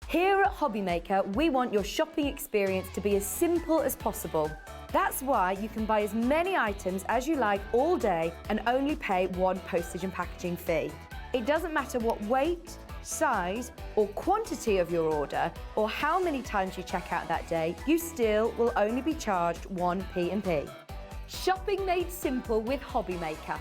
Here at Hobbymaker, we want your shopping experience to be as simple as possible. That's why you can buy as many items as you like all day and only pay one postage and packaging fee. It doesn't matter what weight, size or quantity of your order or how many times you check out that day, you still will only be charged one P&P. Shopping made simple with Hobbymaker.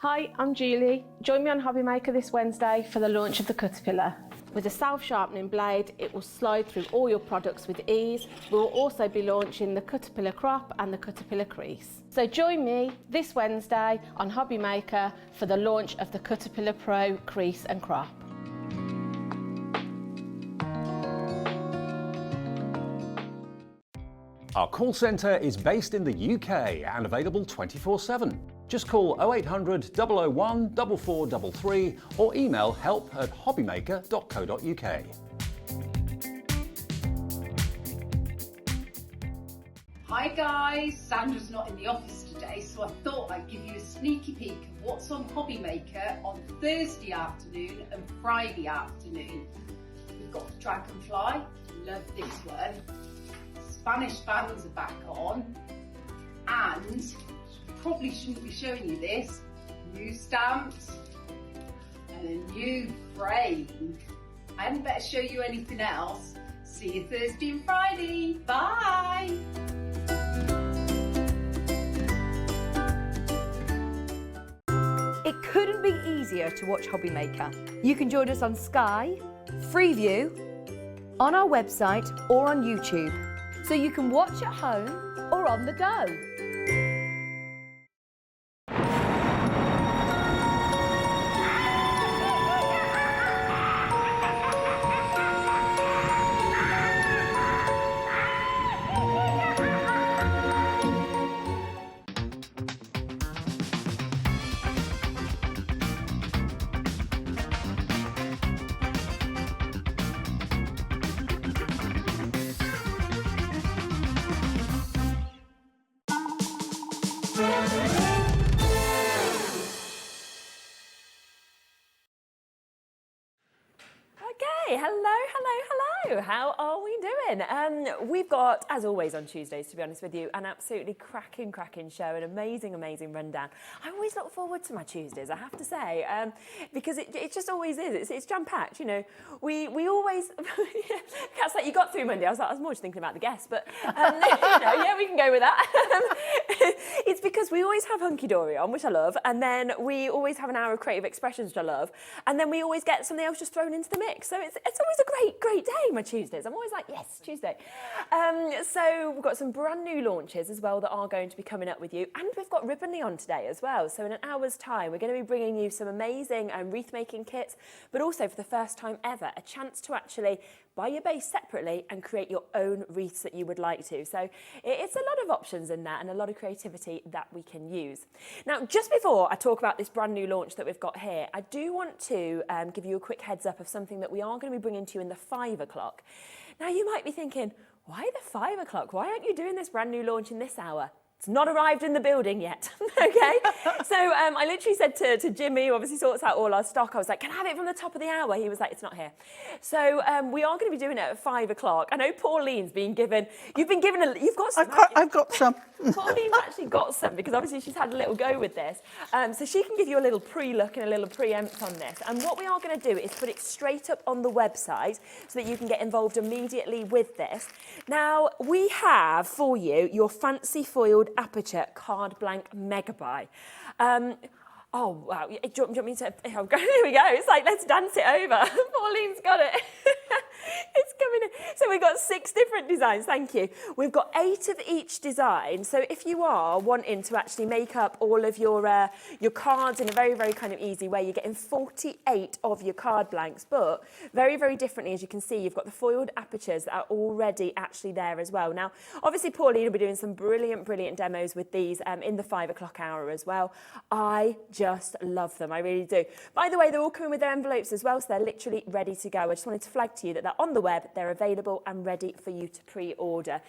Hi, I'm Julie. Join me on Hobbymaker this Wednesday for the launch of the Caterpillar. With a self-sharpening blade, it will slide through all your products with ease. We'll also be launching the Caterpillar Crop and the Caterpillar Crease. So join me this Wednesday on Hobbymaker for the launch of the Caterpillar Pro Crease and Crop. Our call centre is based in the UK and available 24/7. Just call 0800 001 4433 or email help@hobbymaker.co.uk. Hi guys, Sandra's not in the office today, so I thought I'd give you a sneaky peek of what's on Hobbymaker on Thursday afternoon and Friday afternoon. We've got the Dragonfly, love this one. Spanish fans are back on, and probably shouldn't be showing you this, new stamps and a new frame. I hadn't better show you anything else. See you Thursday and Friday, bye! It couldn't be easier to watch Hobbymaker. You can join us on Sky, Freeview, on our website or on YouTube. So you can watch at home or on the go. Okay, hello. How are we doing? We've got, as always on Tuesdays, to be honest with you, an absolutely cracking show, an amazing rundown. I always look forward to my Tuesdays, I have to say, because it just always is. It's jam-packed, you know. We always, that's like you got through Monday. I was more just thinking about the guests, but you know, yeah, we can go with that. It's because we always have Hunkydory on, which I love, and then we always have an hour of creative expressions, which I love, and then we always get something else just thrown into the mix. So it's always a great day, my Tuesdays. I'm always like, yes, Tuesday. So we've got some brand new launches as well that are going to be coming up with you, and we've got Ribbonly on today as well. So in an hour's time, we're going to be bringing you some amazing wreath making kits, but also for the first time ever, a chance to actually buy your base separately and create your own wreaths that you would like to. So it's a lot of options in that and a lot of creativity that we can use. Now, just before I talk about this brand new launch that we've got here, I do want to give you a quick heads up of something that we are going to be bringing to you in the 5 o'clock. Now, you might be thinking, why the 5 o'clock? Why aren't you doing this brand new launch in this hour? It's not arrived in the building yet, okay? So I literally said to Jimmy, who obviously sorts out all our stock, I was like, can I have it from the top of the hour? He was like, it's not here. So we are going to be doing it at 5 o'clock. I know Pauline's been given, you've got some. I've got some. Pauline's actually got some because obviously she's had a little go with this. So she can give you a little pre-look and a little preempt on this. And what we are going to do is put it straight up on the website so that you can get involved immediately with this. Now, we have for you your fancy foiled Aperture card blank mega buy. Oh, wow. Do you want me to... Oh, here we go. It's like, let's dance it over. Pauline's got it. It's coming in. So we've got 6 different designs, thank you. We've got 8 of each design. So if you are wanting to actually make up all of your cards in a very, very kind of easy way, you're getting 48 of your card blanks, but very, very differently, as you can see, you've got the foiled apertures that are already actually there as well. Now, obviously, Pauline will be doing some brilliant, brilliant demos with these in the 5 o'clock hour as well. I just love them, I really do. By the way, they're all coming with their envelopes as well, so they're literally ready to go. I just wanted to flag to you that they're on the web, they're available and ready for you to pre-order.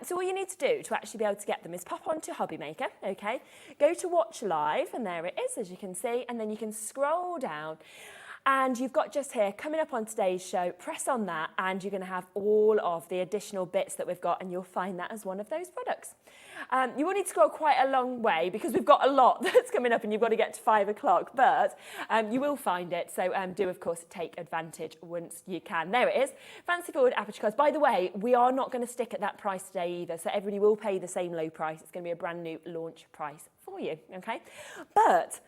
So all you need to do to actually be able to get them is pop onto Hobbymaker, okay? Go to watch live, and there it is, as you can see, and then you can scroll down. And you've got just here, coming up on today's show, press on that, and you're going to have all of the additional bits that we've got, and you'll find that as one of those products. You will need to scroll quite a long way because we've got a lot that's coming up and you've got to get to 5 o'clock, but you will find it. So do, of course, take advantage once you can. There it is. Fancy forward Aperture cards. By the way, we are not going to stick at that price today either. So everybody will pay the same low price. It's going to be a brand new launch price for you, okay? But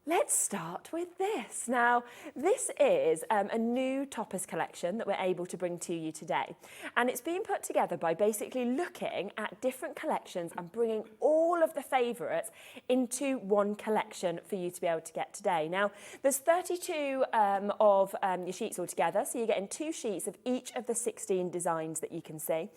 let's start with this. Now, this is a new toppers collection that we're able to bring to you today. And it's been put together by basically looking at different collections and bringing all of the favourites into one collection for you to be able to get today. Now, there's 32 of your sheets altogether, so you're getting 2 sheets of each of the 16 designs that you can see.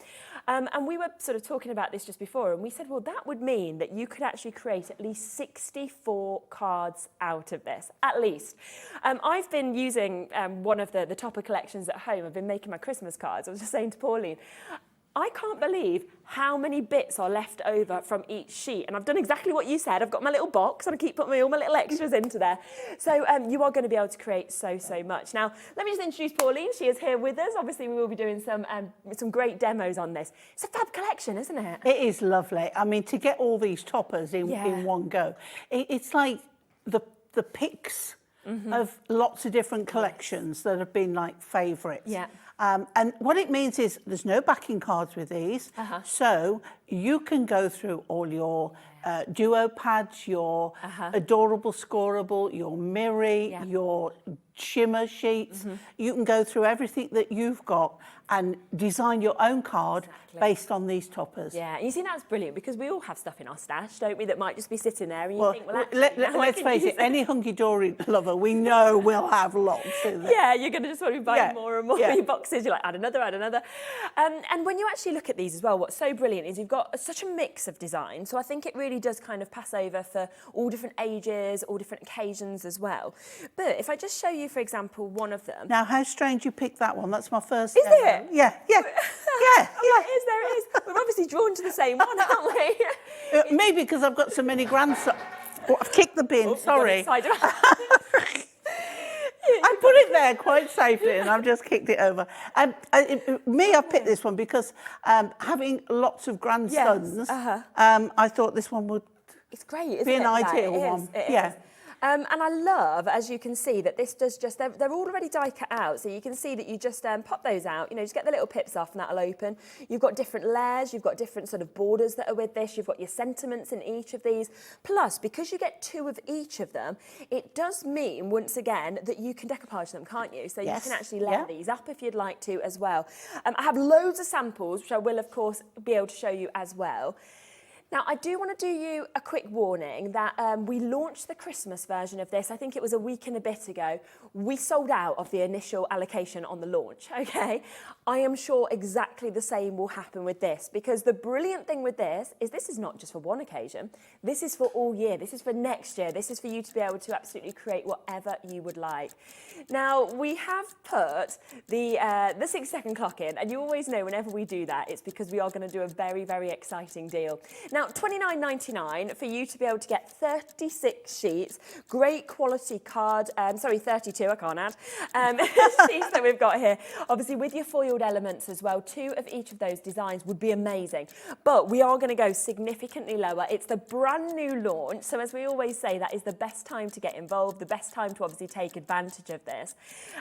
And we were sort of talking about this just before, and we said, well, that would mean that you could actually create at least 64 cards out of this, at least. I've been using one of the topper collections at home. I've been making my Christmas cards. I was just saying to Pauline, I can't believe how many bits are left over from each sheet. And I've done exactly what you said. I've got my little box and I keep putting all my little extras into there. So you are going to be able to create so much. Now, let me just introduce Pauline. She is here with us. Obviously, we will be doing some great demos on this. It's a fab collection, isn't it? It is lovely. I mean, to get all these toppers in one go, it's like the picks of lots of different collections that have been like favourites. Yeah. And what it means is there's no backing cards with these, so you can go through all your duo pads, your adorable scorable, your mirror, your shimmer sheets. You can go through everything that you've got and design your own card based on these toppers. Yeah, you see, that's brilliant because we all have stuff in our stash, don't we, that might just be sitting there and you think, well, actually, let's face it, any Hunkydory lover we know will have lots in there. Yeah, you're going to just want to be buying more and more of your boxes. You're like, add another, add another. And when you actually look at these as well, what's so brilliant is you've got such a mix of design. So I think it really does kind of pass over for all different ages, all different occasions as well. But if I just show you, for example, one of them. Now, how strange you picked that one. That's my first. Is it? Yeah. There it is. We're obviously drawn to the same one, aren't we? Maybe because I've got so many grandsons. Oh, I've kicked the bin, sorry. I put it there quite safely and I've just kicked it over. I've picked this one because having lots of grandsons, I thought this one would be an ideal one. It is. And I love, as you can see, that this does just, they're already die cut out, so you can see that you just pop those out, you know, just get the little pips off and that'll open. You've got different layers, you've got different sort of borders that are with this, you've got your sentiments in each of these. Plus, because you get 2 of each of them, it does mean, once again, that you can decoupage them, can't you? So you can actually layer these up if you'd like to as well. I have loads of samples, which I will, of course, be able to show you as well. Now, I do want to do you a quick warning that we launched the Christmas version of this, I think it was a week and a bit ago. We sold out of the initial allocation on the launch, okay? I am sure exactly the same will happen with this, because the brilliant thing with this is not just for one occasion. This is for all year. This is for next year. This is for you to be able to absolutely create whatever you would like. Now, we have put the 6-second clock in, and you always know whenever we do that, it's because we are going to do a very, very exciting deal. Now, $29.99 for you to be able to get 36 sheets, great quality card, 32, I can't add, sheets that we've got here. Obviously, with your foiled elements as well, 2 of each of those designs would be amazing. But we are going to go significantly lower. It's the brand new launch, so as we always say, that is the best time to get involved, the best time to obviously take advantage of this.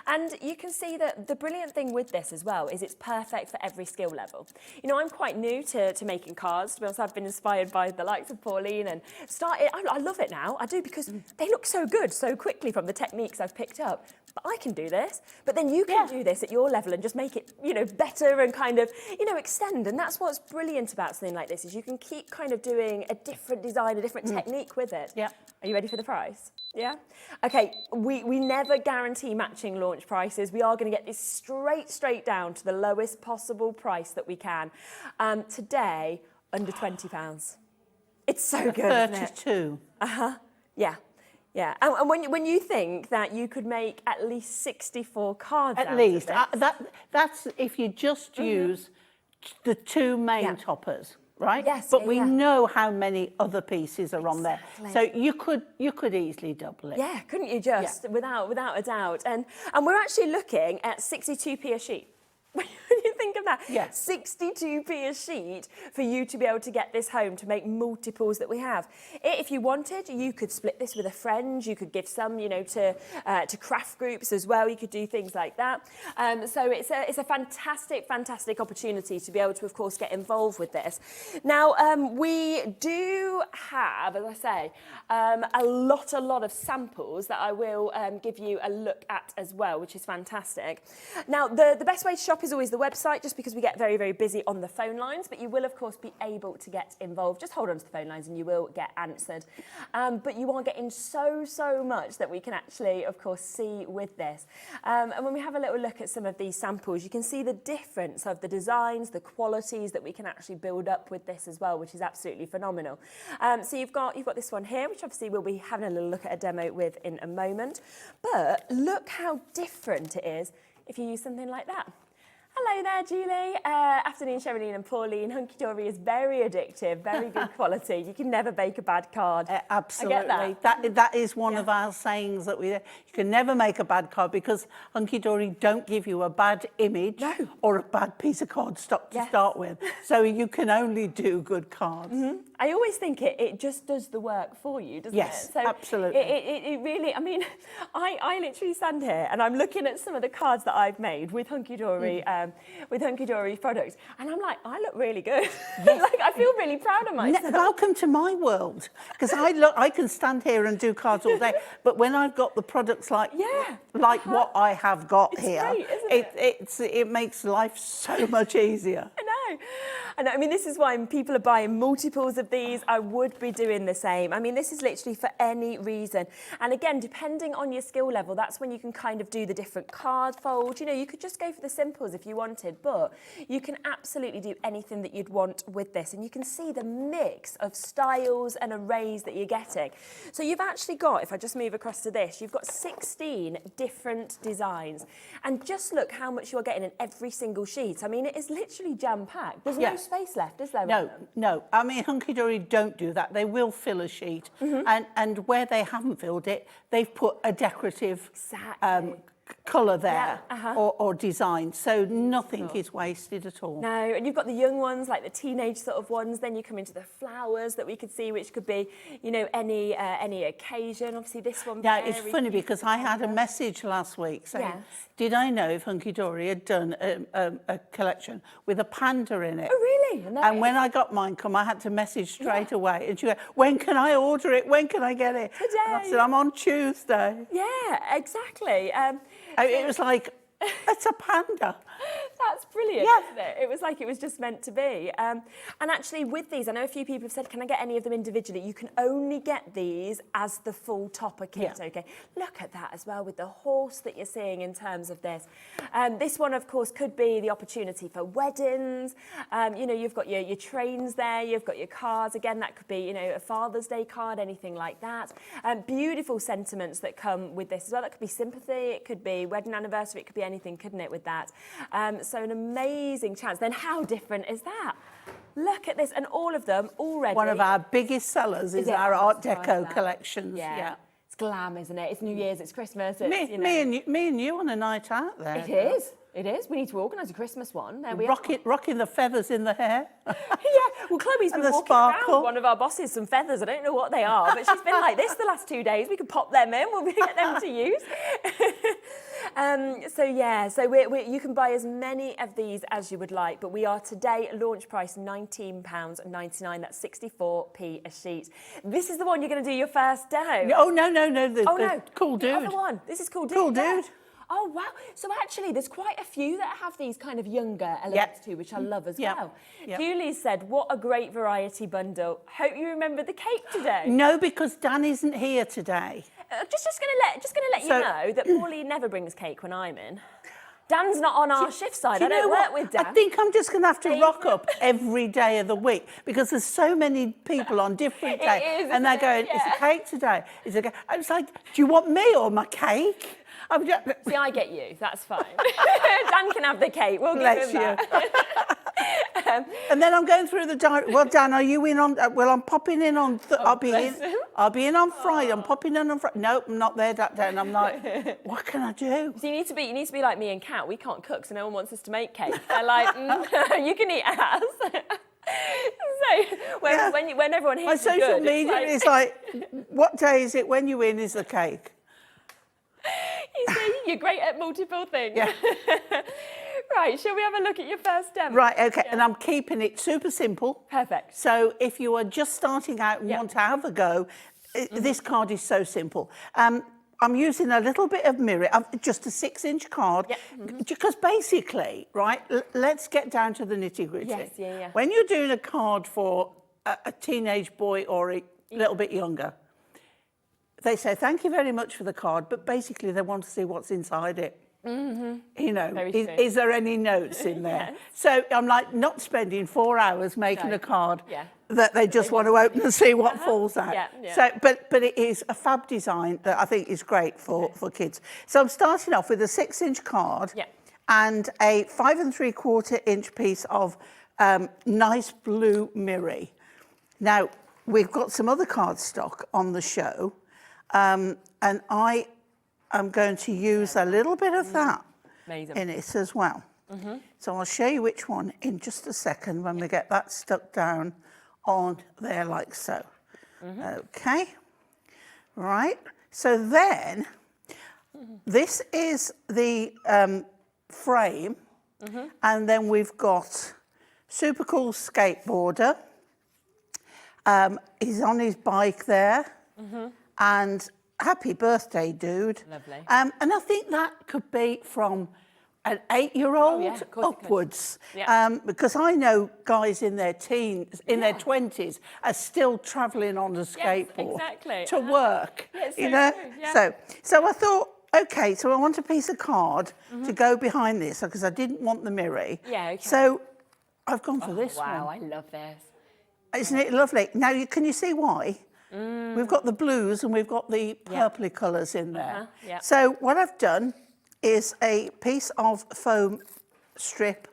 And you can see that the brilliant thing with this as well is it's perfect for every skill level. You know, I'm quite new to making cards. To be honest, I've been inspired by the likes of Pauline and started. I love it now. I do, because they look so good so quickly from the techniques I've picked up. But I can do this. But then you can do this at your level and just make it, better and kind of, extend. And that's what's brilliant about something like this, is you can keep kind of doing a different design, a different technique with it. Yeah. Are you ready for the price? Yeah? Okay, we never guarantee matching launch prices. We are going to get this straight down to the lowest possible price that we can. Today, under £20. It's so good, isn't it? 32. Yeah. Yeah, and when you think that you could make at least 64 cards At out least. of this. That's if you just use the two main toppers, right? Yes, But we yeah. know how many other pieces are on there. Exactly. So you could easily double it. Yeah, couldn't you just, without a doubt. And we're actually looking at 62p a sheet. When you think of that, 62p a sheet for you to be able to get this home, to make multiples that we have. If you wanted, you could split this with a friend. You could give some, to craft groups as well. You could do things like that. So it's a fantastic opportunity to be able to, of course, get involved with this. Now, we do have, as I say, a lot of samples that I will give you a look at as well, which is fantastic. Now, the best way to shop is always the website, just because we get very busy on the phone lines, but you will of course be able to get involved. Just hold on to the phone lines and you will get answered. But you are getting so much that we can actually of course see with this. And when we have a little look at some of these samples, you can see the difference of the designs, the qualities that we can actually build up with this as well, which is absolutely phenomenal. So you've got this one here, which obviously we'll be having a little look at a demo with in a moment. But look how different it is if you use something like that. Hello there, Julie. Afternoon, Sherilyn and Pauline. Hunkydory is very addictive, very good quality. You can never bake a bad card. Absolutely. I get That is one of our sayings, that you can never make a bad card, because Hunkydory don't give you a bad image or a bad piece of cardstock to start with. So you can only do good cards. I always think it just does the work for you, doesn't it? Yes, absolutely. It really, I mean, I literally stand here and I'm looking at some of the cards that I've made with Hunkydory, products, and I'm like, I look really good. Like, I feel really proud of myself. Welcome to my world, because I can stand here and do cards all day, but when I've got the products like what I have got here, great, isn't it makes life so much easier. I know. I mean, this is why people are buying multiples of these. I would be doing the same. I mean, this is literally for any reason. And again, depending on your skill level, that's when you can kind of do the different card folds. You could just go for the simples if you wanted, but you can absolutely do anything that you'd want with this. And you can see the mix of styles and arrays that you're getting. So you've actually got, if I just move across to this, you've got 16 different designs. And just look how much you're getting in every single sheet. I mean, it is literally jam-packed. There's no space left, is there? No. I mean, Hunkydory don't do that. They will fill a sheet, and where they haven't filled it, they've put a decorative colour there or design, so nothing is wasted at all. No, and you've got the young ones, like the teenage sort of ones. Then you come into the flowers that we could see, which could be, any occasion. Obviously, this one. Yeah, it's funny because I had a message last week saying, did I know if Hunkydory had done a collection with a panda in it? Oh, really? And when I got mine come, I had to message straight away. And she went, when can I order it? When can I get it? Today. And I said, I'm on Tuesday. Yeah, exactly. It was like, it's a panda. That's brilliant, isn't it? It was like it was just meant to be. And actually with these, I know a few people have said, can I get any of them individually? You can only get these as the full topper kit, okay? Look at that as well with the horse that you're seeing in terms of this. This one, of course, could be the opportunity for weddings. You've got your trains there, you've got your cards. Again, that could be, a Father's Day card, anything like that. Beautiful sentiments that come with this as well. That could be sympathy, it could be wedding anniversary, it could be anything, couldn't it, with that? So an amazing chance. Then how different is that? Look at this, and all of them already. One of our biggest sellers is our Art Deco collections. Yeah. It's glam, isn't it? It's New Year's, it's Christmas. It's, me and you on a night out there. It is. It is. We need to organise a Christmas one. There we Rocking the feathers in the hair. Yeah. Well, Chloe's been And the walking sparkle. around one of our bosses some feathers. I don't know what they are, but she's been like this the last 2 days. We could pop them in. We'll get them to use. You can buy as many of these as you would like, but we are today at launch price £19.99. That's 64p a sheet. This is the one you're going to do your first demo. Oh, no. The Cool The Dude. other one. This is Cool Dude. Cool yeah. Dude. Oh, wow. So actually, there's quite a few that have these kind of younger elements too, which I love as well. Yep. Julie said, what a great variety bundle. Hope you remember the cake today. No, because Dan isn't here today. Just gonna let you know that Pauline never brings cake when I'm in. Dan's not on our shift side. I don't work with Dan. I think I'm just going to have to rock up every day of the week because there's so many people on different days. And they're going, it's a cake today. It's a cake. I was like, do you want me or my cake? See, I get you. That's fine. Dan can have the cake. We'll give him that. And then I'm going through the diary. Well, Dan, are you in on? Well, I'm popping in on. I'll be in on Friday. I'm popping in on Friday. Nope, I'm not there that day. And I'm like, what can I do? So you need to be like me and Kat. We can't cook, so no one wants us to make cake. They're like, you can eat ours. So when everyone hears my social good, media is like, what day is it? When you in is the cake? You see, you're great at multiple things. Yeah. Right, shall we have a look at your first demo? Right, okay, and I'm keeping it super simple. Perfect. So if you are just starting out and want to have a go, this card is so simple. I'm using a little bit of mirror, just a 6-inch card, because basically, right, let's get down to the nitty-gritty. Yes, When you're doing a card for a teenage boy or a little bit younger, they say, thank you very much for the card, but basically they want to see what's inside it. You know, is there any notes in there? Yes. So I'm like not spending 4 hours making a card that they just want to open and see what falls out. So, but it is a fab design that I think is great for kids. So I'm starting off with a 6-inch card and a 5 3/4 inch piece of nice blue mirror. Now we've got some other cardstock on the show, and I'm going to use a little bit of that in it as well. So I'll show you which one in just a second when we get that stuck down on there like so. Okay, right. So then this is the frame, and then we've got super cool skateboarder. He's on his bike there, and happy birthday, dude. Lovely. And I think that could be from an 8-year-old upwards. Because I know guys in their teens, in their 20s, are still travelling on a skateboard to work. You know? So I thought, okay, so I want a piece of card to go behind this because I didn't want the mirror. So I've gone for this one. Wow, I love this. Isn't it lovely? Now, can you see why? We've got the blues and we've got the purpley colours in there. So what I've done is a piece of foam strip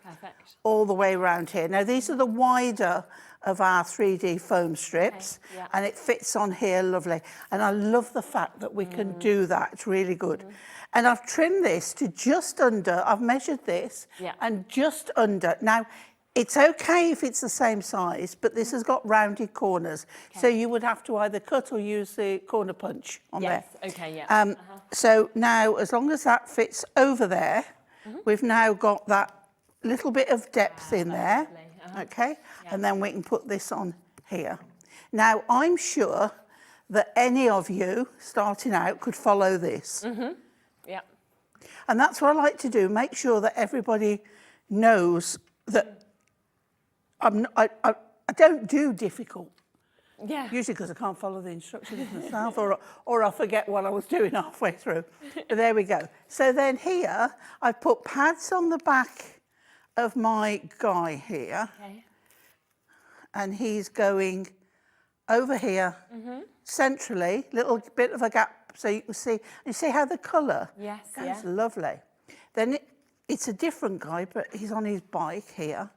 all the way around here. Now, these are the wider of our 3D foam strips, and it fits on here lovely. And I love the fact that we can do that. It's really good. And I've trimmed this to just under, I've measured this, and just under. Now, it's okay if it's the same size, but this has got rounded corners. So you would have to either cut or use the corner punch on there. So now, as long as that fits over there, we've now got that little bit of depth in there. Okay, and then we can put this on here. Now, I'm sure that any of you starting out could follow this. And that's what I like to do, make sure that everybody knows that I don't do difficult. Usually because I can't follow the instructions myself or I forget what I was doing halfway through. But there we go. So then here, I've put pads on the back of my guy here. And he's going over here, centrally, little bit of a gap so you can see. You see how the colour goes lovely. Then it's a different guy, but he's on his bike here.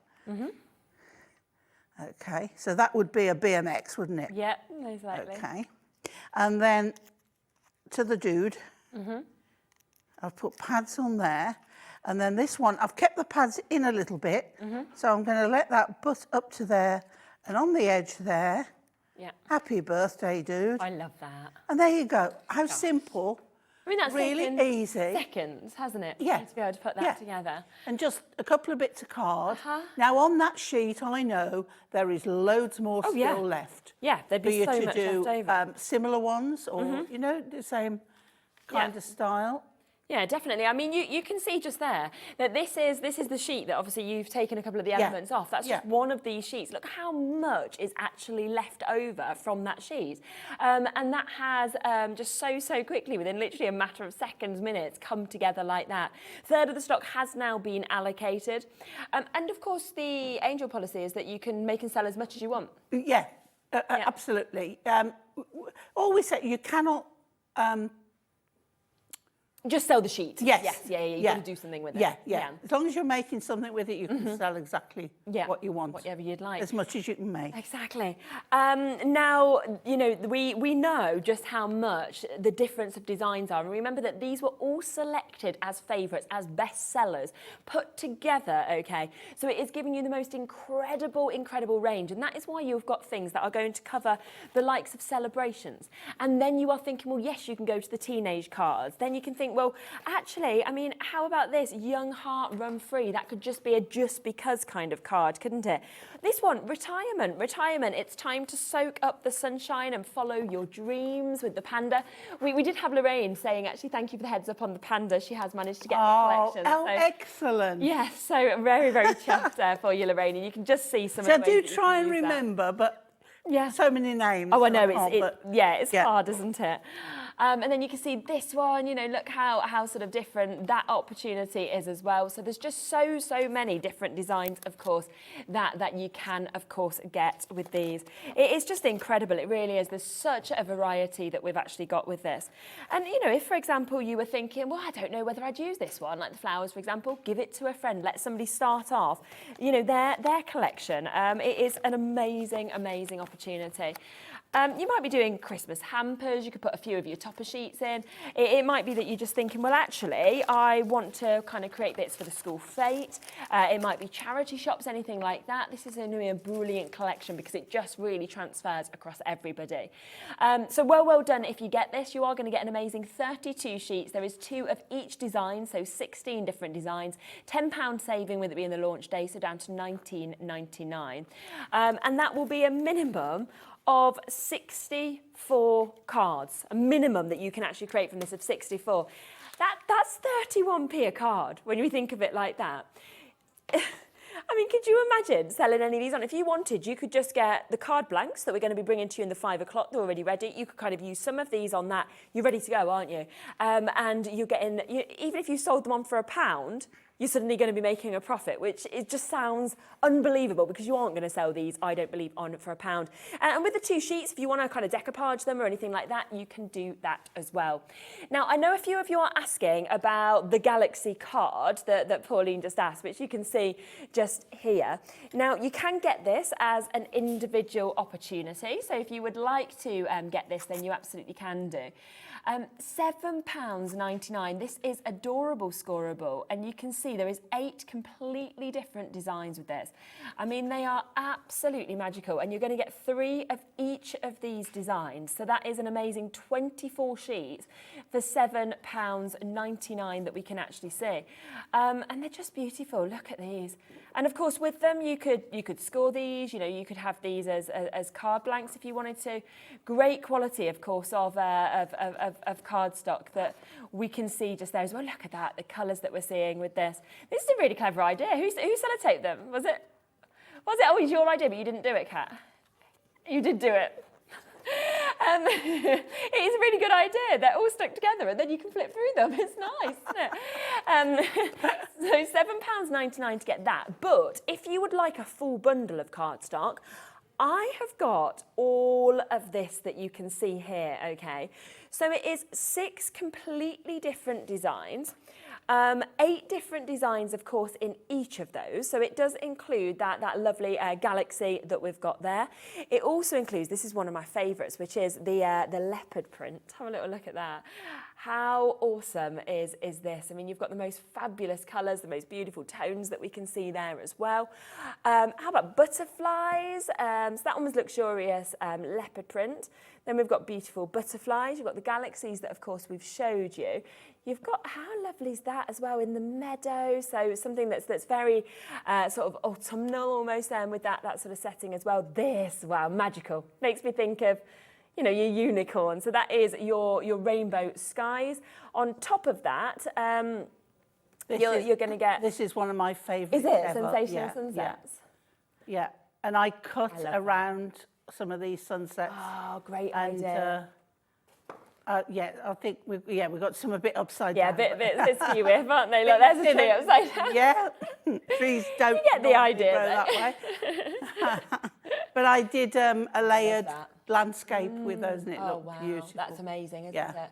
Okay, so that would be a BMX, wouldn't it? Yeah, exactly. Okay, and then to the dude, I've put pads on there, And then this one, I've kept the pads in a little bit, so I'm going to let that butt up to there, and on the edge there, Yeah. happy birthday, dude. I love that. And there you go. How simple. I mean, that's really taken easy. seconds, hasn't it? Yeah. To be able to put that together. And just a couple of bits of card. Now, on that sheet, I know there is loads more still left. Yeah, there'd for be you so to much do left over. similar ones, or you know, the same kind of style. Yeah, definitely. I mean, you can see just there that this is the sheet that obviously you've taken a couple of the elements off. That's just one of these sheets. Look how much is actually left over from that sheet. And that has just so quickly, within literally a matter of seconds, minutes, come together like that. Third of the stock has now been allocated. And of course, the Angel policy is that you can make and sell as much as you want. Yeah, absolutely. Always say you cannot... just sell the sheet. Yes. You've got to do something with it. Yeah. As long as you're making something with it, you can sell exactly what you want. Whatever you'd like. As much as you can make. Exactly. Now, you know, we know just how much the difference of designs are. And remember that these were all selected as favourites, as best sellers, put together, okay? So it is giving you the most incredible range. And that is why you've got things that are going to cover the likes of celebrations. And then you are thinking, well, yes, you can go to the teenage cards. Then you can think, well, actually, I mean, how about this? Young heart, run free. That could just be a just because kind of card, couldn't it? This one, retirement. It's time to soak up the sunshine and follow your dreams with the panda. We did have Lorraine saying, actually, thank you for the heads up on the panda. She has managed to get the collection. Oh, excellent. Yes, so very chuffed for you, Lorraine. And you can just see some So of the I ways do that try you and can use that. remember, but Yeah. so many names. Oh, I know, can't, it's hard, isn't it? And then you can see this one, you know, look how sort of different that opportunity is as well. So there's just so many different designs, of course, that you can, of course, get with these. It is just incredible. It really is. There's such a variety that we've actually got with this. And, you know, if, for example, you were thinking, well, I don't know whether I'd use this one, like the flowers, for example, give it to a friend. Let somebody start off, you know, their collection. It is an amazing opportunity. You might be doing Christmas hampers. You could put a few of your topper sheets in. It might be that you're just thinking, well, actually, I want to kind of create bits for the school fete. It might be charity shops, anything like that. This is going to be a brilliant collection because it just really transfers across everybody. So well done if you get this. You are going to get an amazing 32 sheets. There is 2 of each design, so 16 different designs. £10 saving with it being the launch day, so down to £19.99. And that will be a minimum of 64 cards, a minimum that you can actually create from this of 64. That's 31p a card when you think of it like that. I mean, could you imagine selling any of these on? If you wanted, you could just get the card blanks that we're going to be bringing to you in the 5 o'clock. They're already ready. You could kind of use some of these on that. You're ready to go, aren't you? And you're getting, even if you sold them on for £1, you're suddenly going to be making a profit, which it just sounds unbelievable because you aren't going to sell these, I don't believe, on for £1. And with the 2 sheets, if you want to kind of decoupage them or anything like that, you can do that as well. Now, I know a few of you are asking about the Galaxy card that Pauline just asked, which you can see just here. Now, you can get this as an individual opportunity. So if you would like to get this, then you absolutely can do. £7.99. This is adorable scorable, and you can see there is 8 completely different designs with this. I mean, they are absolutely magical, and you're going to get 3 of each of these designs. So that is an amazing 24 sheets for £7.99 that we can actually see. And they're just beautiful. Look at these. And of course, with them, you could score these. You know, you could have these as card blanks if you wanted to. Great quality, of course, of cardstock that we can see just there as well. Look at that, the colours that we're seeing with this. This is a really clever idea. Who sellotaped them? Was it? Oh, it was your idea, but you didn't do it, Kat. You did do it. It is a really good idea. They're all stuck together and then you can flip through them. It's nice, isn't it? So £7.99 to get that. But if you would like a full bundle of cardstock, I have got all of this that you can see here, okay? So it is 6 completely different designs. 8 different designs, of course, in each of those. So it does include that lovely galaxy that we've got there. It also includes, this is one of my favourites, which is the leopard print. Have a little look at that. How awesome is this? I mean, you've got the most fabulous colours, the most beautiful tones that we can see there as well. How about butterflies? So that one was luxurious leopard print. Then we've got beautiful butterflies. You've got the galaxies that, of course, we've showed you. You've got, how lovely is that as well, in the meadow? So something that's very sort of autumnal almost, with that sort of setting as well. This, wow, magical. Makes me think of, you know, your unicorn. So that is your rainbow skies. On top of that, you're going to get... This is one of my favourites. Is it? Ever. Sensational Sunsets? Yeah. And I cut around some of these sunsets. Oh, great idea. Yeah, I think we got some a bit upside down. Yeah, a bit skew with, aren't they? Look, there's a tree upside down. Yeah, trees don't. You get the idea grow that way. But I did a layered landscape with those, and it looked beautiful. That's amazing, isn't it?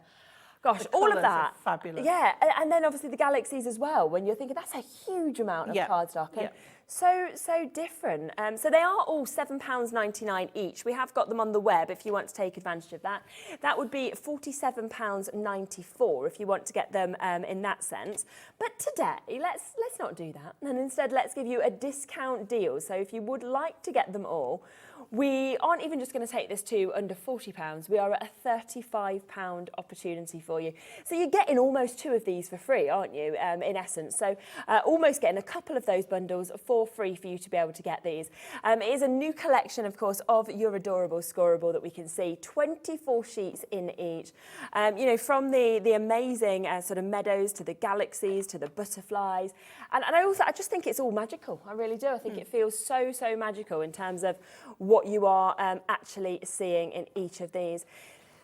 Gosh, all of that. Fabulous. Yeah, and then obviously the galaxies as well, when you're thinking that's a huge amount of cardstock. And so different. So they are all £7.99 each. We have got them on the web if you want to take advantage of that. That would be £47.94 if you want to get them in that sense. But today, let's not do that. And instead, let's give you a discount deal. So if you would like to get them all, we aren't even just going to take this to under £40. We are at a £35 opportunity for you. So you're getting almost 2 of these for free, aren't you, in essence? So almost getting a couple of those bundles for free for you to be able to get these. It is a new collection, of course, of your adorable scorable that we can see. 24 sheets in each. You know, from the amazing sort of meadows to the galaxies to the butterflies. And I just think it's all magical. I really do. I think it feels so magical in terms of what you are actually seeing in each of these.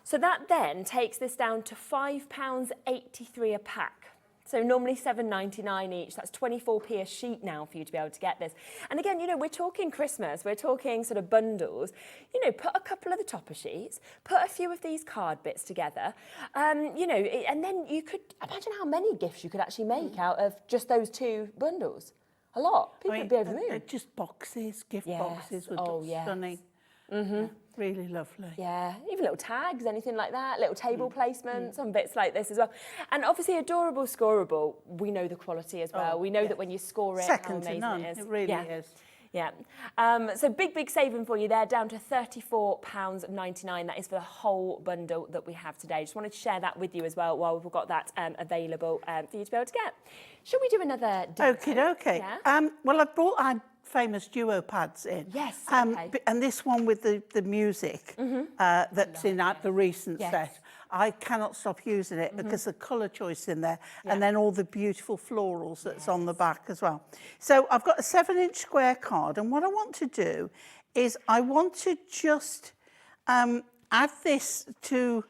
So that then takes this down to £5.83 a pack. So normally £7.99 each. That's 24p a sheet now for you to be able to get this. And again, you know, we're talking Christmas. We're talking sort of bundles. You know, put a couple of the topper sheets, put a few of these card bits together, you know, and then you could imagine how many gifts you could actually make out of just those 2 bundles. A lot. People would be over the moon. Just boxes, gift boxes would look stunning. Really lovely. Yeah, even little tags, anything like that, little table placements, some bits like this as well. And obviously adorable scorable, we know the quality as well. We know that when you score it, second how amazing to none. it is. It really is. Yeah. So big saving for you there, down to £34.99. That is for the whole bundle that we have today. Just wanted to share that with you as well while we've got that available for you to be able to get. Should we do another deco? Okay. Yeah? Well, I brought our famous duo pads in. Yes, and this one with the music that's in the recent set. I cannot stop using it because the colour choice in there and then all the beautiful florals that's on the back as well. So I've got a 7-inch square card, and what I want to do is I want to just add this to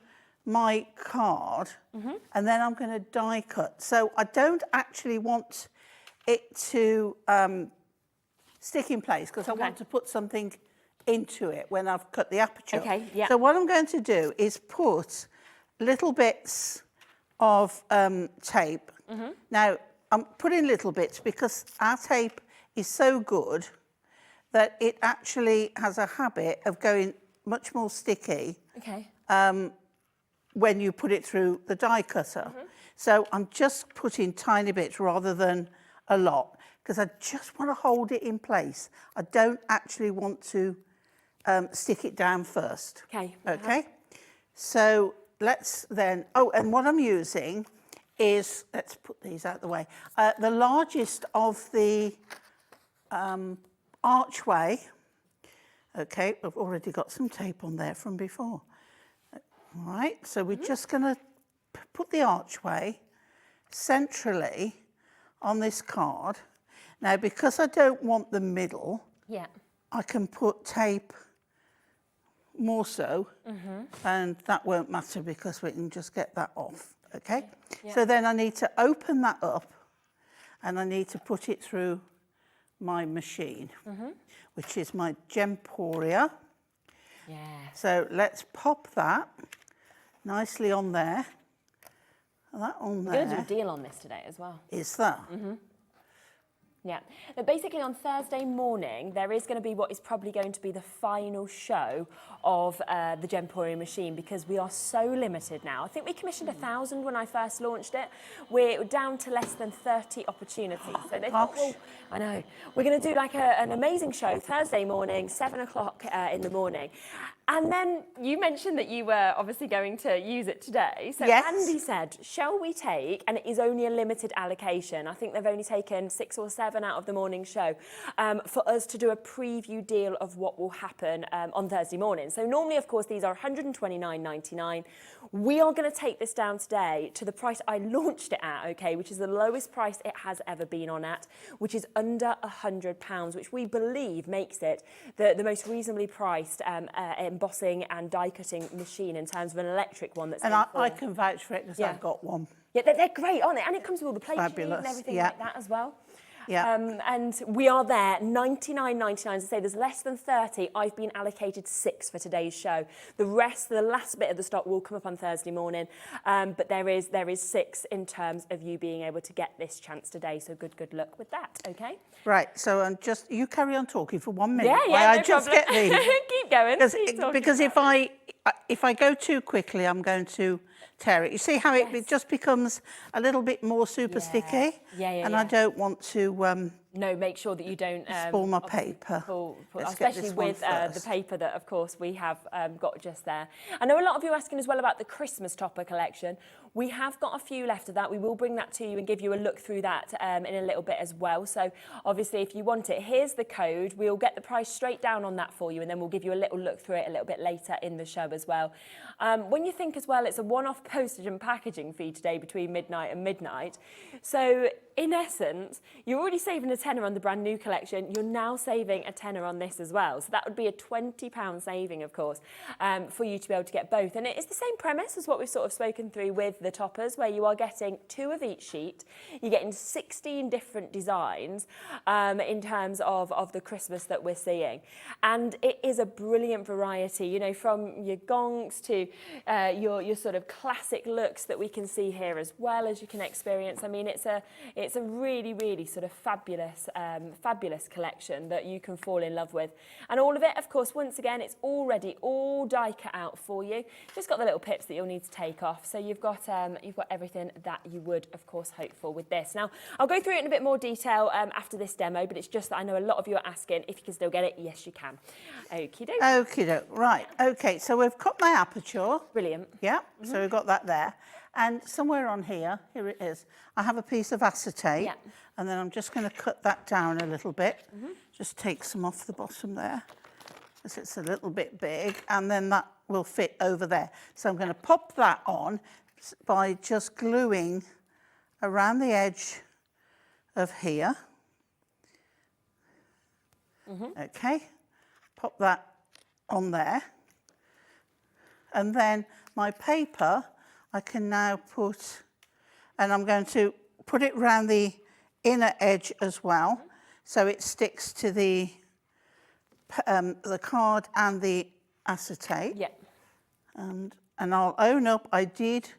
my card and then I'm going to die cut. So I don't actually want it to stick in place because I want to put something into it when I've cut the aperture. So what I'm going to do is put little bits of tape. Now, I'm putting little bits because our tape is so good that it actually has a habit of going much more sticky when you put it through the die cutter. So I'm just putting tiny bits rather than a lot because I just want to hold it in place. I don't actually want to stick it down first. Okay. So let's then, and what I'm using is, let's put these out the way, the largest of the archway. Okay, I've already got some tape on there from before. All right, so we're just going to put the archway centrally on this card. Now, because I don't want the middle, I can put tape more so, and that won't matter because we can just get that off, okay? So then I need to open that up and I need to put it through my machine, which is my Gemporia. So let's pop that nicely on there. That on We're going to there. do a deal on this today as well. Is that? Yeah. Now, basically on Thursday morning, there is going to be what is probably going to be the final show of the Gemporium machine, because we are so limited now. I think we commissioned 1,000 when I first launched it. We're down to less than 30 opportunities. So they thought, well, I know, we're going to do like an amazing show Thursday morning, 7 o'clock in the morning. And then you mentioned that you were obviously going to use it today. So Yes. Andy said, shall we take, and it is only a limited allocation, I think they've only taken 6 or 7 out of the morning show, for us to do a preview deal of what will happen on Thursday morning. So normally, of course, these are £129.99. We are going to take this down today to the price I launched it at, okay, which is the lowest price it has ever been on at, which is under £100, which we believe makes it the most reasonably priced embossing and die cutting machine in terms of an electric one. That's And I can vouch for it because Yeah. I've got one. Yeah, they're great, aren't they? And it comes with all the plates you need Fabulous, and everything yeah. like that as well. Yeah. And we are there, £99.99. As I say, there's less than 30. I've been allocated 6 for today's show. The rest, the last bit of the stock will come up on Thursday morning. But there is 6 in terms of you being able to get this chance today. So good luck with that, okay? Right, so you carry on talking for 1 minute. Yeah, while I no just problem. get these. Keep going. Keep talking Because about if I go too quickly, I'm going to tear it. You see how it just becomes a little bit more super sticky? Yeah, and I don't want to No, make sure that you don't spoil my paper. Let's get especially this one with the first. paper that, of course, we have got just there. I know a lot of you are asking as well about the Christmas topper collection. We have got a few left of that. We will bring that to you and give you a look through that in a little bit as well. So obviously, if you want it, here's the code. We'll get the price straight down on that for you, and then we'll give you a little look through it a little bit later in the show as well. When you think as well, it's a one-off postage and packaging fee today between midnight and midnight. So in essence, you're already saving a tenner on the brand new collection. You're now saving a tenner on this as well. So that would be a £20 saving, of course, for you to be able to get both. And it is the same premise as what we've sort of spoken through with the toppers, where you are getting 2 of each sheet. You're getting 16 different designs in terms of the Christmas that we're seeing. And it is a brilliant variety, you know, from your gonks to your sort of classic looks that we can see here, as well as you can experience. I mean, it's a really, really sort of fabulous collection that you can fall in love with. And all of it, of course, once again, it's already all die cut out for you. Just got the little pips that you'll need to take off. So you've got everything that you would, of course, hope for with this. Now, I'll go through it in a bit more detail after this demo, but it's just that I know a lot of you are asking if you can still get it. Yes, you can. Okie doke. Okie doke. Right. Okay. So we've got my aperture. Brilliant. Yeah. So we've got that there. And somewhere on here it is, I have a piece of acetate. Yeah. And then I'm just going to cut that down a little bit. Just take some off the bottom there, because it's a little bit big. And then that will fit over there. So I'm going to pop that on by just gluing around the edge of here. Okay. Pop that on there. And then my paper, I can now put, and I'm going to put it around the inner edge as well, so it sticks to the card and the acetate. Yeah. And I'll own up, I did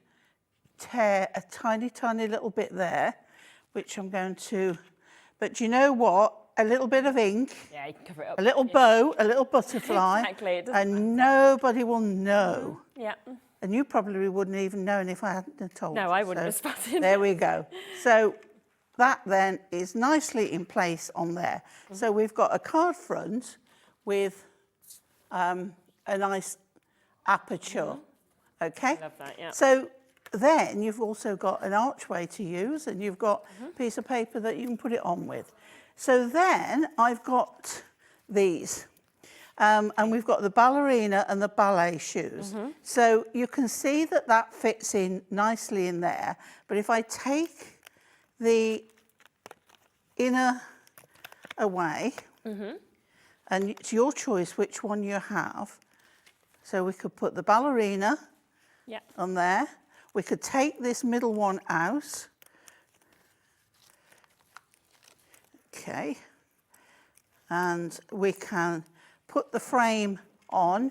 tear a tiny, tiny little bit there, which I'm going to, but you know what? A little bit of ink, Yeah, you can cover it up. a little bow, a little butterfly, Exactly, it doesn't and nobody will know. Yeah. And you probably wouldn't even known if I hadn't have told you. No, I wouldn't have spotted. There we go. So that then is nicely in place on there. So we've got a card front with a nice aperture. Okay? Love that, yeah. So then you've also got an archway to use, and you've got a piece of paper that you can put it on with. So then I've got these. And we've got the ballerina and the ballet shoes. So you can see that that fits in nicely in there. But if I take the inner away, and it's your choice which one you have. So we could put the ballerina on there. We could take this middle one out. Okay. And we can put the frame on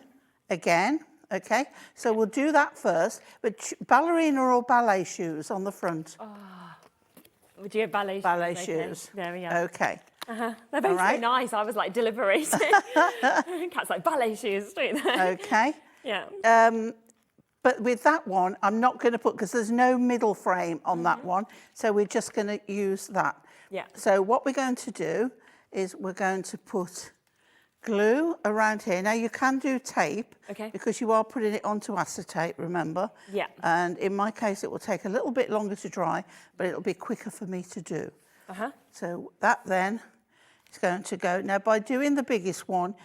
again, Okay, so we'll do that first, but ballerina or ballet shoes on the front? Would you have ballet shoes? Ballet Okay. shoes. There we go. Okay. They're both right. so nice. I was like delivery. Cat's like ballet shoes straight there. Okay. Yeah. But with that one, I'm not going to put, because there's no middle frame on that one, so we're just going to use that. Yeah. So what we're going to do is we're going to put glue around here. Now you can do tape, Okay. because you are putting it onto acetate, remember? Yeah. And in my case, it will take a little bit longer to dry, but it'll be quicker for me to do. So that then is going to go. Now by doing the biggest one,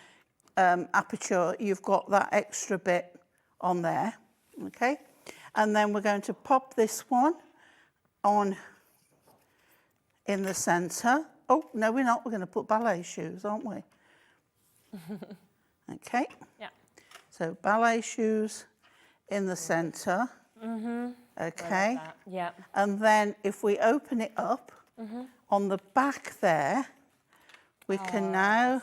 Aperture, you've got that extra bit on there, okay? And then we're going to pop this one on in the centre. Oh, no, we're not. We're going to put ballet shoes, aren't we? Okay. Yeah. So ballet shoes in the centre. Okay. Yeah. And then if we open it up, on the back there, we can now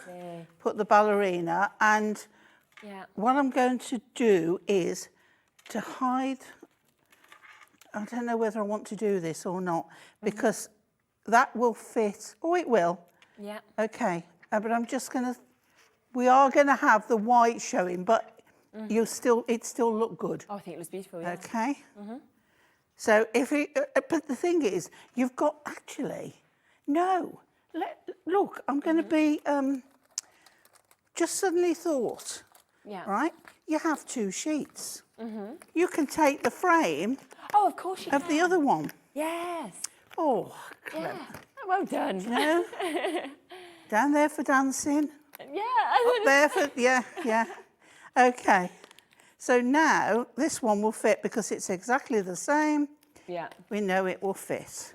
put the ballerina. And what I'm going to do is to hide, I don't know whether I want to do this or not, because that will fit. Oh, it will. Yeah. Okay. But I'm just going to, we are going to have the white showing, but it still look good. Oh, I think it looks beautiful. Yeah. Okay. So if it, but the thing is, you've got actually, no, look, I'm going to be, just suddenly thought, right? You have 2 sheets. You can take the frame Oh, of course you of can. the other one. Yes. Oh, clever. Yeah. Well done. You know? Down there for dancing. Yeah. Up there for, yeah. Okay. So now this one will fit because it's exactly the same. Yeah. We know it will fit.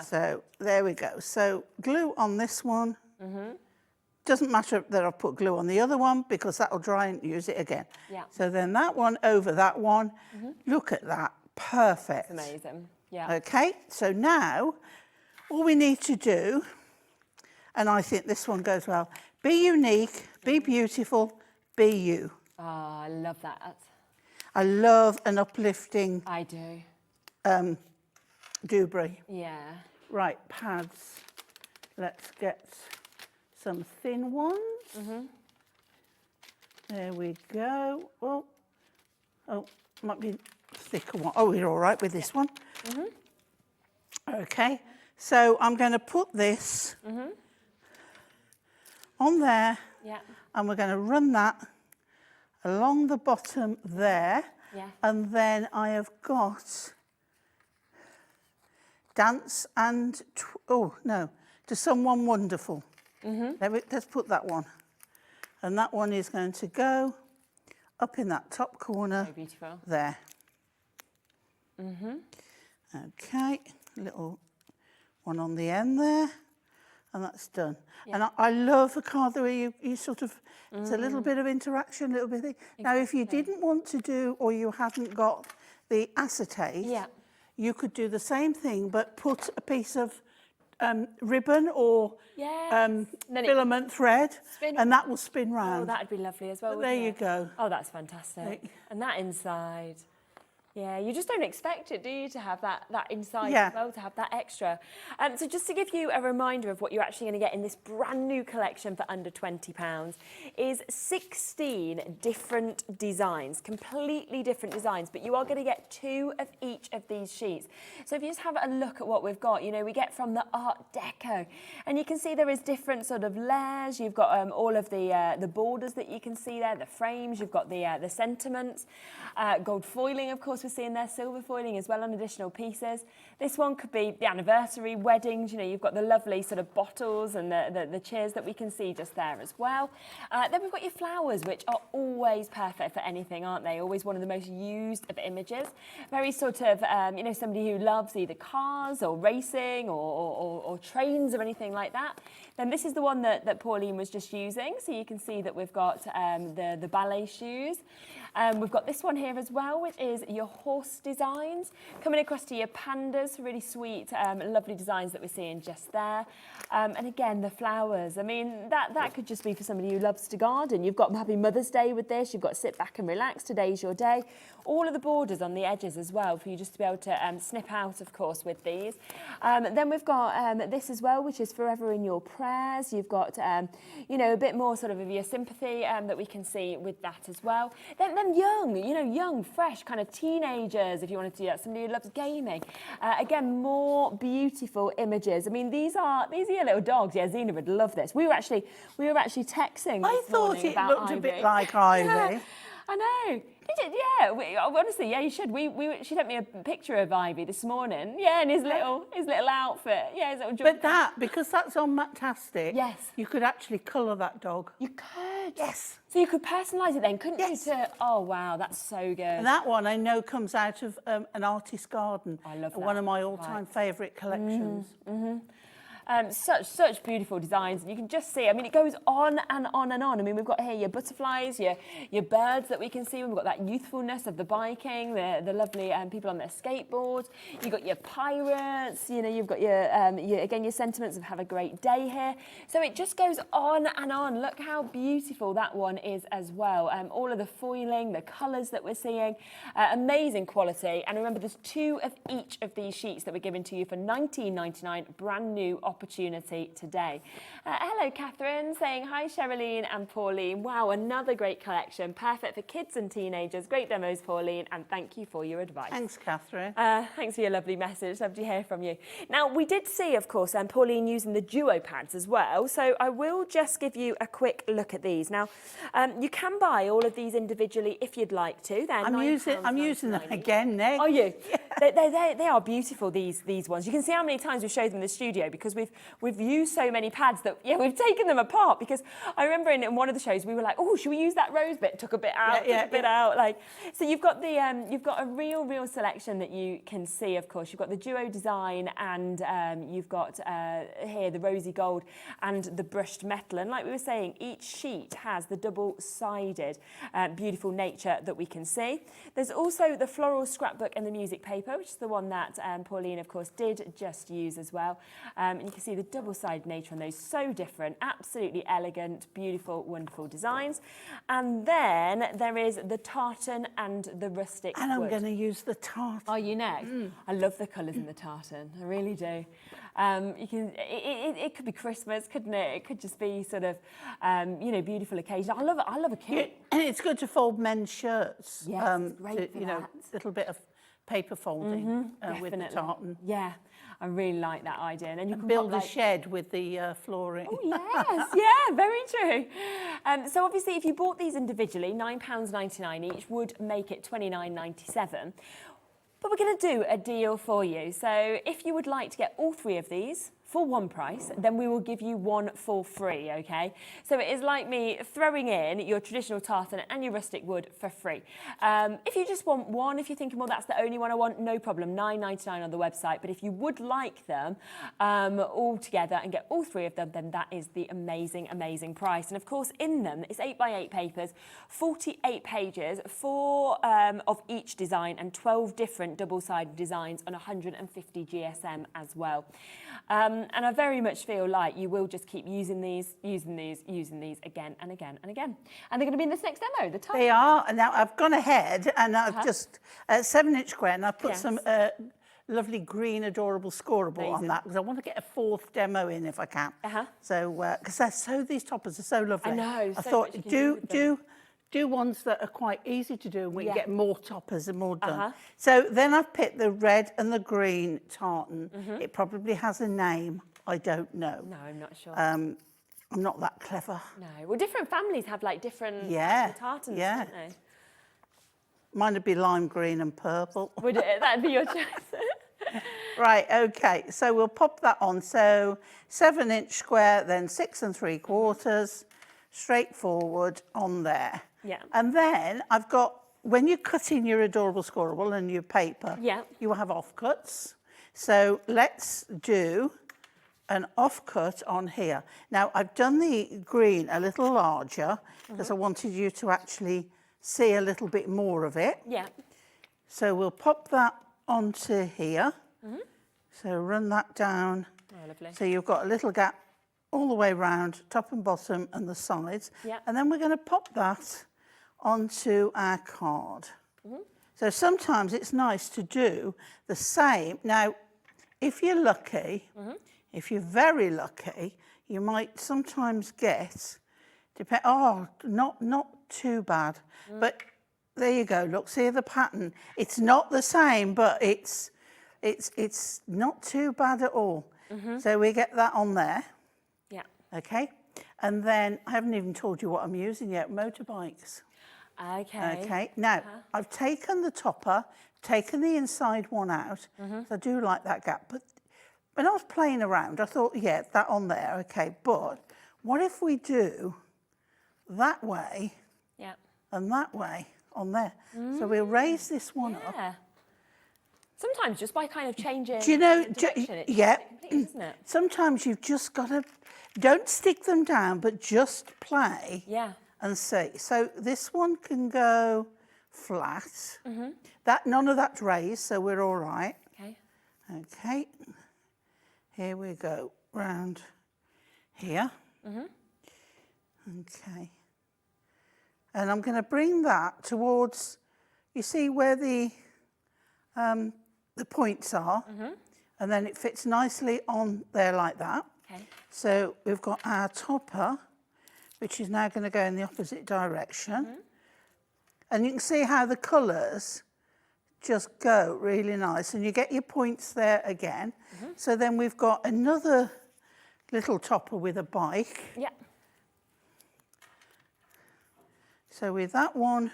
So there we go. So glue on this one. Doesn't matter that I've put glue on the other one because that'll dry and use it again. Yeah. So then that one over that one. Look at that. Perfect. Amazing. Yeah. Okay. So now all we need to do, and I think this one goes well, be unique, be beautiful, be you. Oh, I love that. I love an uplifting I do. Dewberry. Yeah. Right, pads. Let's get some thin ones. There we go. Oh, might be thicker one. Oh, you're all right with this one. Okay, so I'm going to put this on there. Yeah. And we're going to run that along the bottom there. Yeah. And then I have got dance and, to someone wonderful. Let's put that one. And that one is going to go up in that top corner. Very beautiful. There. Okay, little one on the end there. And that's done. Yeah. And I love a card the way you sort of, it's a little bit of interaction, a little bit of thing. Exactly. Now, if you didn't want to do, or you hadn't got the acetate, you could do the same thing, but put a piece of ribbon or filament thread, and that will spin round. Oh, that'd be lovely as well. There you go. Oh, that's fantastic. And that inside. Yeah, you just don't expect it, do you, to have that inside as well, to have that extra. So just to give you a reminder of what you're actually going to get in this brand new collection for under £20 is 16 different designs, completely different designs, but you are going to get 2 of each of these sheets. So if you just have a look at what we've got, you know, we get from the Art Deco, and you can see there is different sort of layers. You've got all of the borders that you can see there, the frames, you've got the sentiments, gold foiling, of course, we're seeing there, silver foiling as well on additional pieces. This one could be the anniversary, weddings, you know, you've got the lovely sort of bottles and the cheers that we can see just there as well. Then we've got your flowers, which are always perfect for anything, aren't they? Always one of the most used of images. Very sort of, you know, somebody who loves either cars or racing or trains or anything like that. Then this is the one that Pauline was just using. So you can see that we've got the ballet shoes. We've got this one here as well, which is your horse designs. Coming across to your pandas, really sweet, lovely designs that we're seeing just there. And again, the flowers. I mean, that could just be for somebody who loves to garden. You've got Happy Mother's Day with this. You've got sit back and relax. Today's your day. All of the borders on the edges as well for you just to be able to snip out, of course, with these. Then we've got this as well, which is Forever in Your Prayers. You've got, you know, a bit more sort of your sympathy that we can see with that as well. Then young, you know, young, fresh kind of teenagers, if you wanted to do that, somebody who loves gaming. Again, more beautiful images. I mean, these are your little dogs. Yeah, Zena would love this. We were actually texting this I thought morning it about looked Ivy. a bit like Ivy. Yeah, I know. Did it? Yeah. Honestly, yeah, you should. She sent me a picture of Ivy this morning. Yeah, in his little outfit. Yeah, his little. But that, because that's on Matastic, Yes. you could actually colour that dog. You could. Yes. So you could personalise it then, couldn't Yes. you? Oh wow, that's so good. And that one I know comes out of an artist's garden. I love One that. of my all-time favourite collections. Such beautiful designs, and you can just see, I mean, it goes on and on and on. I mean, we've got here your butterflies, your birds that we can see. We've got that youthfulness of the biking, the lovely people on their skateboards. You've got your pirates, you know, you've got your again, your sentiments of have a great day here. So it just goes on and on. Look how beautiful that one is as well. All of the foiling, the colours that we're seeing, amazing quality. And remember, there's 2 of each of these sheets that we're giving to you for $19.99, brand new opportunity today. Hello, Catherine, saying hi, Sherilyn and Pauline. Wow, another great collection, perfect for kids and teenagers. Great demos, Pauline, and thank you for your advice. Thanks, Catherine. Thanks for your lovely message. Lovely to hear from you. Now, we did see, of course, Pauline using the duo pads as well, so I will just give you a quick look at these. Now, you can buy all of these individually if you'd like to. They're I'm using them again, Nick. Are you? Yeah. They are beautiful, these ones. You can see how many times we've showed them in the studio because we've used so many pads that, yeah, we've taken them apart because I remember in one of the shows we were like, oh, should we use that rose bit? Took a bit out, took a bit out. Like, so you've got you've got a real selection that you can see, of course. You've got the duo design and you've got here the rosy gold and the brushed metal. And like we were saying, each sheet has the double-sided beautiful nature that we can see. There's also the floral scrapbook and the music paper, which is the one that Pauline, of course, did just use as well. And you can see the double-sided nature on those, so different, absolutely elegant, beautiful, wonderful designs. And then there is the tartan and the rustic And I'm wood. going to use the tartan. Are you next? I love the colours in the tartan, I really do. You can. It could be Christmas, couldn't it? It could just be sort of, you know, beautiful occasion. I love a kit. And it's good to fold men's shirts. Yes, it's great for you know, that. little bit of paper folding with the Definitely. tartan. Yeah, I really like that idea. And then you can Build pop, a shed with the flooring. Oh, yes, yeah, very true. So obviously, if you bought these individually, £9.99 each would make it £29.97. But we're going to do a deal for you. So if you would like to get all 3 of these for one price, then we will give you one for free, okay? So it is like me throwing in your traditional tartan and your rustic wood for free. If you just want one, if you're thinking, well, that's the only one I want, no problem, £9.99 on the website. But if you would like them all together and get all 3 of them, then that is the amazing price. And of course, in them, it's 8x8 papers, 48 pages, 4 of each design and 12 different double-sided designs on 150 GSM as well. And I very much feel like you will just keep using these again and again and again. And they're going to be in this next demo, the tartan. They are. And now I've gone ahead and I've just 7-inch square and I've put some lovely green adorable scorable on that because I want to get a 4th demo in if I can. So because these toppers are so lovely. I know. I so thought much you can with them. do ones that are quite easy to do and we can get more toppers and more done. Uh-huh. So then I've picked the red and the green tartan. It probably has a name. I don't know. No, I'm not sure. I'm not that clever. No. Well, different families have like different tartans, yeah. don't they? Mine would be lime green and purple. Would it? That'd be your choice. Right, okay, so we'll pop that on. So 7-inch square, then 6 3/4, straightforward on there. Yeah. And then I've got, when you're cutting your adorable scorable and your paper, you will have offcuts. So let's do an offcut on here. Now, I've done the green a little larger because I wanted you to actually see a little bit more of it. Yeah. So we'll pop that onto here. So run that down. Oh, lovely. So you've got a little gap all the way round, top and bottom and the sides. Yeah. And then we're going to pop that onto our card. So sometimes it's nice to do the same. Now, if you're lucky, if you're very lucky, you might sometimes get, not too bad. But there you go, look, see the pattern. It's not the same, but it's not too bad at all. So we get that on there. Yeah. Okay. And then I haven't even told you what I'm using yet, motorbikes. Okay. Okay. Now, I've taken the topper, taken the inside one out. So I do like that gap. But when I was playing around, I thought, yeah, that on there. Okay. But what if we do that way and that way on there? So we'll raise this one up. Yeah. Sometimes just by kind of changing Do you know, the direction, it yeah, changes it completely, isn't it? sometimes you've just got to, don't stick them down, but just play Yeah. and see. So this one can go flat. That none of that's raised, so we're all right. Okay. Okay. Here we go, round here. Okay. And I'm going to bring that towards, you see where the points are, and then it fits nicely on there like that. Okay. So we've got our topper, which is now going to go in the opposite direction. And you can see how the colours just go really nice, and you get your points there again. So then we've got another little topper with a bike. Yeah. So with that one,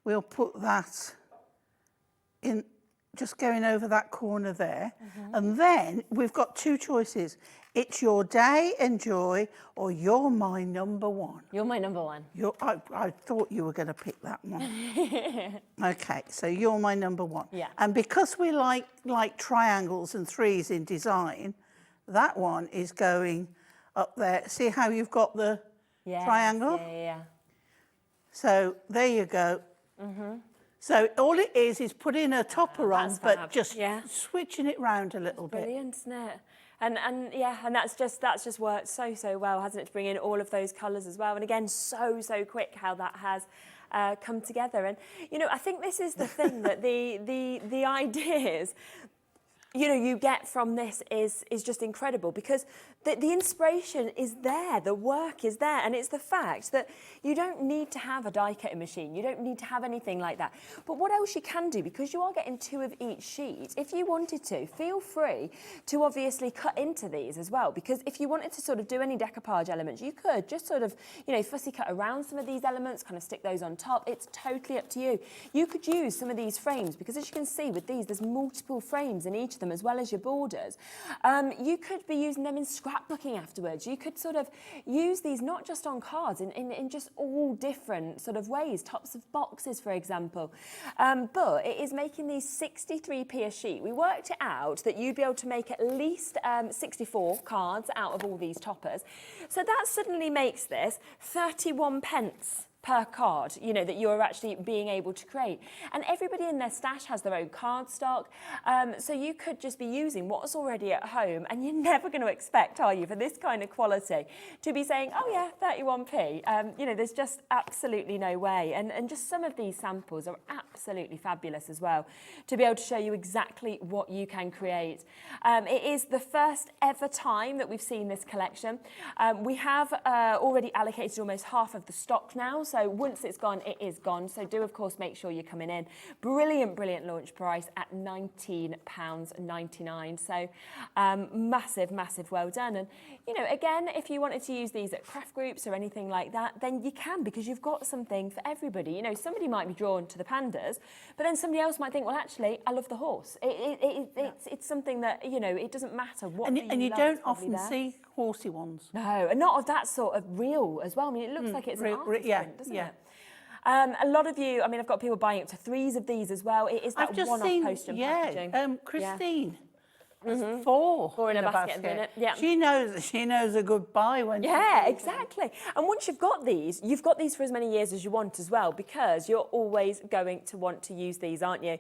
we'll put that in, just going over that corner there. And then we've got two choices. It's your day, enjoy, or you're my number one. You're my number one. I thought you were going to pick that one. Okay, so you're my number one. Yeah. And because we like triangles and threes in design, that one is going up there. See how you've got the triangle? Yeah. So there you go. So all it is putting a topper on, that's but fab. just Yeah. switching it round a little bit. Brilliant, isn't it? And that's just worked so well, hasn't it, to bring in all of those colours as well. And again, so quick how that has come together. And you know, I think this is the thing that the ideas, you know, you get from this is just incredible, because the inspiration is there, the work is there, and it's the fact that you don't need to have a die cutting machine, you don't need to have anything like that. But what else you can do, because you are getting 2 of each sheet, if you wanted to, feel free to obviously cut into these as well, because if you wanted to sort of do any decoupage elements, you could just sort of, you know, fussy cut around some of these elements, kind of stick those on top. It's totally up to you. You could use some of these frames, because as you can see with these, there's multiple frames in each of them, as well as your borders. You could be using them in scrapbooking afterwards. You could sort of use these not just on cards, in just all different sort of ways, tops of boxes, for example. But it is making these 63p a sheet. We worked it out that you'd be able to make at least 64 cards out of all these toppers. So that suddenly makes this 31 pence per card, you know, that you're actually being able to create. And everybody in their stash has their own cardstock. So you could just be using what's already at home, and you're never going to expect, are you, for this kind of quality, to be saying, oh yeah, 31p. You know, there's just absolutely no way. And just some of these samples are absolutely fabulous as well, to be able to show you exactly what you can create. It is the first ever time that we've seen this collection. We have already allocated almost half of the stock now. So once it's gone, it is gone. So do, of course, make sure you're coming in. Brilliant launch price at £19.99. So massive well done. And, you know, again, if you wanted to use these at craft groups or anything like that, then you can, because you've got something for everybody. You know, somebody might be drawn to the pandas, but then somebody else might think, well, actually, I love the horse. It's something that, you know, it doesn't matter what and you love, don't it's probably often there. see horsey ones. No, and not of that sort of real as well. I mean, it looks like it's an artist print, doesn't it? A lot of you, I mean, I've got people buying up to 3s of these as well. It is that one-off post and packaging. Christine Four in a basket at the minute, yeah. She knows a good buy when Yeah, exactly. And once you've got these for as many years as you want as well, because you're always going to want to use these, aren't you?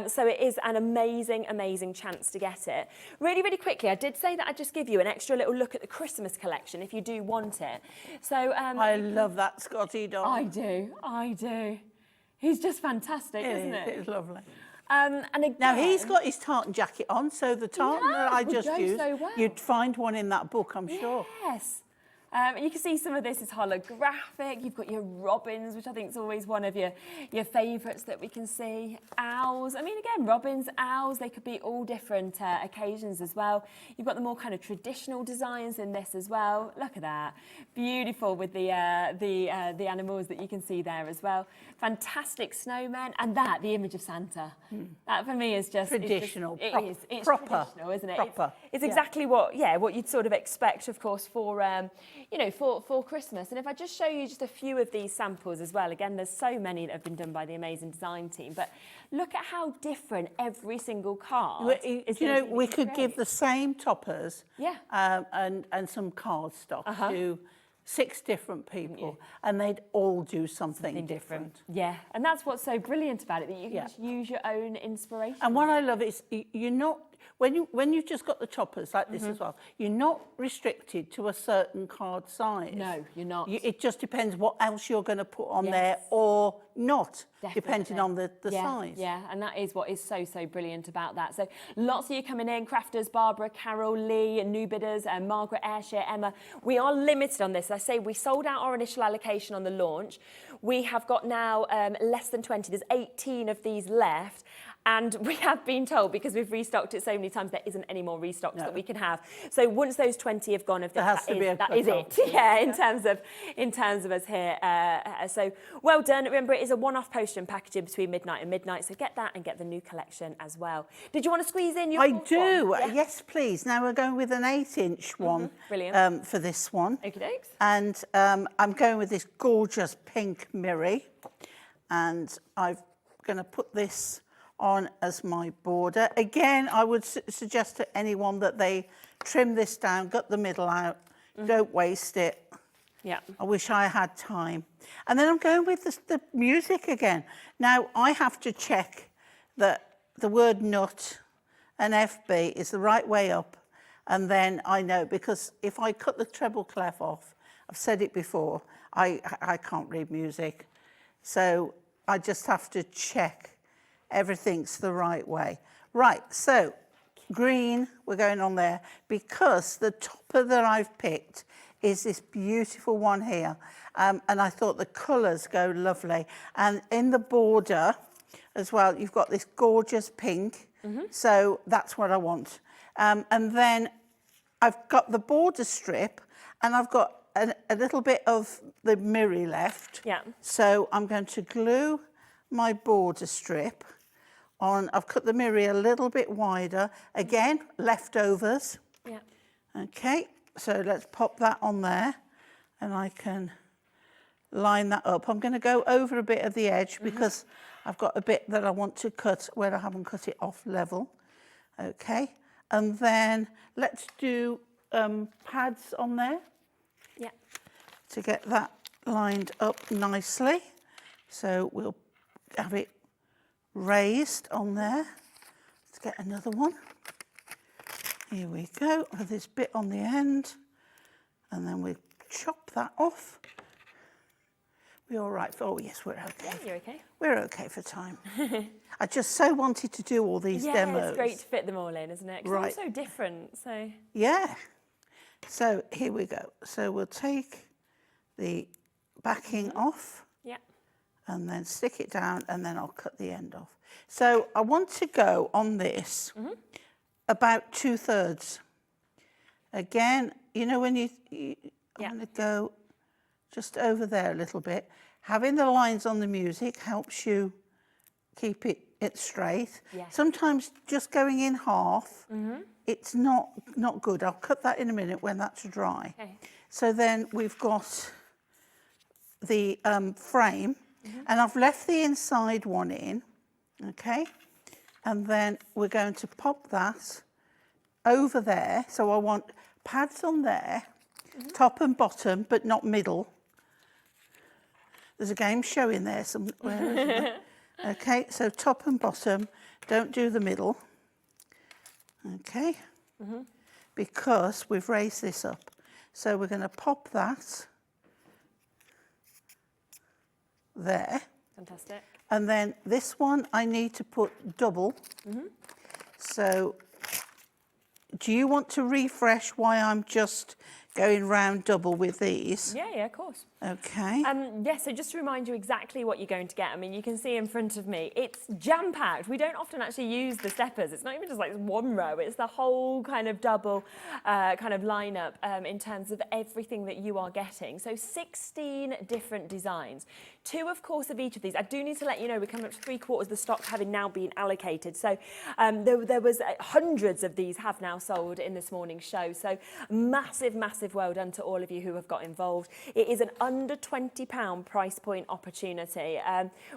So it is an amazing, amazing chance to get it. Really, really quickly, I did say that I'd just give you an extra little look at the Christmas collection if you do want it. So I love that Scotty dog. I do. He's just fantastic, isn't it? It is lovely. And again, Now he's got his tartan jacket on, so the tartan that I would just go used, so well. you'd find one in that book, I'm sure. Yes. You can see some of this is holographic. You've got your robins, which I think is always one of your favourites that we can see. Owls. I mean, again, robins, owls, they could be all different occasions as well. You've got the more kind of traditional designs in this as well. Look at that. Beautiful with the animals that you can see there as well. Fantastic snowmen. And the image of Santa. That for me is just... Traditional. It's proper, traditional, isn't it? Proper. It's exactly what you'd sort of expect, of course, for... for Christmas. And if I just show you just a few of these samples as well, again, there's so many that have been done by the amazing design team, but look at how different every single card is. We could give the same toppers and some cardstock to 6 different people, and they'd all do something different. Yeah, and that's what's so brilliant about it, that you can just use your own inspiration. And what I love is you're not, when you've just got the toppers like this as well, you're not restricted to a certain card size. No, you're not. It just depends what else you're going to put on there or not, depending on the size. Yeah, and that is what is so, so brilliant about that. So lots of you coming in, crafters, Barbara, Carol, Lee, new bidders, Margaret, Ayrshire, Emma. We are limited on this. As I say, we sold out our initial allocation on the launch. We have got now less than 20. There's 18 of these left. And we have been told, because we've restocked it so many times, there isn't any more restocks that we can have. So once those 20 have gone, that is it. Yeah, in terms of us here. So well done. Remember, it is a one-off poster and packaging between midnight and midnight. So get that and get the new collection as well. Did you want to squeeze in your? I do. Yes, please. Now we're going with an 8-inch one. Brilliant. For this one. Okie dokes. And I'm going with this gorgeous pink mirror, and I'm going to put this on as my border. Again, I would suggest to anyone that they trim this down, gut the middle out, don't waste it. Yeah. I wish I had time. And then I'm going with the music again. Now, I have to check that the word nut and FB is the right way up, and then I know, because if I cut the treble clef off, I've said it before, I can't read music. So I just have to check everything's the right way. Right, so green, we're going on there, because the topper that I've picked is this beautiful one here. And I thought the colours go lovely. And in the border as well, you've got this gorgeous pink. So that's what I want. And then I've got the border strip, and I've got a little bit of the mirror left. Yeah. So I'm going to glue my border strip on. I've cut the mirror a little bit wider. Again, leftovers. Yeah. Okay, so let's pop that on there, and I can line that up. I'm going to go over a bit of the edge because I've got a bit that I want to cut where I haven't cut it off level. Okay, and then let's do pads on there. Yeah. To get that lined up nicely. So we'll have it raised on there. Let's get another one. Here we go, with this bit on the end, and then we chop that off. We all right? Oh yes, we're okay. Yeah, you're okay. We're okay for time. I just so wanted to do all these demos. Yeah, it's great to fit them all in, isn't it? 'Cause Right. they're all so different. So Yeah. So here we go. So we'll take the backing off. yeah. And then stick it down, and then I'll cut the end off. So I want to go on this about 2/3. Again, you know, when I'm going to go just over there a little bit. Having the lines on the music helps you keep it straight. Yes. Sometimes just going in half, it's not good. I'll cut that in a minute when that's dry. Okay. So then we've got the frame, and I've left the inside one in, okay? And then we're going to pop that over there. So I want pads on there, top and bottom, but not middle. There's a game show in there somewhere, isn't there? Okay, so top and bottom, don't do the middle. Okay, because we've raised this up. So we're going to pop that there. Fantastic. And then this one I need to put double. So do you want to refresh why I'm just going round double with these? Yeah, of course. Okay. So just to remind you exactly what you're going to get. I mean, you can see in front of me, it's jam-packed. We don't often actually use the steppers. It's not even just like one row. It's the whole kind of double kind of lineup in terms of everything that you are getting. So 16 different designs. 2, of course, of each of these. I do need to let you know we're coming up to 3/4 of the stock having now been allocated. So there was hundreds of these have now sold in this morning's show. So massive, massive well done to all of you who have got involved. It is an under £20 price point opportunity,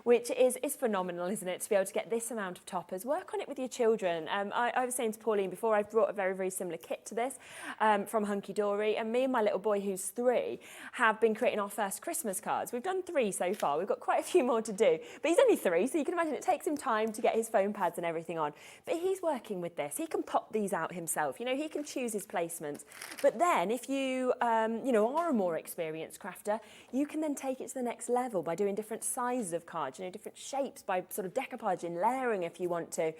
which is phenomenal, isn't it, to be able to get this amount of toppers. Work on it with your children. I was saying to Pauline before, I've brought a very, very similar kit to this from Hunkydory, and me and my little boy, who's 3, have been creating our first Christmas cards. We've done 3 so far. We've got quite a few more to do, but he's only 3, so you can imagine it takes him time to get his foam pads and everything on. But he's working with this. He can pop these out himself. You know, he can choose his placements. But then if you, are a more experienced crafter, you can then take it to the next level by doing different sizes of cards, different shapes, by sort of decoupaging, layering if you want to.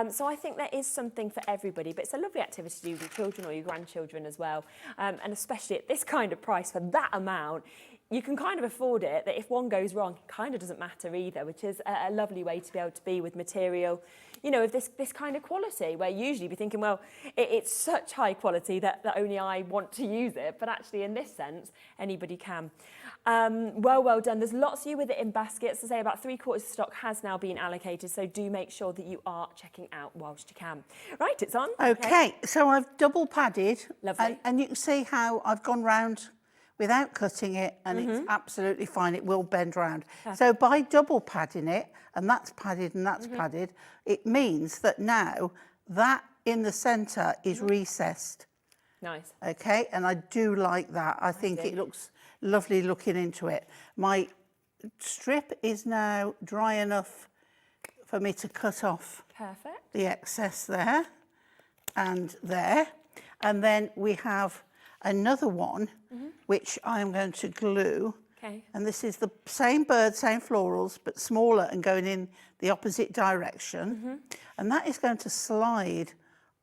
So I think there is something for everybody, but it's a lovely activity to do with your children or your grandchildren as well. And especially at this kind of price for that amount, you can kind of afford it, that if one goes wrong, it kind of doesn't matter either, which is a lovely way to be able to be with material, of this kind of quality, where usually you'd be thinking, well, it's such high quality that only I want to use it, but actually in this sense, anybody can. Well done. There's lots of you with it in baskets. To say about 3/4 of stock has now been allocated, so do make sure that you are checking out whilst you can. Right, it's on. Okay, so I've double padded. Lovely. And you can see how I've gone round without cutting it, and it's absolutely fine. It will bend round. So by double padding it, and that's padded and that's padded, it means that now that in the centre is recessed. Nice. Okay, and I do like that. I think it looks lovely looking into it. My strip is now dry enough for me to cut off the excess there and there. And then we have another one, which I'm going to glue. Okay. And this is the same bird, same florals, but smaller and going in the opposite direction. And that is going to slide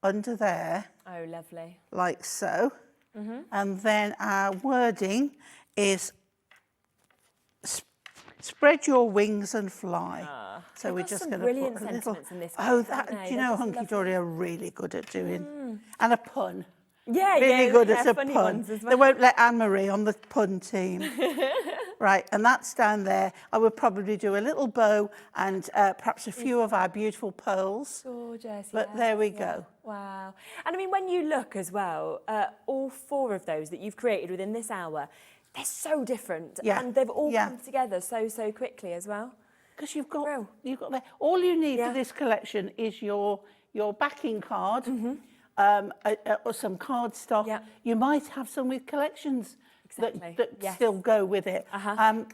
under there. Oh, lovely. Like so. And then our wording is spread your wings and fly. So we're just going to put a little. Oh, that, do you know, Hunkydory are really good at doing, and a pun. Yeah, really good at a funny pun. ones as well. They won't let Anne-Marie on the pun team. Right, and that's down there. I would probably do a little bow and perhaps a few of our beautiful pearls. Gorgeous. But there we go. Wow. And I mean, when you look as well, all 4 of those that you've created within this hour, they're so different. Yeah. And they've all come together so quickly as well. Because you've got that. All you need for this collection is your backing card, or some cardstock. Yeah. You might have some with collections Exactly. that still go with it.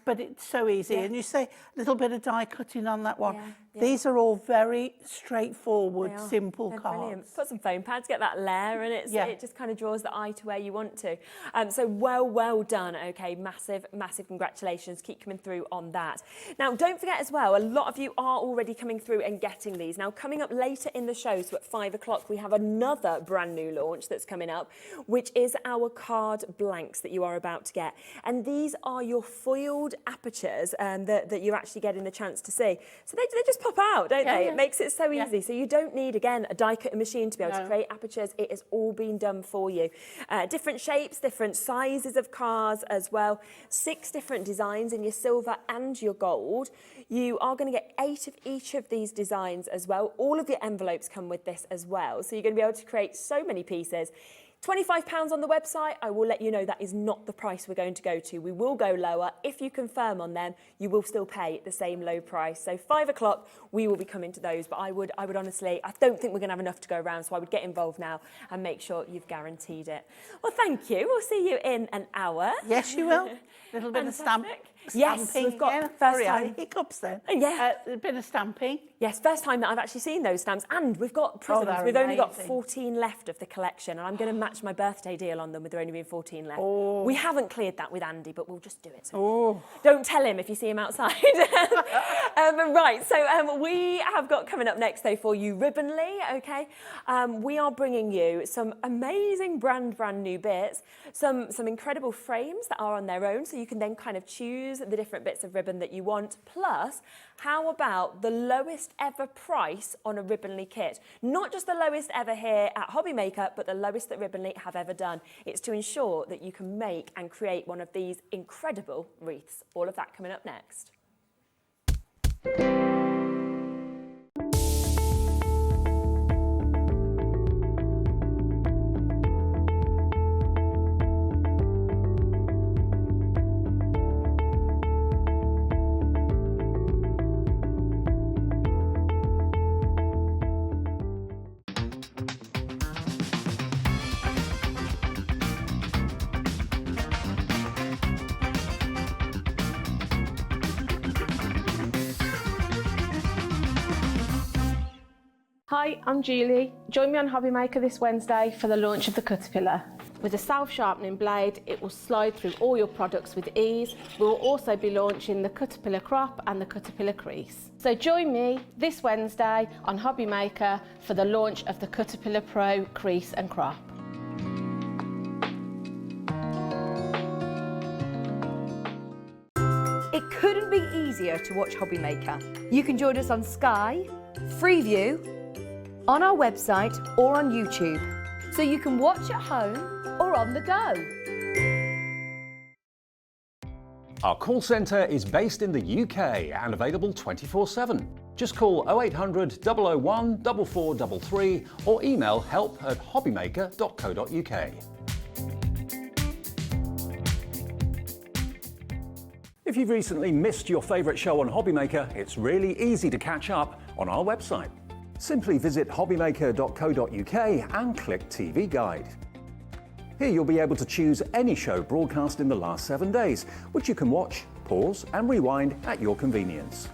But it's so easy. Yeah. And you say a little bit of die cutting on that one. Yeah, yeah. These are all very straightforward, simple They're cards. brilliant. Put some foam pads, get that layer, and it just kind of draws the eye to where you want to. So well done. Okay, massive congratulations. Keep coming through on that. Now, don't forget as well, a lot of you are already coming through and getting these. Now, coming up later in the show, so at 5 o'clock, we have another brand new launch that's coming up, which is our card blanks that you are about to get. And these are your foiled apertures that you're actually getting the chance to see. So they just pop out, don't they? Yeah. It makes it so easy. So you don't need, again, a die cutting machine to be able to create apertures. It has all been done for you. Different shapes, different sizes of cards as well. 6 different designs in your silver and your gold. You are going to get 8 of each of these designs as well. All of your envelopes come with this as well. So you're going to be able to create so many pieces. £25 on the website, I will let you know that is not the price we're going to go to. We will go lower. If you confirm on them, you will still pay the same low price. So 5 o'clock, we will be coming to those. But I would honestly, I don't think we're going to have enough to go around, so I would get involved now and make sure you've guaranteed it. Well, thank you. We'll see you in an hour. Yes, you will. A little bit of stamping. Yes, we've got yeah. first Sorry, I time. had hiccups then. Yeah. A bit of stamping. Yes, first time that I've actually seen those stamps, and we've got prisms. they're We've only got amazing. 14 left of the collection, and I'm going to match my birthday deal on them with there only being 14 left. Oh. We haven't cleared that with Andy, but we'll just do it. Oh. Don't tell him if you see him outside. Right, so we have got coming up next, though, for you Ribbonly, okay? We are bringing you some amazing brand new bits, some incredible frames that are on their own, so you can then kind of choose the different bits of ribbon that you want. Plus, how about the lowest ever price on a Ribbonly kit? Not just the lowest ever here at Hobby Maker, but the lowest that Ribbonly have ever done. It's to ensure that you can make and create one of these incredible wreaths. All of that coming up next. Hi, I'm Julie. Join me on Hobby Maker this Wednesday for the launch of the Caterpillar. With a self-sharpening blade, it will slide through all your products with ease. We will also be launching the Caterpillar Crop and the Caterpillar Crease. So join me this Wednesday on Hobby Maker for the launch of the Caterpillar Pro Crease and Crop. It couldn't be easier to watch Hobby Maker. You can join us on Sky, Freeview, on our website or on YouTube, so you can watch at home or on the go. Our call centre is based in the UK and available 24/7. Just call 0800 001 4433 or email help@hobbymaker.co.uk. If you've recently missed your favourite show on Hobby Maker, it's really easy to catch up on our website. Simply visit hobbymaker.co.uk and click TV Guide. Here you'll be able to choose any show broadcast in the last 7 days, which you can watch, pause and rewind at your convenience.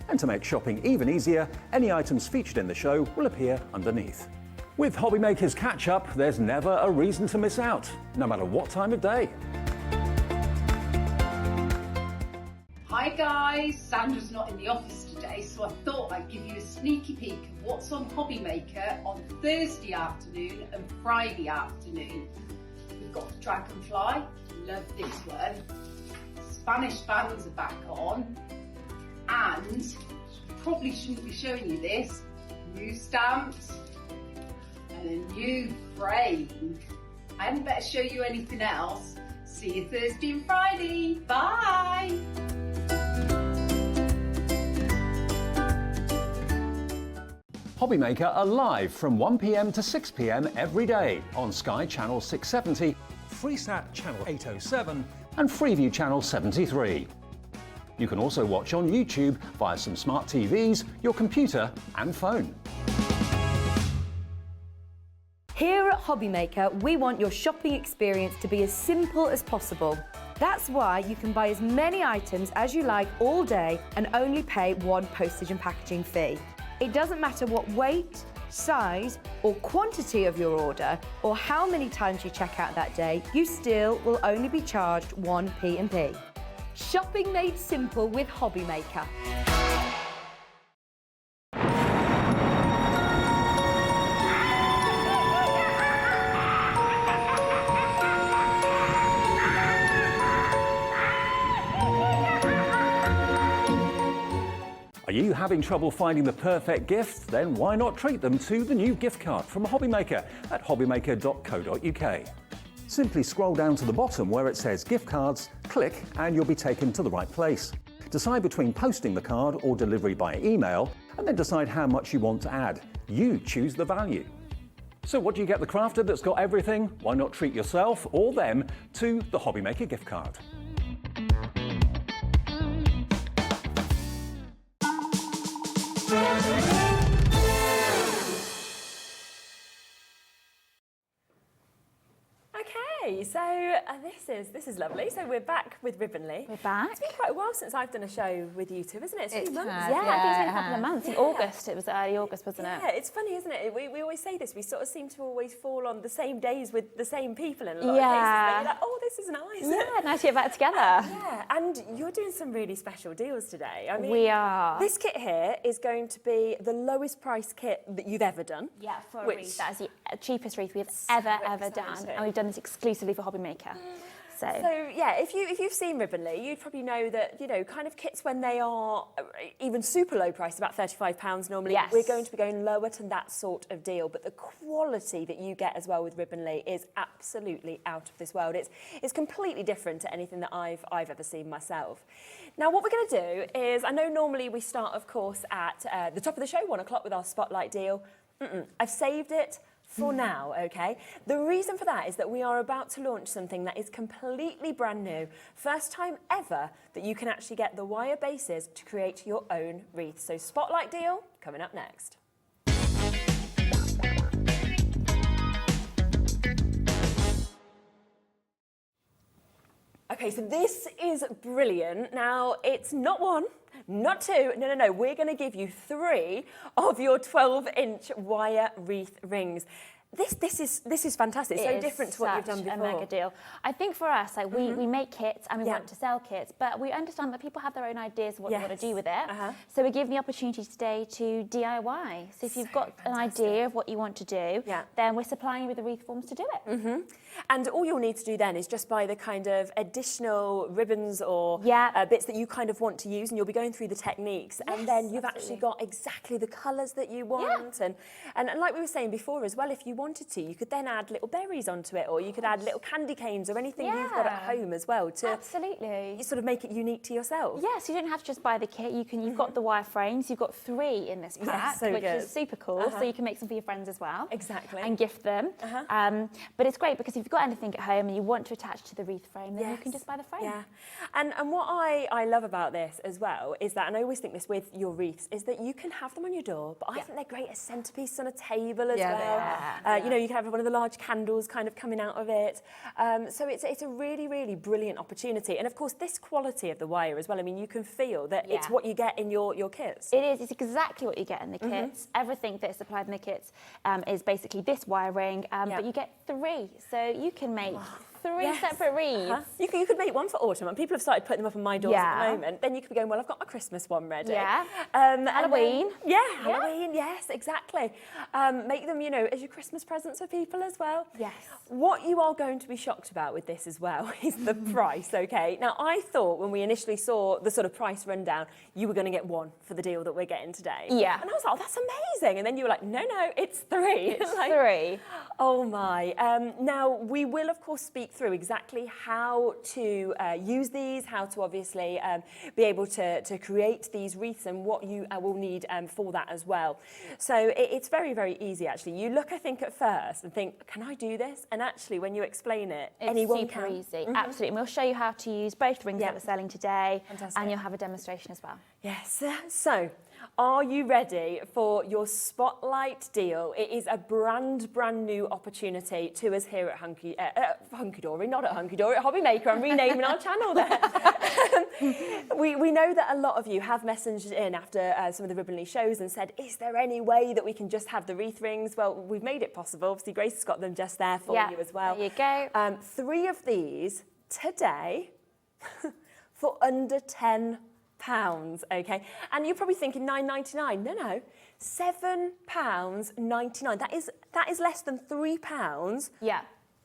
And to make shopping even easier, any items featured in the show will appear underneath. With Hobby Maker's Catch Up, there's never a reason to miss out, no matter what time of day. Hi guys, Sandra's not in the office today, so I thought I'd give you a sneaky peek of what's on Hobby Maker on Thursday afternoon and Friday afternoon. We've got the Dragonfly, love this one. Spanish fans are back on, and probably shouldn't be showing you this, new stamps and a new frame. I hadn't better show you anything else. See you Thursday and Friday, bye! Hobby Maker are live from 1 p.m. to 6 p.m. every day on Sky Channel 670, Freesat Channel 807 and Freeview Channel 73. You can also watch on YouTube via some smart TVs, your computer and phone. Here at Hobby Maker, we want your shopping experience to be as simple as possible. That's why you can buy as many items as you like all day and only pay one postage and packaging fee. It doesn't matter what weight, size or quantity of your order or how many times you check out that day, you still will only be charged one P&P. Shopping made simple with Hobby Maker. Are you having trouble finding the perfect gift? Then why not treat them to the new gift card from Hobby Maker at hobbymaker.co.uk. Simply scroll down to the bottom where it says gift cards, click and you'll be taken to the right place. Decide between posting the card or delivery by email and then decide how much you want to add. You choose the value. So what do you get the crafter that's got everything? Why not treat yourself or them to the Hobby Maker gift card? Okay, so this is lovely. So we're back with Ribbonly. We're back. It's been quite a while since I've done a show with you two, isn't it? It's been months. Yeah, I think it's been a couple of months. In August, it was early August, wasn't it? Yeah, it's funny, isn't it? We always say this. We sort of seem to always fall on the same days with the same people in a lot of cases. But you're like, oh, this is nice. Yeah, nice to get back together. Yeah, and you're doing some really special deals today. I mean, We are. This kit here is going to be the lowest price kit that you've ever done. Yeah, for a which- wreath. That is the cheapest wreath we've ever done. exciting. And we've done this exclusively for Hobby Maker. So yeah, if you've seen Ribbonly, you'd probably know that, you know, kind of kits when they are even super low price, about £35 normally, Yes. we're going to be going lower to that sort of deal. But the quality that you get as well with Ribbonly is absolutely out of this world. It's completely different to anything that I've ever seen myself. Now, what we're going to do is, I know normally we start, of course, at the top of the show, 1 o'clock with our spotlight deal. I've saved it for now, okay? The reason for that is that we are about to launch something that is completely brand new. First time ever that you can actually get the wire bases to create your own wreath. So spotlight deal coming up next. Okay, so this is brilliant. Now, it's not one, not two, no. We're going to give you 3 of your 12-inch wire wreath rings. This is fantastic. It's so different to what you've done before. A mega deal. I think for us, like we make kits and we want to sell kits, but we understand that people have their own ideas of what they want to do with it. So we're giving the opportunity today to DIY. So if you've got an idea of what you want to do, then we're supplying you with the wreath forms to do it. And all you'll need to do then is just buy the kind of additional ribbons or bits that you kind of want to use, and you'll be going through the techniques, and then you've actually got exactly the colours that you want. And like we were saying before as well, if you wanted to, you could then add little berries onto it, or you could add little candy canes or anything you've got at home as well to you sort of make it unique to yourself. Yes, you don't have to just buy the kit. You've got the wire frames. You've got 3 in this pack, which is super cool. So you can make some for your friends as well. Exactly. And gift them. But it's great because if you've got anything at home and you want to attach to the wreath frame, then you can just buy the frame. Yeah. And what I love about this as well is that, and I always think this with your wreaths, is that you can have them on your door, but I think they're great as centerpiece on a table as well. You know, you can have one of the large candles kind of coming out of it. So it's a really, really brilliant opportunity. And of course, this quality of the wire as well, I mean, you can feel that it's what you get in your kits. It is. It's exactly what you get in the kits. Everything that is supplied in the kits is basically this wiring, but you get 3. So you can make 3 separate wreaths. You could make one for autumn, and people have started putting them up on my doors at the moment. Then you could be going, well, I've got my Christmas one ready. Halloween. Halloween, yes, exactly. Make them, you know, as your Christmas presents for people as well. Yes. What you are going to be shocked about with this as well is the price, okay? Now, I thought when we initially saw the sort of price rundown, you were going to get 1 for the deal that we're getting today. Yeah. And I was like, oh, that's amazing. And then you were like, no, it's 3. It's 3. Oh, my. Now, we will, of course, speak through exactly how to use these, how to obviously be able to create these wreaths and what you will need for that as well. So it's very, very easy, actually. You look, I think, at first and think, can I do this? And actually, when you explain it, anyone super can. easy. Absolutely. And we'll show you how to use both the rings that we're selling today. Fantastic. And you'll have a demonstration as well. Yes. So, are you ready for your spotlight deal? It is a brand new opportunity to us here at Hunkydory, not at Hunkydory, at Hobby Maker. I'm renaming our channel there. We know that a lot of you have messaged in after some of the Ribbonly shows and said, is there any way that we can just have the wreath rings? Well, we've made it possible. Obviously, Grace has got them just there for you as well. There you go. 3 of these today for under £10. Okay, and you're probably thinking £9.99. No, £7.99. That is less than £3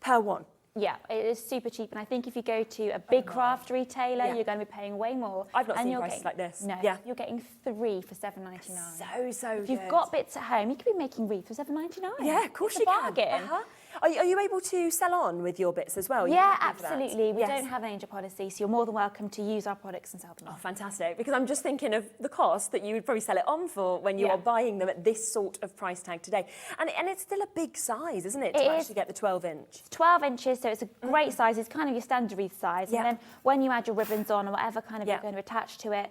per one. Yeah, it is super cheap, and I think if you go to a big craft retailer, you're going to be paying way more. I've not seen prices like this. No, you're getting 3 for £7.99. So If you've got bits at home, you could be making wreaths for £7.99. Yeah, of course it's you a bargain. can. Are you able to sell on with your bits as well? Yeah, absolutely. We Yes. don't have an angel policy, so you're more than welcome to use our products and sell them Oh, on. fantastic. Because I'm just thinking of the cost that you would probably sell it on for when you are buying them at this sort of price tag today. And it's still a big size, isn't it, to actually get the 12-inch? 12 inches, so it's a great size. It's kind of your standard wreath size. Yeah. And then when you add your ribbons on or whatever kind of you're going to attach to it,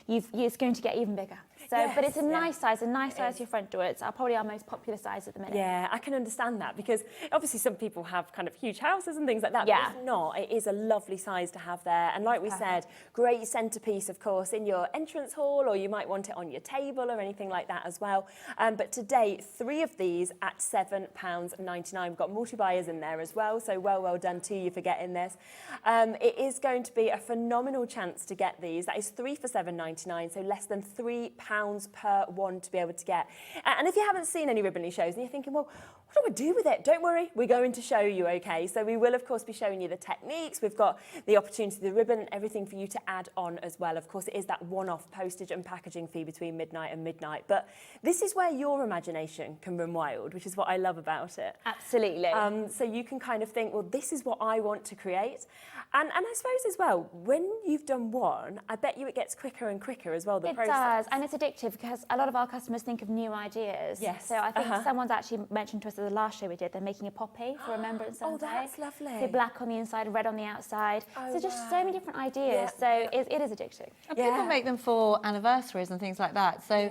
it's going to get even bigger. So, but it's a nice size, for your front door. It's probably our most popular size at the minute. Yeah, I can understand that because obviously some people have kind of huge houses and things like that. Yeah. But if not, it is a lovely size to have there. And like we said, great centrepiece, of course, in your entrance hall, or you might want it on your table or anything like that as well. But today, 3 of these at £7.99. We've got multi-buyers in there as well, so well done to you for getting this. It is going to be a phenomenal chance to get these. That is 3 for £7.99, so less than £3 per one to be able to get. And if you haven't seen any ribbon shows and you're thinking, well, what do I do with it? Don't worry, we're going to show you, okay? So we will, of course, be showing you the techniques. We've got the opportunity, the ribbon, and everything for you to add on as well. Of course, it is that one-off postage and packaging fee between midnight and midnight. But this is where your imagination can run wild, which is what I love about it. Absolutely. So you can kind of think, well, this is what I want to create. And I suppose as well, when you've done one, I bet you it gets quicker and quicker as well, the process. It does, and it's addictive because a lot of our customers think of new ideas. Yes. So I think someone's actually mentioned to us at the last show we did, they're making a poppy for Remembrance Sunday. Oh, that's lovely. So black on the inside, red on the outside. So just so many different ideas. So it is addicting. And people make them for anniversaries and things like that. So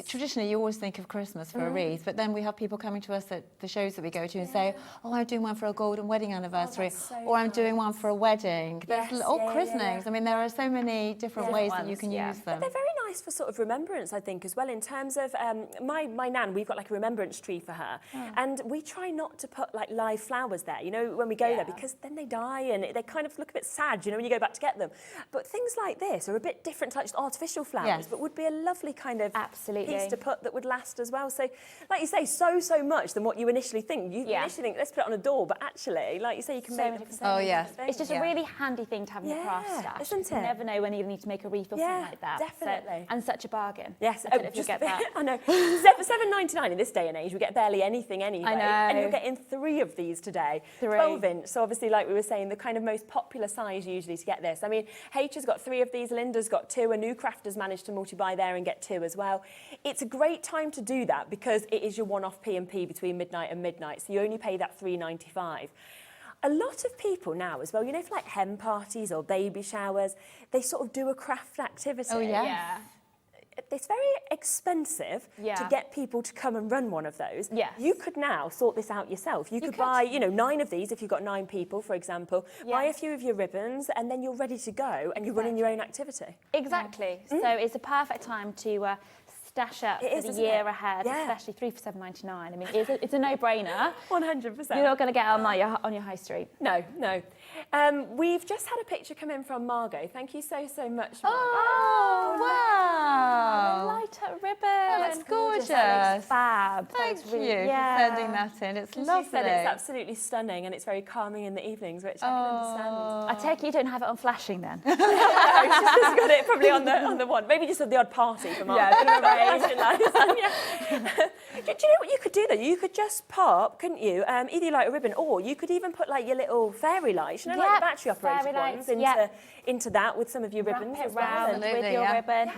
traditionally, you always think of Christmas for a wreath, but then we have people coming to us at the shows that we go to and say, oh, I'm doing one for a golden wedding anniversary, or I'm doing one for a wedding. There's christenings. I mean, there are so many different ways that you can use them. But they're very nice for sort of remembrance, I think, as well, in terms of my nan, we've got like a remembrance tree for her, and we try not to put like live flowers there, you know, when we go there, because then they die and they kind of look a bit sad, you know, when you go back to get them. But things like this are a bit different to like just artificial flowers, but would be a lovely kind of piece to put that would last as well. So, like you say, so much than what you initially think. You initially think, let's put it on a door, but actually, like you say, you can make them. Oh, yes. It's just a really handy thing to have in the craft stash. Isn't it? You never know when you need to make a wreath or something like that. Definitely. So, and such a bargain. Yes, I don't know if you get that. I know. For £7.99 in this day and age, we get barely anything anyway. I know. And you're getting 3 of these today. 12-inch. So obviously, like we were saying, the kind of most popular size usually to get this. I mean, H has got 3 of these, Linda's got 2, a new crafter's managed to multi-buy there and get 2 as well. It's a great time to do that because it is your one-off P&P between midnight and midnight. So you only pay that £3.95. A lot of people now as well, you know, for like hen parties or baby showers, they sort of do a craft activity. Oh, yeah. It's very expensive to get people to come and run one of those. Yes. You could now sort this out yourself. You could buy, you know, 9 of these if you've got 9 people, for example. Buy a few of your ribbons and then you're ready to go and you're running your own activity. Exactly. So it's a perfect time to stash up for the year ahead, especially 3 for £7.99. I mean, it's a no-brainer. 100%. You're not going to get on your high street. No. We've just had a picture come in from Margot. Thank you so much, Margot. Oh, wow. Light up ribbon. That's gorgeous. That looks fab. Thank you for Yeah. sending that in. It's lovely. She said it's absolutely stunning and it's very calming in the evenings, which I can understand. I take it you don't have it on flashing then. She's just got it probably on the one. Maybe just at the odd party for Margot. Do you know what you could do though? You could just pop, couldn't you? Either like a ribbon, or you could even put like your little fairy lights, you know, like the battery operated ones, into that with some of your ribbons Wrap it as well. round with your ribbon.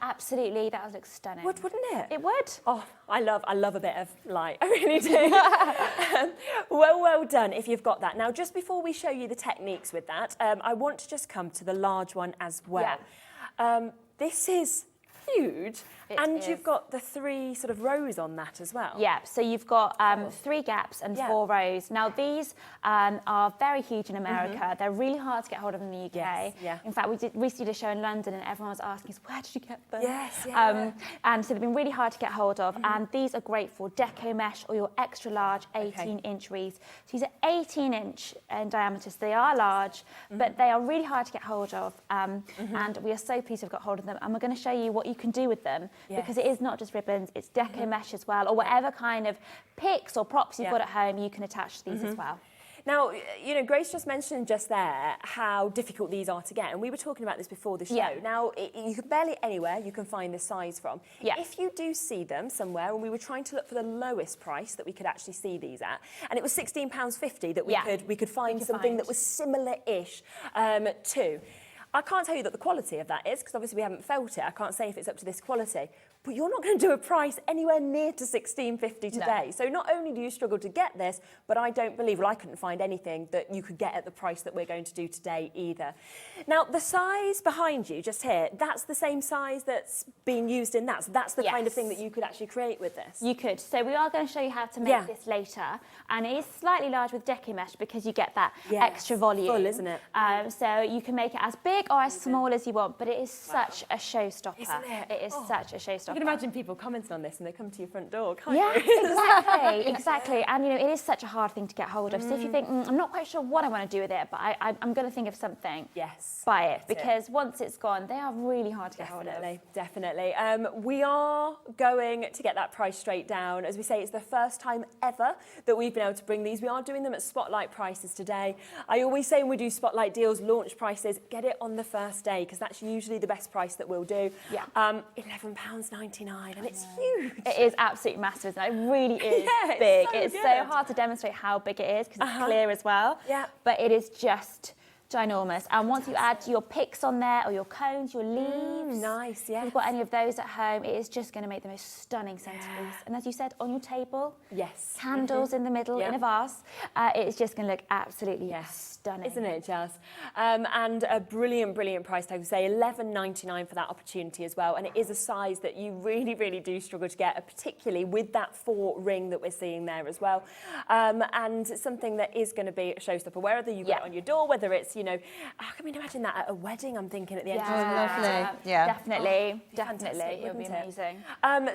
Absolutely, that would look stunning. Wouldn't it? It would. Oh, I love a bit of light. I really do. Well done if you've got that. Now, just before we show you the techniques with that, I want to just come to the large one as well. This is huge. You've got the 3 sort of rows on that as well. Yeah, so you've got 3 gaps and 4 rows. Now, these are very huge in America. They're really hard to get hold of in the UK. Yes, In fact, we recently did a show in London and everyone was asking us, where did you get them? Yes, and so they've been really hard to get hold of. And these are great for Deco mesh or your extra large 18-inch wreaths. So these are 18-inch in diameter, so they are large, but they are really hard to get hold of. And we are so pleased we've got hold of them. And we're going to show you what you can do with them. Because it is not just ribbons, it's Deco mesh as well, or whatever kind of picks or props you've got at home, you can attach to these as well. Now, you know, Grace just mentioned just there how difficult these are to get, and we were talking about this before the show. Yeah. Now, you can barely anywhere you can find this size from. Yeah. If you do see them somewhere, and we were trying to look for the lowest price that we could actually see these at, and it was £16.50 that we could find something that was similar-ish to. I can't tell you that the quality of that is, because obviously we haven't felt it. I can't say if it's up to this quality. But you're not going to do a price anywhere near to £16.50 today. No. So not only do you struggle to get this, but I don't believe, well, I couldn't find anything that you could get at the price that we're going to do today either. Now, the size behind you, just here, that's the same size that's being used in that. So that's the kind of thing that you could actually create with this. You could. So we are going to show you how to make this later. And it is slightly large with Deco mesh because you get that extra volume. Full, isn't it? So you can make it as big or as small as you want, but it is such a showstopper. Isn't it? It is such a showstopper. You can imagine people commenting on this and they come to your front door, can't Yeah, you? exactly, exactly. And, you know, it is such a hard thing to get hold of. So if you think, I'm not quite sure what I want to do with it, but I'm going to think of something, buy it. Because once it's gone, they are really hard to get hold of. Definitely. We are going to get that price straight down. As we say, it's the first time ever that we've been able to bring these. We are doing them at spotlight prices today. I always say when we do spotlight deals, launch prices, get it on the first day, because that's usually the best price that we'll do. Yeah. £11.99, and it's huge. It is absolutely massive, and it really is big. It's so hard to demonstrate how big it is because it's clear as well. Yeah. But it is just ginormous. And once you add your picks on there, or your cones, your leaves, nice, if you've got any of those at home, it is just going to make the most stunning centerpiece. And as you said, on your table, candles in the middle in a vase, it is just going to look absolutely stunning. Isn't it, Jazz? And a brilliant price tag. We say £11.99 for that opportunity as well. And it is a size that you really, really do struggle to get, particularly with that 4 ring that we're seeing there as well. And something that is going to be a showstopper, whether you get it on your door, whether it's, you know, I can imagine that at a wedding, I'm thinking at the end of the day. Lovely. Yeah. Definitely. It would be amazing.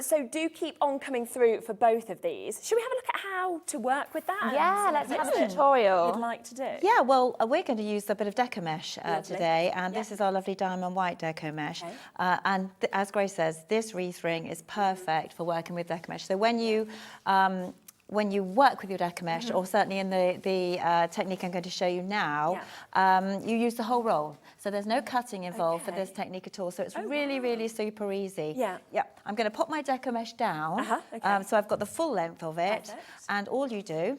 So do keep on coming through for both of these. Should we have a look at how to work with that? Yeah, let's have a tutorial. You'd like to do? Yeah, well, we're going to use a bit of Deco mesh today, and this is our lovely diamond white Deco mesh. And as Grace says, this wreath ring is perfect for working with Deco mesh. So when you work with your Deco mesh, or certainly in the technique I'm going to show you now, you use the whole roll. So there's no cutting involved for this technique at all. So it's really super easy. Yeah. I'm going to put my Deco mesh down. So I've got the full length of it. And all you do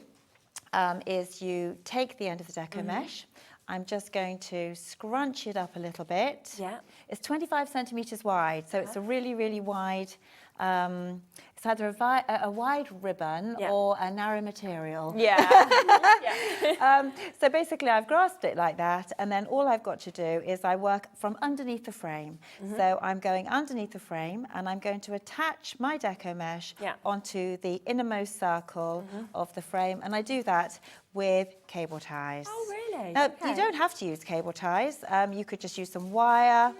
is you take the end of the Deco mesh. I'm just going to scrunch it up a little bit. It's 25 centimetres wide, so it's a really wide, it's either a wide ribbon or a narrow material. So basically I've grasped it like that, and then all I've got to do is I work from underneath the frame. So I'm going underneath the frame, and I'm going to attach my Deco mesh onto the innermost circle of the frame, and I do that with cable ties. Oh, really? Now, you don't have to use cable ties. You could just use some wire.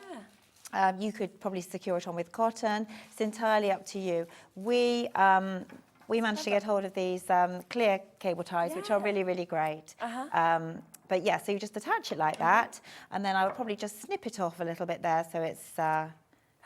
You could probably secure it on with cotton. It's entirely up to you. We managed to get hold of these clear cable ties, which are really great. But yeah, so you just attach it like that, and then I would probably just snip it off a little bit there so it's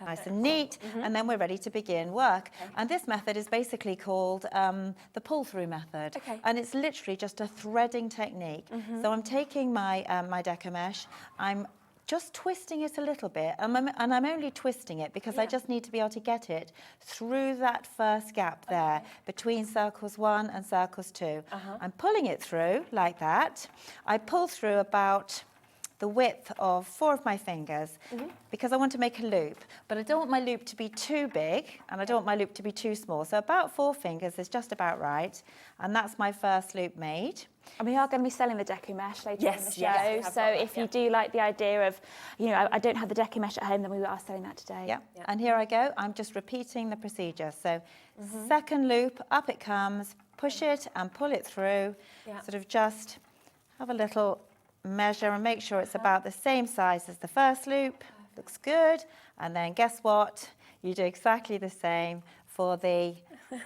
nice and neat, and then we're ready to begin work. And this method is basically called the pull-through method, and it's literally just a threading technique. So I'm taking my my Deco mesh, I'm just twisting it a little bit, and I'm only twisting it because I just need to be able to get it through that first gap there between circles 1 and circles 2. I'm pulling it through like that. I pull through about the width of 4 of my fingers because I want to make a loop, but I don't want my loop to be too big and I don't want my loop to be too small. So about 4 fingers is just about right, and that's my first loop made. And we are going to be selling the Deco mesh later in the show. So if you do like the idea of, you know, I don't have the Deco mesh at home, then we are selling that today. And here I go. I'm just repeating the procedure. So second loop, up it comes, push it and pull it through. Sort of just have a little measure and make sure it's about the same size as the first loop. Looks good. And then guess what? You do exactly the same for the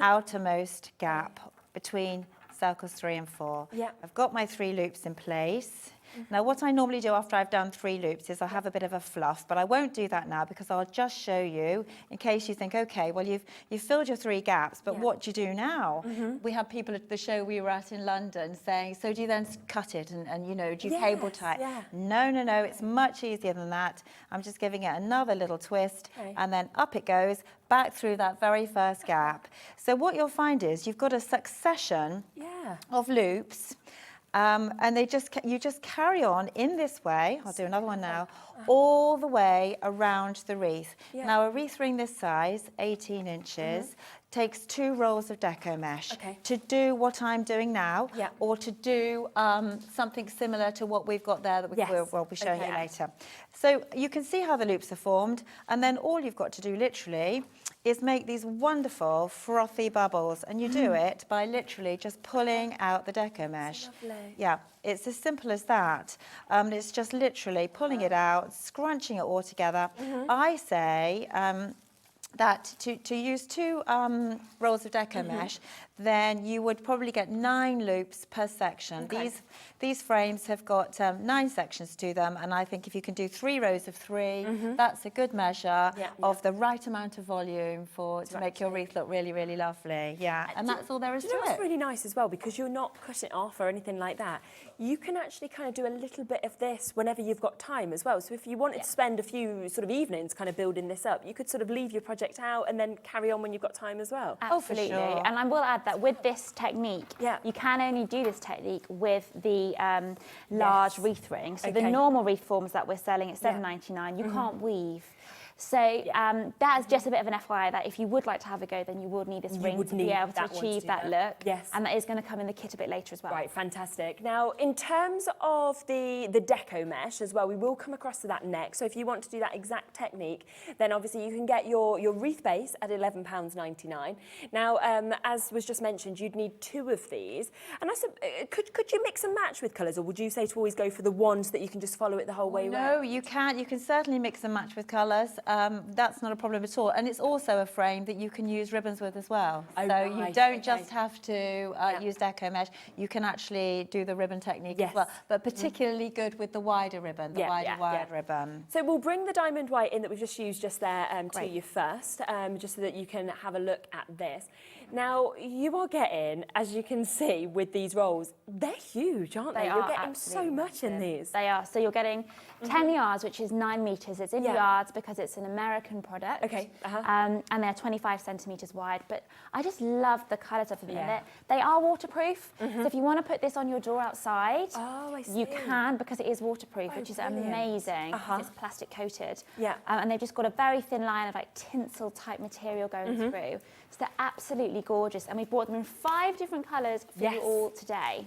outermost gap between circles 3 and 4. I've got my 3 loops in place. Now, what I normally do after I've done 3 loops is I have a bit of a fluff, but I won't do that now because I'll just show you in case you think, okay, well, you've filled your 3 gaps, but what do you do now? We had people at the show we were at in London saying, so do you then cut it and you know, do you cable tie? No, no, no, it's much easier than that. I'm just giving it another little twist and then up it goes, back through that very first gap. So what you'll find is you've got a succession of loops and you just carry on in this way. I'll do another one now, all the way around the wreath. Now a wreath ring this size, 18 inches, takes 2 rolls of deco mesh to do what I'm doing now, or to do something similar to what we've got there that we'll be showing you later. So you can see how the loops are formed, and then all you've got to do literally is make these wonderful frothy bubbles, and you do it by literally just pulling out the deco mesh. Yeah, it's as simple as that. It's just literally pulling it out, scrunching it all together. I say that to use 2 rolls of deco mesh, then you would probably get 9 loops per section. These frames have got 9 sections to them, and I think if you can do 3 rows of 3, that's a good measure of the right amount of volume to make your wreath look really, really lovely. Yeah, and that's all there is to it. It's really nice as well because you're not cutting it off or anything like that. You can actually kind of do a little bit of this whenever you've got time as well. So if you wanted to spend a few sort of evenings kind of building this up, you could sort of leave your project out and then carry on when you've got time as well. Absolutely. Oh, for sure. And I will add that with this technique, you can only do this technique with the large wreath ring. So the normal wreath forms that we're selling at $7.99, you can't weave. So that is just a bit of an FYI that if you would like to have a go, then you would need this ring to be able to achieve that look. And that is going to come in the kit a bit later as well. Right, fantastic. Now, in terms of the deco mesh as well, we will come across to that next. So if you want to do that exact technique, then obviously you can get your wreath base at £11.99. Now, as was just mentioned, you'd need 2 of these. And I said, could you mix and match with colours, or would you say to always go for the ones that you can just follow it the whole way around? No, you can't. You can certainly mix and match with colours. That's not a problem at all. And it's also a frame that you can use ribbons with as well. So you don't just have to use deco mesh. You can actually do the ribbon technique as well. But particularly good with the wider ribbon, the wider ribbon. So we'll bring the diamond white in that we've just used just there to you first, just so that you can have a look at this. Now, you are getting, as you can see with these rolls, they're huge, aren't they? You're getting so much in these. They are. So you're getting 10 yards, which is 9 metres. It's in yards because it's an American product. And they're 25 centimetres wide. But I just love the colours of them. They are waterproof. So if you want to put this on your door outside, you can, because it is waterproof, which is amazing. It's plastic coated. And they've just got a very thin line of like tinsel type material going through. So they're absolutely gorgeous. And we brought them in 5 different colours for you all today.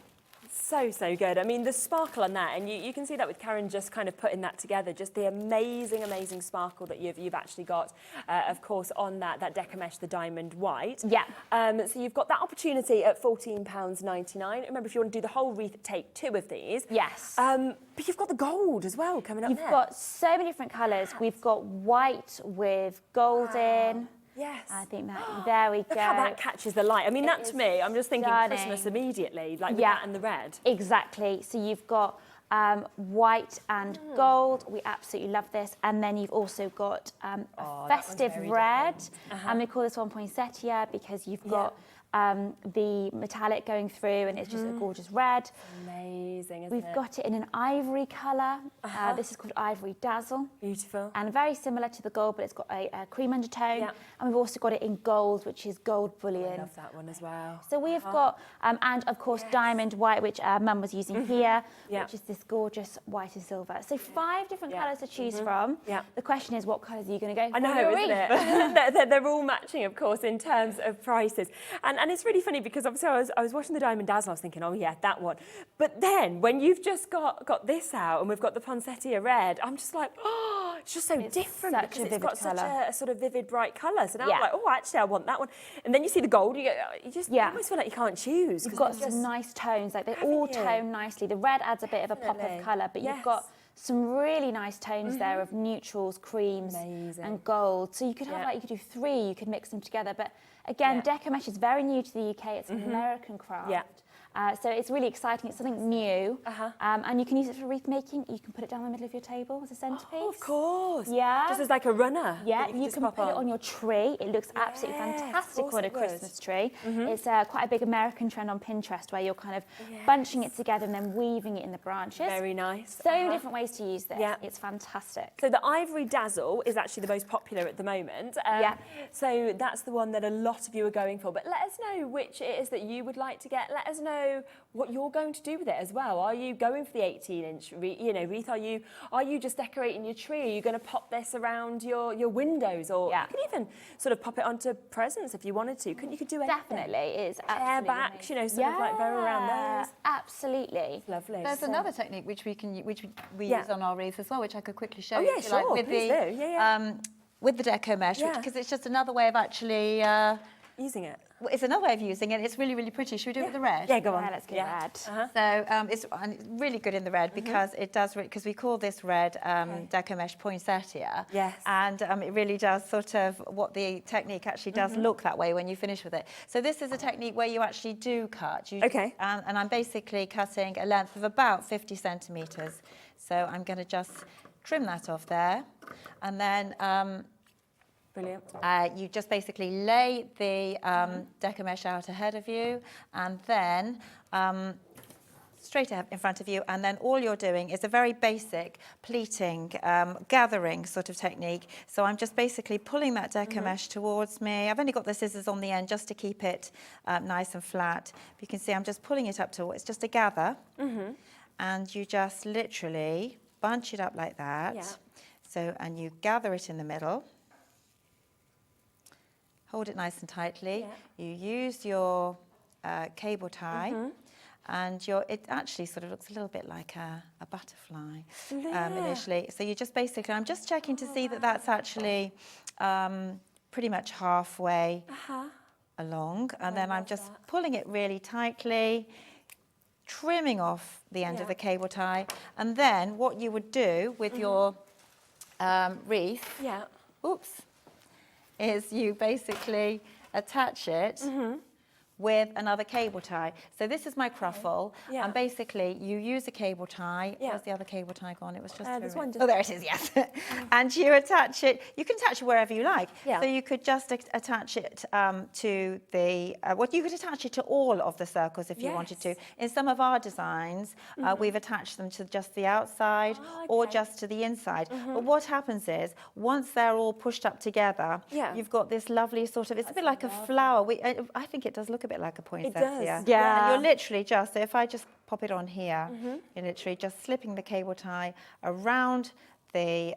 So, so good. I mean, the sparkle on that, and you can see that with Karen just kind of putting that together, just the amazing, amazing sparkle that you've actually got, of course, on that Deco Mesh, the diamond white. So you've got that opportunity at £14.99. Remember, if you want to do the whole wreath, take 2 of these. But you've got the gold as well coming up You've got so many different colours. We've got white with gold in. I think that, there we go. Look how that catches the light. I mean, that to me, I'm just thinking Christmas immediately, like with that and the red. Exactly. So you've got white and gold. We absolutely love this. And then you've also got a festive red. And we call this one poinsettia because you've got the metallic going through, and it's just a gorgeous red. Amazing, isn't We've got it in an ivory colour. This is called Ivory Dazzle. Beautiful. And very similar to the gold, but it's got a cream undertone. And we've also got it in gold, which is gold bullion. I love that one as well. So we've got, and of course, diamond white, which Mum was using here, which is this gorgeous white and silver. So 5 different colours to choose from. The question is, what colours are you going to go for? I know, isn't it? They're all matching, of course, in terms of prices. And it's really funny because obviously I was watching the Diamond Dazzle, I was thinking, oh yeah, that one. But then when you've just got this out and we've got the poinsettia red, I'm just like, oh, it's just so different because it's got such a sort of vivid, bright colour. So now I'm like, oh, actually, I want that one. And then you see the gold, you just almost feel like you can't choose. You've got some nice tones, like they all tone nicely. The red adds a bit of a pop of colour, but you've got some really nice tones there of neutrals, creams, and gold. So you could have you could do 3, you could mix them together. But again, Deco Mesh is very new to the UK. It's an American craft. So it's really exciting. It's something new. And you can use it for wreath making. You can put it down the middle of your table as a centerpiece. Oh, of course. Yeah. Just as like a runner. Yeah, that you just can pop put it on your tree. It looks absolutely fantastic on a Christmas tree. It's quite a big American trend on Pinterest where you're kind of bunching it together and then weaving it in the branches. Very nice. So many different ways to use this. Yeah. It's fantastic. So the Ivory Dazzle is actually the most popular at the moment. So that's the one that a lot of you are going for. But let us know which it is that you would like to get. Let us know what you're going to do with it as well. Are you going for the 18-inch wreath? Are you just decorating your tree? Are you going to pop this around your windows? Or you could even sort of pop it onto presents if you wanted to. You could do anything. Definitely, it is Hair backs, sort of like go around those. Absolutely. Lovely. There's another technique which we use on our wreath as well, which I could quickly show Oh, you. yeah, if you like, sure, with please the, do. with the Deco mesh, because it's just another way of actually using it. It's another way of using it. It's really, really pretty. Should we do it with the red? Yeah, go on. Yeah, let's get red. So it's really good in the red because it does, because we call this red Deco mesh poinsettia. Yes. And it really does sort of what the technique actually does look that way when you finish with it. So this is a technique where you actually do cut. Okay. And I'm basically cutting a length of about 50 centimetres. So I'm going to just trim that off there. And then brilliant. you just basically lay the Deco mesh out ahead of you and then straight in front of you, and then all you're doing is a very basic pleating, gathering sort of technique. So I'm just basically pulling that Deco mesh towards me. I've only got the scissors on the end just to keep it nice and flat. But you can see I'm just pulling it up towards, just a gather. And you just literally bunch it up like that. Yeah. So, and you gather it in the middle. Hold it nice and tightly. You use your cable tie, and it actually sort of looks a little bit like a butterfly initially. So you just basically, I'm just checking to see that that's actually pretty much halfway along, and then I'm just pulling it really tightly, trimming off the end of the cable tie, and then what you would do with your wreath, is you basically attach it with another cable tie. So this is my cruffle, and basically you use a cable tie. Where's the other cable tie gone? It was just there's one oh, there it is, yes. And you attach it, you can attach it wherever you like. So you could just attach it to the, you could attach it to all of the circles if you wanted to. In some of our designs, we've attached them to just the outside or just to the inside. But what happens is, once they're all pushed up together, you've got this lovely sort of, it's a bit like a flower. I think it does look a bit like a poinsettia. It does. Yeah. And you're literally just, so if I just pop it on here, you're literally just slipping the cable tie around the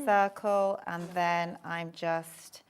circle, and then I'm just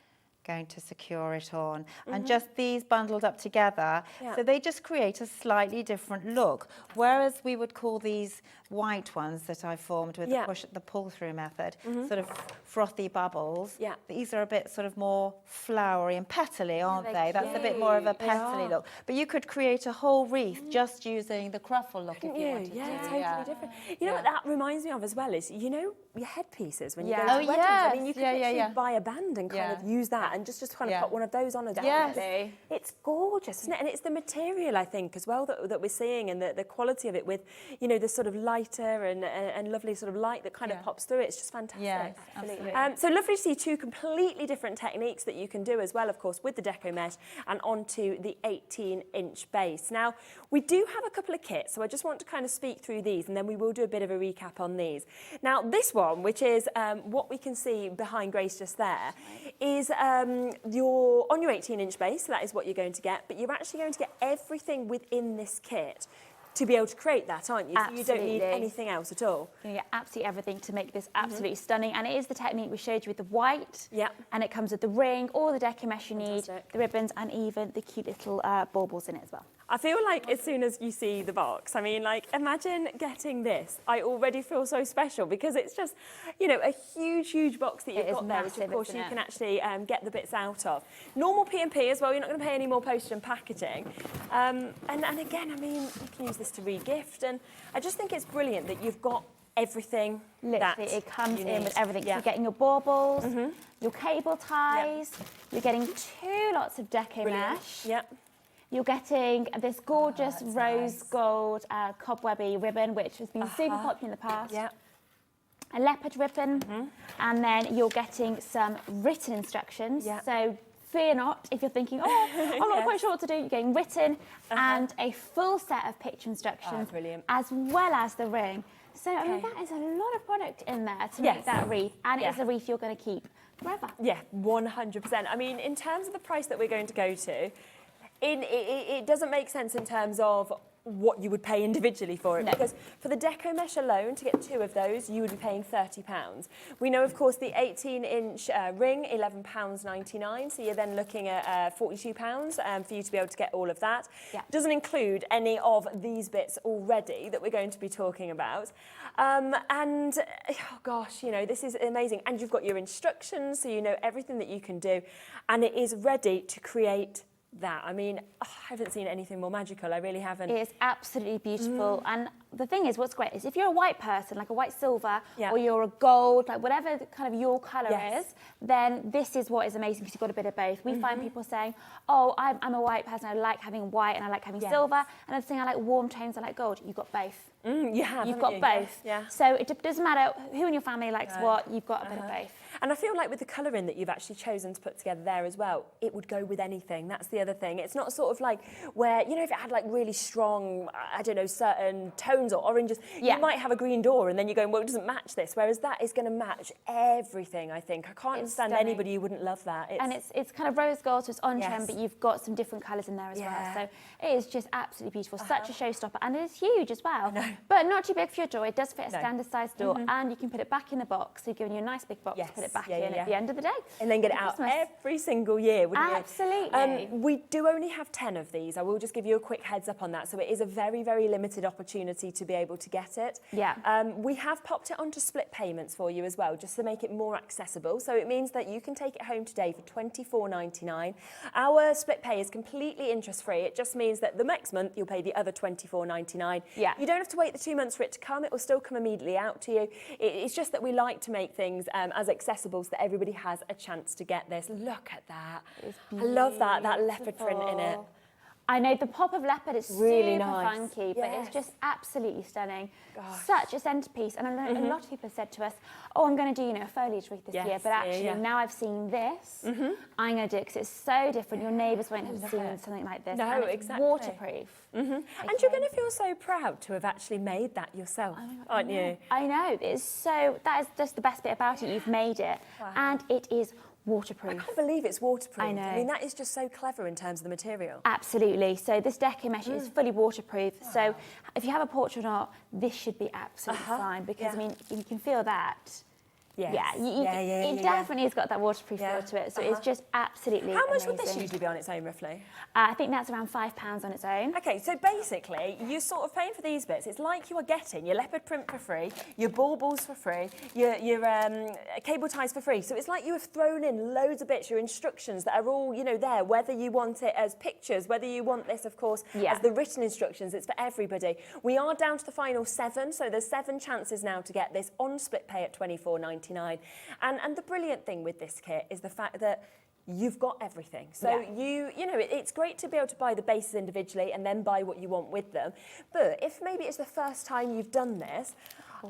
going to secure it on. And just these bundled up together, so they just create a slightly different look. Whereas we would call these white ones that I formed with the pull-through method, sort of frothy bubbles. These are a bit sort of more flowery and petally, aren't they? That's a bit more of a petally look. But you could create a whole wreath just using the cruffle look if you wanted to. Totally different. You know what that reminds me of as well is, you know, your headpieces when you go to Oh, weddings. yes. I mean, you could literally buy a band and kind of use that and just kind of put one of those on a definitely. It's gorgeous, isn't it? And it's the material, I think, as well that we're seeing, and the quality of it with, you know, this sort of lighter and lovely sort of light that kind of pops through it. It's just fantastic. Yes, absolutely. So lovely to see two completely different techniques that you can do as well, of course, with the Deco mesh and onto the 18-inch base. Now, we do have a couple of kits, so I just want to kind of speak through these, and then we will do a bit of a recap on these. Now, this one, which is what we can see behind Grace just there, is on your 18-inch base, so that is what you're going to get, but you're actually going to get everything within this kit to be able to create that, aren't you? Absolutely. So you don't need anything else at all. You get absolutely everything to make this absolutely stunning, and it is the technique we showed you with the white, and it comes with the ring, all the Deco mesh you need, the ribbons, and even the cute little baubles in it as well. I feel like as soon as you see the box, I mean, like, imagine getting this. I already feel so special because it's just, you know, a huge, huge box that you've got there, which of course you can actually get the bits out of. Normal P&P as well, you're not going to pay any more postage and packaging. And again, I mean, you can use this to re-gift, and I just think it's brilliant that you've got everything. Literally, it comes in with everything. So you're getting your baubles, your cable ties, you're getting 2 lots of Deco mesh. You're getting this gorgeous rose gold cobwebby ribbon, which has been super popular in the past. Yeah. A leopard ribbon, and then you're getting some written instructions. Yeah. So fear not if you're thinking, oh, I'm not quite sure what to do. You're getting written and a full set of picture instructions, brilliant. as well as the ring. So I mean, that is a lot of product in there to make that wreath, and it's a wreath you're going to keep forever. Yeah, 100%. I mean, in terms of the price that we're going to go to, it doesn't make sense in terms of what you would pay individually for it, because for the Deco mesh alone, to get 2 of those, you would be paying £30. We know, of course, the 18-inch ring, £11.99, so you're then looking at £42 for you to be able to get all of that. Doesn't include any of these bits already that we're going to be talking about. And, oh gosh, you know, this is amazing. And you've got your instructions, so you know everything that you can do, and it is ready to create that. I mean, I haven't seen anything more magical. I really haven't. It is absolutely beautiful. And the thing is, what's great is if you're a white person, like a white silver, or you're a gold, like whatever kind of your colour is, then this is what is amazing, because you've got a bit of both. We find people saying, oh, I'm a white person, I like having white and I like having silver, and I'm saying I like warm tones, I like gold. You've got both. You've got both. So it doesn't matter who in your family likes what, you've got a bit of both. And I feel like with the colouring that you've actually chosen to put together there as well, it would go with anything. That's the other thing. It's not sort of like where, you know, if it had like really strong, I don't know, certain tones or oranges, you might have a green door and then you're going, well, it doesn't match this. Whereas that is going to match everything, I think. I can't understand anybody who wouldn't love that. It's kind of rose gold, so it's on trend, but you've got some different colours in there as well. So it is just absolutely beautiful. Such a showstopper. And it is huge as well. But not too big for your door. It does fit a standard size door, and you can put it back in the box. So you're giving you a nice big box to put it back in at the end of the day. And then get it out every single year, wouldn't you? Absolutely. We do only have 10 of these. I will just give you a quick heads up on that. So it is a very, very limited opportunity to be able to get it. We have popped it onto split payments for you as well, just to make it more accessible. So it means that you can take it home today for £24.99. Our split pay is completely interest-free. It just means that the next month you'll pay the other £24.99. You don't have to wait the 2 months for it to come. It will still come immediately out to you. It's just that we like to make things as accessible so that everybody has a chance to get this. Look at that. I love that leopard print in it. I know the pop of leopard is really super nice. funky, but it's just absolutely stunning. Such a centrepiece, and a lot of people have said to us, "Oh, I'm going to do a foliage wreath this year," but actually now I've seen this, I'm going to do it because it's so different. Your neighbours won't have seen something like this. No, and it's exactly. waterproof. And you're going to feel so proud to have actually made that yourself, aren't you? I know. That is just the best bit about it. You've made it, and it is waterproof. I can't believe it's waterproof. I know. I mean, that is just so clever in terms of the material. Absolutely. So this Deco mesh is fully waterproof. So if you have a portrait or not, this should be absolutely fine, because I mean, you can feel that. It definitely has got that waterproof feel to it. So it's just absolutely How much amazing. would this usually be on its own, roughly? I think that's around £5 on its own. Okay, so basically, you're sort of paying for these bits. It's like you are getting your leopard print for free, your baubles for free, your cable ties for free. So it's like you have thrown in loads of bits, your instructions that are all, you know, there, whether you want it as pictures, whether you want this, of course, as the written instructions. It's for everybody. We are down to the final 7, so there's 7 chances now to get this on split pay at £24.99. And the brilliant thing with this kit is the fact that you've got everything. So you know, it's great to be able to buy the bases individually and then buy what you want with them. But if maybe it's the first time you've done this,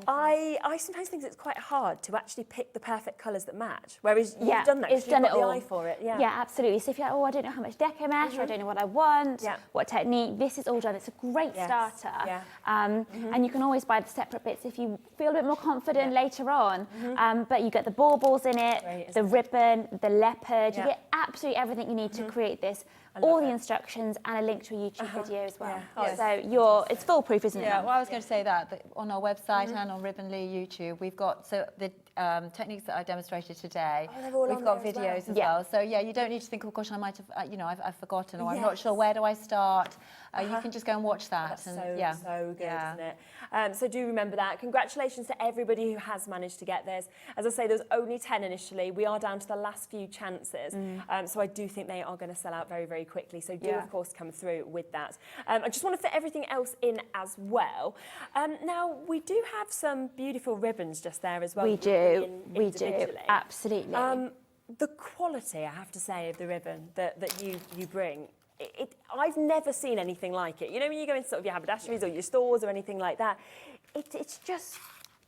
I sometimes think it's quite hard to actually pick the perfect colours that match. Whereas you've done that, you've got the eye for it. Yeah, absolutely. So if you're like, oh, I don't know how much Deco mesh, or I don't know what I want, what technique, this is all done. It's a great starter. And you can always buy the separate bits if you feel a bit more confident later on. But you get the baubles in it, the ribbon, the leopard. You get absolutely everything you need to create this. All the instructions and a link to a YouTube video as well. So it's foolproof, isn't it? Yeah, well, I was going to say that on our website and on Ribbonly YouTube, we've got the techniques that I demonstrated today. We've got videos as well. So yeah, you don't need to think, oh gosh, I might have, you know, I've forgotten, or I'm not sure, where do I start? You can just go and watch that. That's so good, isn't it? So do remember that. Congratulations to everybody who has managed to get this. As I say, there's only 10 initially. We are down to the last few chances. So I do think they are going to sell out very, very quickly. So do, of course, come through with that. I just want to fit everything else in as well. Now, we do have some beautiful ribbons just there as well. We do, absolutely. The quality, I have to say, of the ribbon that you bring I've never seen anything like it. You know, when you go into sort of your haberdasheries or your stores or anything like that, it's just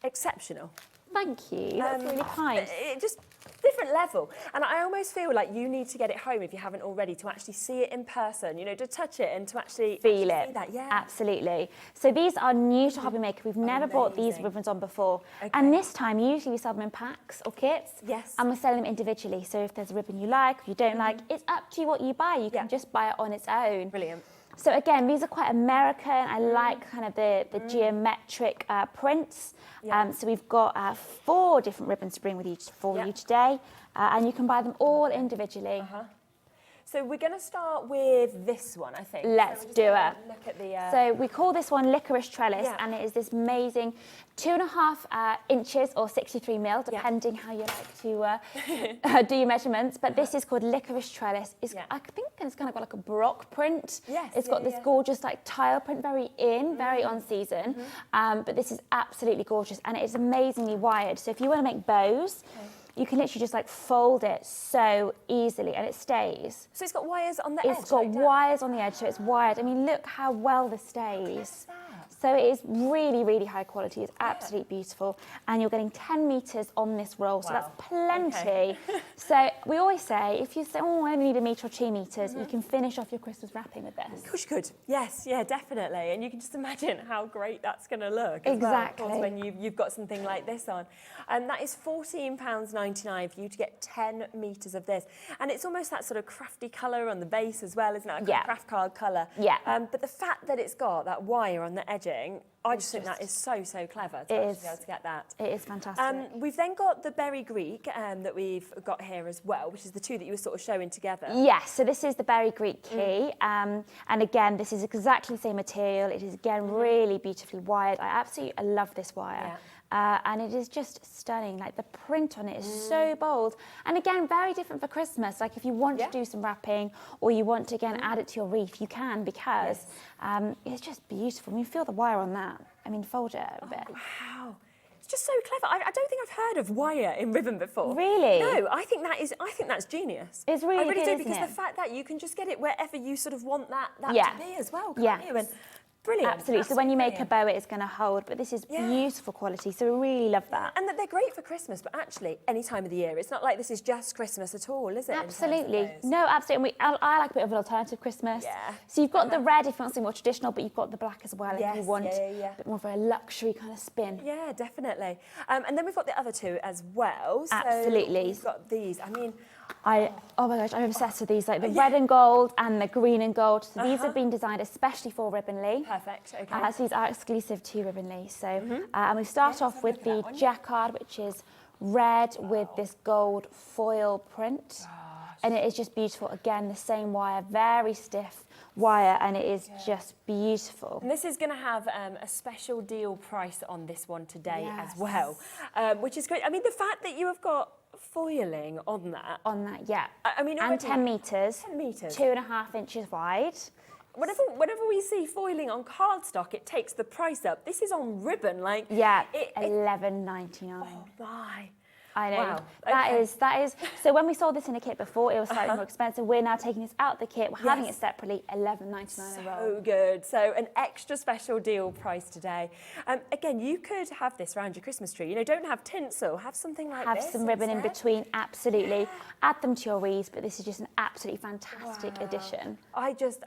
exceptional. Thank you. That's really kind. It just different level. And I almost feel like you need to get it home if you haven't already, to actually see it in person, you know, to touch it and to actually feel it. See that. Yeah. Absolutely. So these are new to Hobby Maker. We've never brought these ribbons on before. Okay. And this time, usually we sell them in packs or kits. Yes. And we're selling them individually. So if there's a ribbon you like, or you don't like, it's up to you what you buy. You can just buy it on its own. Brilliant. So again, these are quite American. I like kind of the geometric prints. Yeah. So we've got 4 different ribbons to bring with you for you today. And you can buy them all individually. So we're going to start with this one, I think. Let's do it. Look at the... So we call this one licorice trellis, and it is this amazing 2.5 inches or 63 mil, depending how you like to do your measurements. But this is called licorice trellis. I think it's kind of got like a baroque print. Yes. It's got this gorgeous like tile print, very on season. But this is absolutely gorgeous, and it is amazingly wired. So if you want to make bows, you can literally just like fold it so easily and it stays. So it's got wires on the edge? It's got wires on the edge, so it's wired. I mean, look how well this stays. So it is really high quality. It's absolutely beautiful. And you're getting 10 metres on this roll, so that's plenty. Okay. So we always say, if you say, oh, I only need 1 metre or 2 metres, you can finish off your Christmas wrapping with this. Of course you could. Yes, yeah, definitely. And you can just imagine how great that's going to look. Exactly. As well, of course, when you've got something like this on. And that is £14.99 for you to get 10 metres of this. And it's almost that sort of crafty colour on the base as well, isn't it? A craft card colour. Yeah. But the fact that it's got that wire on the edging, I just think that is so clever to actually be able to get that. It is fantastic. We've then got the berry Greek that we've got here as well, which is the two that you were sort of showing together. Yes, so this is the berry Greek key. And again, this is exactly the same material. It is again really beautifully wired. I love this wire. And it is just stunning. Like the print on it is so bold. And again, very different for Christmas. Like if you want to do some wrapping or you want to again add it to your wreath, you can, because it's just beautiful. I mean, feel the wire on that. I mean, fold it a bit. Wow. It's just so clever. I don't think I've heard of wire in ribbon before. Really? No, I think that's genius. It's really I really good, do, because isn't it? the fact that you can just get it wherever you sort of want that to be as well, can't you? And brilliant. Absolutely. So when you make a bow, it's going to hold. But this is beautiful quality. So we really love that. And that they're great for Christmas, but actually any time of the year. It's not like this is just Christmas at all, is it? Absolutely. No, absolutely. I like a bit of an alternative Christmas. Yeah. So you've got the red if you want something more traditional, but you've got the black as well if you want a bit more of a luxury kind of spin. Yeah, definitely. And then we've got the other two as well. So Absolutely. we've got these. I mean, oh my gosh, I'm obsessed with these, like the red and gold and the green and gold. So these have been designed especially for Ribbonly. Perfect, okay. So these are exclusive to Ribbonly. So, and we start off with the jacquard, which is red with this gold foil print. And it is just beautiful. Again, the same wire, very stiff wire, and it is just beautiful. And this is going to have a special deal price on this one today as well, which is great. I mean, the fact that you have got foiling on that. I mean, and 10 metres. 10 metres. 2.5 inches wide. Whenever we see foiling on cardstock, it takes the price up. This is on ribbon, like... Yeah, $11.99. Oh, my. I know. Wow. That is. So when we sold this in a kit before, it was slightly more expensive. We're now taking this out the kit. We're having it separately, $11.99 a roll. So good. So an extra special deal price today. Again, you could have this around your Christmas tree. You know, don't have tinsel. Have something like this. Have some ribbon in between, absolutely. Add them to your wreaths, but this is just an absolutely fantastic addition. I just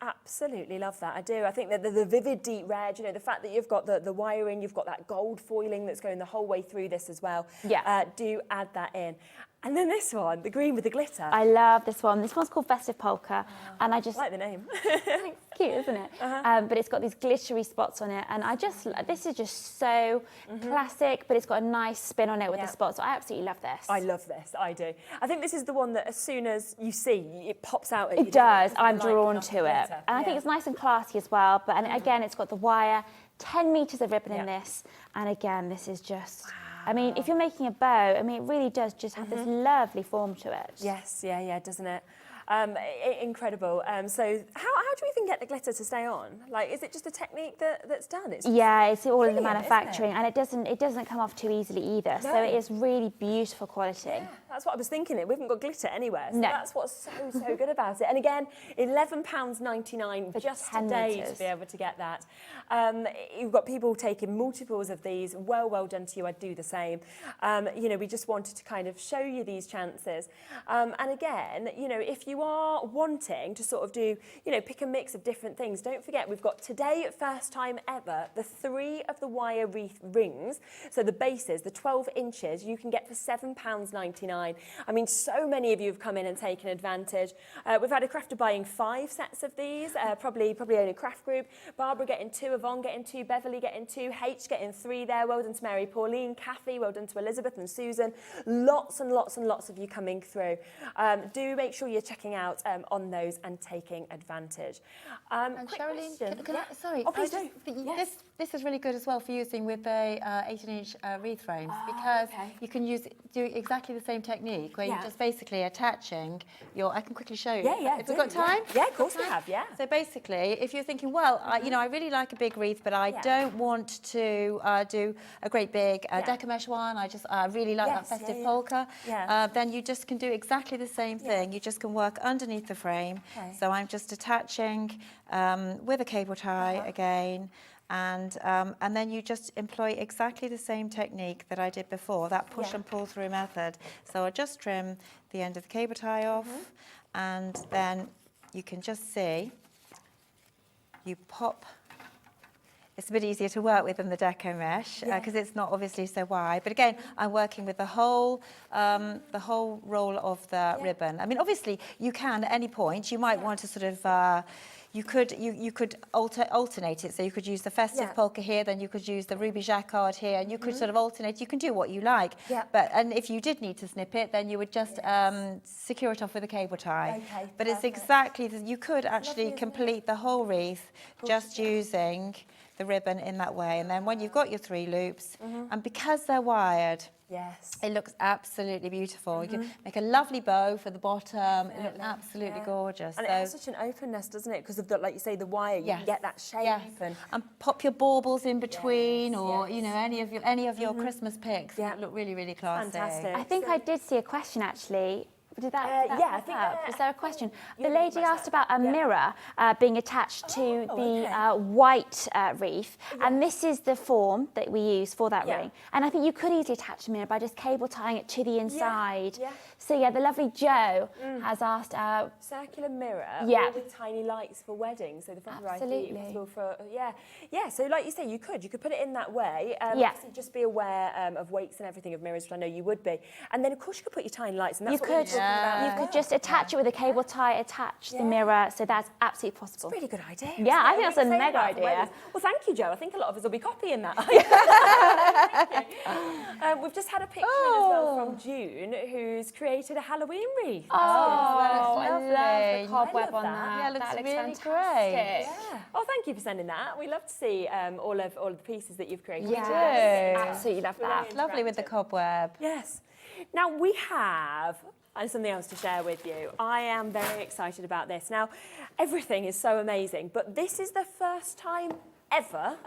absolutely love that. I do. I think that the vivid deep red, you know, the fact that you've got the wiring, you've got that gold foiling that's going the whole way through this as well. Yeah. Do add that in. And then this one, the green with the glitter. I love this one. This one's called Festive Polka, and I just like the name. It's cute, isn't it? But it's got these glittery spots on it, and this is just so classic, but it's got a nice spin on it with the spots. So I absolutely love this. I love this. I do. I think this is the one that as soon as you see, it pops out at you. It does. I'm drawn to it, and I think it's nice and classy as well. But again, it's got the wire, 10 metres of ribbon in this, and again, this is just. I mean, if you're making a bow, I mean, it really does just have this lovely form to it. Yes, yeah, doesn't it? Incredible. So how do we even get the glitter to stay on? Like, is it just a technique that's done? It's It's all in the brilliant, manufacturing, and it doesn't come off too easily either. No. So it is really beautiful quality. Yeah, that's what I was thinking. We haven't got glitter anywhere. So No. that's what's so good about it. And again, £11.99 For just 10 today litres. to be able to get that. You've got people taking multiples of these. Well done to you. I'd do the same. We just wanted to kind of show you these chances. And again, if you are wanting to sort of do, pick a mix of different things, don't forget we've got today, first time ever, the 3 of the wire wreath rings. So the bases, the 12 inches, you can get for £7.99. I mean, so many of you have come in and taken advantage. We've had a crafter buying 5 sets of these, probably only a craft group. Barbara getting 2, Yvonne getting 2, Beverly getting 2, H getting 3 there. Well done to Mary, Pauline, Kathy, well done to Elizabeth and Susan. Lots and lots and lots of you coming through. Do make sure you're checking out on those and taking advantage. And Quick Charlene, question. can I, sorry, Oh, please I do. just think Yes. this is really good as well for using with the 18-inch wreath frames, because okay. you can do exactly the same technique where Yeah. you're just basically attaching your. I can quickly show you. Yeah, Have we got time? Yeah, of course we have. Yeah. So basically, if you're thinking, well, I really like a big wreath, but I don't want to do a great big Deco mesh one. I really like that Yes, festive yeah. polka. Yeah. Then you just can do exactly the same thing. You just can work underneath the frame. Okay. So I'm just attaching with a cable tie again. And then you just employ exactly the same technique that I did before, that push and pull through method. So I'll just trim the end of the cable tie off, and then you can just see, you pop. It's a bit easier to work with than the Deco mesh because it's not obviously so wide. But again, I'm working with the whole roll of the ribbon. I mean, obviously, you can at any point. You might want to sort of. You could alternate it, so you could use the festive polka here, then you could use the ruby jacquard here, and you could sort of alternate. You can do what you like, and if you did need to snip it, then you would just secure it off with a cable tie. Okay, but it's exactly you could actually complete the whole wreath just using the ribbon in that way, and then when you've got your 3 loops, and because they're wired. Yes. It looks absolutely beautiful. You can make a lovely bow for the bottom. It looks absolutely gorgeous. And it has such an openness, doesn't it? Because of the, like you say, the wire, you can get that shape. Yes. And pop your baubles in between, or any of your Christmas picks. Yeah. It look really, really classy. Fantastic. I think I did see a question actually. Did that yeah, I pop think up? that- Is there a question? Yeah, The lady asked about a mirror being attached to the white wreath, and this is the form that we use for that ring. And I think you could easily attach a mirror by just cable tying it to the inside. Yeah. So yeah, the lovely Jo has asked. Circular mirror, Yeah. all with tiny lights for weddings, so the front right Absolutely. possible for So like you say, you could put it in that way. Yeah. Obviously just be aware of weights and everything of mirrors, which I know you would be. And then of course you could put your tiny lights, and that's You what we were could, talking about. you could just attach it with a cable tie, attach the mirror, so that's absolutely possible. Really good idea. Yeah, I think that's a Say mega that for idea. weddings. Well, thank you, Jo. I think a lot of us will be copying that. Thank you. We've just had a picture in as well from June, who's created a Halloween wreath. Oh, I lovely. love the cobweb I love on that. that. Yeah, it looks that looks really fantastic. great. Oh, thank you for sending that. We love to see all of the pieces that you've created. Yes, absolutely love that. It's lovely with the cobweb. Yes. Now we have something else to share with you. I am very excited about this. Now, everything is so amazing, but this is the first time ever,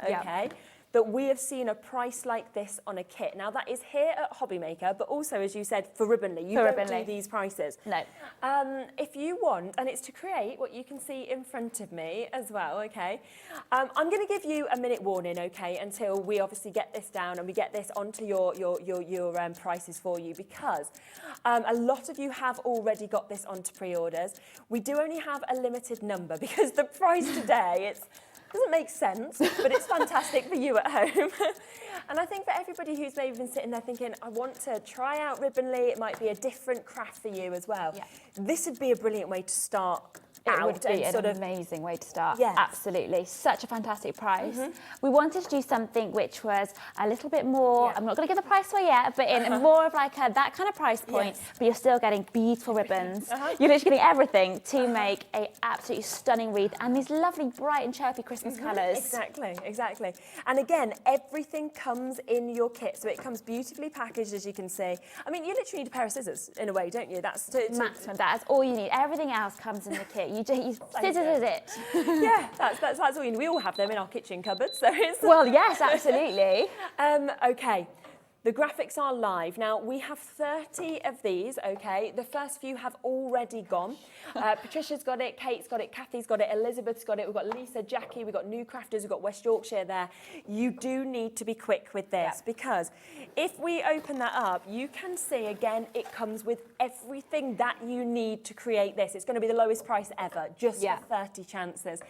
that we have seen a price like this on a kit. Now, that is here at Hobbymaker, but also, as you said, for Ribbonly. You don't do these prices. No. If you want, and it's to create what you can see in front of me as well, okay? I'm going to give you a minute warning, okay, until we obviously get this down and we get this onto your prices for you, because a lot of you have already got this onto pre-orders. We do only have a limited number because the price today, doesn't make sense, but it's fantastic for you at home. And I think for everybody who's maybe been sitting there thinking, I want to try out Ribbonly, it might be a different craft for you as well. Yeah. This would be a brilliant way to start It would be an amazing way to start. Yes. Absolutely. Such a fantastic price. We wanted to do something which was a little bit more, I'm not going to give the price away yet, but in more of like that kind of price point, but you're still getting beautiful ribbons. You're literally getting everything to make a absolutely stunning wreath and these lovely bright and chirpy Christmas colours. Exactly, exactly. And again, everything comes in your kit, so it comes beautifully packaged, as you can see. I mean, you literally need a pair of scissors in a way, don't you? That's maximum. That's all you need. Everything else comes in the kit. You scissors it. Yeah, that's all you need. We all have them in our kitchen cupboards. So it's well, yes, absolutely. Okay. The graphics are live. Now, we have 30 of these, okay? The first few have already gone. Patricia's got it, Kate's got it, Kathy's got it, Elizabeth's got it, we've got Lisa, Jackie, we've got new crafters, we've got West Yorkshire there. You do need to be quick with this because if we open that up, you can see, again, it comes with everything that you need to create this. It's going to be the lowest price ever, just for 30 chances.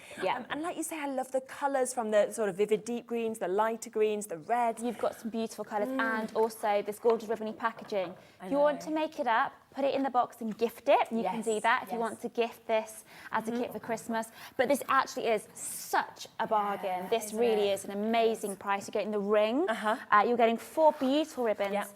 And like you say, I love the colours from the sort of vivid deep greens, the lighter greens, the reds. You've got some beautiful colours and also this gorgeous ribbony packaging. If you want to make it up, put it in the box and gift it. You can do that if you want to gift this as a kit for Christmas. But this actually is such a bargain. This really is an amazing price. You're getting the ring. You're getting 4 beautiful ribbons.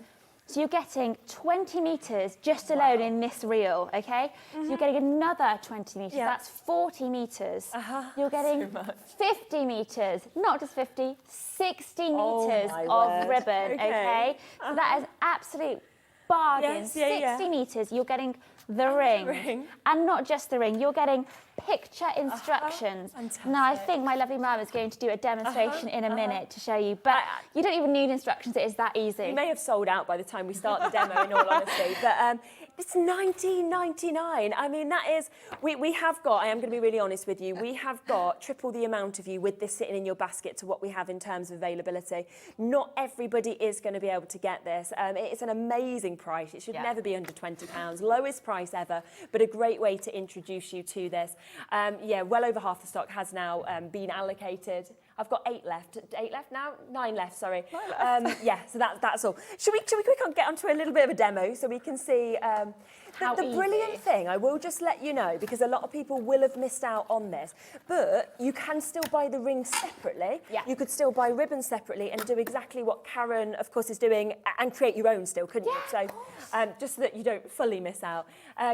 So you're getting 20 metres just alone in this reel, okay? So you're getting another 20 metres, that's 40 metres. You're getting 50 metres, not just 50, 60 metres of ribbon, okay? So that is absolute bargain. 60 metres, you're getting the ring. And not just the ring, you're getting picture instructions. Now, I think my lovely mum is going to do a demonstration in a minute to show you, but you don't even need instructions, it is that easy. You may have sold out by the time we start the demo, in all honesty, but it's $19.99. I mean, that is, we have got, I am going to be really honest with you, we have got triple the amount of you with this sitting in your basket to what we have in terms of availability. Not everybody is going to be able to get this. It's an amazing price. It should never be under £20, lowest price ever, but a great way to introduce you to this. Well over half the stock has now been allocated. I've got 8 left. 8 left now? 9 left, sorry. 9 left. So that's all. Should we quick get onto a little bit of a demo so we can see the brilliant thing, I will just let you know, because a lot of people will have missed out on this, but you can still buy the ring separately. You could still buy ribbons separately and do exactly what Karen, of course, is doing and create your own still, couldn't you? So just so that you don't fully miss out.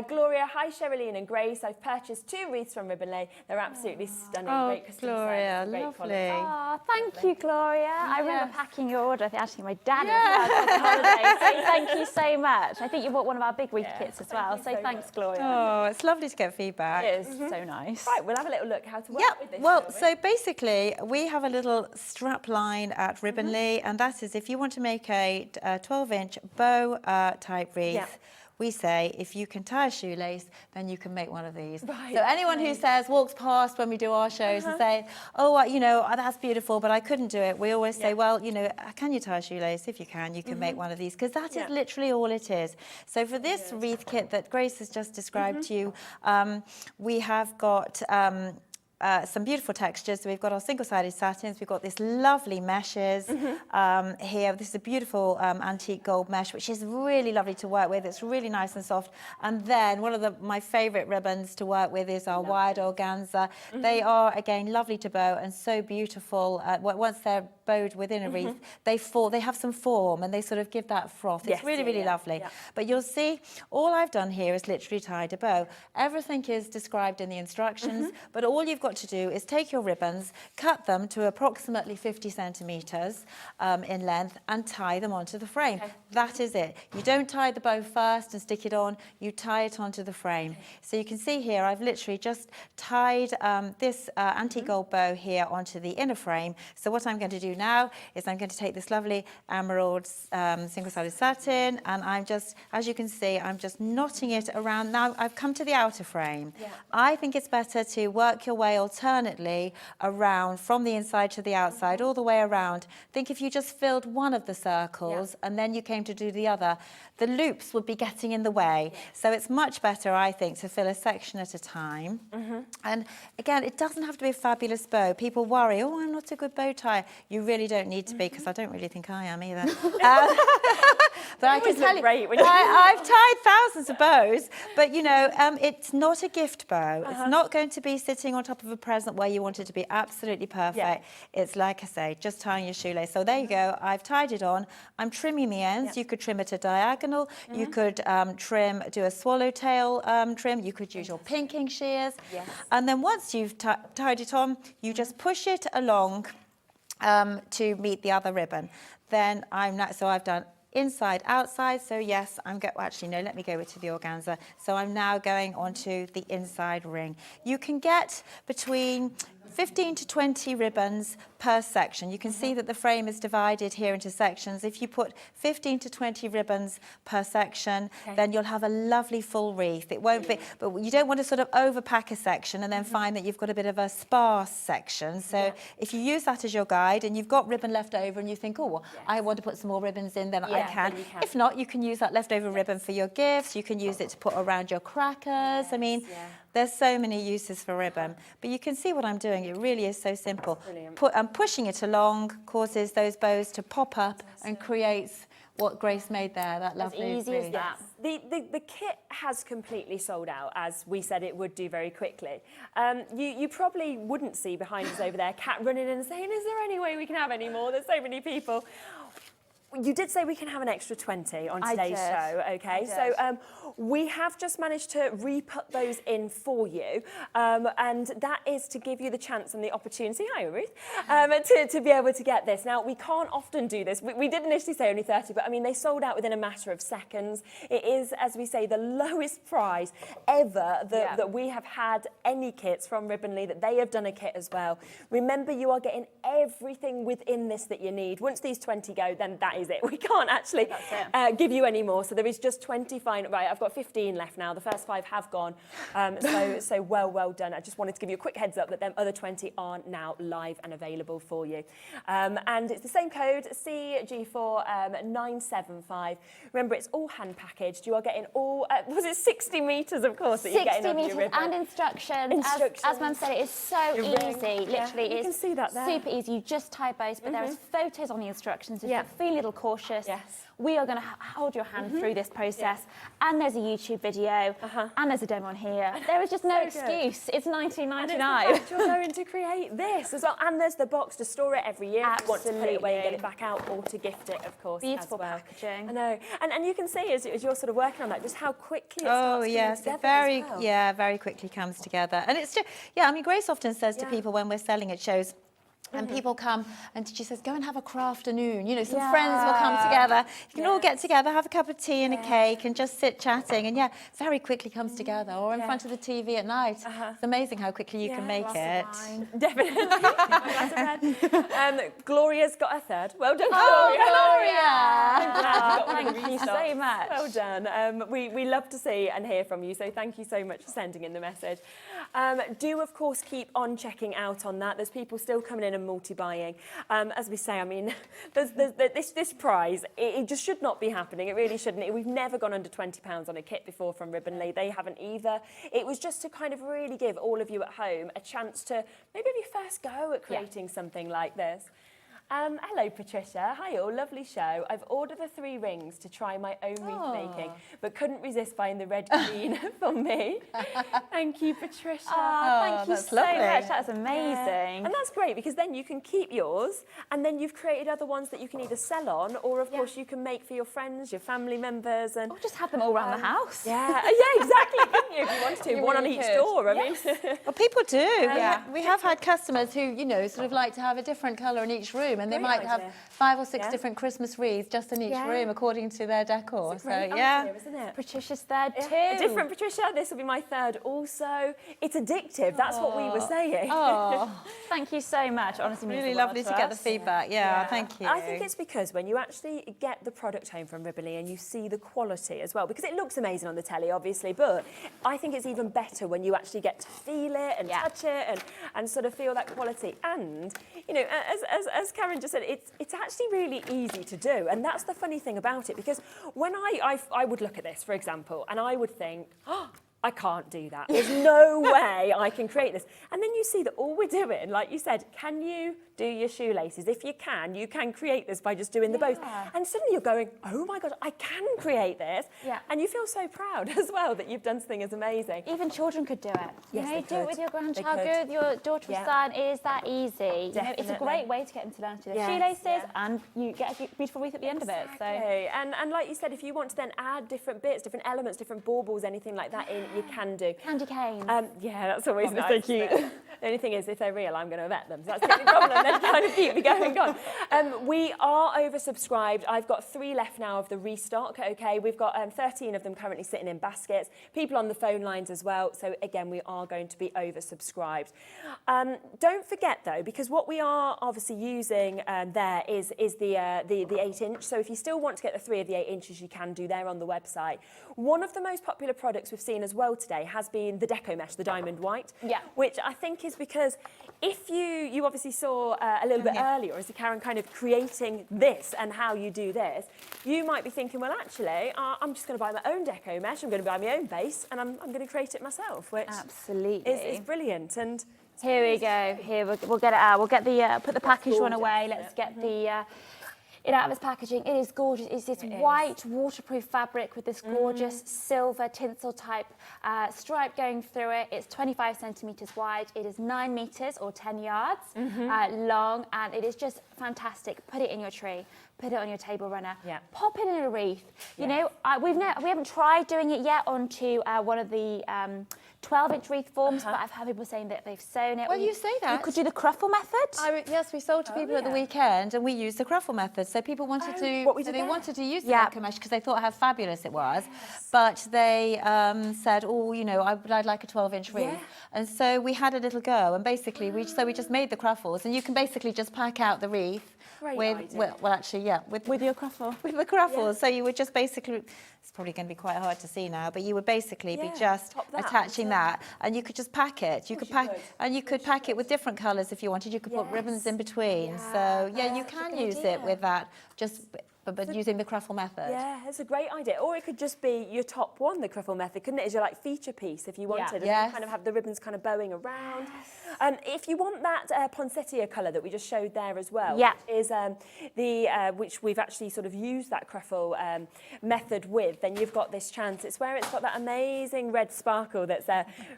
Gloria, hi Sherilyn and Grace. I've purchased 2 wreaths from Ribbonley. They're absolutely stunning. Great Christmas Gloria, great lovely. quality. Oh, thank you, Gloria. I remember packing your order. I think actually my dad was on holiday. So thank you so much. I think you bought one of our big wreath kits as well. So thanks, Gloria. Oh, it's lovely to get feedback. It is so nice. Right, we'll have a little look how to work with this. Well, so basically, we have a little strap line at Ribbonley, and that is if you want to make a 12-inch bow type wreath. We say, if you can tie a shoelace, then you can make one of these. So anyone who walks past when we do our shows and say, oh, you know, that's beautiful, but I couldn't do it. We always say, well, you know, can you tie a shoelace? If you can make one of these, because that is literally all it is. So for this wreath kit that Grace has just described to you, we have got some beautiful textures. So we've got our single-sided satins. We've got this lovely meshes here. This is a beautiful antique gold mesh, which is really lovely to work with. It's really nice and soft. And then one of my favourite ribbons to work with is our wired organza. They are, again, lovely to bow and so beautiful. Once they're bowed within a wreath, they have some form and they sort of give that froth. It's really, really lovely. But you'll see, all I've done here is literally tied a bow. Everything is described in the instructions, but all you've got to do is take your ribbons, cut them to approximately 50 centimetres in length and tie them onto the frame. That is it. You don't tie the bow first and stick it on, you tie it onto the frame. So you can see here, I've literally just tied this antique gold bow here onto the inner frame. So what I'm going to do now is I'm going to take this lovely emerald single-sided satin, and I'm just, as you can see, I'm just knotting it around. Now I've come to the outer frame. I think it's better to work your way alternately around from the inside to the outside, all the way around. Think if you just filled one of the circles and then you came to do the other, the loops would be getting in the way. So it's much better, I think, to fill a section at a time. And again, it doesn't have to be a fabulous bow. People worry, oh, I'm not a good bow tie. You you really don't need to be, because I don't really think I am either. But I can tell you, I've tied thousands of bows, but you know, it's not a gift bow. It's not going to be sitting on top of a present where you want it to be absolutely perfect. It's like I say, just tying your shoelace. So there you go. I've tied it on. I'm trimming the ends. You could trim it a diagonal. You could do a swallowtail trim. You could use your pinking shears. And then once you've tied it on, you just push it along to meet the other ribbon. Then I've done inside, outside. So yes, actually no, let me go to the organza. So I'm now going onto the inside ring. You can get between 15 to 20 ribbons per section. You can see that the frame is divided here into sections. If you put 15 to 20 ribbons per section, then you'll have a lovely full wreath. It won't be, but you don't want to sort of overpack a section and then find that you've got a bit of a sparse section. So if you use that as your guide and you've got ribbon left over and you think, oh, well, I want to put some more ribbons in, then I can. If not, you can use that leftover ribbon for your gifts. You can use it to put around your crackers. I mean, there's so many uses for ribbon, but you can see what I'm doing. It really is so simple. I'm pushing it along, causes those bows to pop up and creates what Grace made there, that lovely As easy as that. The kit has completely sold out, as we said it would do very quickly. You probably wouldn't see behind us over there Kat running in and saying, is there any way we can have any more? There's so many people. You did say we can have an extra 20 on today's show, okay? So we have just managed to re-put those in for you, and that is to give you the chance and the opportunity, hi Ruth, to be able to get this. Now, we can't often do this. We did initially say only 30, but I mean, they sold out within a matter of seconds. It is, as we say, the lowest price ever that we have had any kits from Ribbonly, that they have done a kit as well. Remember, you are getting everything within this that you need. Once these 20 go, then that is it. We can't actually give you any more. So there is just 20 final. Right, I've got 15 left now. The first 5 have gone. So well done. I just wanted to give you a quick heads up that them other 20 are now live and available for you. And it's the same code, CG4 975. Remember, it's all hand packaged. You are getting all, was it 60 metres, of course, that you're getting of your ribbon? 60 metres and instructions. As Mum said, it is so easy. Literally, you can see that there. Super easy. You just tie bows, but there is photos on the instructions. If you're feeling a little cautious, we are going to hold your hand through this process. And there's a YouTube video, and there's a demo on here. There is just no excuse. It's $19.99. You're going to create this as well. And there's the box to store it every year if you want to put it away and get it back out, or to gift it, of course. Beautiful as well. packaging. I know. And you can see as you're sort of working on that, just how quickly it starts coming together very, as well. very quickly comes together. And it's just, I mean, Grace often says to people when we're selling at shows, and people come and she says, go and have a crafternoon. You know, some friends will come together. You can all get together, have a cup of tea and a cake and just sit chatting. And very quickly comes together. Or in front of the TV at night. It's amazing how quickly you can make it. Definitely. Gloria's got a third. Well done, Gloria. Thank you so much. Well done. We love to see and hear from you. So thank you so much for sending in the message. Do, of course, keep on checking out on that. There's people still coming in and multi-buying. As we say, I mean, this prize, it just should not be happening. It really shouldn't. We've never gone under £20 on a kit before from Ribbonly. They haven't either. It was just to kind of really give all of you at home a chance to maybe have your first go at creating something like this. Hello, Patricia. Hi all, lovely show. I've ordered the 3 rings to try my own wreath making, but couldn't resist buying the red green for me. Thank you, Patricia. Thank you so much. That's amazing. And that's great, because then you can keep yours, and then you've created other ones that you can either sell on, or of course you can make for your friends, your family members, and or just have them all around the house. Yeah, exactly. Couldn't you, if you wanted to? One on each door. I mean, well, people do. We have had customers who, sort of like to have a different colour in each room. And they might have 5 or 6 different Christmas wreaths just in each room according to their decor. So idea, isn't it? Patricia's third too. A different Patricia. This will be my third also. It's addictive. That's what we were saying. Thank you so much. Honestly, really lovely to get the feedback. Thank you. I think it's because when you actually get the product home from Ribbonly and you see the quality as well, because it looks amazing on the telly, obviously, but I think it's even better when you actually get to feel it and touch it and sort of feel that quality. And as Karen just said, it's actually really easy to do, and that's the funny thing about it, because when I would look at this, for example, and I would think, I can't do that. There's no way I can create this. And then you see that all we're doing, like you said, can you do your shoelaces? If you can create this by just doing the bows. And suddenly you're going, oh my God, I can create this. Yeah. And you feel so proud as well that you've done something as amazing. Even children could do it. Yes, you know, they do it could. with your They grandchild, could. do it with your daughter or son. It is that easy. You know, it's a Definitely. great way to get them to learn to do their Yes, shoelaces, yeah. and you get a beautiful wreath at the end of it. So. Okay. And like you said, if you want to then add different bits, different elements, different baubles, anything like that in, you can do. Candy canes. Yeah, that's always They're nice. so cute. The only thing is, if they're real, I'm going to vet them. So that's the only problem. They kind of keep me going on. We are oversubscribed. I've got 3 left now of the restock. Okay, we've got 13 of them currently sitting in baskets. People on the phone lines as well. So again, we are going to be oversubscribed. Don't forget though, because what we are obviously using there is the 8-inch. So if you still want to get the 3 of the 8 inches, you can do there on the website. One of the most popular products we've seen as well today has been the Deco mesh, the diamond white. Yeah. Which I think is because if you obviously saw a little bit earlier as Karen kind of creating this and how you do this, you might be thinking, well, actually, I'm just going to buy my own Deco mesh, I'm going to buy my own base, and I'm going to create it myself, which Absolutely. is brilliant. And Here we go. Here we'll get it out. We'll get the put the package one away. Let's get the it out of its packaging. It is gorgeous. It's this white waterproof fabric with this gorgeous silver tinsel type stripe going through it. It's 25 centimeters wide. It is 9 meters or 10 yards long, and it is just fantastic. Put it in your tree. Put it on your table runner. Yeah. Pop it in a wreath. You know, we haven't tried doing it yet onto one of the 12-inch wreath forms, but I've heard people saying that they've sewn it. Well, you say that. You could do the cruffle method. Yes, we sold to people at the weekend, and we used the crumple method. So people wanted to, what we did they there. wanted to use the Deco mesh because they thought how fabulous it was. But they said, oh, you know, I'd like a 12-inch wreath. And so we had a little go, and basically we just made the cruffles, and you can basically just pack out the wreath. With With your cruffle. With the cruffles. So you would just basically, it's probably going to be quite hard to see now, but you would basically be just attaching that, and you could just pack it. You could pack, and you could pack it with different colours if you wanted. You could put ribbons in between. So yeah, you can use it with that. But using the cruffle method. Yeah, it's a great idea. Or it could just be your top one, the cruffle method, couldn't it? As your like feature piece if you wanted. And you kind of have the ribbons kind of bowing around. If you want that poinsettia colour that we just showed there as well, which is which we've actually sort of used that cruffle method with, then you've got this chance. It's where it's got that amazing red sparkle that's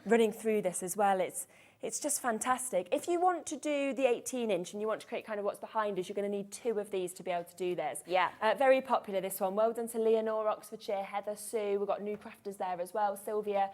running through this as well. It's just fantastic. If you want to do the 18-inch and you want to create kind of what's behind us, you're going to need 2 of these to be able to do this. Yeah. Very popular, this one. Well done to Leonore, Oxfordshire, Heather, Sue. We've got new crafters there as well, Sylvia,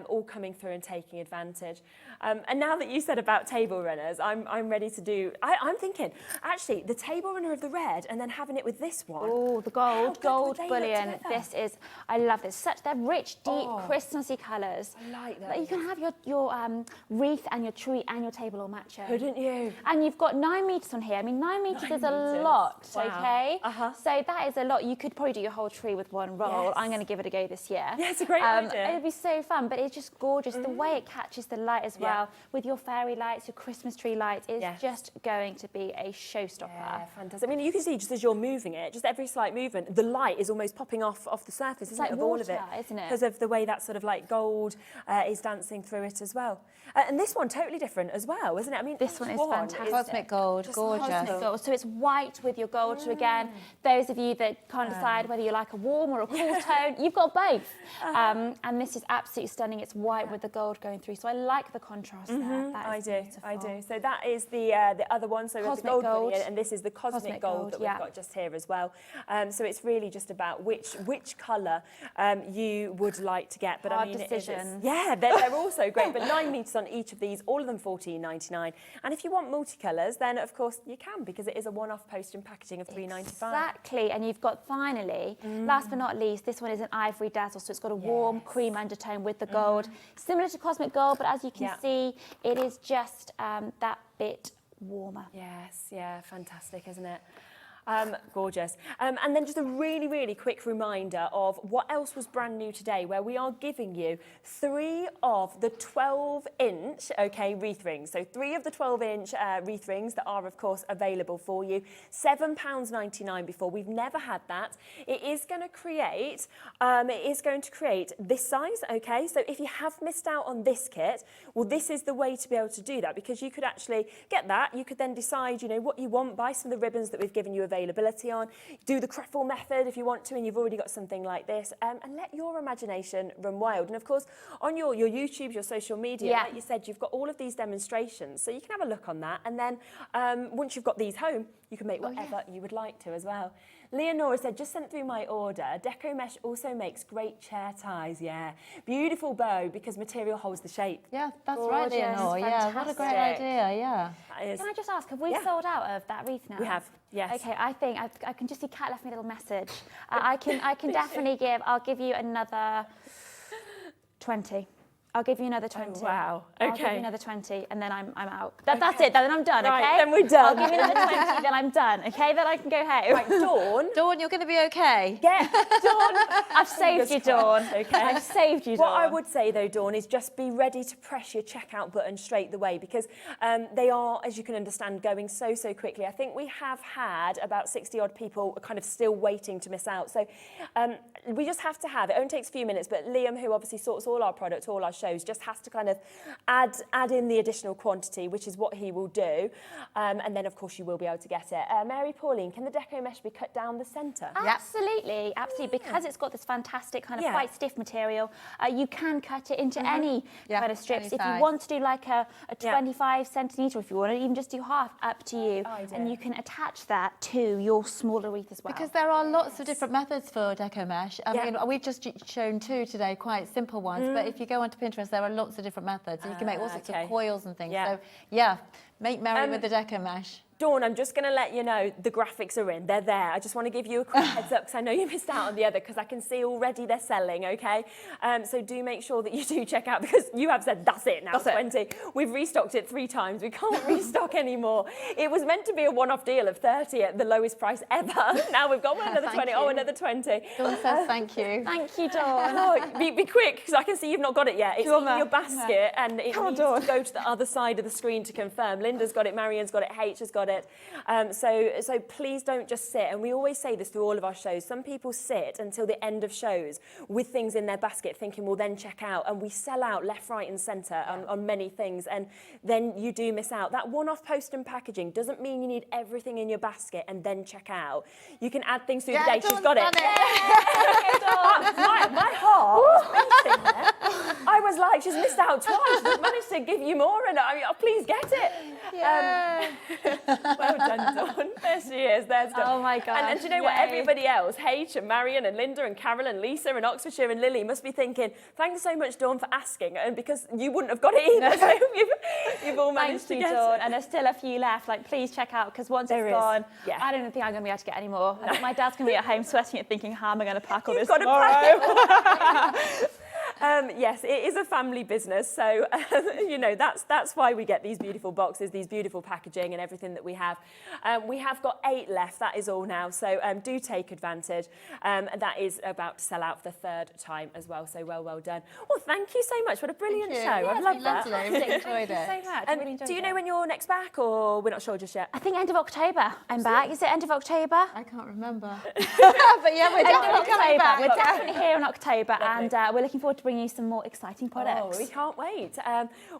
all coming through and taking advantage. And now that you said about table runners, I'm ready to do... I'm thinking, actually, the table runner of the red and then having it with this one. Oh, the gold bullion. This is, I love this. They're rich, deep, Christmassy colours. I like that. You can have your wreath and your tree and your table all match it. Couldn't you? And you've got 9 metres on here. I mean, 9 metres is a lot, okay? So that is a lot. You could probably do your whole tree with one roll. I'm going to give it a go this year. Yeah, it's a great idea. It'd be so fun, but it's just gorgeous. The way it catches the light as well, with your fairy lights, your Christmas tree lights, is just going to be a showstopper. Yeah, fantastic. I mean, you can see just as you're moving it, just every slight movement, the light is almost popping off the surface, isn't it, of all of it? Isn't it? Because of the way that sort of like gold is dancing through it as well. And this one, totally different as well, isn't it? I mean, this one is fantastic. Cosmic gold, gorgeous. Cosmic gold. So it's white with your gold. So again, those of you that can't decide whether you like a warm or a cool tone, you've got both. And this is absolutely stunning. It's white with the gold going through. So I like the contrast there. I do. So that is the other one. So we have the Cosmic gold gold. bullion, and this is the cosmic gold that we've got just here as well. So it's really just about which colour you would like to get. But Hard I mean, decision. they're all so great. But 9 metres on each of these, all of them $14.99. And if you want multicolours, then of course you can, because it is a one-off post and packaging of $3.95. Exactly. And you've got finally, last but not least, this one is an ivory dazzle. So it's got a warm cream undertone with the gold, similar to cosmic gold, but as you can see, it is just that bit warmer. Yes, yeah, fantastic, isn't it? Gorgeous. And then just a really, really quick reminder of what else was brand new today, where we are giving you 3 of the 12-inch, wreath rings. So 3 of the 12-inch wreath rings that are, of course, available for you. £7.99 before. We've never had that. It is going to create this size, okay? So if you have missed out on this kit, well, this is the way to be able to do that, because you could actually get that. You could then decide, you know, what you want, buy some of the ribbons that we've given you availability on, do the craft method if you want to, and you've already got something like this, and let your imagination run wild. And of course, on your YouTubes, your social media, like you said, you've got all of these demonstrations, so you can have a look on that, and then once you've got these home, you can make whatever you would like to as well. Leonora said, just sent through my order. Deco Mesh also makes great chair ties, Beautiful bow because material holds the shape. Yeah, that's right, Leonora. Yeah, what a great idea, Can I just ask, have we sold out of that wreath now? We have, yes. Okay, I think, I can just see Kat left me a little message. I can definitely I'll give you another 20. I'll give you another 20. Oh, wow. Okay. I'll give you another 20 and then I'm out. That's it, then I'm done, right, okay? Then we're done. I'll give you another 20, then I'm done, okay? Then I can go home. Right, Dawn. Dawn, you're going to be okay. Yeah, Dawn. I've saved you, Dawn. Okay. I've saved you, Dawn. What I would say, though, Dawn, is just be ready to press your checkout button straight away, because they are, as you can understand, going so quickly. I think we have had about 60-odd people kind of still waiting to miss out. So we just have to have, it only takes a few minutes, but Liam, who obviously sorts all our products, all our shows, just has to kind of add in the additional quantity, which is what he will do. And then, of course, you will be able to get it. Mary Pauline, can the Deco Mesh be cut down the centre? Absolutely, absolutely. Because it's got this fantastic kind of quite stiff material, you can cut it into any kind of strips. If you want to do like a 25 centimetre, if you want to even just do half, up to you. And you can attach that to your smaller wreath as well. Because there are lots of different methods for Deco Mesh. I mean, we've just shown 2 today, quite simple ones, but if you go onto Pinterest, there are lots of different methods, and you can make all sorts of coils and things. So, make merry with the Deco Mesh. Dawn, I'm just going to let you know the graphics are in. They're there. I just want to give you a quick heads up because I know you missed out on the other, because I can see already they're selling, okay? So do make sure that you do check out, because you have said that's it now, that's 20. It. We've restocked it 3 times. We can't restock anymore. It was meant to be a one-off deal of 30 at the lowest price ever. Now we've got another 20. You. Oh, another 20. Dawn says thank you. Thank you, Dawn. Oh, be quick, because I can see you've not got it yet. It's in your basket, and it needs to go to the other side of the screen to confirm. Linda's got it, Marianne's got it, H has got it. So please don't just sit, and we always say this through all of our shows. Some people sit until the end of shows with things in their basket thinking we'll then check out, and we sell out left, right and centre on many things, and then you do miss out. That one-off post and packaging doesn't mean you need everything in your basket and then check out. You can add things through the day. She's got it. My heart was beating there. I was like, she's missed out twice. We've managed to give you more, and please get it. Well done, Dawn. There she is. There's Dawn. Oh my God. And do you know what? Everybody else, H and Marion and Linda and Carol and Lisa and Oxfordshire and Lily must be thinking, thanks so much, Dawn, for asking, and because you wouldn't have got it either. So you've all managed to get Dawn. it. And there's still a few left. Like, please check out, because once it's gone, I don't think I'm going to be able to get any more. I think my dad's going to be at home sweating and thinking, how am I going to pack all this tomorrow? Yes, it is a family business, so you know that's why we get these beautiful boxes, these beautiful packaging, and everything that we have. We have got 8 left. That is all now. So do take advantage. That is about to sell out for the 3rd time as well. So well done. Well, thank you so much. What a brilliant show. I've loved that. Lovely. Really enjoyed it. So much. I really enjoyed do you know when you're next back, or we're not sure just yet? I think end of October. I'm back. Is it end of October? I can't rember. But yeah, we're definitely coming back. We're definitely here in October, and we're looking forward to bringing you some more exciting products. Oh, we can't wait.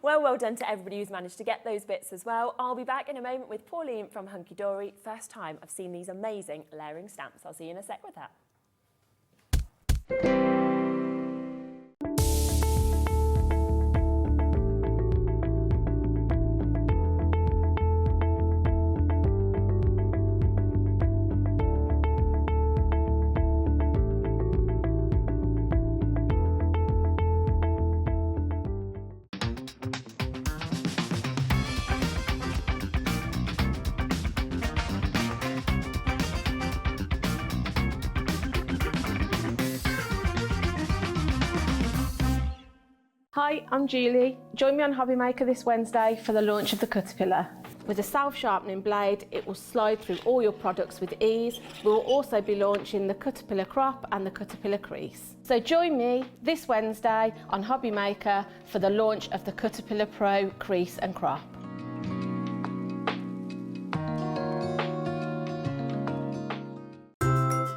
Well done to everybody who's managed to get those bits as well. I'll be back in a moment with Pauline from Hunkydory. First time I've seen these amazing layering stamps. I'll see you in a sec with that. Hi, I'm Julie. Join me on Hobby Maker this Wednesday for the launch of the Caterpillar. With a self-sharpening blade, it will slide through all your products with ease. We will also be launching the Caterpillar Crop and the Caterpillar Crease. So join me this Wednesday on Hobby Maker for the launch of the Caterpillar Pro Crease and Crop.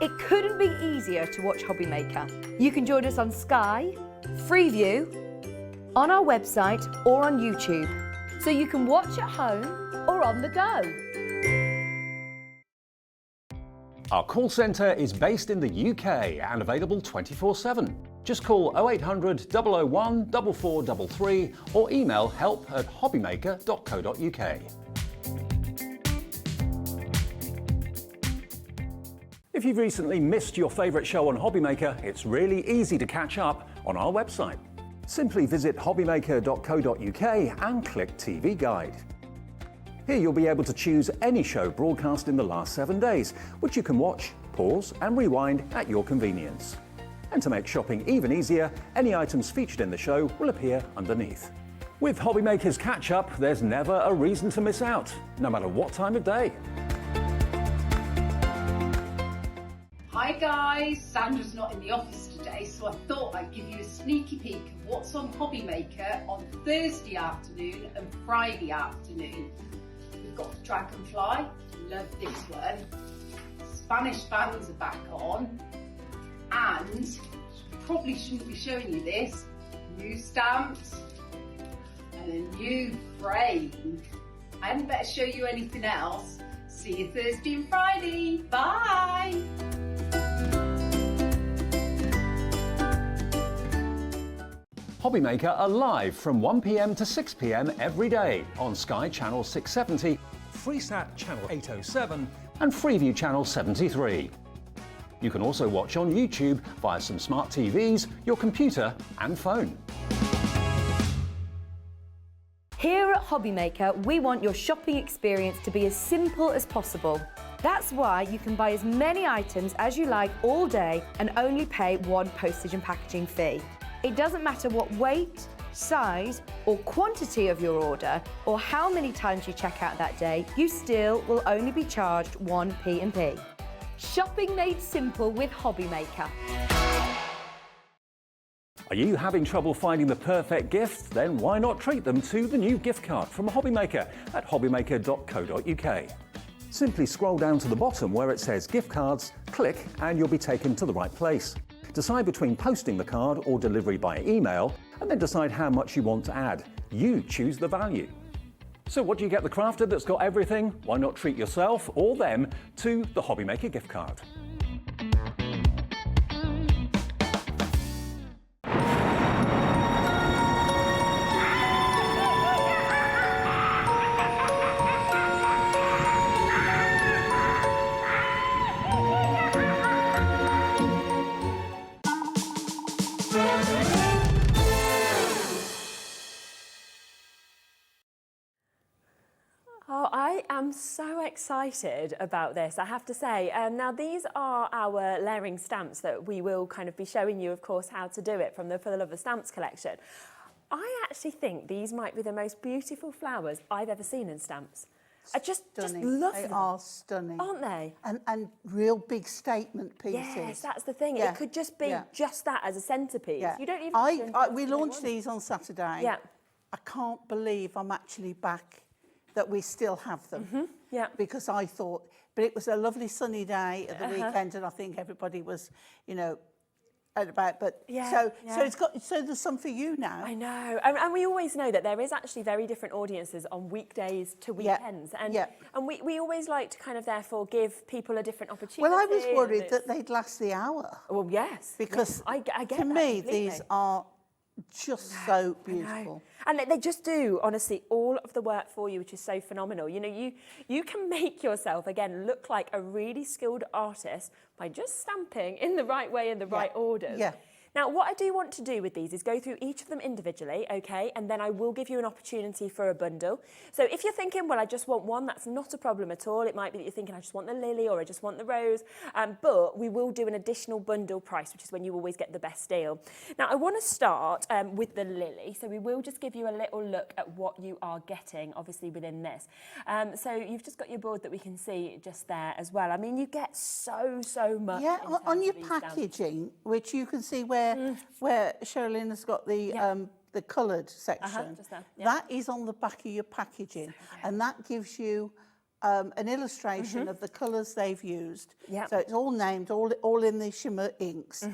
It couldn't be easier to watch Hobby Maker. You can join us on Sky, Freeview, on our website or on YouTube, so you can watch at home or on the go. Our call centre is based in the UK and available 24/7. Just call 0800 001 4433 or email help@hobbymaker.co.uk. If you've recently missed your favourite show on Hobby Maker, it's really easy to catch up on our website. Simply visit hobbymaker.co.uk and click TV Guide. Here you'll be able to choose any show broadcast in the last 7 days, which you can watch, pause and rewind at your convenience. And to make shopping even easier, any items featured in the show will appear underneath. With Hobby Maker's Catch Up, there's never a reason to miss out, no matter what time of day. Hi guys, Sandra's not in the office today, so I thought I'd give you a sneaky peek of what's on Hobby Maker on Thursday afternoon and Friday afternoon. We've got the Dragonfly, love this one. Spanish bands are back on, and probably shouldn't be showing you this, new stamps and a new frame. I hadn't better show you anything else. See you Thursday and Friday, bye! Hobby Maker are live from 1 p.m. to 6 p.m. every day on Sky Channel 670, Freesat Channel 807 and Freeview Channel 73. You can also watch on YouTube via some smart TVs, your computer and phone. Here at Hobby Maker, we want your shopping experience to be as simple as possible. That's why you can buy as many items as you like all day and only pay one postage and packaging fee. It doesn't matter what weight, size or quantity of your order or how many times you check out that day, you still will only be charged one P&P. Shopping made simple with Hobby Maker. Are you having trouble finding the perfect gift? Then why not treat them to the new gift card from Hobby Maker at hobbymaker.co.uk. Simply scroll down to the bottom where it says gift cards, click and you'll be taken to the right place. Decide between posting the card or delivery by email, and then decide how much you want to add. You choose the value. So what do you get the crafter that's got everything? Why not treat yourself or them to the Hobby Maker gift card? Oh, I am so excited about this, I have to say. Now, these are our layering stamps that we will kind of be showing you, of course, how to do it from the For the Love of Stamps collection. I actually think these might be the most beautiful flowers I've ever seen in stamps. I just love them. They are stunning. Aren't they? And real big statement pieces. Yes, that's the thing. Yeah. It could just be Yeah. just that as a centrepiece. Yeah. You don't even... We launched these on Saturday. Yeah. I can't believe I'm actually back that we still have them. Yeah. Because I thought, but it was a lovely sunny day at the weekend, and I think everybody was, you know, out about. But so there's some for you now. I know, and we always know that there is actually very different audiences on weekdays to weekends, and we always like to kind of therefore give people a different opportunity. Well, I was worried that they'd last the hour. Well, yes, because I get to me completely. These are just so beautiful. And they just do, honestly, all of the work for you, which is so phenomenal. You know, you can make yourself, again, look like a really skilled artist by just stamping in the right way, in the right orders. Yeah. Now, what I do want to do with these is go through each of them individually, okay, and then I will give you an opportunity for a bundle. So if you're thinking, well, I just want one, that's not a problem at all. It might be that you're thinking, I just want the lily or I just want the rose, but we will do an additional bundle price, which is when you always get the best deal. Now, I want to start with the lily, so we will just give you a little look at what you are getting, obviously, within this. So you've just got your board that we can see just there as well. I mean, you get so much. Yeah, in terms on your of these stamps. packaging, which you can see where Sherilyn has got the coloured section, just there, that is on the back of your packaging, and that gives you an illustration of the colours they've used. So it's all named, all in the shimmer inks.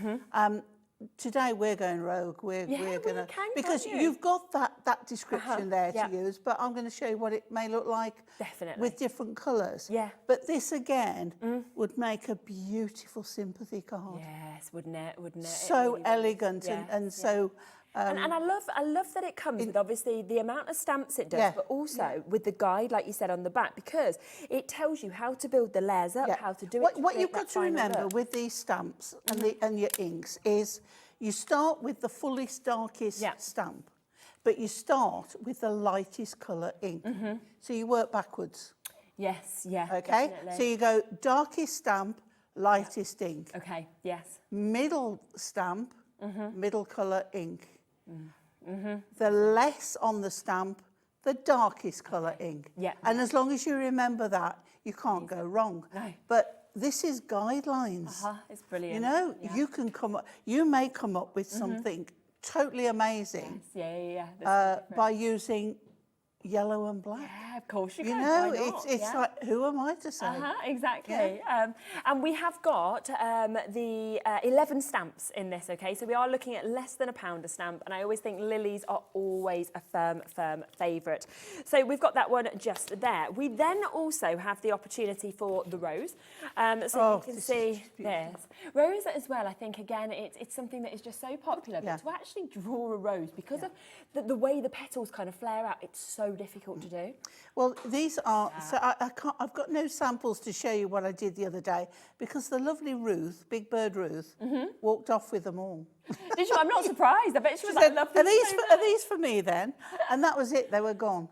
Today we're going rogue. We're going to, because you've got that description there to use, but I'm going to show you what it may look like with different colours. But this again would make a beautiful sympathy card. Yes, wouldn't it? Wouldn't it? So elegant and so. And I love that it comes with obviously the amount of stamps it does, but also with the guide, like you said, on the back, because it tells you how to build the layers up, how to do it. What you've got to remember with these stamps and your inks is you start with the fullest, darkest stamp, but you start with the lightest colour ink. So you work backwards. Yes, Okay, definitely. so you go darkest stamp, lightest ink. Okay, yes. Middle stamp, middle colour ink. The less on the stamp, the darkest colour ink. And as long as you remember that, you can't go wrong. But this is guidelines. It's brilliant. You know, you can you may come up with something totally amazing by using yellow and black. Yeah, of course you can. You know, it's like, who am I to say? Exactly. And we have got the 11 stamps in this, okay? So we are looking at less than £1 a stamp, and I always think lilies are always a firm favourite. So we've got that one just there. We then also have the opportunity for the rose. So you can see this. Rose as well, I think, again, it's something that is just so popular, but to actually draw a rose, because of the way the petals kind of flare out, it's so difficult to do. Well, these are, so I've got no samples to show you what I did the other day, because the lovely Ruth, Big Bird Ruth, walked off with them all. Did you? I'm not surprised. I bet she was said, like, are these for me then? And that was it, they were gone.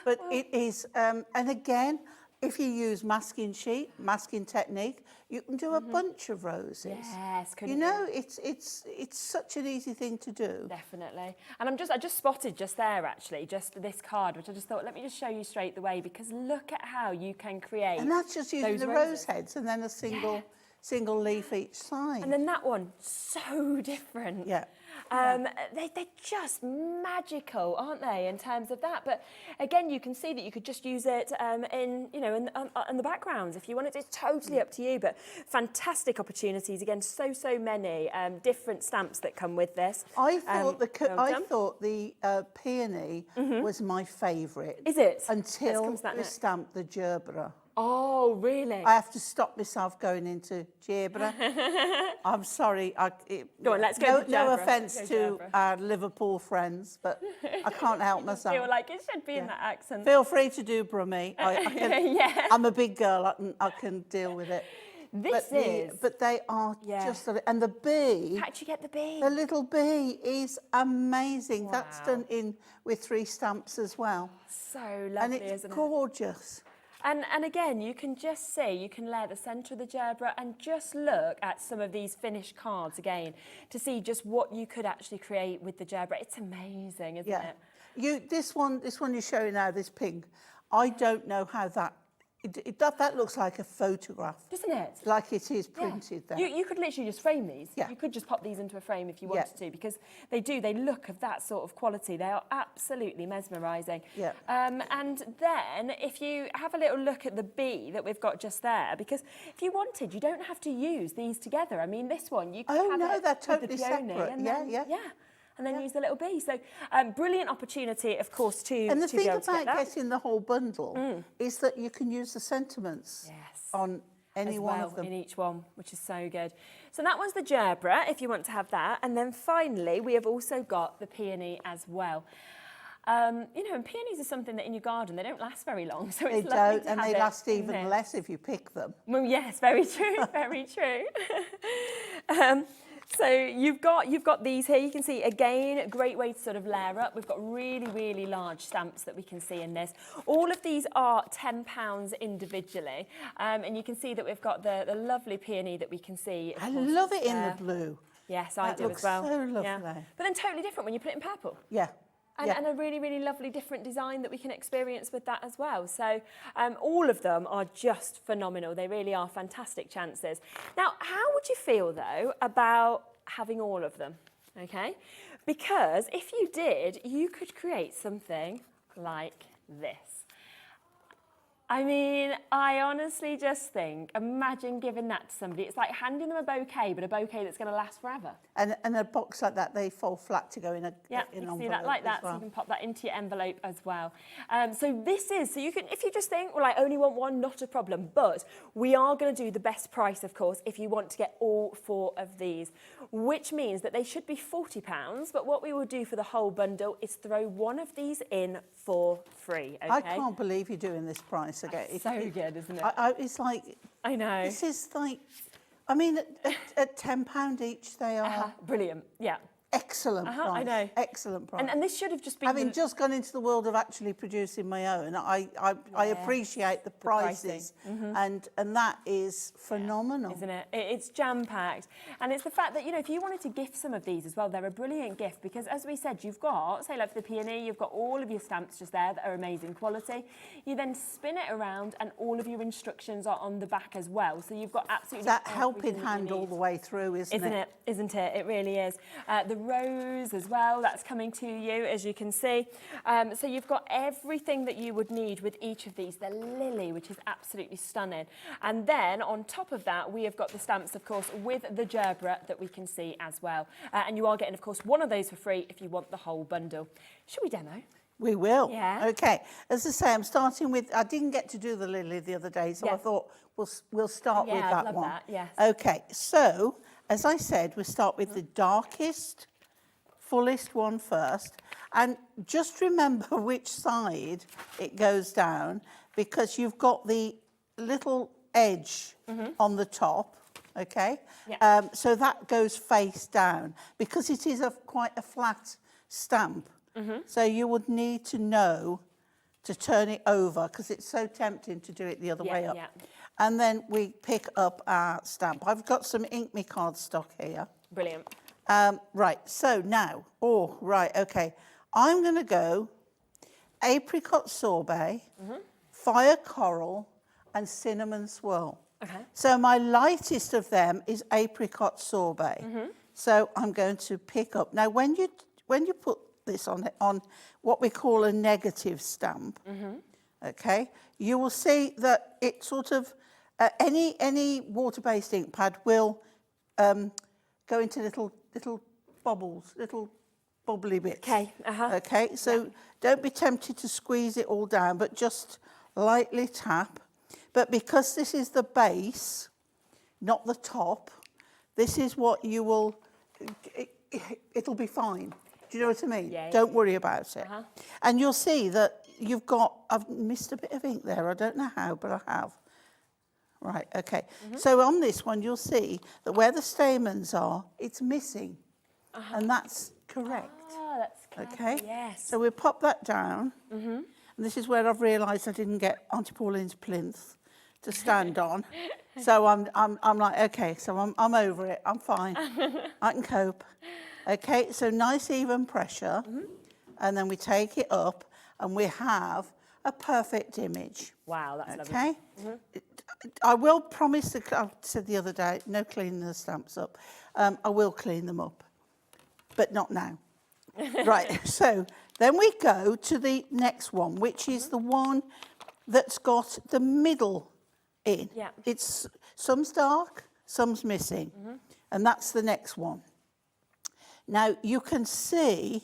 But it is, and again, if you use masking sheet, masking technique, you can do a bunch of roses. Yes, you know, it's such an easy thing to do. Definitely. And I just spotted just there actually, just this card, which I just thought, let me just show you straight away, because look at how you can create. And that's just using the rose heads and then a single leaf each side. And then that one, so different. They're just magical, aren't they, in terms of that? But again, you can see that you could just use it in the backgrounds if you wanted. It's totally up to you, but fantastic opportunities. Again, so many different stamps that come with this. I thought the peony was my favourite. Is it? Until the stamp, the gerbera. Oh, really? I have to stop myself going into gerbera. I'm sorry. Go on, let's go. No offence to our Liverpool friends, but I can't help myself. I feel like it should be in that accent. Feel free to do Brummy. I'm a big girl. I can deal with it. But they are just, and the bee. How'd you get the bee? The little bee is amazing. Wow. That's done with 3 stamps as well. So lovely, and it's isn't it? Gorgeous. And again, you can just see, you can layer the centre of the gerbera and just look at some of these finished cards again to see just what you could actually create with the gerbera. It's amazing, isn't it? This one you're showing now, this pink, I don't know how that looks like a photograph. Doesn't it? Like it is printed there. You could literally just frame these. You could just pop these into a frame if you wanted to, because they look of that sort of quality. They are absolutely mesmerising. And then if you have a little look at the bee that we've got just there, because if you wanted, you don't have to use these together. I mean, this one, you could have they're totally with the peony separate. And then, and then use the little bee. So brilliant opportunity, of course, to And the to thing be able to about get that. getting the whole bundle is that you can use the sentiments on any one of them. In each one, which is so good. So that was the gerbera, if you want to have that. And then finally, we have also got the peony as well. And peonies are something that in your garden, they don't last very long. So it's lovely to have they last even less if you pick them. Well, yes, very true, very true. So you've got these here. You can see, again, a great way to sort of layer up. We've got really, really large stamps that we can see in this. All of these are £10 individually. And you can see that we've got the lovely peony that we can see. I love it in the blue. Yes, I do as well. That looks so lovely. Yeah. But then totally different when you put it in purple. Yeah. And a really, really lovely different design that we can experience with that as well. So all of them are just phenomenal. They really are fantastic chances. Now, how would you feel, though, about having all of them? Okay? Because if you did, you could create something like this. I mean, I honestly just think, imagine giving that to somebody. It's like handing them a bouquet, but a bouquet that's going to last forever. And a box like that, they fold flat to go in a yeah, in you an can see that like that, well. so you can pop that into your envelope as well. So you can, if you just think, well, I only want one, not a problem. But we are going to do the best price, of course, if you want to get all 4 of these, which means that they should be £40. But what we will do for the whole bundle is throw one of these in for free. Okay? I can't believe you're doing this price again. It's so good, isn't it? It's like, I know. This is like, I mean, at £10 each, they are brilliant. Yeah. excellent price. I know. Excellent price. And this should have just been... Having just gone into the world of actually producing my own, I appreciate the prices, and that is phenomenal. Isn't it? It's jam-packed. And it's the fact that, you know, if you wanted to gift some of these as well, they're a brilliant gift because, as we said, you've got, say like for the peony, you've got all of your stamps just there that are amazing quality. You then spin it around and all of your instructions are on the back as well. So you've got absolutely that helping hand all the way through, isn't it? Isn't it? It really is. The rose as well, that's coming to you, as you can see. So you've got everything that you would need with each of these. The lily, which is absolutely stunning. And then on top of that, we have got the stamps, of course, with the gerbera that we can see as well. And you are getting, of course, one of those for free if you want the whole bundle. Should we demo? We will. Yeah. Okay. As I say, I'm starting with, I didn't get to do the lily the other day, so I thought we'll start with that I'd love one. that, yes. Okay. So, as I said, we'll start with the darkest, fullest one first. And just remember which side it goes down, because you've got the little edge on the top, okay? Yeah. So that goes face down, because it is quite a flat stamp. So you would need to know to turn it over, because it's so tempting to do it the other way up. Yeah. And then we pick up our stamp. I've got some Ink Me cardstock here. Brilliant. Right, so now, okay. I'm going to go apricot sorbet, fire coral, and cinnamon swirl. Okay. So my lightest of them is apricot sorbet. So I'm going to pick up. Now, when you put this on what we call a negative stamp, okay, you will see that it sort of any water-based ink pad will go into little bubbles, little bubbly bits. Okay. Okay, so don't be tempted to squeeze it all down, but just lightly tap. But because this is the base, not the top, this is what you will, it'll be fine. Do you know what I mean? Yeah. Don't worry about it. And you'll see that I've missed a bit of ink there. I don't know how, but I have. Right, okay. So on this one, you'll see that where the stamens are, it's missing. And that's correct. Oh, that's clever. Okay? Yes. So we'll pop that down. And this is where I've realised I didn't get Auntie Pauline's plinth to stand on. So I'm like, okay, so I'm over it. I'm fine. I can cope. Okay, so nice even pressure. And then we take it up and we have a perfect image. Wow, that's lovely. Okay? I will promise, I said the other day, no cleaning the stamps up. I will clean them up, but not now. Right, so then we go to the next one, which is the one that's got the middle in. Yeah. It's some's dark, some's missing, and that's the next one. Now, you can see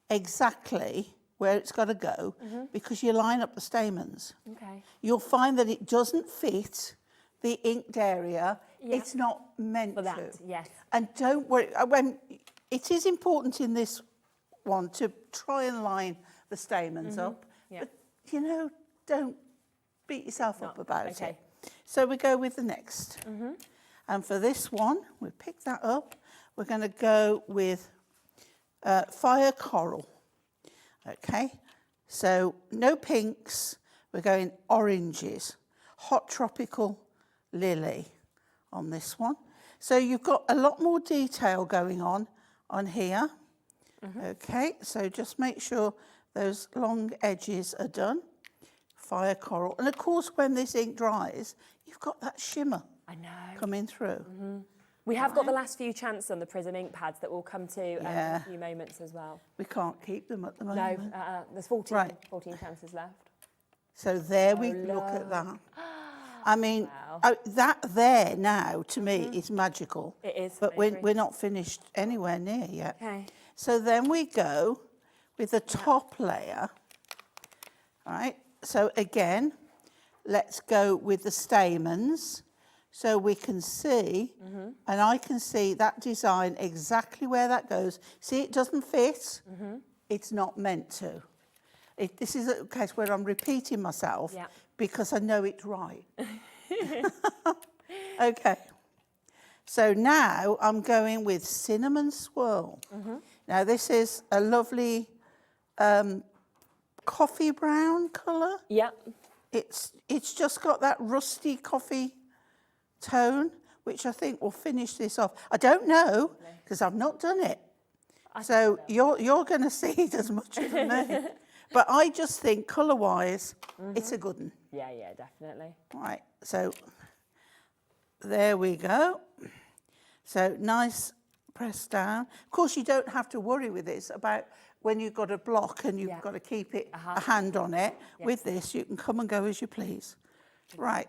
exactly where it's got to go because you line up the stamens. Okay. You'll find that it doesn't fit the inked area. Yeah. It's not meant For that, to. yes. And don't worry, it is important in this one to try and line the stamens up. Yeah. But, you know, don't beat yourself up about okay. it. So we go with the next. And for this one, we pick that up. we're going to go with fire coral. Okay, so no pinks, we're going oranges, hot tropical lily on this one. So you've got a lot more detail going on here. Okay, so just make sure those long edges are done. Fire coral. And of course, when this ink dries, you've got that shimmer coming through. We have got the last few chances on the Prism ink pads that will come to in a few moments as well. We can't keep them at the moment. No, there's 14 chances left. So there we look at that. I mean, that there now, to me, is magical. It is. But we're not finished anywhere near yet. Okay. So then we go with the top layer. All right. So again, let's go with the stamens. So we can see, and I can see that design exactly where that goes. See, it doesn't fit. It's not meant to. This is a case where I'm repeating myself because I know it's right. Okay. So now I'm going with cinnamon swirl. Now this is a lovely coffee brown colour. Yeah. It's just got that rusty coffee tone, which I think will finish this off. I don't know because I've not done it. So you're going to see it as much as me. But I just think colour-wise, it's a good one. Yeah, definitely. Right, so there we go. So nice press down. Of course, you don't have to worry with this about when you've got a block and you've got to keep it a hand on it. With this, you can come and go as you please. Right.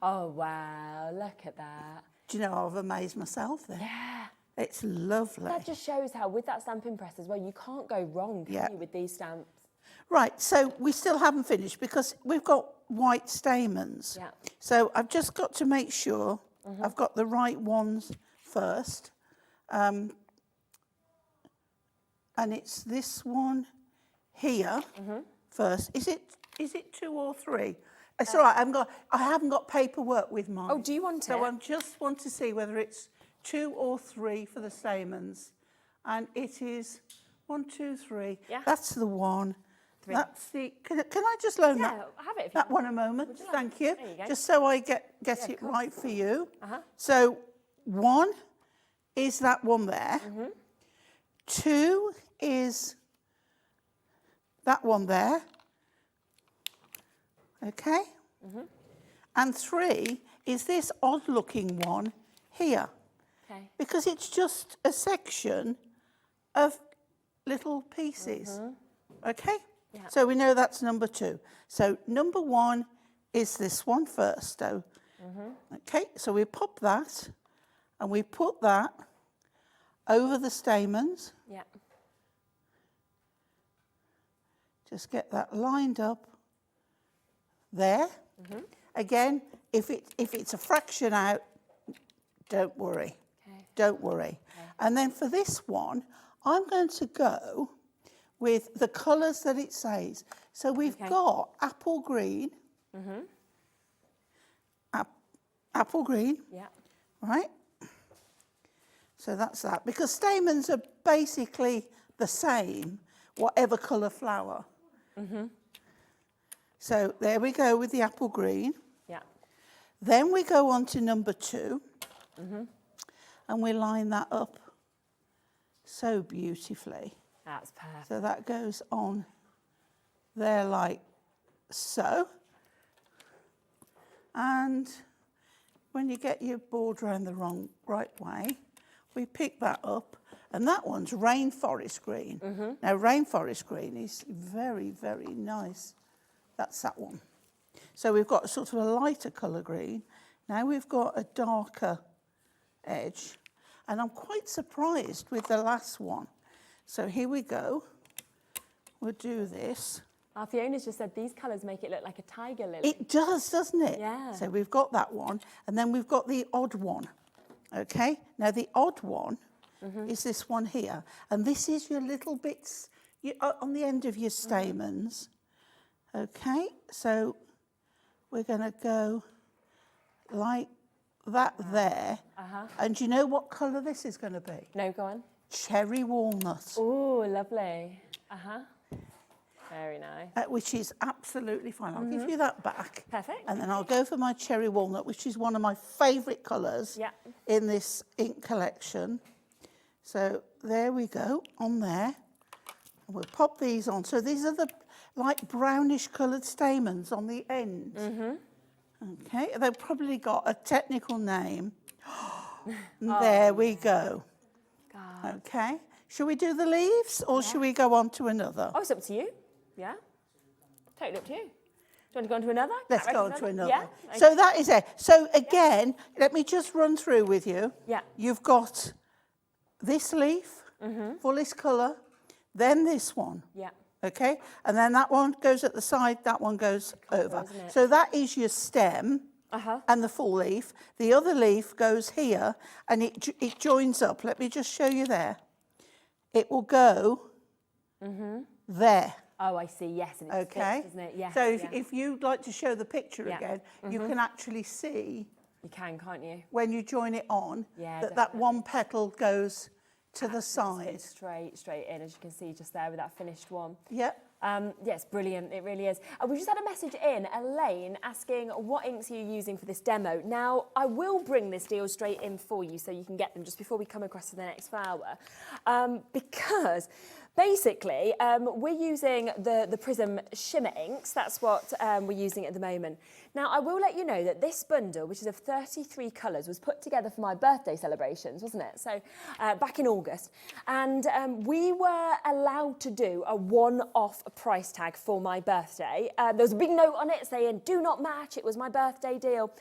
Oh, wow, look at that. Do you know, I've amazed myself there. Yeah. It's lovely. That just shows how, with that stamping press as well, you can't go wrong, can you, with these stamps? Right, so we still haven't finished because we've got white stamens. Yeah. So I've just got to make sure I've got the right ones first. And it's this one here first. Is it 2 or 3? It's all right. I haven't got paperwork with mine. Oh, do you want it? So I just want to see whether it's 2 or 3 for the stamens, and it is 1, 2, 3. Yeah. That's the one. 3. That's the. Can I just loan that? Have it. That one a moment. Thank you. There you go. Just so I get it right for you. So 1 is that one there. 2 is that one there. Okay. And 3 is this odd-looking one here. Okay. Because it's just a section of little pieces. Okay. Yeah. So we know that's number 2. So number 1 is this one first. So, okay. So we pop that, and we put that over the stamens. Yeah. Just get that lined up there. Again, if it's a fraction out, don't worry. Okay. Don't worry. Okay. And then for this one, I'm going to go with the colours that it says. So we've got apple green. Apple green. Yeah. Right? So that's that. Because stamens are basically the same, whatever colour flower. So there we go with the apple green. Yeah. Then we go on to number 2. And we line that up so beautifully. That's perfect. So that goes on there like so. And when you get your border around the right way, we pick that up. And that one's rainforest green. Now, rainforest green is very, very nice. That's that one. So we've got sort of a lighter colour green. Now we've got a darker edge. And I'm quite surprised with the last one. So here we go. We'll do this. Our Fiona's just said these colours make it look like a tiger lily. It does, doesn't it? Yeah. So we've got that one. And then we've got the odd one. Okay? Now the odd one is this one here. And this is your little bits on the end of your stamens. Okay? So we're going to go like that there. And do you know what colour this is going to be? No, go on. Cherry walnut. Oh, lovely. Very nice. Which is absolutely fine. I'll give you that back. Perfect. And then I'll go for my cherry walnut, which is one of my favourite colours in this ink collection. So there we go, on there. And we'll pop these on. So these are the like brownish coloured stamens on the end. Okay, they've probably got a technical name. There we go. God. Okay, should we do the leaves or should we go on to another? Oh, it's up to you. Yeah, totally up to you. Do you want to go on to another? Let's go on to another. Yeah. Okay. So that is it. So again, let me just run through with you. Yeah. You've got this leaf, fullest colour, then this one. Yeah. Okay, and then that one goes at the side, that one goes over. So that is your stem and the full leaf. The other leaf goes here and it joins up. Let me just show you there. It will go there. Oh, I see. Yes, and it's fixed, isn't it? Yes. So if you'd like to show the picture again, you can actually see. You can, can't you? When you join it on, that one petal goes to the side. Straight in, as you can see just there with that finished one. Yep. Yes, brilliant, it really is. We just had a message in, Elaine, asking what inks are you using for this demo. Now, I will bring this deal straight in for you so you can get them just before we come across to the next flower, because basically, we're using the Prism shimmer inks. That's what we're using at the moment. Now, I will let you know that this bundle, which is of 33 colours, was put together for my birthday celebrations, wasn't it? So back in August. And we were allowed to do a one-off price tag for my birthday. There was a big note on it saying, do not match, it was my birthday deal.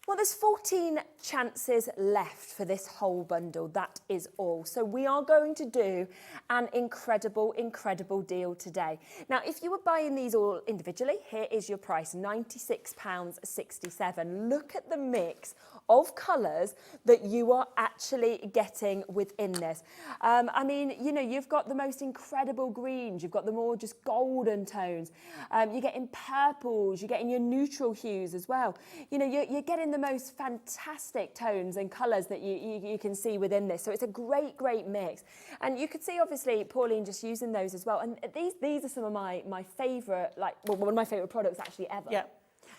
Well, there's 14 chances left for this whole bundle, that is all. So we are going to do an incredible, incredible deal today. Now, if you were buying these all individually, here is your price, £96.67. Look at the mix of colours that you are actually getting within this. I mean, you know, you've got the most incredible greens, you've got the more just golden tones, you're getting purples, you're getting your neutral hues as well. You know, you're getting the most fantastic tones and colours that you can see within this. So it's a great, great mix. And you could see, obviously, Pauline just using those as well. And these are some of my favourite, one of my favourite products actually ever. Yeah.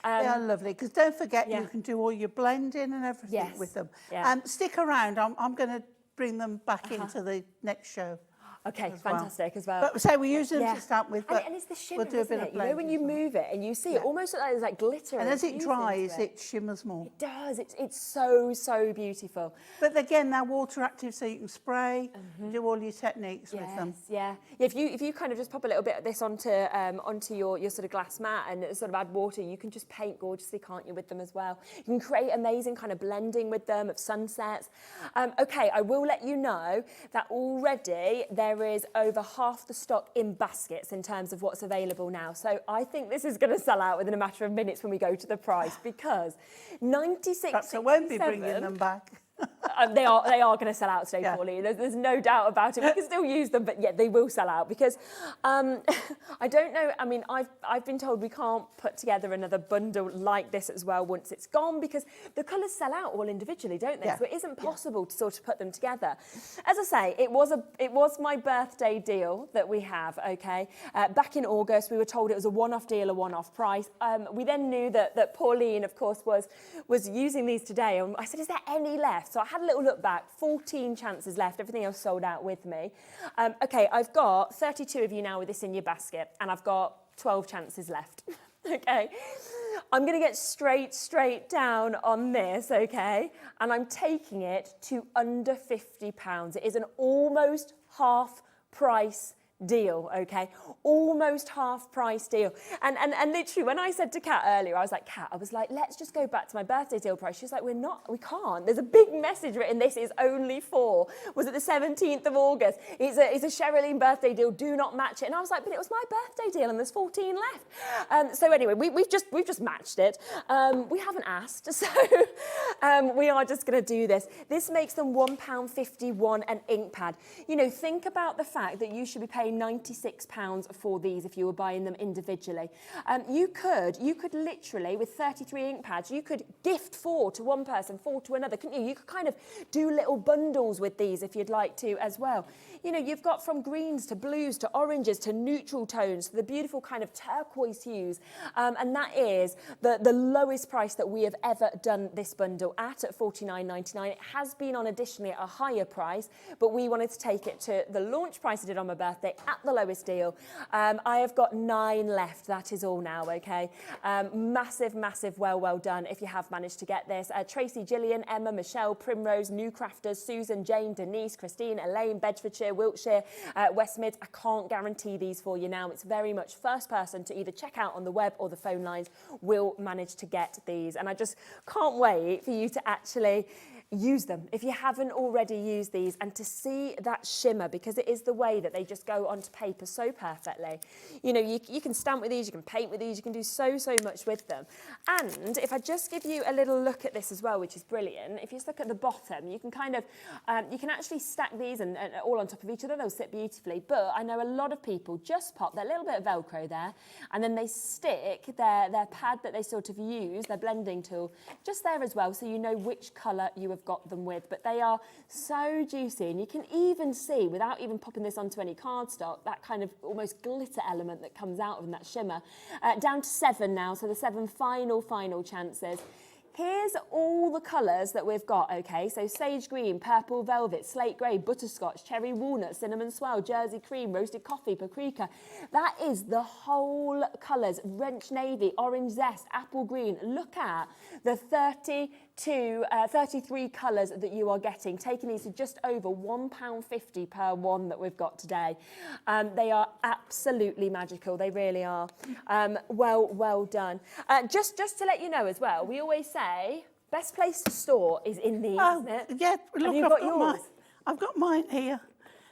They are lovely, because don't forget you can do all your blending and everything with them. Yeah. Stick around, I'm going to bring them back into the next show. Okay, fantastic as well. But so we use them to start with, but and it's the shimmer, we'll do a bit of blending. You know, when you move it and you see it, almost like there's like glitter. And as it dries, it shimmers more. It does. It's so, so beautiful. But again, they're water active, so you can spray, do all your techniques with them. Yeah. If you kind of just pop a little bit of this onto your sort of glass mat and sort of add water, you can just paint gorgeously, can't you, with them as well. You can create amazing kind of blending with them of sunsets. Okay, I will let you know that already there is over half the stock in baskets in terms of what's available now. So I think this is going to sell out within a matter of minutes when we go to the price, because 96. Perhaps I won't be bringing them back. They are going to sell out today, Pauline. There's no doubt about it. We can still use them, but they will sell out, because I don't know. I mean, I've been told we can't put together another bundle like this as well once it's gone, because the colours sell out all individually, don't they? So it isn't possible to sort of put them together. As I say, it was my birthday deal that we have. Okay, back in August, we were told it was a one-off deal, a one-off price. We then knew that Pauline, of course, was using these today, and I said, "Is there any left?" So I had a little look back, 14 chances left, everything else sold out with me. Okay, I've got 32 of you now with this in your basket, and I've got 12 chances left. Okay, I'm going to get straight down on this, okay, and I'm taking it to under £50. It is an almost half price deal, okay, almost half price deal. And literally, when I said to Kat earlier, I was like, let's just go back to my birthday deal price. She was like, we can't. There's a big message written, this is only for, was it the 17th of August? It's a Sherilyn birthday deal, do not match it. And I was like, but it was my birthday deal and there's 14 left. So anyway, we've just matched it. We haven't asked, so we are just going to do this. This makes them £1.51 an ink pad. You know, think about the fact that you should be paying pay £96 for these if you were buying them individually. You could literally, with 33 ink pads, you could gift 4 to one person, 4 to another, couldn't you? You could kind of do little bundles with these if you'd like to as well. You know, you've got from greens to blues to oranges to neutral tones to the beautiful kind of turquoise hues. And that is the lowest price that we have ever done this bundle at £49.99. It has been on additionally at a higher price, but we wanted to take it to the launch price I did on my birthday at the lowest deal. I have got 9 left. That is all now, okay? Massive, well done if you have managed to get this. Tracy, Gillian, Emma, Michelle, Primrose, New Crafters, Susan, Jane, Denise, Christine, Elaine, Bedfordshire, Wiltshire, West Mids. I can't guarantee these for you now. It's very much first person to either check out on the web or the phone lines will manage to get these. And I just can't wait for you to actually use them if you haven't already used these, and to see that shimmer, because it is the way that they just go onto paper so perfectly. You know, you can stamp with these, you can paint with these, you can do so much with them. And if I just give you a little look at this as well, which is brilliant, if you just look at the bottom, you can kind of you can actually stack these and all on top of each other. They'll sit beautifully, but I know a lot of people just pop their little bit of Velcro there and then they stick their pad that they sort of use, their blending tool, just there as well, so you know which colour you have got them with. But they are so juicy, and you can even see, without even popping this onto any cardstock, that kind of almost glitter element that comes out of them, that shimmer. Down to 7 now, so the 7 final chances. Here's all the colours that we've got, okay? So sage green, purple velvet, slate grey, butterscotch, cherry walnut, cinnamon swirl, Jersey cream, roasted coffee, paprika. That is the whole colours. Wrench navy, orange zest, apple green. Look at the 33 colours that you are getting, taking these to just over £1.50 per one that we've got today. They are absolutely magical. They really are. Well done. Just to let you know as well, we always say best place to store is in these, isn't it? Yeah, look, Have you got yours? I've got mine here.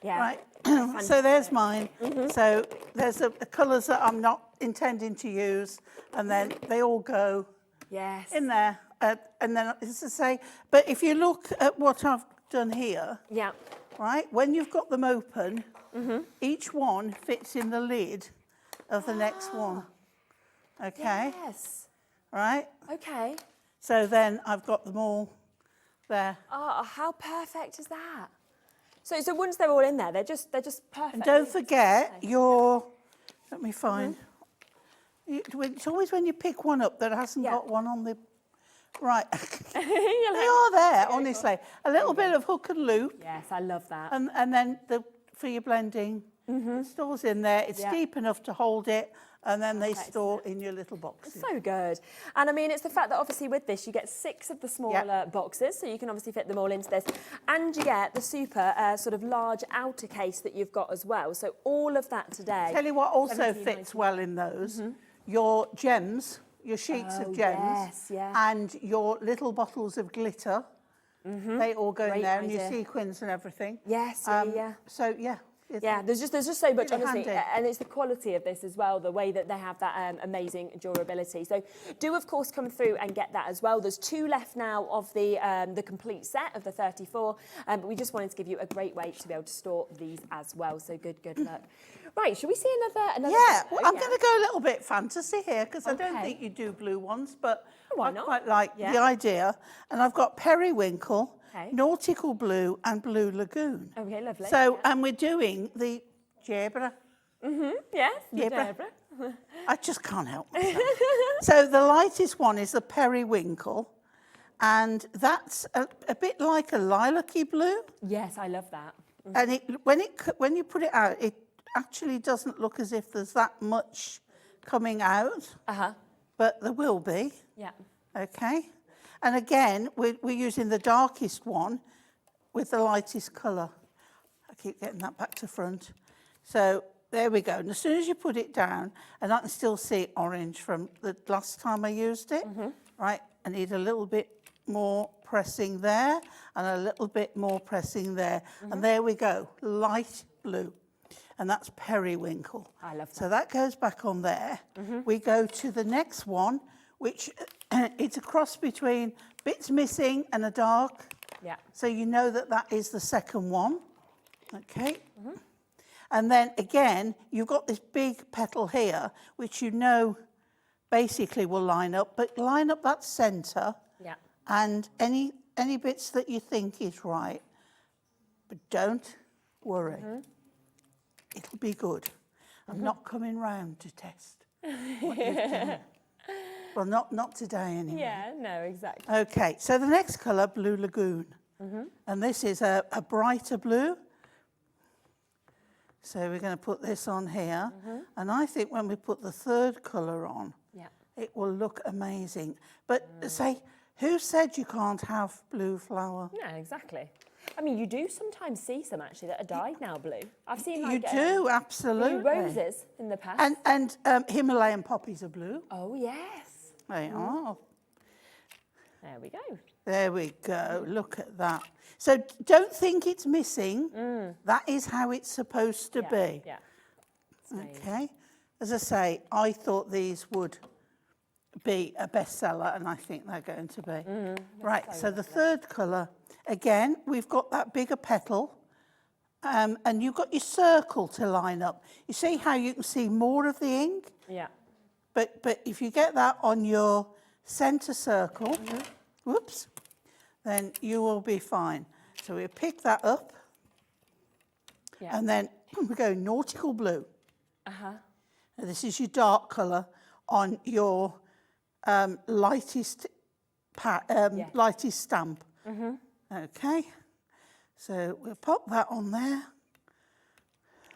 Yeah. Right. So there's mine. So there's the colours that I'm not intending to use, and then they all go in there. And then, as I say, but if you look at what I've done here, right, when you've got them open, each one fits in the lid of the next one. Okay? Yes. Right? Okay. So then I've got them all there. Oh, how perfect is that? So once they're all in there, they're just perfect. And don't forget your, let me find, it's always when you pick one up that hasn't got one on the, right. They are there, honestly. A little bit of hook and loop. Yes, I love that. And then for your blending, it stores in there. It's deep enough to hold it, and then they store in your little boxes. So good. And I mean, it's the fact that obviously with this, you get 6 of the smaller boxes, so you can obviously fit them all into this. And you get the super sort of large outer case that you've got as well. So all of that today. Tell you what also fits well in those, your gems, your sheets of gems, and your little bottles of glitter. They all go in there, and your sequins and everything. Yes, So, yeah. Yeah, there's just so much, really honestly, handy. and it's the quality of this as well, the way that they have that amazing durability. So do, of course, come through and get that as well. There's 2 left now of the complete set of the 34, but we just wanted to give you a great way to be able to store these as well. So good luck. Right, should we see another? Yeah, well, I'm going to go a little bit fantasy here, because I don't think you do blue ones, but why I not? quite like the idea. And I've got periwinkle, nautical blue, and blue lagoon. Okay, lovely. So, and we're doing the zebra. Yes, Zebra. I just can't help myself. So the lightest one is the periwinkle, and that's a bit like a lilac-y blue. Yes, I love that. And when you put it out, it actually doesn't look as if there's that much coming out, but there will be. Yeah. Okay. And again, we're using the darkest one with the lightest colour. I keep getting that back to front. So there we go. And as soon as you put it down, and I can still see orange from the last time I used it, right? I need a little bit more pressing there and a little bit more pressing there. And there we go, light blue. And that's periwinkle. I love that. So that goes back on there. We go to the next one, which it's a cross between bits missing and a dark. Yeah. So you know that that is the second one. Okay. And then again, you've got this big petal here, which you know basically will line up, but line up that centre. Yeah. And any bits that you think is right, but don't worry. It'll be good. I'm not coming round to test what you've done. Well, not today anyway. Yeah, no, exactly. Okay, so the next colour, Blue Lagoon. And this is a brighter blue. So we're going to put this on here. And I think when we put the third colour on, it will look amazing. But say, who said you can't have blue flower? No, exactly. I mean, you do sometimes see some actually that are dyed now blue. I've seen like You do, absolutely. blue roses in the past. And Himalayan poppies are blue. Oh, yes. They are. There we go. There we go. Look at that. So don't think it's missing. That is how it's supposed to be. Yeah. Okay. As I say, I thought these would be a bestseller, and I think they're going to be. Right. So the third colour, again, we've got that bigger petal, and you've got your circle to line up. You see how you can see more of the ink? Yeah. But if you get that on your centre circle, whoops, then you will be fine. So we pick that up, and then we go nautical blue. Now this is your dark colour on your lightest stamp. Okay, so we'll pop that on there.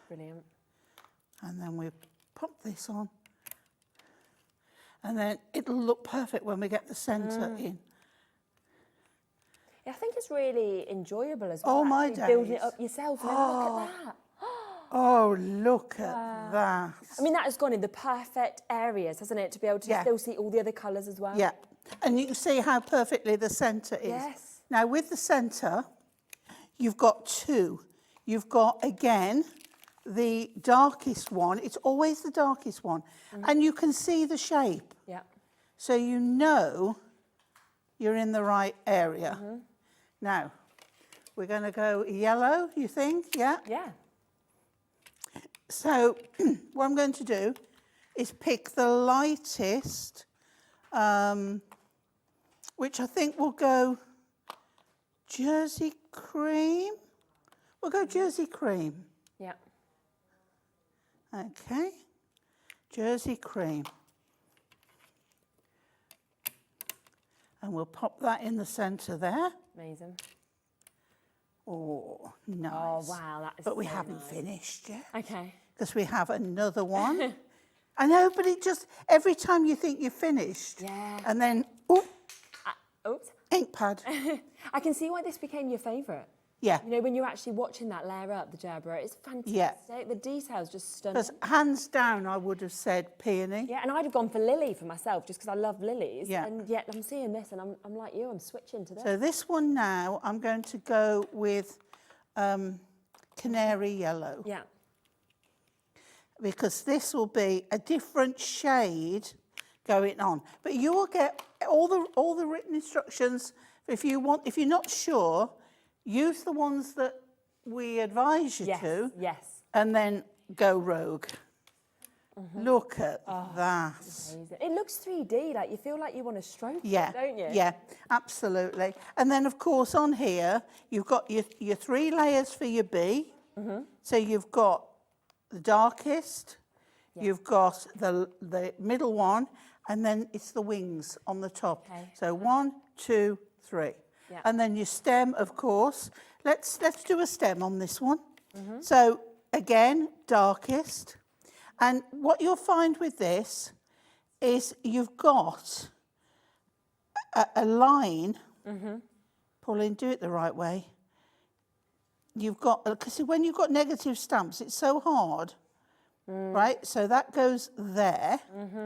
Brilliant. And then we pop this on. And then it'll look perfect when we get the centre in. Yeah, I think it's really enjoyable as well. Oh, my actually building it days. up yourself. And then look at that. Oh, look at that. I mean, that has gone in the perfect areas, hasn't it, to be able to still see all the other colours as well. Yeah, and you can see how perfectly the centre is. Yes. Now, with the centre, you've got two. You've got, again, the darkest one. It's always the darkest one. And you can see the shape. Yeah. So you know you're in the right area. Now, we're going to go yellow, you think? Yeah? Yeah. So what I'm going to do is pick the lightest, which I think will go Jersey cream. We'll go Jersey cream. Yeah. Okay, Jersey cream. And we'll pop that in the centre there. Amazing. Oh, nice. Oh, wow, that is But we so haven't nice. finished yet. Okay. Because we have another one. I know, but it just, every time you think you're finished, and then, Oops. ink pad. I can see why this became your favourite. Yeah. You know, when you're actually watching that layer up, the Gerbera, it's fantastic. Yeah. The detail's just stunning. Because hands down, I would have said peony. Yeah, and I'd have gone for lily for myself, just because I love lilies. Yeah. And yet I'm seeing this, and I'm like you, I'm switching to this. So this one now, I'm going to go with canary yellow. Yeah. Because this will be a different shade going on. But you will get all the written instructions. If you're not sure, use the ones that we advise you to. Yes. And then go rogue. Look at that. Amazing. It looks 3D, like you feel like you want to stroke Yeah, it, don't you? yeah, absolutely. And then, of course, on here, you've got your 3 layers for your bee. So you've got the darkest, you've got the middle one, and then it's the wings on the top. Okay. So 1, 2, 3. Yeah. And then your stem, of course. Let's do a stem on this one. So, again, darkest. And what you'll find with this is you've got a line. Pauline, do it the right way. You've got, because when you've got negative stamps, it's so hard, right? So that goes there,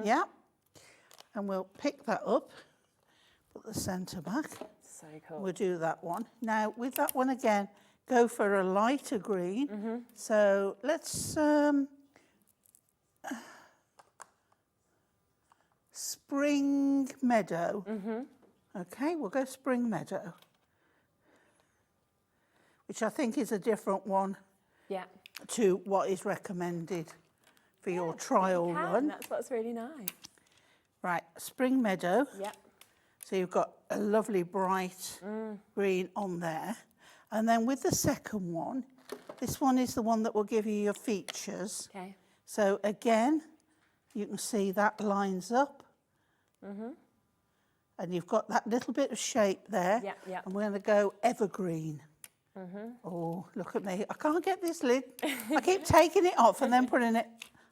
yeah? And we'll pick that up, put the centre back. So cool. We'll do that one. Now, with that one again, go for a lighter green. So let's Spring Meadow. Okay, we'll go Spring Meadow, which I think is a different one. Yeah. to what is recommended for your trial run. That's what's really nice. Right, Spring Meadow. Yep. So you've got a lovely bright green on there. And then with the second one, this one is the one that will give you your features. Okay. So again, you can see that lines up. And you've got that little bit of shape there. Yep, yep. And we're going to go evergreen. Oh, look at me. I can't get this lid. I keep taking it off and then putting it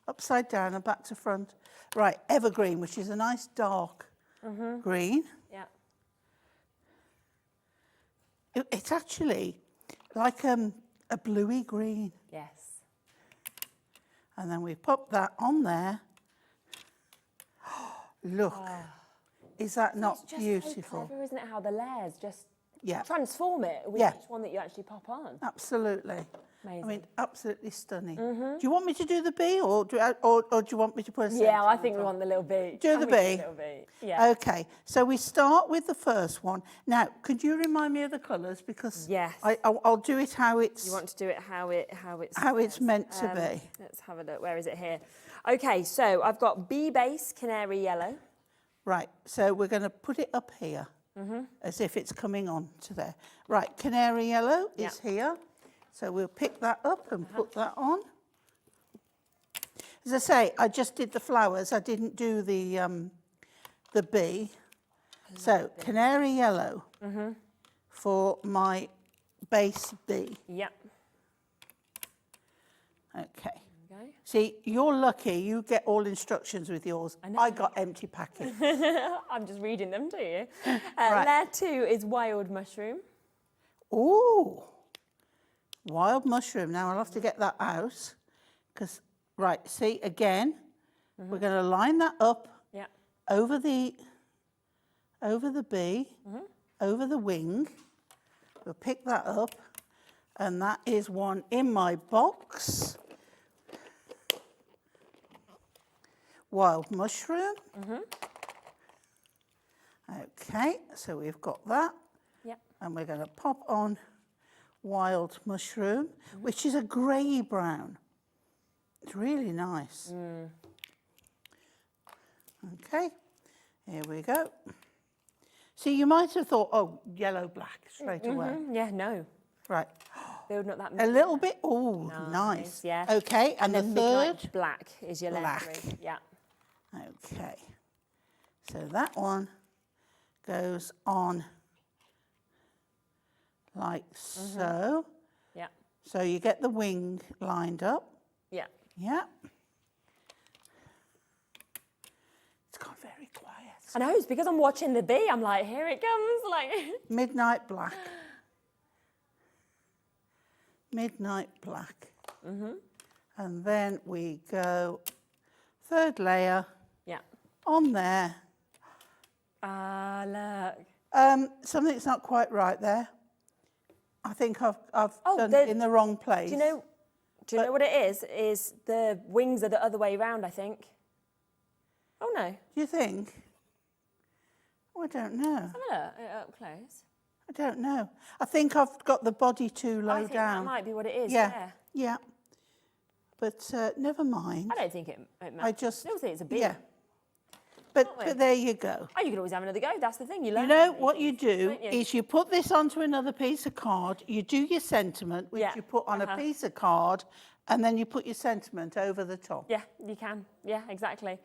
upside down and back to front. Right, evergreen, which is a nice dark green. Yeah. It's actually like a bluey green. Yes. And then we pop that on there. Look, is that not It's just beautiful? so clever, isn't it, how the layers just Yeah, transform it with Yeah. each one that you actually pop on. absolutely. Amazing. I mean, absolutely stunning. Do you want me to do the bee, or do you want me to put a Yeah, I sentiment think we on? want the little bee. Do the bee. Little bee. Yeah. Okay, so we start with the first one. Now, could you remind me of the colours, because Yes. I'll do it how it's You want to do it how it's how it's says. meant to be. Let's have a look. Where is it here? Okay, so I've got bee base canary yellow. Right. So we're going to put it up here, as if it's coming on to there. Right, canary yellow is here. So we'll pick that up and put that on. As I say, I just did the flowers. I didn't do the bee. So canary yellow for my base bee. Yep. Okay. There we See, you're lucky. You get all instructions with yours. I got empty packet. go. I'm just reading them to you. Right. Layer 2 is wild mushroom. Ooh, wild mushroom. Now I'll have to get that out, because, right, see, again, we're going to line that up Yeah. over the bee, over the wing. We'll pick that up, and that is one in my box. Wild mushroom. Okay, so we've got that. Yep. And we're going to pop on wild mushroom, which is a grey brown. It's really nice. Okay, here we go. See, you might have thought, oh, yellow black straight away. Yeah, no. Right, Building up that a little bit. Oh, nice. Yeah. Okay, and the then third. midnight black is your layer Black. 3. Yeah. Okay, so that one goes on like so. Yeah. So you get the wing lined up. Yeah. Yeah. It's gone very quiet. I know, it's because I'm watching the bee. I'm like, here it comes. Like. Midnight black. Midnight black. And then we go third layer Yeah. on there. Ah, look. Something's not quite right there. I think I've Oh, done it in the wrong place. Do you know what it is? Is the wings are the other way round, I think. Oh, no. Do you think? Oh, I don't know. Have a look up close. I don't know. I think I've got the body too low I think down. that might be what it is. Yeah. Yeah. But never mind. I don't think it matters. I just. I still think it's a bee. Yeah. But there you go. Oh, you can always have another go. That's the thing. You learn. You know from these what you things, do don't you? is you put this onto another piece of card, you do your sentiment, which Yeah, you put on a piece of card, and then you put your sentiment over the top. Yeah, you can. Yeah, exactly.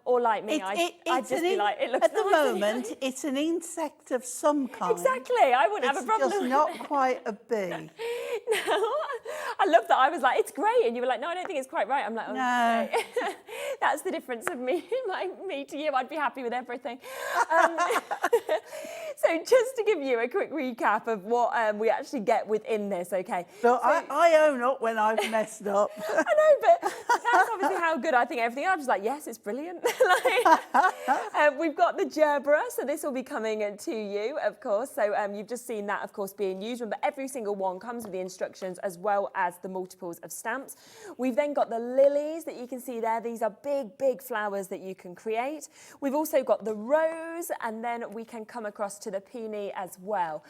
Or like me, I'd just an be like, it looks at the nice. moment, it's an insect of some kind. Exactly. I wouldn't have a problem. It's just with not it. quite a bee. No, I love that. I was like, it's great, and you were like, no, I don't think it's quite right. I'm like, oh, No. okay. That's the difference of me, me to you. I'd be happy with everything. So just to give you a quick recap of what we actually get within this, okay? So I own up when I've messed up. I know, but that's obviously how good I think everything. I'm just like, yes, it's brilliant. We've got the gerbera, so this will be coming to you, of course. So you've just seen that, of course, being used. Remember, every single one comes with the instructions as well as the multiples of stamps. We've then got the lilies that you can see there. These are big, big flowers that you can create. We've also got the rose, and then we can come across to the peony as well.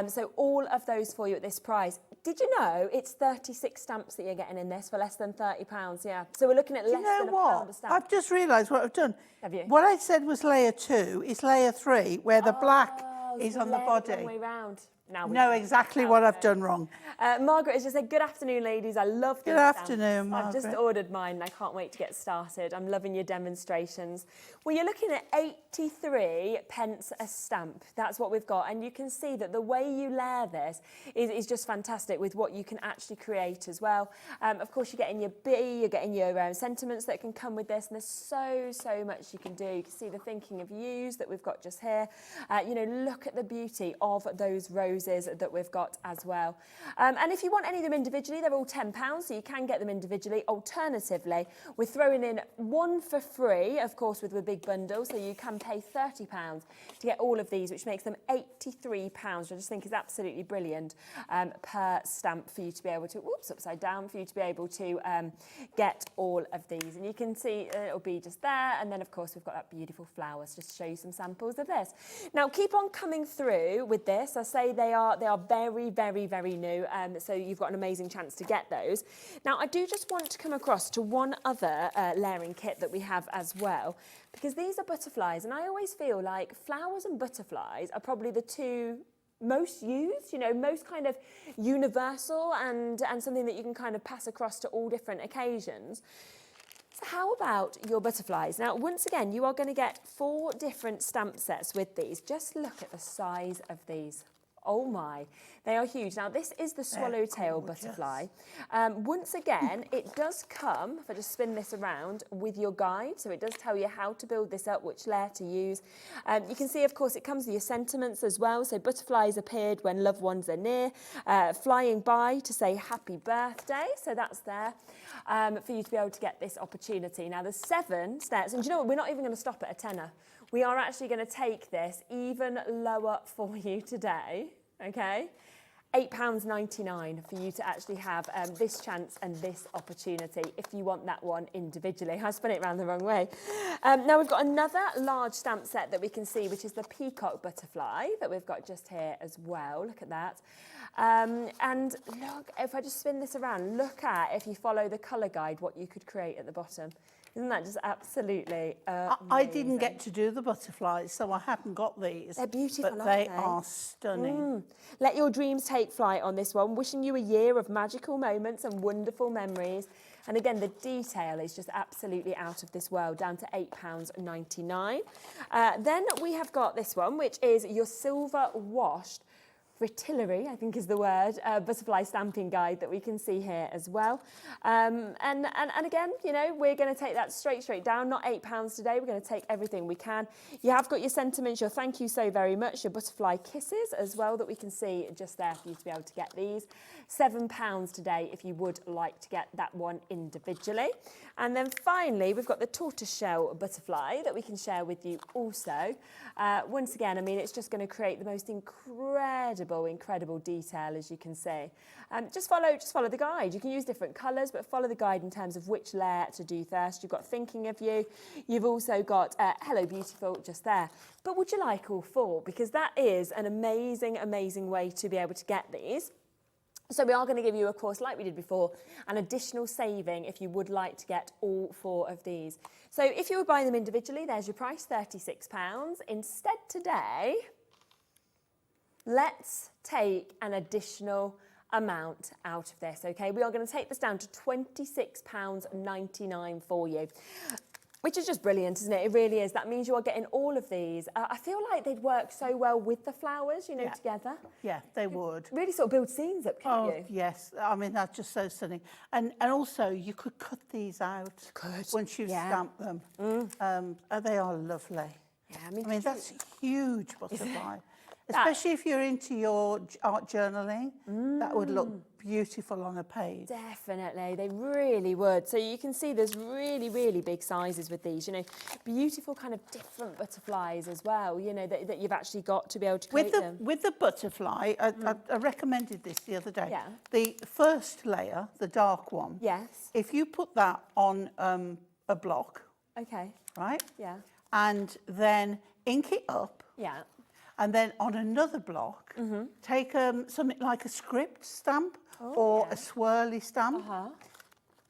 So all of those for you at this price. Did you know it's 36 stamps that you're getting in this for less than £30? Yeah. So we're looking at less than £1 a stamp. I've just realised what I've done. Have you? What I said was layer 2 is layer 3, where the black is on the body. The way round. Now know exactly what I've done wrong. Margaret has just said, good afternoon, ladies. I love these Good afternoon, stamps. I've just Margaret. ordered mine and I can't wait to get started. I'm loving your demonstrations. Well, you're looking at 83 pence a stamp. That's what we've got. And you can see that the way you layer this is just fantastic with what you can actually create as well. Of course, you're getting your bee, you're getting your sentiments that can come with this. And there's so much you can do. You can see the thinking of yous that we've got just here. You know, look at the beauty of those roses that we've got as well. And if you want any of them individually, they're all £10, so you can get them individually. Alternatively, we're throwing in one for free, of course, with the big bundle, so you can pay £30 to get all of these, which makes them £83, which I just think is absolutely brilliant per stamp for you to be able to, whoops, upside down, for you to be able to get all of these. And you can see it'll be just there, and then, of course, we've got that beautiful flowers, just to show you some samples of this. Now, keep on coming through with this. I say they are very, very, very new, so you've got an amazing chance to get those. Now, I do just want to come across to one other layering kit that we have as well, because these are butterflies, and I always feel like flowers and butterflies are probably the two most used, you know, most kind of universal and something that you can kind of pass across to all different occasions. So how about your butterflies? Now, once again, you are going to get 4 different stamp sets with these. Just look at the size of these. Oh my, they are huge. Now, this is the swallowtail butterfly. Once again, it does come, if I just spin this around, with your guide. So it does tell you how to build this up, which layer to use. You can see, of course, it comes with your sentiments as well. So butterflies appeared when loved ones are near, flying by to say happy birthday. So that's there for you to be able to get this opportunity. Now, there's 7 steps. And do you know what? We're not even going to stop at a tenner. We are actually going to take this even lower for you today, okay? £8.99 for you to actually have this chance and this opportunity if you want that one individually. I spun it around the wrong way. Now we've got another large stamp set that we can see, which is the peacock butterfly that we've got just here as well. Look at that. And look, if I just spin this around, look at, if you follow the colour guide, what you could create at the bottom. Isn't that just absolutely amazing? I didn't get to do the butterflies, so I haven't got these. They're beautiful, but they are stunning. Let your dreams take flight on this one. Wishing you a year of magical moments and wonderful memories. And again, the detail is just absolutely out of this world, down to £8.99. Then we have got this one, which is your silver washed fritillary, I think is the word, butterfly stamping guide that we can see here as well. And again, you know, we're going to take that straight down, not £8 today. We're going to take everything we can. You have got your sentiments, your thank you so very much, your butterfly kisses as well that we can see just there for you to be able to get these. £7 today if you would like to get that one individually. And then finally, we've got the tortoiseshell butterfly that we can share with you also. Once again, I mean, it's just going to create the most incredible detail, as you can see. Just follow the guide. You can use different colours, but follow the guide in terms of which layer to do first. You've got thinking of you. You've also got hello beautiful just there. But would you like all 4? Because that is an amazing way to be able to get these. So we are going to give you, of course, like we did before, an additional saving if you would like to get all 4 of these. So if you were buying them individually, there's your price, £36. Instead today, let's take an additional amount out of this, okay? We are going to take this down to £26.99 for you. Which is just brilliant, isn't it? It really is. That means you are getting all of these. I feel like they'd work so well with the flowers, you know, together. Yeah, they would. Really sort of build scenes up, can't you? Yes. I mean, that's just so stunning. And also, you could cut these out once you've stamped them. They are lovely. Yeah, I mean that's huge butterfly. Especially if you're into your art journaling, that would look beautiful on a page. Definitely, they really would. So you can see there's really, really big sizes with these, you know, beautiful kind of different butterflies as well, you know, that you've actually got to be able to create them. With the butterfly, I recommended this the other day. Yeah. The first layer, the dark one, Yes. if you put that on a block, Okay. right? Yeah. And then ink it up, Yeah. and then on another block, take something like a script stamp or a swirly stamp.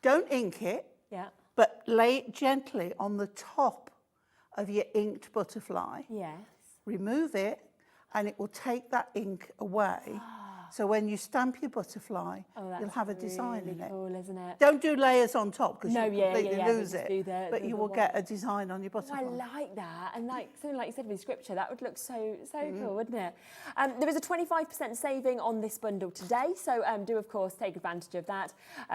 Don't ink it, Yeah. but lay it gently on the top of your inked butterfly. Yes. Remove it, and it will take that ink away. So when you stamp your butterfly, you'll have a design in it. Cool, isn't it? Don't do layers on top because No, you'll yeah, completely yeah, lose just it. do But the you will one. get a design on your butterfly. I like that, and like something like you said with scripture, that would look so cool, wouldn't it? There is a 25% saving on this bundle today, so do of course take advantage of that.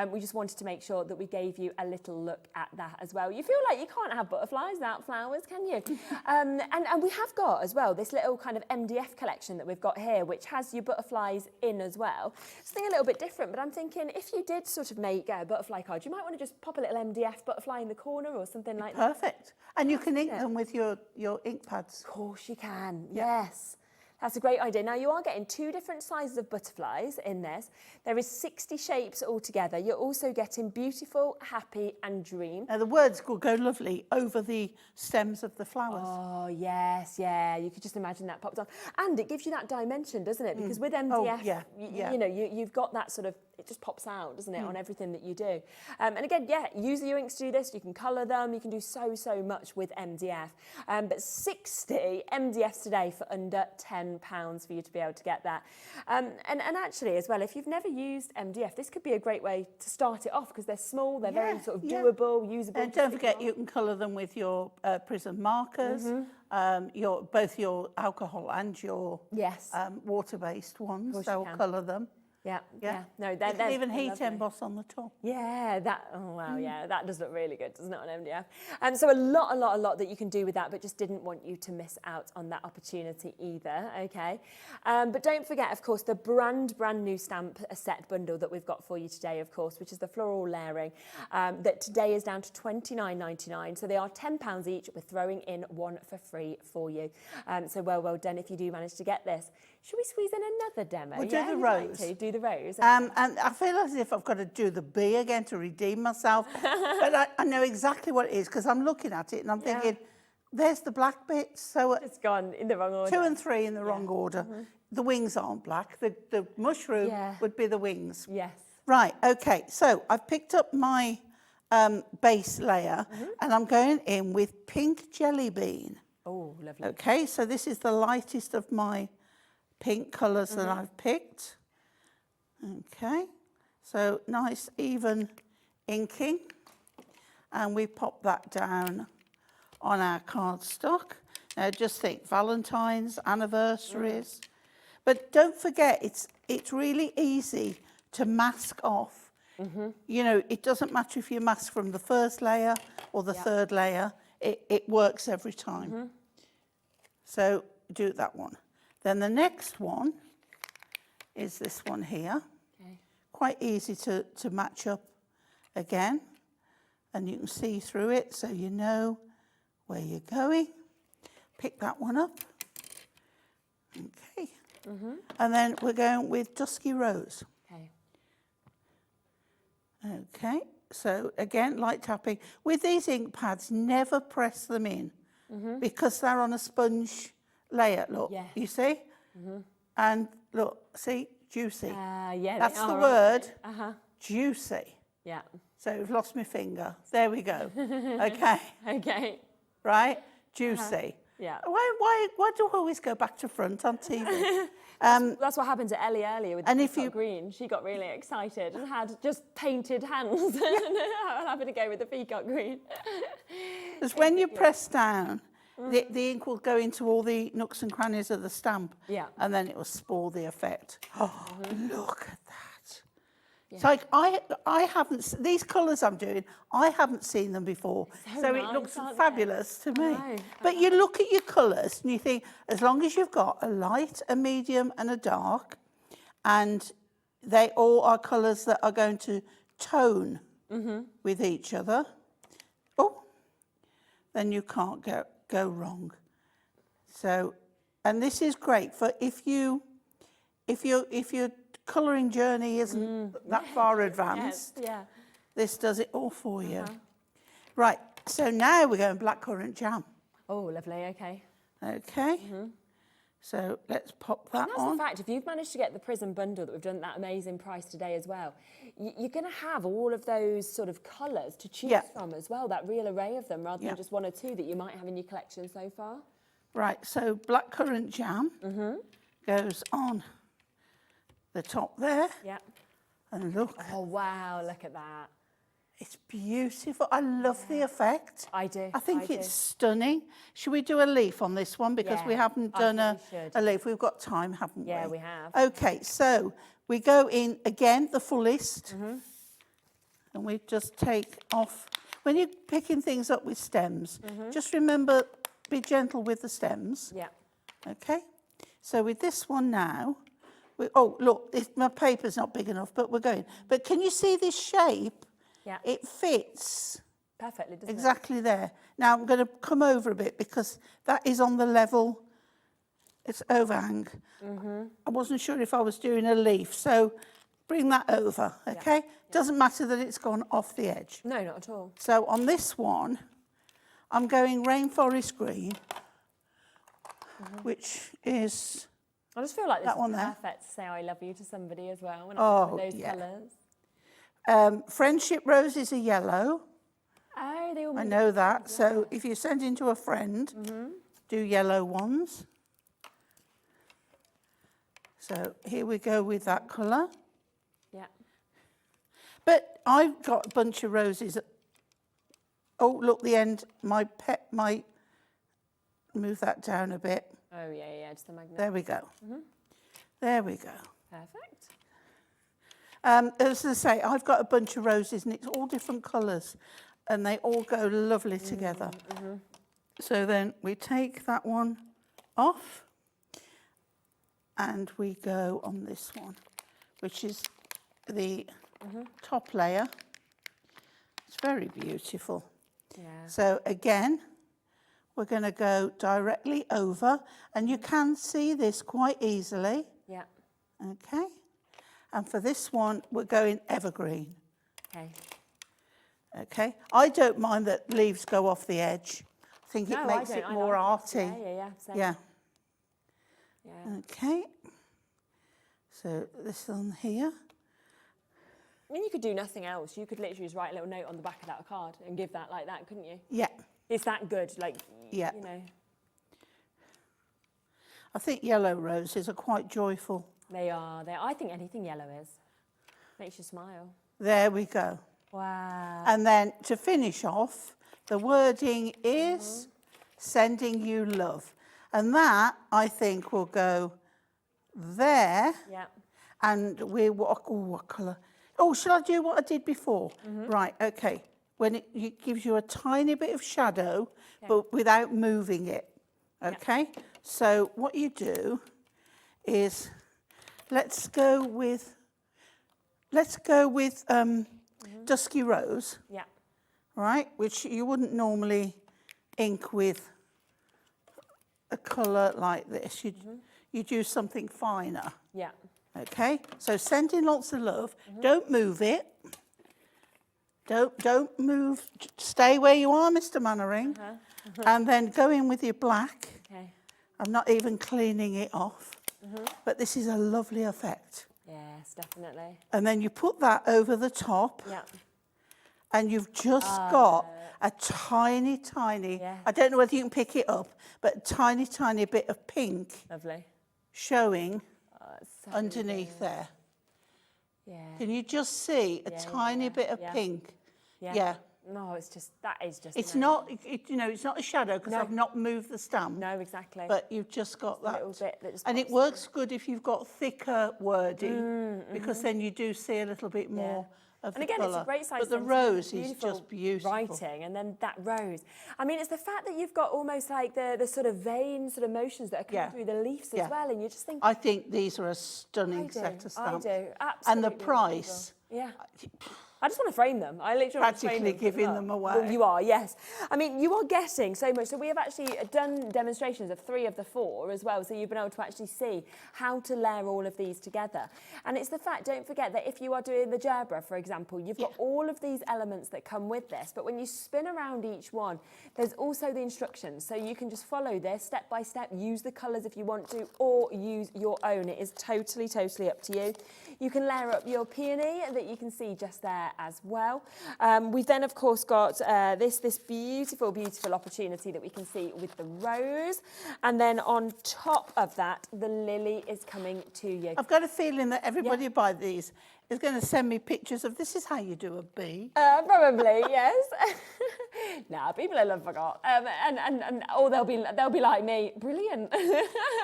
We just wanted to make sure that we gave you a little look at that as well. You feel like you can't have butterflies without flowers, can you? And we have got as well this little kind of MDF collection that we've got here, which has your butterflies in as well. Something a little bit different, but I'm thinking if you did sort of make a butterfly card, you might want to just pop a little MDF butterfly in the corner or something like that. Perfect. And you can ink them with your ink pads. Of course you can, yes. That's a great idea. Now you are getting 2 different sizes of butterflies in this. There is 60 shapes altogether. You're also getting beautiful, happy and dream. Now the words will go lovely over the stems of the flowers. Oh yes, yeah. You could just imagine that popped on. And it gives you that dimension, doesn't it? Because with MDF, you know, you've got that sort of, it just pops out, doesn't it, on everything that you do. And again, yeah, use your inks to do this. You can colour them. You can do so much with MDF. But 60 MDFs today for under £10 for you to be able to get that. And actually as well, if you've never used MDF, this could be a great way to start it off because they're small, they're very sort of doable, usable. And don't forget you can colour them with your prism markers, both your alcohol and your water-based ones. They'll colour them. Yeah. No, you can even heat emboss on the top. Yeah, that does look really good, doesn't it, on MDF? So a lot that you can do with that, but just didn't want you to miss out on that opportunity either, okay? But don't forget, of course, the brand new stamp set bundle that we've got for you today, of course, which is the floral layering, that today is down to £29.99, so they are £10 each. We're throwing in one for free for you. So well done if you do manage to get this. Should we squeeze in another demo? We'll do the rose. Do the rose. And I feel as if I've got to do the bee again to redeem myself. But I know exactly what it is because I'm looking at it and I'm thinking, there's the black bits. So it's gone in the wrong order. 2 and 3 in the wrong order. The wings aren't black. The mushroom would be the wings. Yes. Right, okay. So I've picked up my base layer and I'm going in with pink jelly bean. Oh, lovely. Okay, so this is the lightest of my pink colours that I've picked. Okay, so nice even inking. And we pop that down on our cardstock. Now just think Valentine's, anniversaries. But don't forget, it's really easy to mask off. You know, it doesn't matter if you mask from the first layer or the third layer. It works every time. So do that one. Then the next one is this one here. Okay. Quite easy to match up again. And you can see through it so you know where you're going. Pick that one up. Okay. And then we're going with Dusky Rose. Okay. Okay. So again, light tapping. With these ink pads, never press them in because they're on a sponge layer, look, you see? And look, see, juicy. Yeah, that's the word, right. Juicy. Yeah. So I've lost my finger. There we go. Okay. Okay. Right, juicy. Yeah. Why do I always go back to front on TV? That's what happened to Ellie earlier with the peacock green. She got really excited and had just painted hands. I'm happy to go with the peacock green. Because when you press down, the ink will go into all the nooks and crannies of the stamp. Yeah. And then it will spoil the effect. Oh, look at that. It's like I haven't, these colours I'm doing, I haven't seen them before. So nice, it looks aren't fabulous to me. know. But you look at your colours and you think, as long as you've got a light, a medium and a dark, and they all are colours that are going to tone with each other, then you can't go wrong. So, and this is great for if your colouring journey isn't that far advanced. Yeah. This does it all for you. Right, so now we're going blackcurrant jam. Oh, lovely, okay. Okay, so let's pop that That's on. the fact, if you've managed to get the Prism bundle that we've done at that amazing price today as well, you're going to have all of those sort of colours to choose from as well, that real array of them, rather than just one or two that you might have in your collection so far. Right, so blackcurrant jam goes on the top there. Yeah. And look. Oh, wow, look at that. It's beautiful. I love the effect. I do. I think it's stunning. Should we do a leaf on this one? Because we haven't done a leaf. We've got time, haven't we? Yeah, we have. Okay, so we go in again, the fullest. And we just take off. When you're picking things up with stems, just remember, be gentle with the stems. Yeah. Okay. So with this one now, oh, look, my paper's not big enough, but we're going. But can you see this shape? Yeah. It fits perfectly, doesn't exactly there. Now I'm going to come over a bit because that is on the level, it's overhang. I wasn't sure if I was doing a leaf, so bring that over, okay? Doesn't matter that it's gone off the edge. No, not at all. So on this one, I'm going rainforest green, which is I just feel like this that one is there. perfect to say I love you to somebody as well when I with those colours. Friendship rose is a yellow. Oh, they all I know that. So if you're sending to a friend, do yellow ones. So here we go with that colour. Yeah. But I've got a bunch of roses. Oh, look, the end. My pet might move that down a bit. Oh, yeah, just the magnet. There we go. There we go. Perfect. As I say, I've got a bunch of roses and it's all different colours and they all go lovely together. So then we take that one off and we go on this one, which is the top layer. It's very beautiful. Yeah. So again, we're going to go directly over and you can see this quite easily. Yeah. Okay. And for this one, we're going evergreen. Okay. Okay. I don't mind that leaves go off the edge. I think it No, makes I it don't. more I like arty. Yeah, same. Yeah. Yeah. Okay. So this on here. I mean, you could do nothing else. You could literally just write a little note on the back of that card and give that like that, couldn't you? Yeah. It's that good, like, Yeah. you know. I think yellow roses are quite joyful. They are. I think anything yellow is. Makes you smile. There we go. Wow. And then to finish off, the wording is sending you love. And that, I think, will go there. Yeah. And what colour? Oh, shall I do what I did before? Right, okay. When it gives you a tiny bit of shadow, but without moving it. Okay? So what you do is, let's go with Dusky Rose. Yeah. Right, which you wouldn't normally ink with a colour like this. You'd use something finer. Yeah. Okay, so send in lots of love. Don't move it. Don't move. Stay where you are, Mr. Mannering. And then go in with your black. Okay. I'm not even cleaning it off. But this is a lovely effect. Yes, definitely. And then you put that over the top. Yeah. And you've just got a tiny, I don't know whether you can pick it up, but a tiny bit of pink Lovely. showing So underneath good. there. Yeah. Can you just see a tiny bit of pink? Yeah. Yeah. No, it's just, that is just It's amazing. not, you know, it's not a shadow because I've not moved the stamp. No, exactly. But you've just got that. little bit that just And it pops works good if you've got thicker wording because then you do see a little bit more of And the again, colour. it's a great size. But the rose is just beautiful. Writing, and then that rose. I mean, it's the fact that you've got almost like the sort of vein sort of motions that are coming through the leaves as well, and you just think. I think these are a stunning set of stamps. I do, absolutely. And the price. Yeah. I just want to frame them. I literally want to frame Practically them. giving them away. Well, you are, yes. I mean, you are getting so much. So we have actually done demonstrations of 3 of the 4 as well. So you've been able to actually see how to layer all of these together. And it's the fact, don't forget that if you are doing the gerbera, for example, you've got all of these elements that come with this. But when you spin around each one, there's also the instructions. So you can just follow this step by step, use the colours if you want to, or use your own. It is totally, totally up to you. You can layer up your peony that you can see just there as well. We've then, of course, got this beautiful, beautiful opportunity that we can see with the rose. And then on top of that, the lily is coming to you. I've got a feeling that everybody who buys these is going to send me pictures of this is how you do a bee. Probably, yes. Nah, people in love forgot. Or they'll be like me, brilliant.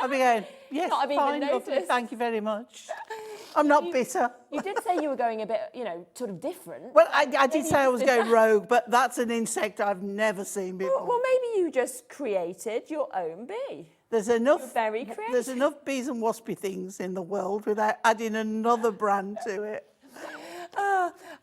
I'll be going, yes, Not having fine, even lovely, noticed. thank you very much. I'm not bitter. You did say you were going a bit, you know, sort of different. Well, I did say I was going rogue, but that's an insect I've never seen before. Well, maybe you just created your own bee. There's enough, very creative. there's enough bees and waspy things in the world without adding another brand to it.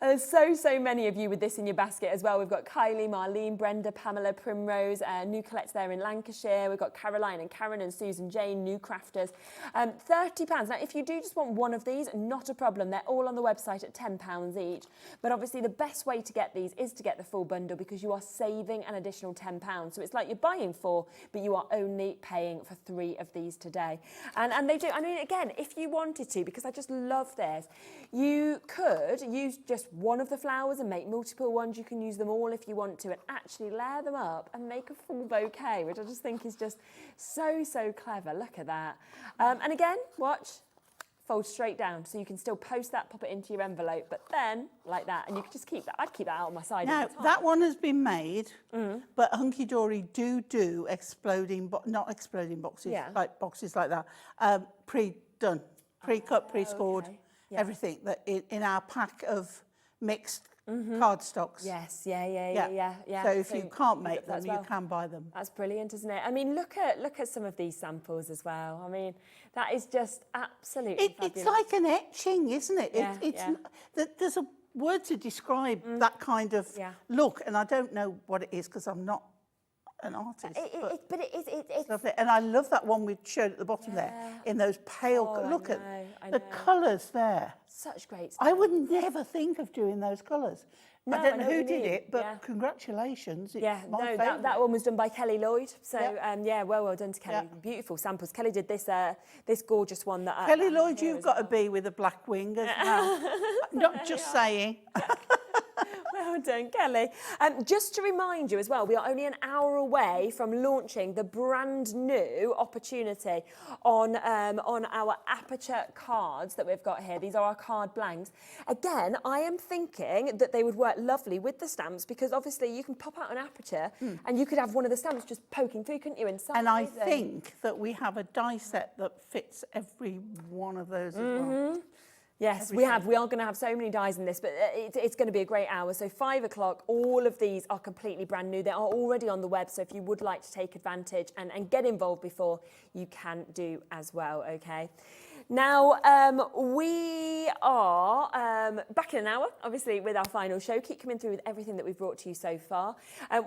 There's so many of you with this in your basket as well. We've got Kylie, Marlene, Brenda, Pamela, Primrose, new Colette's there in Lancashire. We've got Caroline and Karen and Susan Jane, new crafters. £30. Now, if you do just want one of these, not a problem. They're all on the website at £10 each. But obviously, the best way to get these is to get the full bundle because you are saving an additional £10. So it's like you're buying 4, but you are only paying for 3 of these today. And they do, I mean, again, if you wanted to, because I just love this, you could use just one of the flowers and make multiple ones. You can use them all if you want to and actually layer them up and make a full bouquet, which I just think is just so clever. Look at that. And again, watch, fold straight down. So you can still post that, pop it into your envelope, but then like that, and you can just keep that. I'd keep that out on my side. Now, that one has been made, but Hunkydory do exploding, not exploding boxes, like boxes like that, pre-done, pre-cut, pre-scored. Okay. Everything that in our pack of mixed cardstocks. Yes, yeah. So if you can't make them, as well. you can buy them. That's brilliant, isn't it? I mean, look at some of these samples as well. I mean, that is just absolutely fabulous. It's like an etching, isn't it? Yeah, There's a word to describe that kind of look, and I don't know what it is because I'm not an artist. But it's Lovely. And I love that one we showed at the bottom there in those pale. Look at the colours there. Such great stuff. I would never think of doing those colours. No, I don't I know know who what you did mean. it, but congratulations. It's my no, favourite. that one was done by Kelly Lloyd. So well done to Kelly. Yeah. Beautiful samples. Kelly did this this gorgeous one that Kelly Lloyd, you've got a bee with a black wing as well. Not just saying. Well done, Kelly. Just to remind you as well, we are only an hour away from launching the brand new opportunity on our Aperture cards that we've got here. These are our card blanks. Again, I am thinking that they would work lovely with the stamps because obviously you can pop out an Aperture and you could have one of the stamps just poking through, couldn't you, inside? And I think that we have a die set that fits every one of those as well. Yes, we are going to have so many dies in this, but it's going to be a great hour. So 5 o'clock, all of these are completely brand new. They are already on the web, so if you would like to take advantage and get involved before, you can do as well, okay? Now, we are back in an hour, obviously, with our final show. Keep coming through with everything that we've brought to you so far.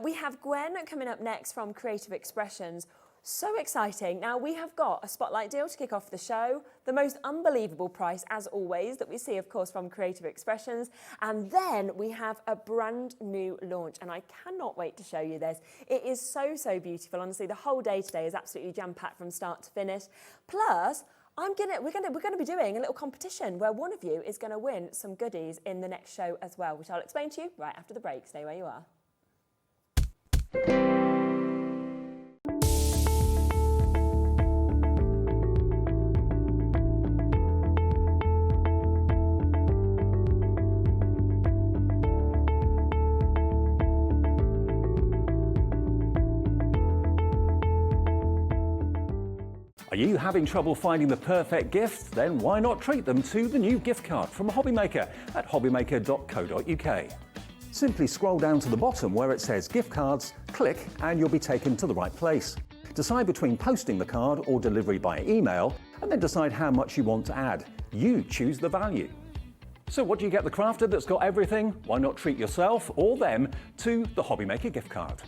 We have Gwen coming up next from Creative Expressions. So exciting. Now, we have got a spotlight deal to kick off the show, the most unbelievable price, as always, that we see, of course, from Creative Expressions. And then we have a brand new launch, and I cannot wait to show you this. It is so beautiful. Honestly, the whole day today is absolutely jam-packed from start to finish. Plus, we're going to be doing a little competition where one of you is going to win some goodies in the next show as well, which I'll explain to you right after the break. Stay where you are. Are you having trouble finding the perfect gift? Then why not treat them to the new gift card from Hobbymaker at hobbymaker.co.uk. Simply scroll down to the bottom where it says gift cards, click and you'll be taken to the right place. Decide between posting the card or delivery by email and then decide how much you want to add. You choose the value. So what do you get the crafter that's got everything? Why not treat yourself or them to the Hobbymaker gift card?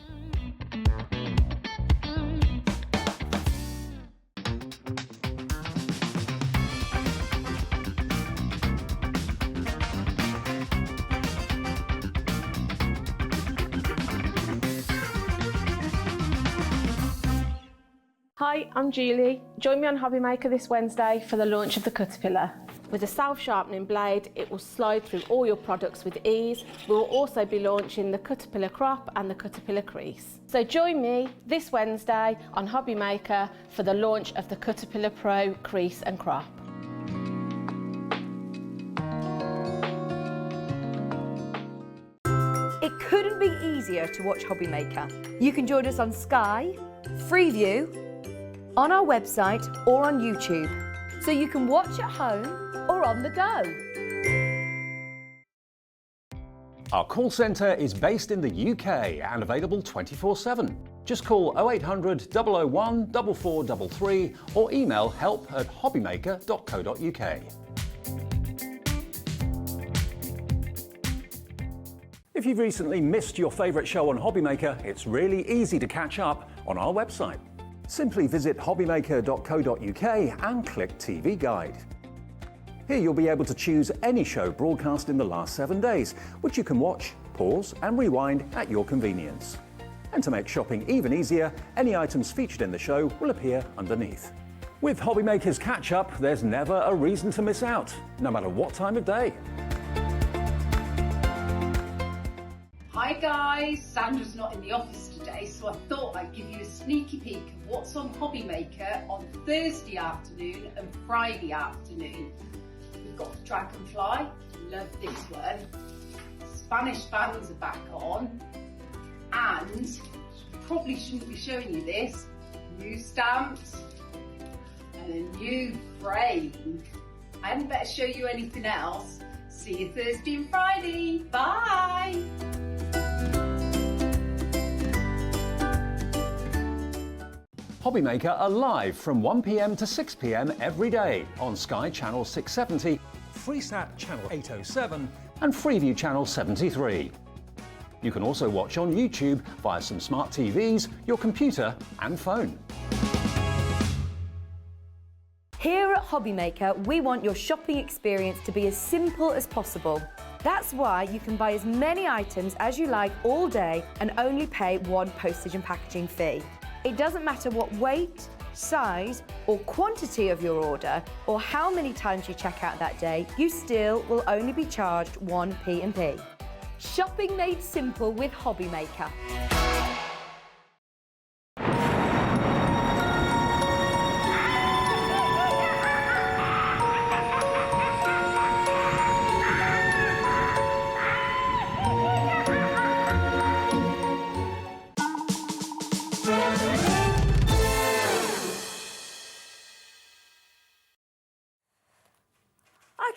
Hi, I'm Julie. Join me on Hobbymaker this Wednesday for the launch of the Caterpillar. With a self-sharpening blade, it will slide through all your products with ease. We will also be launching the Caterpillar crop and the Caterpillar crease. So join me this Wednesday on Hobbymaker for the launch of the Caterpillar Pro crease and crop. It couldn't be easier to watch Hobbymaker. You can join us on Sky, Freeview, on our website or on YouTube, so you can watch at home or on the go. Our call centre is based in the UK and available 24/7. Just call 0800 001 4433 or email help@hobbymaker.co.uk. If you've recently missed your favourite show on Hobbymaker, it's really easy to catch up on our website. Simply visit hobbymaker.co.uk and click TV Guide. Here you'll be able to choose any show broadcast in the last 7 days, which you can watch, pause and rewind at your convenience. And to make shopping even easier, any items featured in the show will appear underneath. With Hobbymaker's Catch Up, there's never a reason to miss out, no matter what time of day. Hi guys, Sandra's not in the office today, so I thought I'd give you a sneaky peek of what's on Hobbymaker on Thursday afternoon and Friday afternoon. We've got the Dragonfly, love this one. Spanish fans are back on, and probably shouldn't be showing you this, new stamps and a new frame. I hadn't better show you anything else. See you Thursday and Friday, bye! Hobbymaker are live from 1 p.m. to 6 p.m. every day on Sky Channel 670, Freesat Channel 807 and Freeview Channel 73. You can also watch on YouTube via some smart TVs, your computer and phone. Here at Hobbymaker, we want your shopping experience to be as simple as possible. That's why you can buy as many items as you like all day and only pay one postage and packaging fee. It doesn't matter what weight, size or quantity of your order or how many times you check out that day, you still will only be charged one P&P. Shopping made simple with Hobbymaker.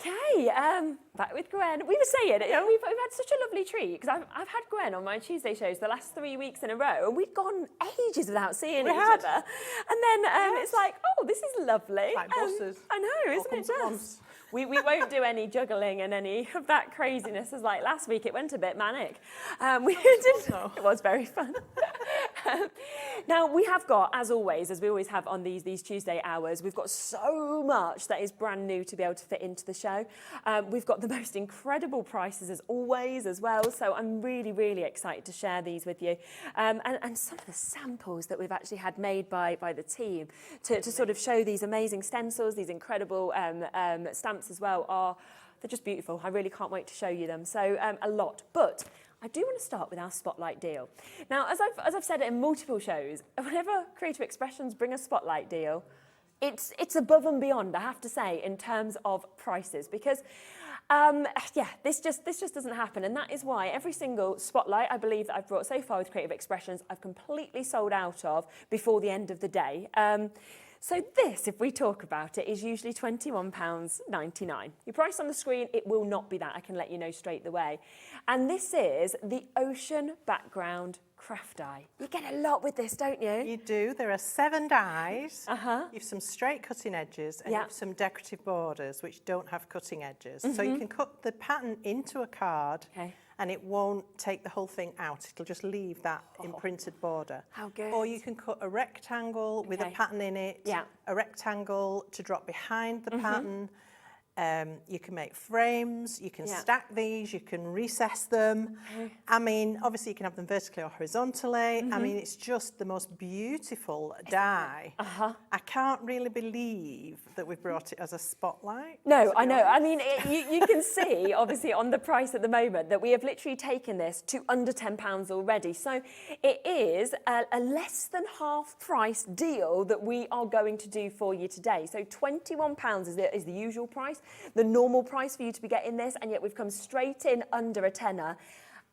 Okay, back with Gwen. We were saying, you know, we've had such a lovely treat because I've had Gwen on my Tuesday shows the last 3 weeks in a row, and we'd gone ages without seeing each other. And then it's like, oh, this is lovely. Like bosses. I know, isn't it just? We won't do any juggling and any of that craziness as like last week. It went a bit manic. It was very fun. Now we have got, as always, as we always have on these Tuesday hours, we've got so much that is brand new to be able to fit into the show. We've got the most incredible prices as always as well. So I'm really, really excited to share these with you. And some of the samples that we've actually had made by the team to sort of show these amazing stencils, these incredible stamps as well, they're just beautiful. I really can't wait to show you them. So a lot, but I do want to start with our spotlight deal. Now, as I've said in multiple shows, whenever Creative Expressions bring a spotlight deal, it's above and beyond, I have to say, in terms of prices, because this just doesn't happen, and that is why every single spotlight I believe that I've brought so far with Creative Expressions, I've completely sold out of before the end of the day. So this, if we talk about it, is usually £21.99. Your price on the screen, it will not be that, I can let you know straight away. And this is the Ocean Background Craft Die. You get a lot with this, don't you? You do. There are 7 dies. You've some straight cutting edges and you've some decorative borders which don't have cutting edges. So you can cut the pattern into a card and it won't take the whole thing out. It'll just leave that imprinted border. How good. Or you can cut a rectangle with a pattern in it, a rectangle to drop behind the pattern. You can make frames, you can stack these, you can recess them. I mean, obviously you can have them vertically or horizontally. I mean, it's just the most beautiful die. I can't really believe that we've brought it as a spotlight. No, I know. I mean, you can see, obviously, on the price at the moment that we have literally taken this to under £10 already. So it is a less than half price deal that we are going to do for you today. So £21 is the usual price. The normal price for you to be getting this, and yet we've come straight in under a tenner,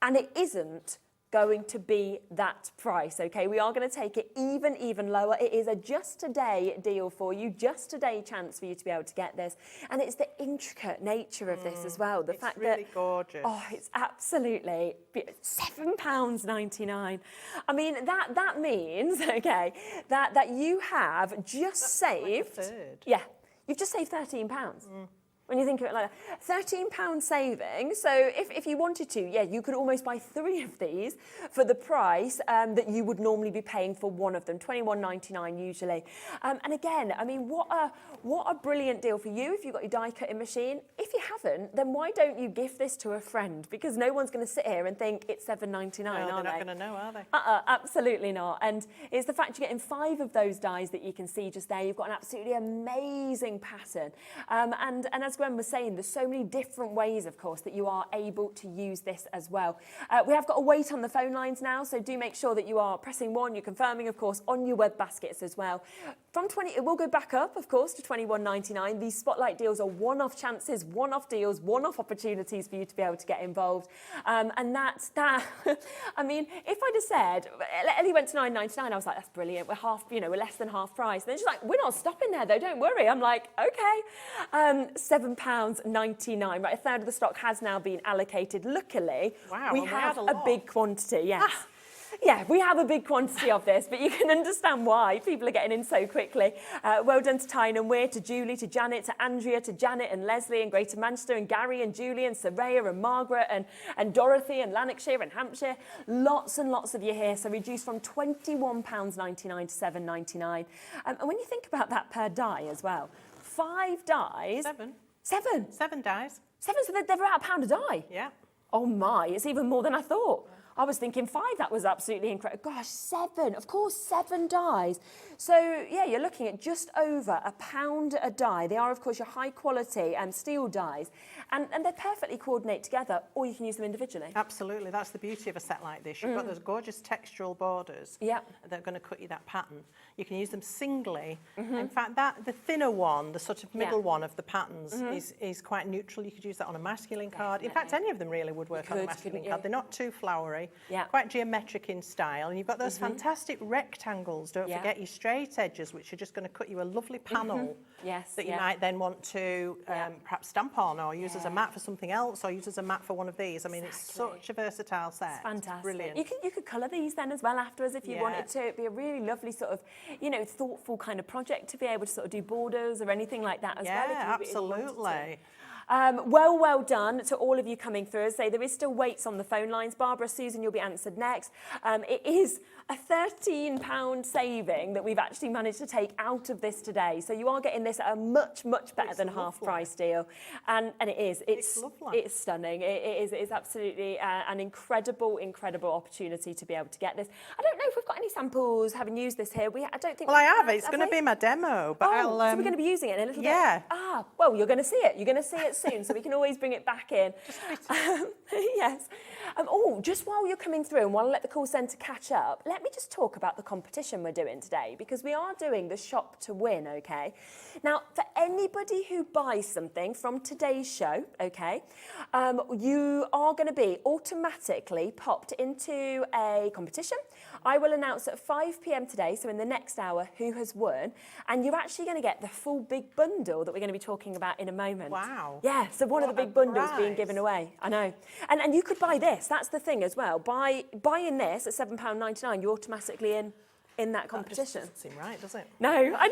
and it isn't going to be that price, okay? We are going to take it even lower. It is a just today deal for you, just today chance for you to be able to get this, and it's the intricate nature of this as well. The fact really that gorgeous. Oh, it's absolutely £7.99. I mean, that means okay that you have just saved like a third. Yeah, you've just saved £13. When you think of it like that, £13 saving. So if you wanted to, yeah, you could almost buy 3 of these for the price that you would normally be paying for one of them, £21.99 usually. And again, I mean, what a brilliant deal for you if you've got your die cutting machine. If you haven't, then why don't you gift this to a friend? Because no one's going to sit here and think it's £7.99, No, are they're they? not going to know, are they? Absolutely not. And it's the fact you're getting 5 of those dies that you can see just there. You've got an absolutely amazing pattern. And as Gwen was saying, there's so many different ways, of course, that you are able to use this as well. We have got a wait on the phone lines now, so do make sure that you are pressing 1. You're confirming, of course, on your web baskets as well. From 20, it will go back up, of course, to £21.99. These spotlight deals are one-off chances, one-off deals, one-off opportunities for you to be able to get involved. And that's that. I mean, if I'd have said, Ellie went to £9.99, I was like, that's brilliant. We're half, we're less than half price. And then she's like, we're not stopping there though, don't worry. I'm like, okay. £7.99. Right, a third of the stock has now been allocated. Luckily, we have a big quantity, yes. Yeah, we have a big quantity of this, but you can understand why people are getting in so quickly. Well done to Tyne and Weir, to Julie, to Janet, to Andrea, to Janet and Leslie in Greater Manchester, and Gary and Julie and Saraya and Margaret and Dorothy and Lanarkshire and Hampshire. Lots and lots of you here, so reduced from £21.99 to £7.99. And when you think about that per die as well, 5 dies. 7. 7 dies. 7, so they're about £1 a die. Yeah. Oh my, it's even more than I thought. I was thinking 5, that was absolutely incredible. Gosh, 7, of course, 7 dies. So yeah, you're looking at just over £1 a die. They are, of course, your high quality steel dies, and they perfectly coordinate together, or you can use them individually. Absolutely, that's the beauty of a set like this. You've got those gorgeous textural borders that are going to cut you that pattern. You can use them singly. In fact, the thinner one, the sort of middle one of the patterns is quite neutral. You could use that on a masculine card. In fact, any of them really would work on a masculine card. They're not too flowery, quite geometric in style. And you've got those fantastic rectangles. Don't forget your straight edges, which are just going to cut you a lovely panel that you might then want to perhaps stamp on or use as a mat for something else, or use as a mat for one of these. I mean, it's such a versatile set. It's fantastic. It's brilliant. You could colour these then as well afterwards if you wanted to. It'd be a really lovely sort of, thoughtful kind of project to be able to sort of do borders or anything like that as well. Yeah, absolutely. Well done to all of you coming through. As I say, there is still waits on the phone lines. Barbara, Susan, you'll be answered next. It is a £13 saving that we've actually managed to take out of this today. So you are getting this at a much better than half price deal. And it is. It's lovely. It's stunning. It is absolutely an incredible opportunity to be able to get this. I don't know if we've got any samples having used this here. I don't think. Well, I have. It's going to be my demo, but so we're going to be using it in a little bit. Yeah. Well, you're going to see it. You're going to see it soon, so we can always bring it back in. Yes. Just while you're coming through and while I let the call centre catch up, let me just talk about the competition we're doing today, because we are doing the shop to win, okay? Now, for anybody who buys something from today's show, okay, you are going to be automatically popped into a competition. I will announce at 5 p.m. today, so in the next hour, who has won. And you're actually going to get the full big bundle that we're going to be talking about in a moment. Wow. Yeah, so one of the big bundles being given away. I know. And you could buy this. That's the thing as well. Buying this at £7.99, you're automatically in that competition. That doesn't seem right, does it? No, I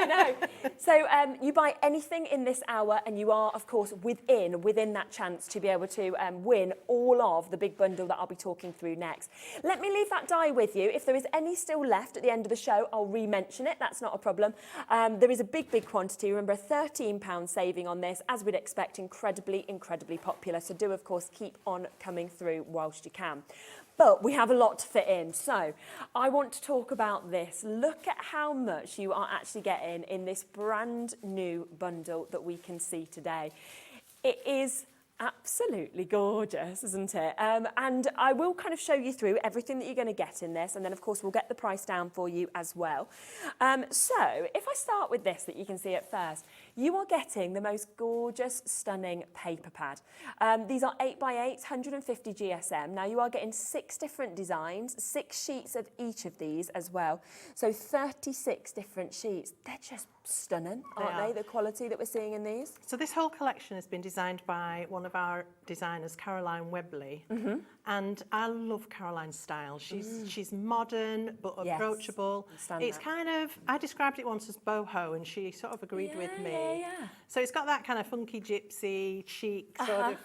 know. So you buy anything in this hour and you are, of course, within that chance to be able to win all of the big bundle that I'll be talking through next. Let me leave that die with you. If there is any still left at the end of the show, I'll re-mention it. That's not a problem. There is a big quantity. Remember, a £13 saving on this, as we'd expect, incredibly popular. So do, of course, keep on coming through whilst you can. But we have a lot to fit in. So I want to talk about this. Look at how much you are actually getting in this brand new bundle that we can see today. It is absolutely gorgeous, isn't it? And I will kind of show you through everything that you're going to get in this, and then of course we'll get the price down for you as well. So if I start with this that you can see at first, you are getting the most gorgeous, stunning paper pad. These are 8x8, 150 GSM. Now you are getting 6 different designs, 6 sheets of each of these as well. So 36 different sheets. They're just stunning, aren't they? The quality that we're seeing in these. So this whole collection has been designed by one of our designers, Caroline Webley, and I love Caroline's style. She's modern but approachable. It's kind of, I described it once as boho, and she sort of agreed with me. So it's got that kind of funky gypsy chic sort of.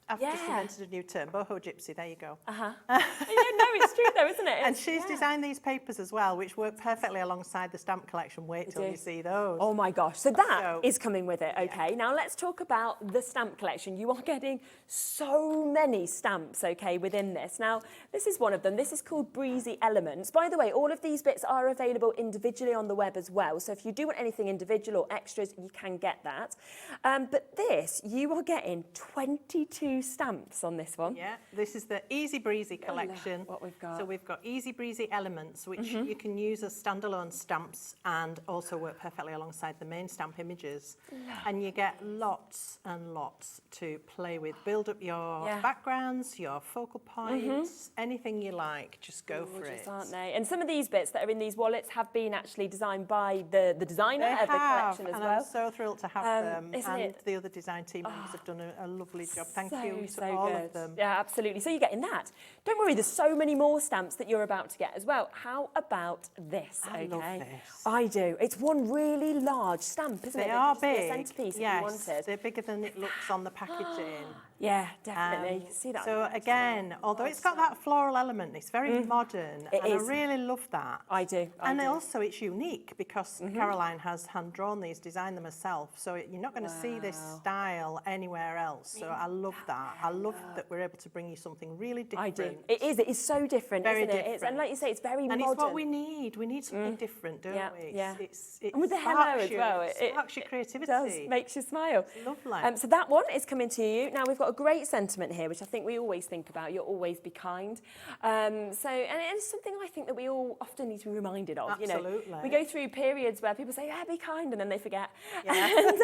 I've just invented a new term, boho gypsy, there you go. No, it's true though, isn't it? And she's designed these papers as well, which work perfectly alongside the stamp collection. Wait till you see those. Oh my gosh, so that is coming with it, okay. Now let's talk about the stamp collection. You are getting so many stamps, okay, within this. Now, this is one of them. This is called Breezy Elements. By the way, all of these bits are available individually on the web as well. So if you do want anything individual or extras, you can get that. But this, you are getting 22 stamps on this one. Yeah, this is the Easy Breezy collection. What we've got. So we've got Easy Breezy Elements, which you can use as standalone stamps and also work perfectly alongside the main stamp images. And you get lots and lots to play with. Build up your backgrounds, your focal points, anything you like, just go for it. Aren't they? And some of these bits that are in these wallets have been actually designed by the designer of the collection as well. I'm so thrilled to have them. And the other design team members have done a lovely job. Thank you to all of them. Yeah, absolutely. So you're getting that. Don't worry, there's so many more stamps that you're about to get as well. How about this? I love this. I do. It's one really large stamp, isn't it? They are big. A centerpiece if you wanted. They're bigger than it looks on the packaging. Yeah, definitely. See that? So again, although it's got that floral element, it's very modern. It is. I really love that. I do. And also it's unique because Caroline has hand-drawn these, designed them herself. So you're not going to see this style anywhere else. So I love that. I love that we're able to bring you something really different. I do. It is. It is so different, very isn't it? different. And like you say, it's very modern. And it's what we need. We need something different, don't we? Yeah. It's and with the hello as well. It sparks your creativity. It does. Makes you smile. Lovely. So that one is coming to you. Now, we've got a great sentiment here, which I think we always think about. You'll always be kind. And it's something I think that we all often need to be reminded of. Absolutely. You know, we go through periods where people say, yeah, be kind, and then they forget. Yeah.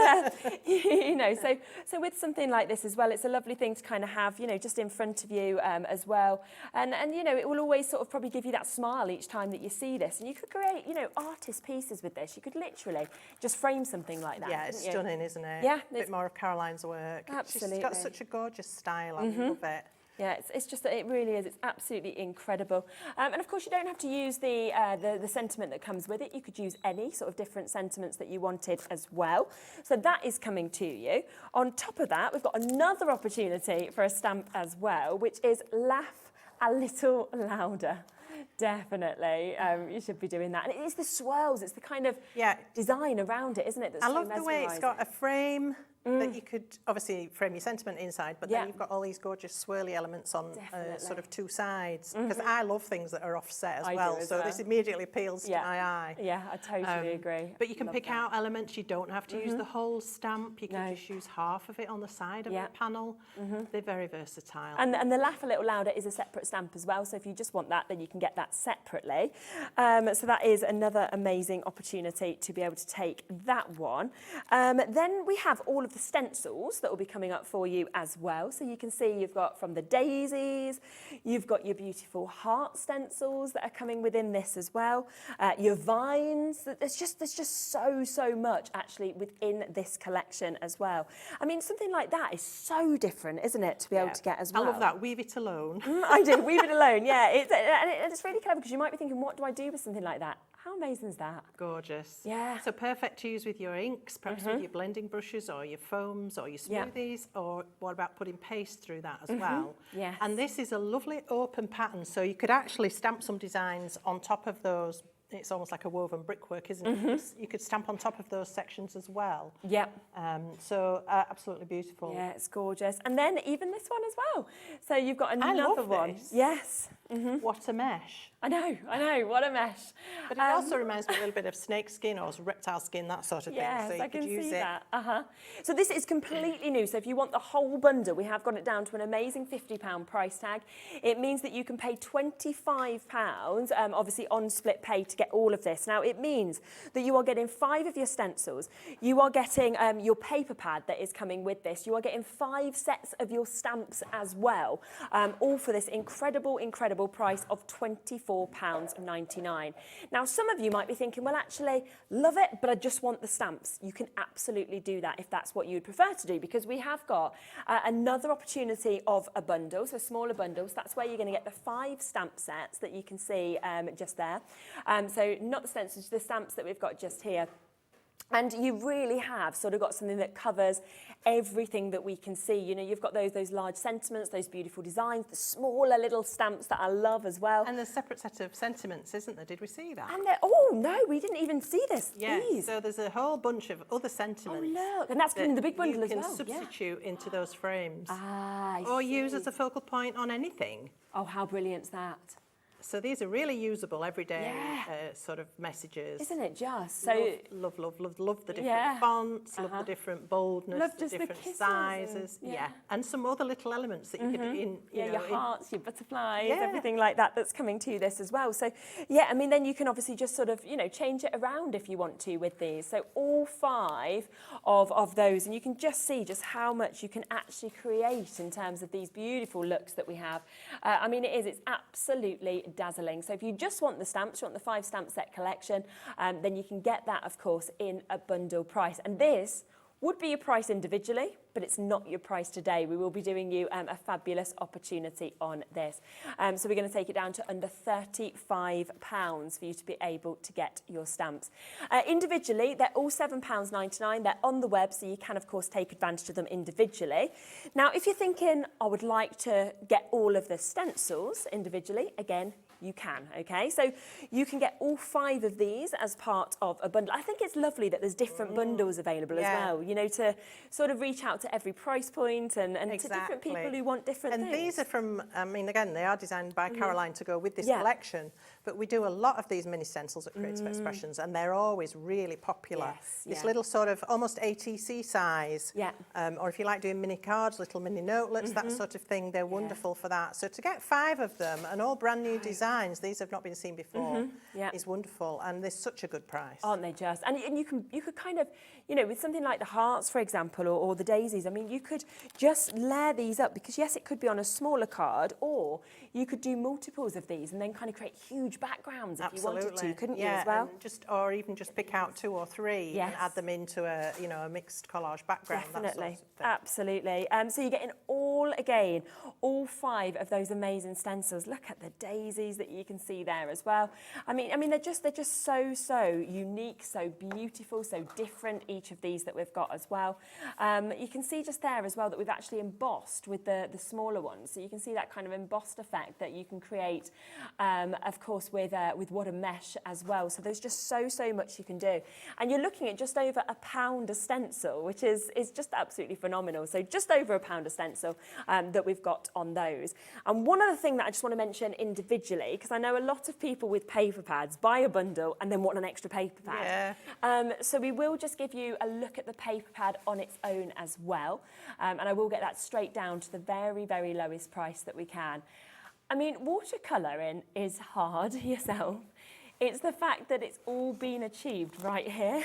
And, so with something like this as well, it's a lovely thing to kind of have, just in front of you as well. And it will always sort of probably give you that smile each time that you see this. And you could create, artist pieces with this. You could literally just frame something like that. Yeah, it's stunning, isn't it? Yeah. A bit more of Caroline's work. Absolutely. She's got such a gorgeous style. I love it. Yeah, it's just that it really is. It's absolutely incredible. And of course, you don't have to use the sentiment that comes with it. You could use any sort of different sentiments that you wanted as well. So that is coming to you. On top of that, we've got another opportunity for a stamp as well, which is laugh a little louder. Definitely, you should be doing that. And it's the swirls, it's the kind of design around it, isn't it? That's I love the way it's got a frame that you could obviously frame your sentiment inside, but then you've got all these gorgeous swirly elements on sort of two sides. Because I love things that are offset as well, so this immediately appeals to my eye. Yeah, I totally agree. But you can pick out elements. You don't have to use the whole stamp. You can just use half of it on the side of the panel. They're very versatile. And the laugh a little louder is a separate stamp as well. So if you just want that, then you can get get that separately. So that is another amazing opportunity to be able to take that one. Then we have all of the stencils that will be coming up for you as well. So you can see you've got from the daisies, you've got your beautiful heart stencils that are coming within this as well. Your vines, there's just so much actually within this collection as well. I mean, something like that is so different, isn't it, to be able to get as well. I love that, weave it alone. I do, weave it alone, yeah. It's really clever because you might be thinking, what do I do with something like that? How amazing is that? Gorgeous. Yeah. So perfect to use with your inks, perhaps with your blending brushes or your foams or your smoothies, or what about putting paste through that as well? Yes. And this is a lovely open pattern, so you could actually stamp some designs on top of those. It's almost like a woven brickwork, isn't it? You could stamp on top of those sections as well. Yep. So absolutely beautiful. Yeah, it's gorgeous. And then even this one as well. So you've got another one. This. Yes. What a mesh. I know, what a mesh. But it also reminds me a little bit of snake skin or reptile skin, that sort of thing. Yes, so you I can could use see it. that. So this is completely new. So if you want the whole bundle, we have got it down to an amazing £50 price tag. It means that you can pay £25, obviously on split pay, to get all of this. Now it means that you are getting 5 of your stencils. You are getting your paper pad that is coming with this. You are getting 5 sets of your stamps as well, all for this incredible price of £24.99. Now, some of you might be thinking, well, actually, love it, but I just want the stamps. You can absolutely do that if that's what you'd prefer to do, because we have got another opportunity of a bundle, so smaller bundles. That's where you're going to get the 5 stamp sets that you can see just there. So not the stencils, the stamps that we've got just here. And you really have sort of got something that covers everything that we can see. You know, you've got those large sentiments, those beautiful designs, the smaller little stamps that I love as well. And there's a separate set of sentiments, isn't there? Did we see that? And oh no, we didn't even see this. Yeah, These. so there's a whole bunch of other sentiments. Oh look, and that's in the big bundle as well. You can substitute into those frames. Ah, or use as a focal point on anything. Oh, how brilliant's that? So these are really usable everyday sort of messages. Isn't it just? So love the different fonts, love the different boldness, the different sizes. And some other little elements that you could in your hearts, your butterflies, everything like that that's coming to this as well. So I mean, then you can obviously just sort of change it around if you want to with these. So all 5 of those, and you can just see just how much you can actually create in terms of these beautiful looks that we have. I mean, it's absolutely dazzling. So if you just want the stamps, you want the 5 stamp set collection, then you can get that, of course, in a bundle price. And this would be your price individually, but it's not your price today. We will be doing you a fabulous opportunity on this. So we're going to take it down to under £35 for you to be able to get your stamps. Individually, they're all £7.99. They're on the web, so you can, of course, take advantage of them individually. Now, if you're thinking, I would like to get all of the stencils individually, again, you can, okay? So you can get all 5 of these as part of a bundle. I think it's lovely that there's different bundles available as well, to sort of reach out to every price point and to different people who want different things. And these are from, I mean, again, they are designed by Caroline to go with this collection, but we do a lot of these mini stencils at Creative Expressions, and they're always really popular. This little sort of almost ATC size, or if you like doing mini cards, little mini notelets, that sort of thing, they're wonderful for that. So to get 5 of them, and all brand new designs, these have not been seen before, is wonderful, and they're such a good price. Aren't they just? And you could kind of, with something like the hearts, for example, or the daisies, I mean, you could just layer these up, because yes, it could be on a smaller card, or you could do multiples of these and then kind of create huge backgrounds if you wanted to, couldn't you, as well? Or even just pick out 2 or 3 and add them into a, a mixed collage background. Definitely, absolutely. So you're getting all 5 of those amazing stencils. Look at the daisies that you can see there as well. I mean, they're just so unique, so beautiful, so different, each of these that we've got as well. You can see just there as well that we've actually embossed with the smaller ones. So you can see that kind of embossed effect that you can create, of course, with what a mesh as well. So there's just so much you can do. And you're looking at just over £1 a stencil, which is just absolutely phenomenal. So just over £1 a stencil that we've got on those. And one other thing that I just want to mention individually, because I know a lot of people with paper pads buy a bundle and then want an extra paper pad. So we will just give you a look at the paper pad on its own as well. And I will get that straight down to the very lowest price that we can. I mean, watercolouring is hard yourself. It's the fact that it's all been achieved right here.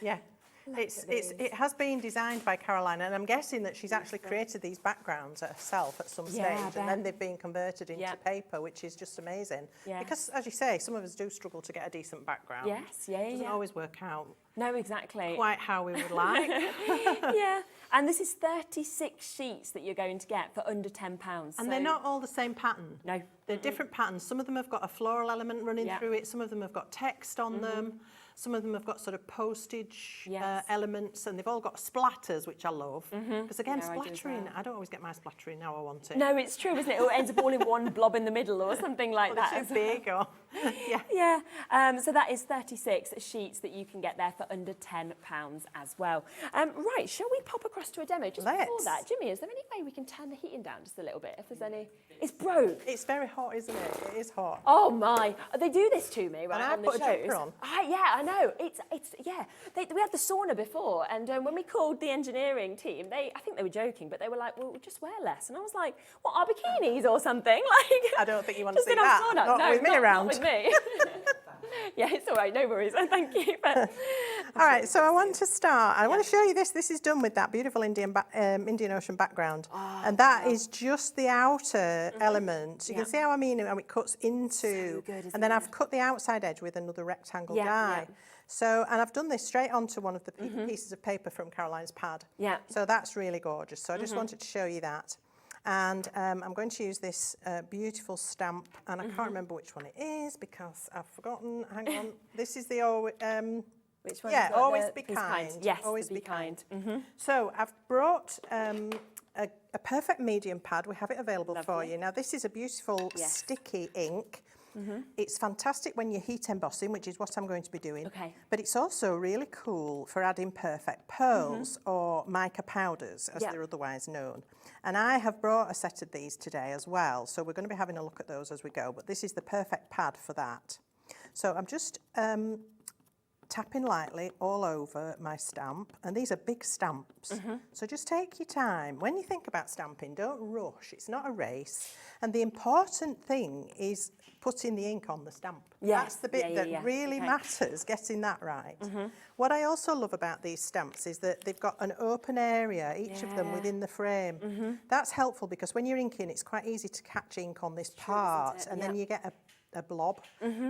Yeah. It has been designed by Caroline, and I'm guessing that she's actually created these backgrounds herself at some stage, and then they've been converted into paper, which is just amazing. Yeah. Because, as you say, some of us do struggle to get a decent background. Yes, yeah, It doesn't always work out. No, exactly. Quite how we would like. Yeah, and this is 36 sheets that you're going to get for under £10. And they're not all the same pattern. No. They're different patterns. Some of them have got a floral element running through it. Some of them have got text on them. Some of them have got sort of postage elements, and they've all got splatters, which I love. Because again, splattering, I don't always get my splattering how I want it. No, it's true, isn't it? It ends up all in one blob in the middle or something like that. It's too big or... Yeah. So that is 36 sheets that you can get there for under £10 as well. Right, shall we pop across to a demo? Just before that, Jimmy, is there any way we can turn the heating down just a little bit, if there's any? It's broke. It's very hot, isn't it? It is hot. Oh my! They do this to me, right? And on I put the a shows. jumper on. Yeah, I know. It's yeah. We had the sauna before, and when we called the engineering team, I think they were joking, but they were like, "Well, we'll just wear less." And I was like, "What, our bikinis or something?" Like, I don't think you want to just see in our that. sauna. Not with me around. Not with me. Yeah, it's all right. No worries. Thank you. But all right, so I want to start. I want to show you this. This is done with that beautiful Indian Ocean background, and that is just the outer element. You can see how I mean how it cuts into, and then I've cut the outside edge with another rectangle die. So, and I've done this straight onto one of the pieces of paper from Caroline's pad. Yeah. So that's really gorgeous. So I just wanted to show you that. And I'm going to use this beautiful stamp, and I can't remember which one it is because I've forgotten. Hang on. This is the which one? Yeah, always be kind. Yes, always be kind. So I've brought a perfect medium pad. We have it available for you. Now this is a beautiful sticky ink. It's fantastic when you're heat embossing, which is what I'm going to be doing. Okay. But it's also really cool for adding perfect pearls or mica powders, as they're otherwise known. And I have brought a set of these today as well, so we're going to be having a look at those as we go. But this is the perfect pad for that. So I'm just tapping lightly all over my stamp, and these are big stamps. So just take your time. When you think about stamping, don't rush. It's not a race. And the important thing is putting the ink on the stamp. That's the bit that really matters, getting that right. What I also love about these stamps is that they've got an open area, each of them within the frame. That's helpful because when you're inking, it's quite easy to catch ink on this part, and then you get a blob,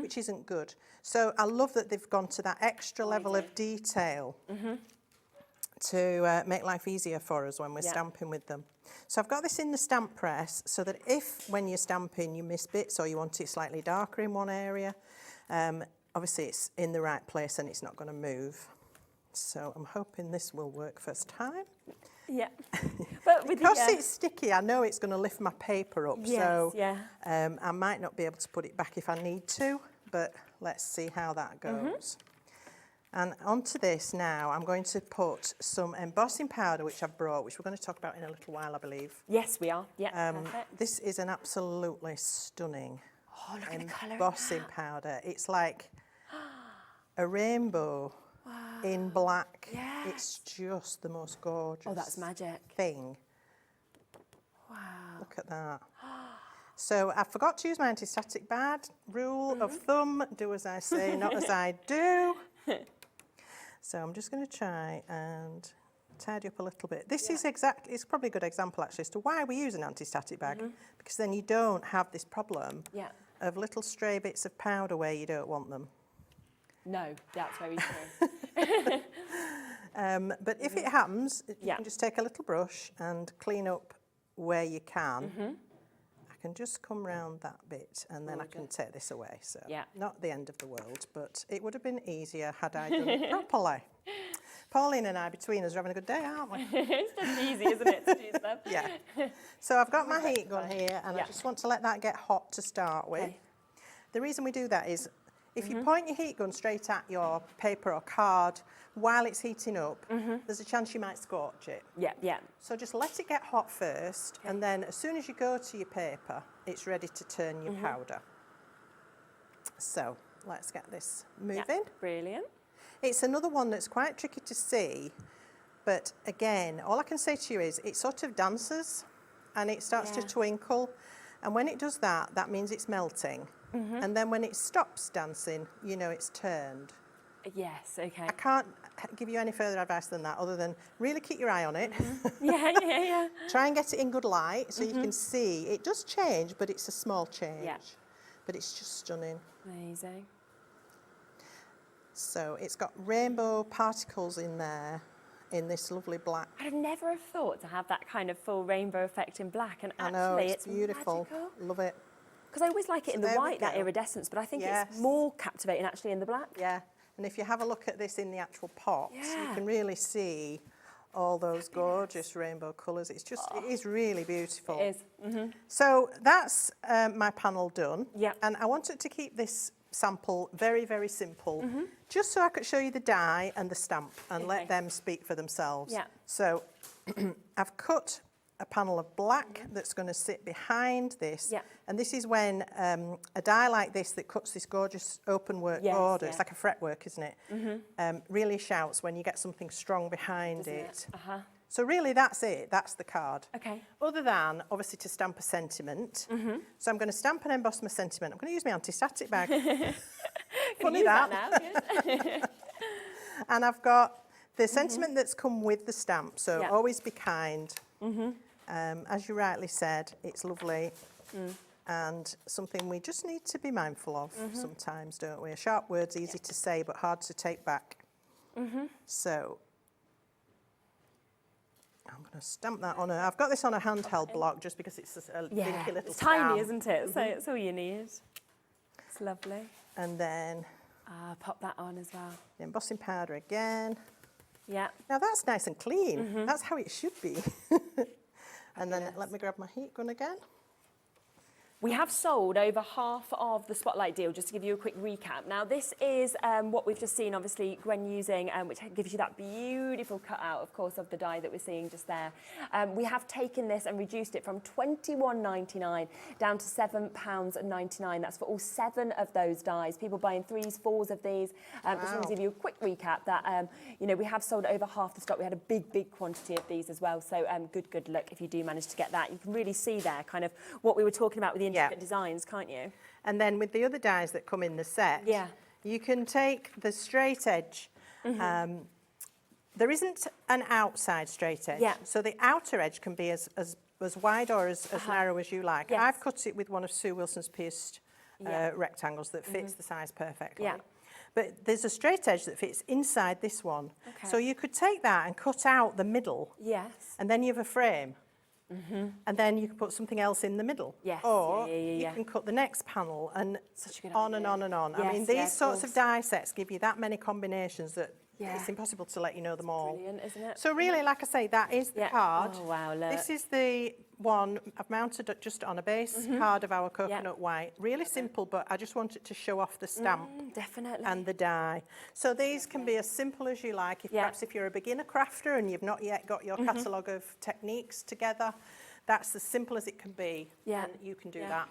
which isn't good. So I love that they've gone to that extra level of detail to make life easier for us when we're stamping with them. So I've got this in the stamp press so that if, when you're stamping, you miss bits or you want it slightly darker in one area, obviously it's in the right place and it's not going to move. So I'm hoping this will work first time. Yeah. But because it's sticky, I know it's going to lift my paper up. I might not be able to put it back if I need to, but let's see how that goes. And onto this now, I'm going to put some embossing powder, which I've brought, which we're going to talk about in a little while, I believe. Yes, we are. Yeah, perfect. This is an absolutely stunning embossing powder. It's like a rainbow in black. Yes. It's just the most gorgeous thing. Wow. Look at that. So I forgot to use my anti-static pad. Rule of thumb, do as I say, not as I do. So I'm just going to try and tidy up a little bit. This is it's probably a good example actually as to why we use an anti-static bag, because then you don't have this problem of little stray bits of powder where you don't want them. No, that's very true. But if it happens, you can just take a little brush and clean up where you can. I can just come round that bit and then I can take this away. So not the end of the world, but it would have been easier had I done it properly. Pauline and I, between us, are having a good day, aren't we? It's just easy, isn't it, to do stuff? So I've got my heat gun here and I just want to let that get hot to start with. The reason we do that is if you point your heat gun straight at your paper or card while it's heating up, there's a chance you might scorch it. So just let it get hot first, and then as soon as you go to your paper, it's ready to turn your powder. So let's get this moving. Brilliant. It's another one that's quite tricky to see, but again, all I can say to you is it sort of dances and it starts to twinkle. And when it does that, that means it's melting. And then when it stops dancing, you know it's turned. Yes, okay. I can't give you any further advice than that, other than really keep your eye on it. Yeah. Try and get it in good light so you can see. It does change, but it's a small change. Yeah. But it's just stunning. Amazing. So it's got rainbow particles in there, in this lovely black. I'd have never have thought to have that kind of full rainbow effect in black, and I actually know, it's beautiful. magical. Love it. Because I always like it in the there we white, that go. iridescence, but I think Yes. it's more captivating actually in the black. Yeah. And if you have a look at this in the actual pot, you Yeah. can really see all those gorgeous rainbow colours. It's just, it is really beautiful. It is. So that's my panel done. Yep. And I wanted to keep this sample very, very simple, just so I could show you the die and the stamp and let them speak for themselves. Yeah. So I've cut a panel of black that's going to sit behind this. Yeah. And this is when a die like this that cuts this gorgeous open work Yes, border, yeah. it's like a fretwork, isn't it? Really shouts when you get something strong behind Doesn't it. Uh-huh. So really that's it, that's the card. Okay. Other than, obviously, to stamp a sentiment. So I'm going to stamp and emboss my sentiment. I'm going to use my anti-static bag. Funny Use that. now, good. And I've got the sentiment that's come with the stamp, so Yeah. always be kind. As you rightly said, it's lovely and something we just need to be mindful of sometimes, don't we? A sharp word's easy to say but hard to take back. So I'm going to stamp that on I've got this on a handheld block just because it's a dinky little It's tiny, stamp. isn't it? So it's all you need. It's lovely. And then Pop that on as well. the embossing powder again. Yeah. Now that's nice and clean. That's how it should be. And then let me grab my heat gun again. We have sold over half of the Spotlight deal, just to give you a quick recap. Now, this is what we've just seen, obviously, Gwen using, which gives you that beautiful cutout, of course, of the die that we're seeing just there. We have taken this and reduced it from £21.99 down to £7.99. That's for all 7 of those dies. People buying 3s, 4s of these. Just want to give you a quick recap that, you know, we have sold over half the stock. We had a big quantity of these as well. So good luck if you do manage to get that. You can really see there kind of what we were talking about with the intricate designs, can't you? And then with the other dies that come in the set, you can take the straight edge. There isn't an outside straight edge, so the outer edge can be as wide or as narrow as you like. Yes. I've cut it with one of Sue Wilson's pierced rectangles that fits the size perfectly. But there's a straight edge that fits inside this one. So you could take that and cut out the middle. And then you have a frame. And then you can put something else in the middle. Or you can cut the next panel and on and on and on. I mean, these sorts of die sets give you that many combinations that it's impossible to let you know them all. Brilliant, isn't it? So really, like I say, that is the card. Oh, wow, look. This is the one I've mounted it just on a base card of our coconut white. Really simple, but I just wanted to show off the stamp and the die. So these can be as simple as you like. Perhaps if you're a beginner crafter and you've not yet got your catalogue of techniques together, that's as simple as it can be, and you can do that.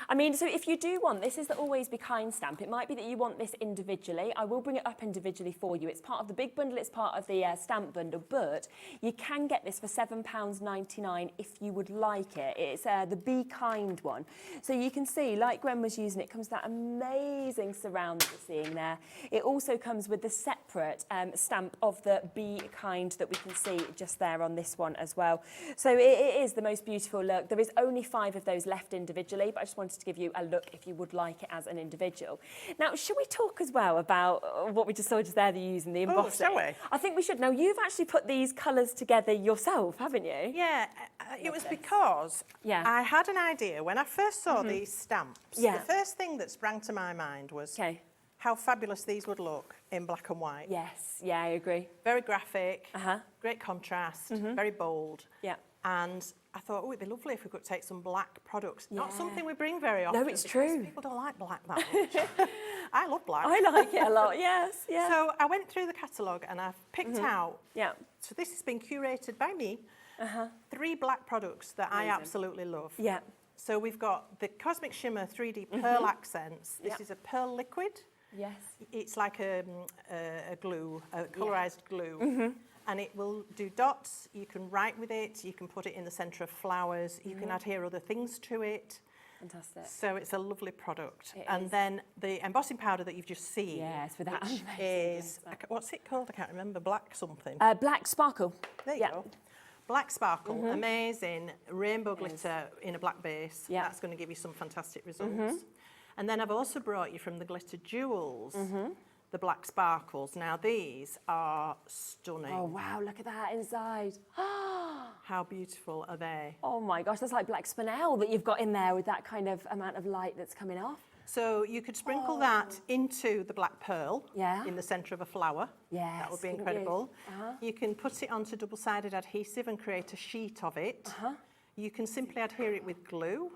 I mean, so if you do want, this is the Always Be Kind stamp. It might be that you want this individually. I will bring it up individually for you. It's part of the big bundle, it's part of the stamp bundle, but you can get this for £7.99 if you would like it. It's the Be Kind one. So you can see, like Gwen was using, it comes with that amazing surround that we're seeing there. It also comes with the separate stamp of the Be Kind that we can see just there on this one as well. So it is the most beautiful look. There is only 5 of those left individually, but I just wanted to give you a look if you would like it as an individual. Now, should we talk as well about what we just saw just there, the using the embossing? Shall we? I think we should. Now, you've actually put these colours together yourself, haven't you? Yeah, it was because I had an idea when I first saw these stamps. The first thing that sprang to my mind was how fabulous these would look in black and white. Yes, yeah, I agree. Very graphic, great contrast, very bold. And I thought, oh, it'd be lovely if we could take some black products. Not something we bring very often. No, it's true. People don't like black that much. I love black. I like it a lot, yes, yeah. So I went through the catalogue and I've picked out, so this has been curated by me, 3 black products that I absolutely love. So we've got the Cosmic Shimmer 3D Pearl Accents. This is a pearl liquid. Yes. It's like a glue, a colorised glue. And it will do dots, you can write with it, you can put it in the centre of flowers, you can adhere other things to it. Fantastic. So it's a lovely product. And then the embossing powder that you've just seen, yes, with that which is, what's it called? I can't remember. Black something. Black sparkle. There you go. Black sparkle, amazing rainbow glitter in a black base. Yeah. That's going to give you some fantastic results. And then I've also brought you from the Glitter Jewels, the black sparkles. Now these are stunning. Oh wow, look at that inside. How beautiful are they? Oh my gosh, that's like black spinel that you've got in there with that kind of amount of light that's coming off. So you could sprinkle that into the black pearl in the centre of a flower. Yes, that would be incredible. You can put it onto double-sided adhesive and create a sheet of it. You can simply adhere it with glue,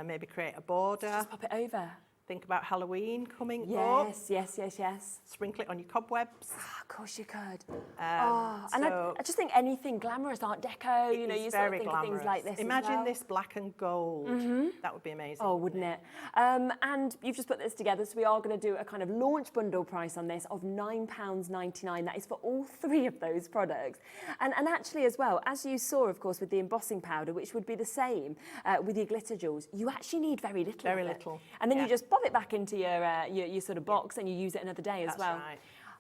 maybe create a border. Just pop it over. Think about Halloween coming up. Yes, yes, yes, yes. Sprinkle it on your cobwebs. Of course you could. And I just think anything glamorous, Art Deco, you know, you sort of think of things like this. Imagine this black and gold. That would be amazing. Oh, wouldn't it? And you've just put this together, so we are going to do a kind of launch bundle price on this of £9.99. That is for all 3 of those products. And actually as well, as you saw, of course, with the embossing powder, which would be the same with your glitter jewels, you actually need very little. Very little. And then you just pop it back into your sort of box and you use it another day as well.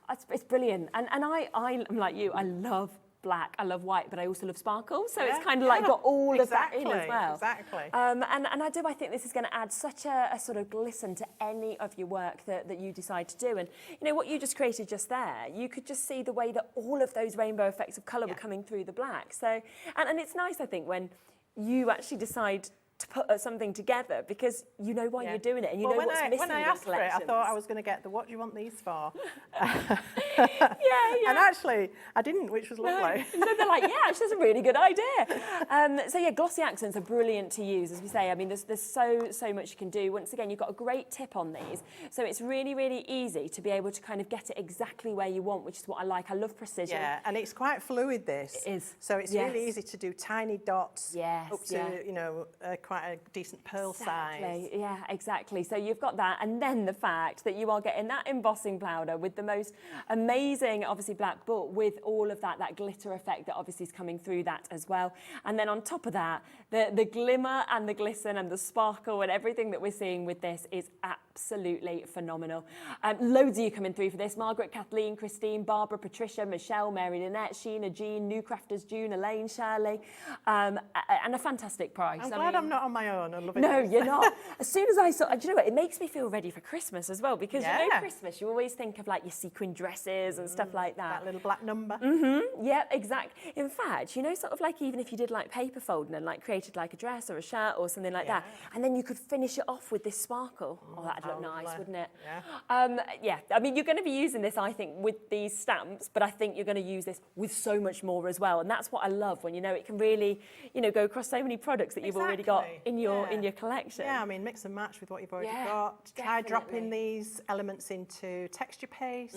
That's right. It's brilliant. And I'm like you, I love black, I love white, but I also love sparkle. So it's kind of like got all of that in as well. Exactly. And I think this is going to add such a sort of glisten to any of your work that you decide to do. And you know what you just created just there, you could just see the way that all of those rainbow effects of colour were coming through the black. So, and it's nice, I think, when you actually decide to put something together because you know why you're doing it and you know what's missing. When I asked for it, I thought I was going to get the what do you want these for? And actually, I didn't, which was lovely. No, they're like, yeah, actually, that's a really good idea. So yeah, glossy accents are brilliant to use, as we say. I mean, there's so much you can do. Once again, you've got a great tip on these. So it's really, really easy to be able to kind of get it exactly where you want, which is what I like. I love precision. Yeah, and it's quite fluid, this. It is. So it's really easy to do tiny dots up to, you know, quite a decent pearl size. Yeah, exactly. So you've got that, and then the fact that you are getting that embossing powder with the most amazing, obviously black, but with all of that glitter effect that obviously is coming through that as well. And then on top of that, the glimmer and the glisten and the sparkle and everything that we're seeing with this is absolutely phenomenal. Loads of you coming through for this. Margaret, Kathleen, Christine, Barbara, Patricia, Michelle, Mary Lynette, Sheena, Jean, New Crafters, June, Elaine, Shirley, and a fantastic price. I'm glad I'm not on my own. I love it. No, you're not. As soon as I saw, do you know what? It makes me feel ready for Christmas as well because you know Christmas, you always think of like your sequin dresses and stuff like that. That little black number. Yeah, exactly. In fact, you know, sort of like even if you did like paper folding and like created like a dress or a shirt or something like that, and then you could finish it off with this sparkle. Oh, that'd look nice, wouldn't it? Yeah. I mean, you're going to be using this, I think, with these stamps, but I think you're going to use this with so much more as well. And that's what I love when, you know, it can really, you know, go across so many products that you've already got in your collection. Yeah, I mean, mix and match with what you've already got. Try dropping these elements into texture paste.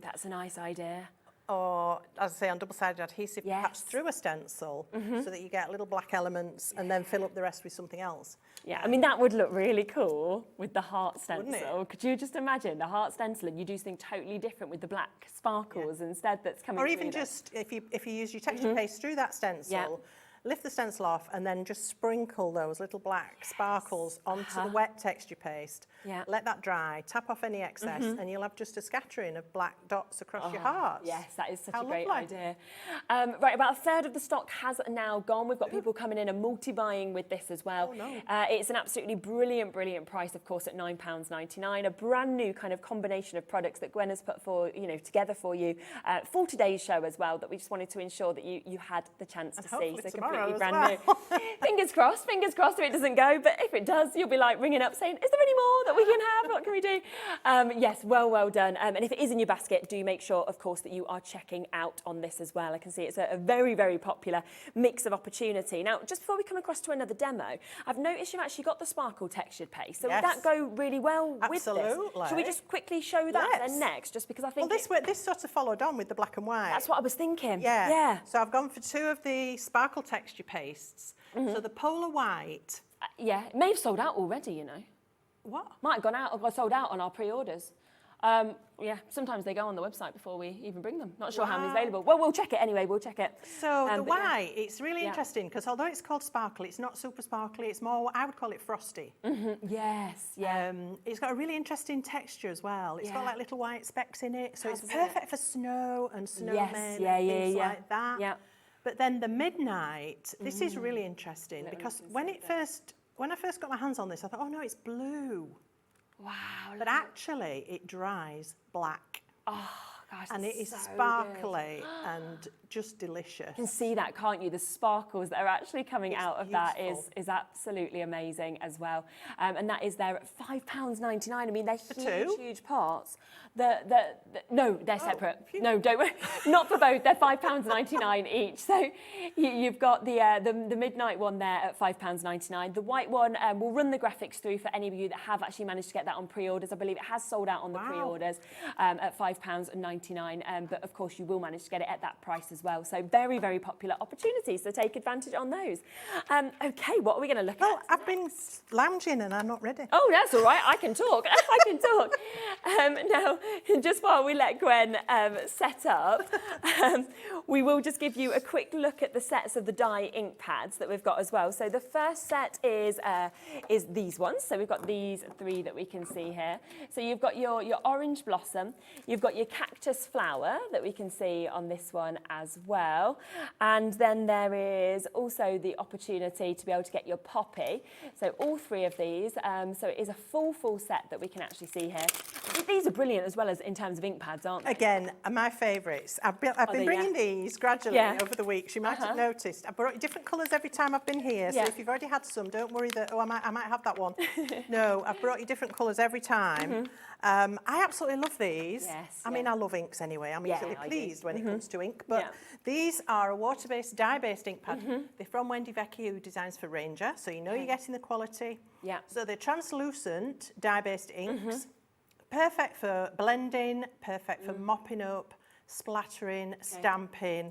That's a nice idea. Or, as I say, on double-sided adhesive, perhaps through a stencil, so that you get little black elements and then fill up the rest with something else. Yeah, I mean, that would look really cool with the heart stencil. Could you just imagine the heart stencil and you do something totally different with the black sparkles instead that's coming through? Or even just, if you use your texture paste through that stencil, lift the stencil off and then just sprinkle those little black sparkles onto the wet texture paste. Let that dry, tap off any excess, and you'll have just a scattering of black dots across your hearts. Yes, that is such a great idea. Right, about a third of the stock has now gone. We've got people coming in and multi-buying with this as well. It's an absolutely brilliant price, of course, at £9.99. A brand new kind of combination of products that Gwen has put together for you for today's show as well, that we just wanted to ensure that you had the chance to see. So completely brand new. Fingers crossed if it doesn't go, but if it does, you'll be like ringing up saying, is there any more that we can have? What can we do? Yes, well done. And if it is in your basket, do make sure, of course, that you are checking out on this as well. I can see it's a very, very popular mix of opportunity. Now, just before we come across to another demo, I've noticed you've actually got the sparkle textured paste. So would that go really well with this? Should we just quickly show that then next? Just because I think this sort of followed on with the black and white. That's what I was thinking. Yeah. So I've gone for 2 of the sparkle texture pastes. So the polar white. It may have sold out already, you know. What? Might have gone out or got sold out on our pre-orders. Yeah, sometimes they go on the website before we even bring them. Not sure how many's available. Well, we'll check it anyway, we'll check it. So the white, it's really interesting because although it's called sparkly, it's not super sparkly, it's more, I would call it frosty. Yes, yeah. It's got a really interesting texture as well. It's got like little white specks in it, so it's perfect for snow and snowmen and things like that. Yeah. But then the midnight, this is really interesting because when I first got my hands on this, I thought, oh no, it's blue. Wow. But actually, it dries black. Oh, gosh, and it is so sparkly and just delicious. You can see that, can't you? The sparkles that are actually coming out of that is absolutely amazing as well. And that is there at £5.99. I mean, they're huge pots. No, they're separate. No, don't worry. Not for both. They're £5.99 each. So you've got the midnight one there at £5.99. The white one, we'll run the graphics through for any of you that have actually managed to get that on pre-orders. I believe it has sold out on the pre-orders at £5.99. But of course, you will manage to get it at that price as well. So very, very popular opportunities. So take advantage on those. Okay, what are we going to look at? Well, I've been lounging and I'm not ready. Oh, that's all right. I can talk. I can talk. Now, just while we let Gwen set up, we will just give you a quick look at the sets of the dye ink pads that we've got as well. So the first set is these ones. So we've got these 3 that we can see here. So you've got your orange blossom, you've got your cactus flower that we can see on this one as well. And then there is also the opportunity to be able to get your poppy. So all 3 of these. So it is a full set that we can actually see here. These are brilliant as well as in terms of ink pads, aren't they? Again, my favourites. I've been bringing these gradually over the weeks. You might have noticed. I brought you different colours every time I've been here. So if you've already had some, don't worry that, oh, I might have that one. No, I've brought you different colours every time. I absolutely love these. Yes, I mean, I love inks anyway. I'm easily pleased when it comes to ink. But these are a water-based, dye-based ink pad. They're from Wendy Vecchi, who designs for Ranger. So you know you're getting the quality. Yeah. So they're translucent, dye-based inks. Perfect for blending, perfect for mopping up, splattering, stamping,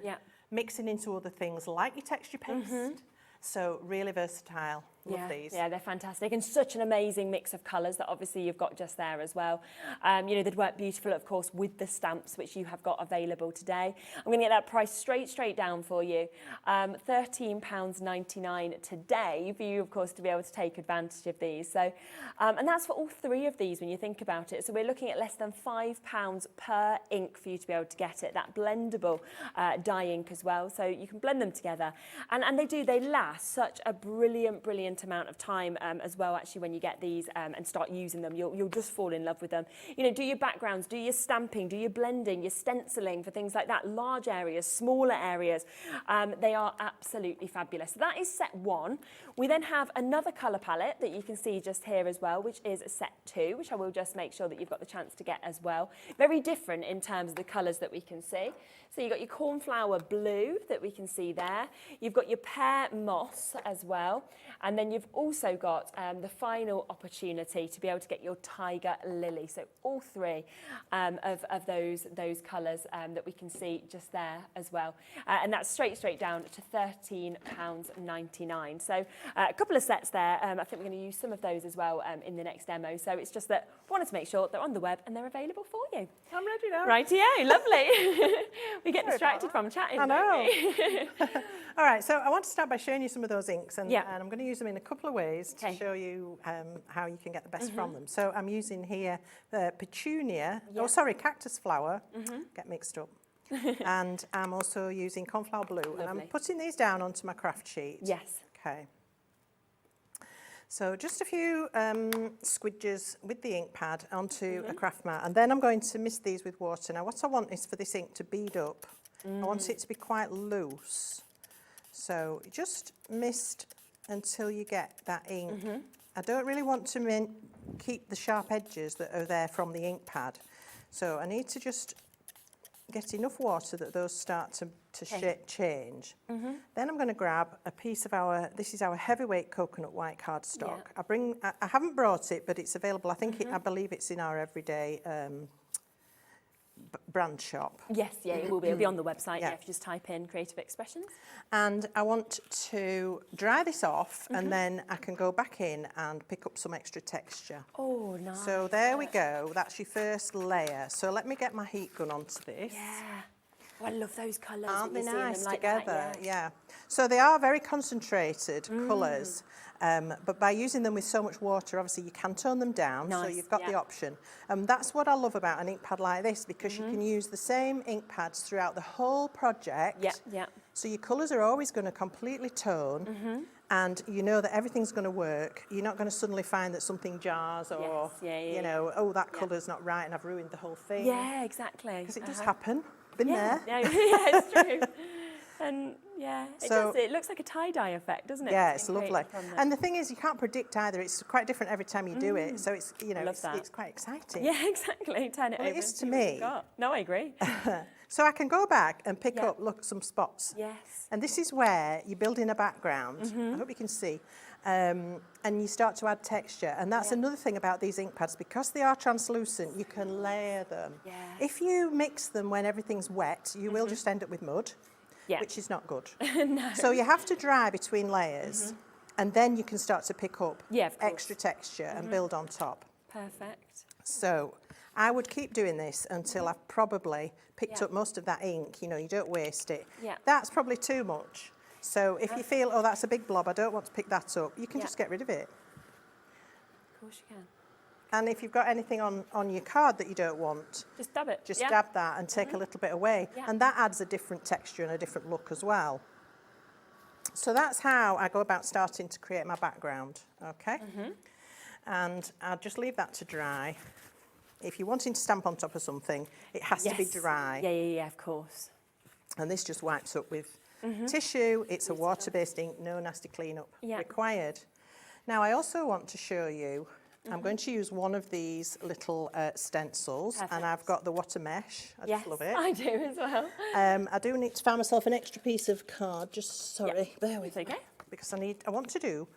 mixing into other things like your texture paste. So really versatile. Love these. Yeah, they're fantastic and such an amazing mix of colours that obviously you've got just there as well. You know, they'd work beautiful, of course, with the stamps which you have got available today. I'm going to get that price straight down for you. £13.99 today for you, of course, to be able to take advantage of these. So, and that's for all 3 of these when you think about it. So we're looking at less than £5 per ink for you to be able to get it. That blendable dye ink as well. So you can blend them together. And they last such a brilliant amount of time as well, actually, when you get these and start using them. You'll just fall in love with them. You know, do your backgrounds, do your stamping, do your blending, your stenciling for things like that, large areas, smaller areas. They are absolutely fabulous. So that is set 1. We then have another colour palette that you can see just here as well, which is set 2, which I will just make sure that you've got the chance to get as well. Very different in terms of the colours that we can see. So you've got your cornflower blue that we can see there. You've got your pear moss as well. And then you've also got the final opportunity to be able to get your tiger lily. So all 3 of those colours that we can see just there as well. And that's straight down to £13.99. So a couple of sets there. I think we're going to use some of those as well in the next demo. So it's just that I wanted to make sure they're on the web and they're available for you. I'm ready now. Rightio, lovely. We get distracted from chatting. I know. Don't we? All right, so I want to start by showing you some of those inks, and I'm going to use them in a couple of ways to show you how you can get the best from them. So I'm using here petunia, cactus flower, get mixed up. And I'm also using cornflower blue, and I'm putting these down onto my craft sheet. Yes. Okay. So just a few squidges with the ink pad onto a craft mat, and then I'm going to mist these with water. Now what I want is for this ink to bead up. I want it to be quite loose. So just mist until you get that ink. I don't really want to keep the sharp edges that are there from the ink pad. So I need to just get enough water that those start to change. Then I'm going to grab a piece of this is our heavyweight coconut white cardstock. I haven't brought it, but it's available. I believe it's in our everyday brand shop. Yes, yeah, it will be. It'll be on the website, yeah, if you just type in Creative Expressions. And I want to dry this off, and then I can go back in and pick up some extra texture. Oh, nice. So there we go. That's your first layer. So let me get my heat gun onto this. Yeah. Oh, I love those colours. Aren't they nice like together? That, yeah. So they are very concentrated colours, but by using them with so much water, obviously you can tone them down, so you've got the option. That's what I love about an ink pad like this, because you can use the same ink pads throughout the whole project. So your colours are always going to completely tone, and you know that everything's going to work. You're not going to suddenly find that something jars, or you know, oh, that colour's not right and I've ruined the whole thing. Yeah, exactly. Because it does happen. Been there. Yeah, it's true. And yeah, it looks like a tie-dye effect, doesn't it? Yeah, it's lovely. And the thing is, you can't predict either. It's quite different every time you do it. So it's, you know, it's quite exciting. Yeah, exactly. Turn it over. It is to me. No, I agree. So I can go back and pick up, look, some spots. Yes. And this is where you build in a background. I hope you can see. And you start to add texture. And that's another thing about these ink pads. Because they are translucent, you can layer them. Yeah. If you mix them when everything's wet, you will just end up with mud, which is not good. No. So you have to dry between layers, and then you can start to pick up of extra texture and build on top. Perfect. So I would keep doing this until I've probably picked up most of that ink. You know, you don't waste it. Yeah. That's probably too much. So if you feel, oh, that's a big blob, I don't want to pick that up, you can just get rid of it. Of course you can. And if you've got anything on your card that you don't want, just dab it. Just dab that and take a little bit away. And that adds a different texture and a different look as well. So that's how I go about starting to create my background, okay? And I'll just leave that to dry. If you're wanting to stamp on top of something, it has to be dry. Yeah, of course. And this just wipes up with tissue. It's a water-based ink, no nasty cleanup required. Now, I also want to show you, I'm going to use one of these little stencils, and I've got the water mesh. I just love it. I do as well. I do need to find myself an extra piece of card, just sorry, bear with me. Because I want to do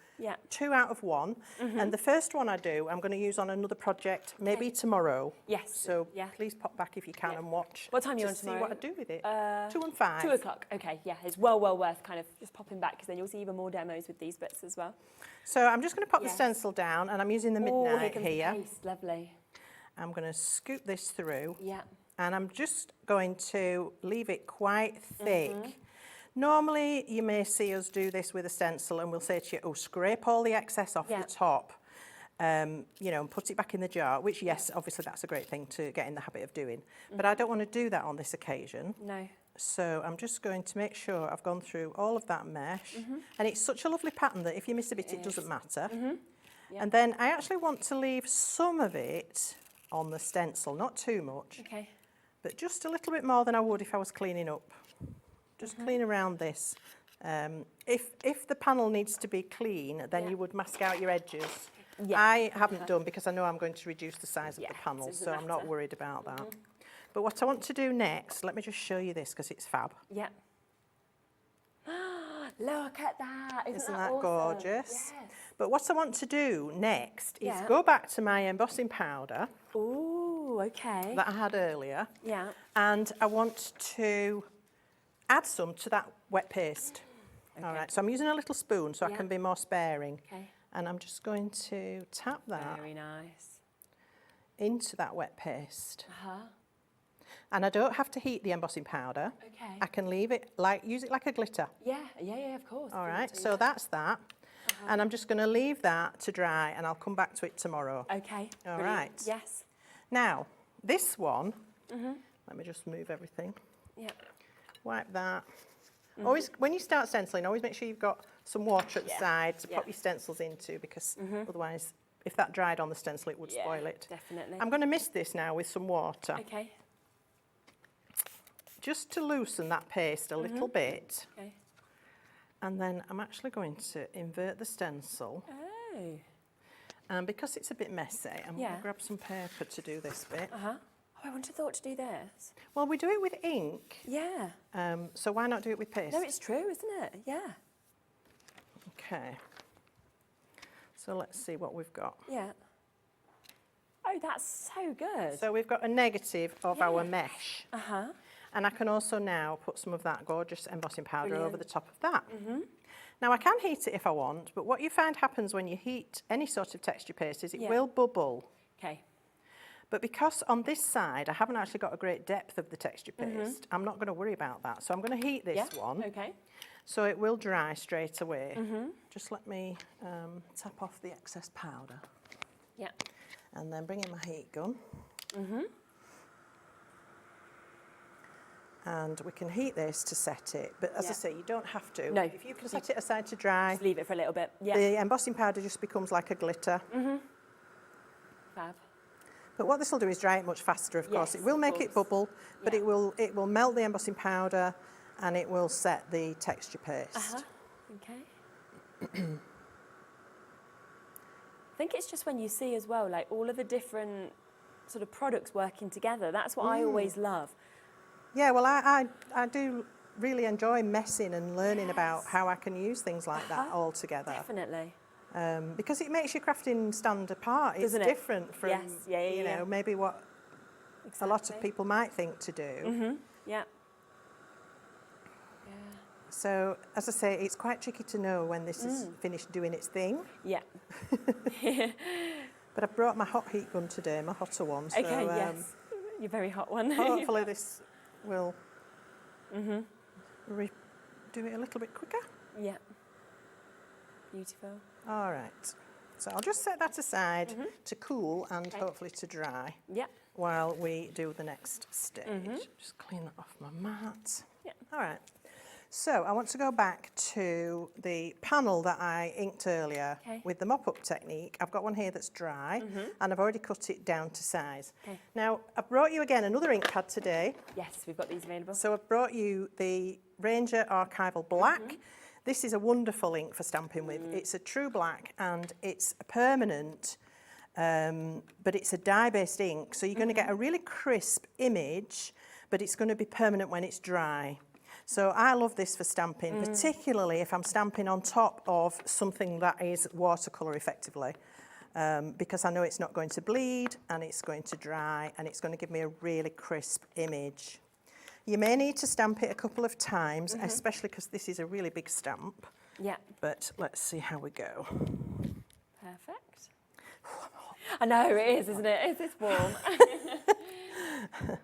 2 out of 1. And the first one I do, I'm going to use on another project, maybe tomorrow. Yes. So please pop back if you can and watch. What time are you on tomorrow? See what I do with it. 2 and 5. 2 o'clock. Okay, yeah, it's well worth kind of just popping back, because then you'll see even more demos with these bits as well. So I'm just going to pop the stencil down, and I'm using the midnight here. The paste. Lovely. I'm going to scoop this through. Yeah. And I'm just going to leave it quite thick. Normally, you may see us do this with a stencil, and we'll say to you, oh, scrape all the excess off the top, you know, and put it back in the jar, which, yes, obviously that's a great thing to get in the habit of doing. But I don't want to do that on this occasion. No. So I'm just going to make sure I've gone through all of that mesh. And it's such a lovely pattern that if you miss a bit, it doesn't matter. And then I actually want to leave some of it on the stencil, not too much, but just a little bit more than I would if I was cleaning up. Just clean around this. If the panel needs to be clean, then you would mask out your edges. I haven't done, because I know I'm going to reduce the size of the panel, so I'm not worried about that. But what I want to do next, let me just show you this, because it's fab. Yeah. Look at that. Isn't that awesome? gorgeous? Yes. But what I want to do next is go back to my embossing powder. Ooh, okay. That I had earlier. Yeah. And I want to add some to that wet paste. All right, so I'm using a little spoon so I can be more sparing. And I'm just going to tap that Very nice. into that wet paste. And I don't have to heat the embossing powder. I can leave it, use it like a glitter. Yeah, of course. All right, so that's that. And I'm just going to leave that to dry, and I'll come back to it tomorrow. Okay. All right. Yes. Now, this one, let me just move everything. Yeah. Wipe that. Always, when you start stenciling, always make sure you've got some water at the side to pop your stencils into, because otherwise, if that dried on the stencil, it would spoil it. Definitely. I'm going to mist this now with some water. Okay. Just to loosen that paste a little bit. Okay. And then I'm actually going to invert the stencil. Oh. And because it's a bit messy, I'm going to grab some paper to do this bit. Oh, I wouldn't have thought to do this. Well, we do it with ink. Yeah. So why not do it with paste? No, it's true, isn't it? Yeah. Okay. So let's see what we've got. Yeah. Oh, that's so good. So we've got a negative of our mesh. And I can also now put some of that gorgeous embossing powder over the top of that. Now I can heat it if I want, but what you find happens when you heat any sort of texture paste is it will bubble. Okay. But because on this side I haven't actually got a great depth of the texture paste, I'm not going to worry about that. So I'm going to heat this one. Okay. So it will dry straight away. Just let me tap off the excess powder. Yeah. And then bring in my heat gun. And we can heat this to set it, but as I say, you don't have to. No. If you can set it aside to dry, Just leave it for a little bit. Yeah. the embossing powder just becomes like a glitter. Fab. But what this will do is dry it much faster, of course. It will make it bubble, but it will melt the embossing powder and it will set the texture paste. Okay. I think it's just when you see as well, like all of the different sort of products working together. That's what I always love. Yeah, well, I do really enjoy messing and learning about how I can use things like that all together. Definitely. Because it makes your crafting stand apart. It's Doesn't it? different from, Yes. you know, maybe what a lot of people might think to do. Yeah. So, as I say, it's quite tricky to know when this is finished doing its thing. Yeah. But I've brought my hot heat gun today, my hotter one. So, Okay, yes. Your very hot one. hopefully this will do it a little bit quicker. Yeah. Beautiful. All right. So I'll just set that aside to cool and hopefully to dry Yeah. while we do the next stage. Just clean that off my mat. Yeah. All right. So I want to go back to the panel that I inked earlier with the mop-up technique. I've got one here that's dry and I've already cut it down to size. Now, I've brought you again another ink pad today. Yes, we've got these available. So I've brought you the Ranger Archival Black. This is a wonderful ink for stamping with. It's a true black and it's a permanent, but it's a dye-based ink. So you're going to get a really crisp image, but it's going to be permanent when it's dry. So I love this for stamping, particularly if I'm stamping on top of something that is watercolour effectively, because I know it's not going to bleed and it's going to dry and it's going to give me a really crisp image. You may need to stamp it a couple of times, especially because this is a really big stamp. Yeah. But let's see how we go. Perfect. I know, it is, isn't it? It's warm. I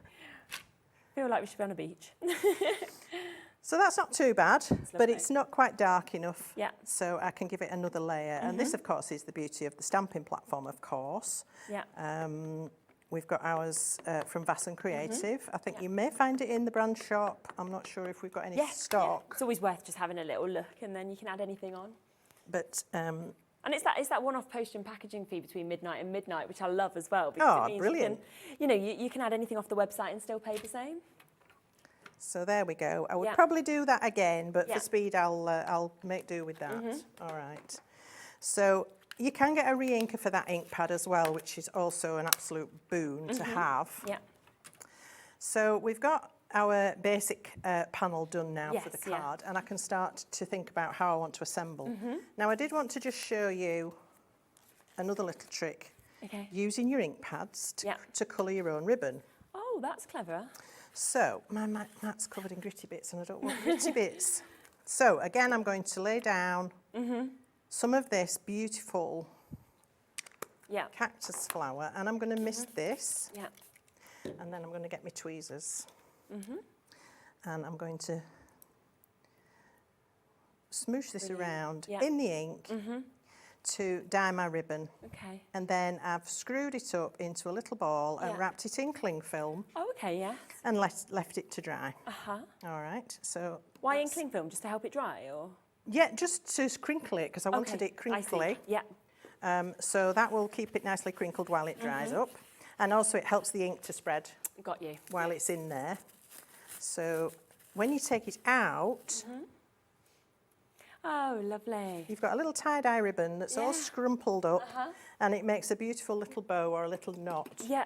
feel like we should be on a beach. So that's not too bad, but it's not quite dark enough. Yeah. So I can give it another layer. And this, of course, is the beauty of the stamping platform, of course. Yeah. We've got ours from Vass and Creative. I think you may find it in the brand shop. I'm not sure if we've got any stock. Yeah. It's always worth just having a little look and then you can add anything on. But and it's that one-off post and packaging fee between midnight and midnight, which I love as well. Because it means brilliant. You can add anything off the website and still pay the same. So there we go. I would probably do that again, but for speed, I'll make do with that. All right. So you can get a re-inker for that ink pad as well, which is also an absolute boon to have. Yeah. So we've got our basic panel done now for the card, and I can start to think about how I want to assemble. Now, I did want to just show you another little trick. Using your ink pads to colour your own ribbon. Oh, that's clever. So, my mat's covered in gritty bits and I don't want gritty bits. So, again, I'm going to lay down some of this beautiful cactus flower and I'm going to mist this. And then I'm going to get my tweezers. And I'm going to smoosh this around in the ink to dye my ribbon. And then I've screwed it up into a little ball and wrapped it in cling film. Oh, okay, yes. And left it to dry. All right, so... Why in cling film? Just to help it dry, or...? Yeah, just to crinkle it, because I wanted it crinkly. Yeah. So that will keep it nicely crinkled while it dries up. And also it helps the ink to spread. Got you. While it's in there. So when you take it out... Oh, lovely. You've got a little tie-dye ribbon that's all scrumpled up and it makes a beautiful little bow or a little knot. Yeah.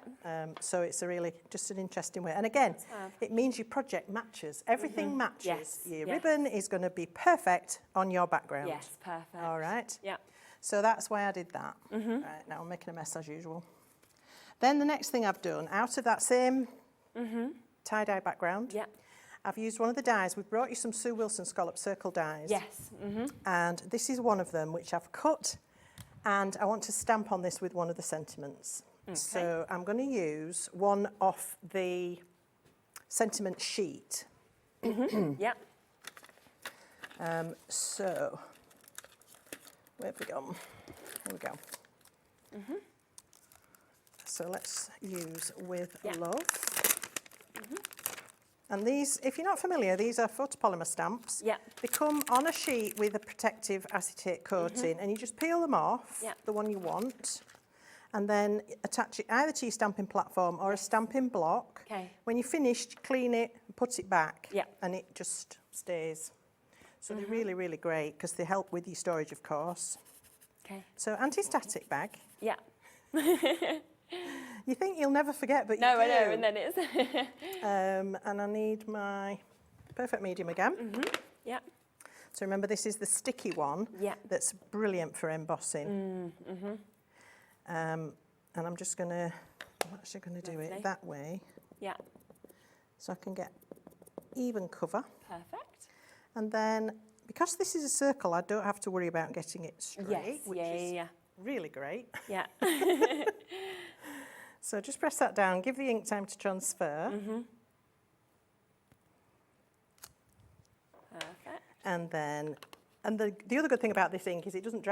So it's a really, just an interesting way. And again, it means your project matches. Everything matches. Yes. Your ribbon is going to be perfect on your background. Yes, perfect. All right. Yeah. So that's why I did that. Right, now I'm making a mess as usual. Then the next thing I've done, out of that same tie-dye background, I've used one of the dies. We've brought you some Sue Wilson Scallop Circle dies. Yes. And this is one of them, which I've cut, and I want to stamp on this with one of the sentiments. Okay. So I'm going to use one off the sentiment sheet. Yeah. So, where have we gone? Here we go. So let's use With Love. And these, if you're not familiar, these are photopolymer stamps. Yeah. They come on a sheet with a protective acetate coating, and you just peel them off, the one you want, and then attach it either to your stamping platform or a stamping block. Okay. When you're finished, clean it, put it back, Yeah. and it just stays. So they're really, really great because they help with your storage, of course. Okay. So anti-static bag. Yeah. You think you'll never forget, but you do. No, I know, and then it's... And I need my perfect medium again. Yeah. So remember, this is the sticky one. Yeah. That's brilliant for embossing. And I'm actually going to do it that way. Yeah. So I can get even cover. Perfect. And then, because this is a circle, I don't have to worry about getting it straight, which is really great. Yeah. So just press that down, give the ink time to transfer. Perfect. And then, the other good thing about this ink is it doesn't